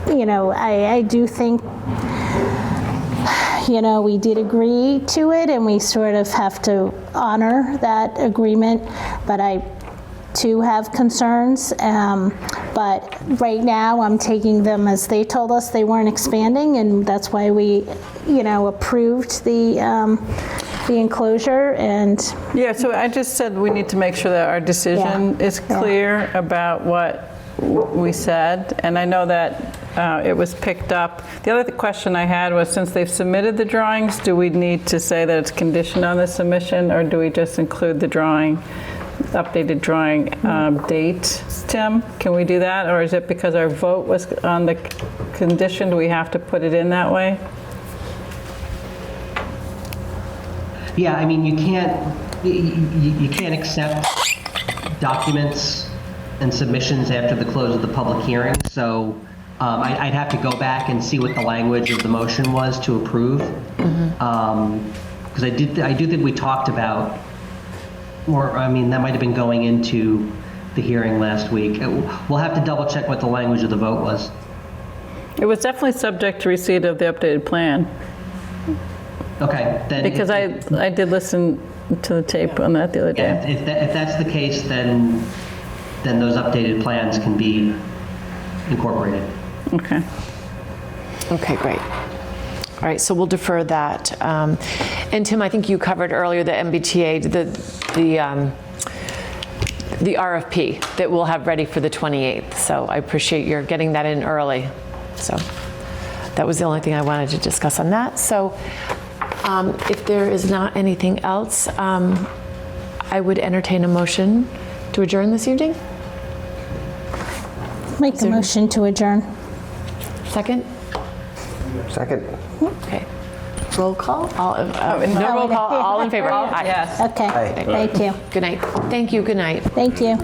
I do think, we did agree to it and we sort of have to honor that agreement, but I too have concerns. But right now I'm taking them as they told us they weren't expanding, and that's why we, approved the enclosure. And yeah, so I just said we need to make sure that our decision is clear about what we said, and I know that it was picked up. The other question I had was, since they've submitted the drawings, do we need to say that it's conditioned on the submission, or do we just include the drawing, updated drawing date? Tim, can we do that, or is it because our vote was on the condition, do we have to put it in that way? Yeah, I mean, you can't accept documents and submissions after the close of the public hearing, so I'd have to go back and see what the language of the motion was to approve. Because I do think we talked about, that might have been going into the hearing last week. We'll have to double check what the language of the vote was. It was definitely subject to receipt of the updated plan. Okay, then. Because I did listen to the tape on that the other day. Yeah, if that's the case, then those updated plans can be incorporated. Okay. Okay, great. All right, so we'll defer that. And Tim, I think you covered earlier the MBTA, the RFP that we'll have ready for the 28th. So I appreciate your getting that in early. So that was the only thing I wanted to discuss on that. So if there is not anything else, I would entertain a motion to adjourn this evening. Make a motion to adjourn. Second? Second. Okay. Roll call? No roll call. All in favor? Aye. Yes. Okay, thank you. Good night. Thank you. Good night. Thank you.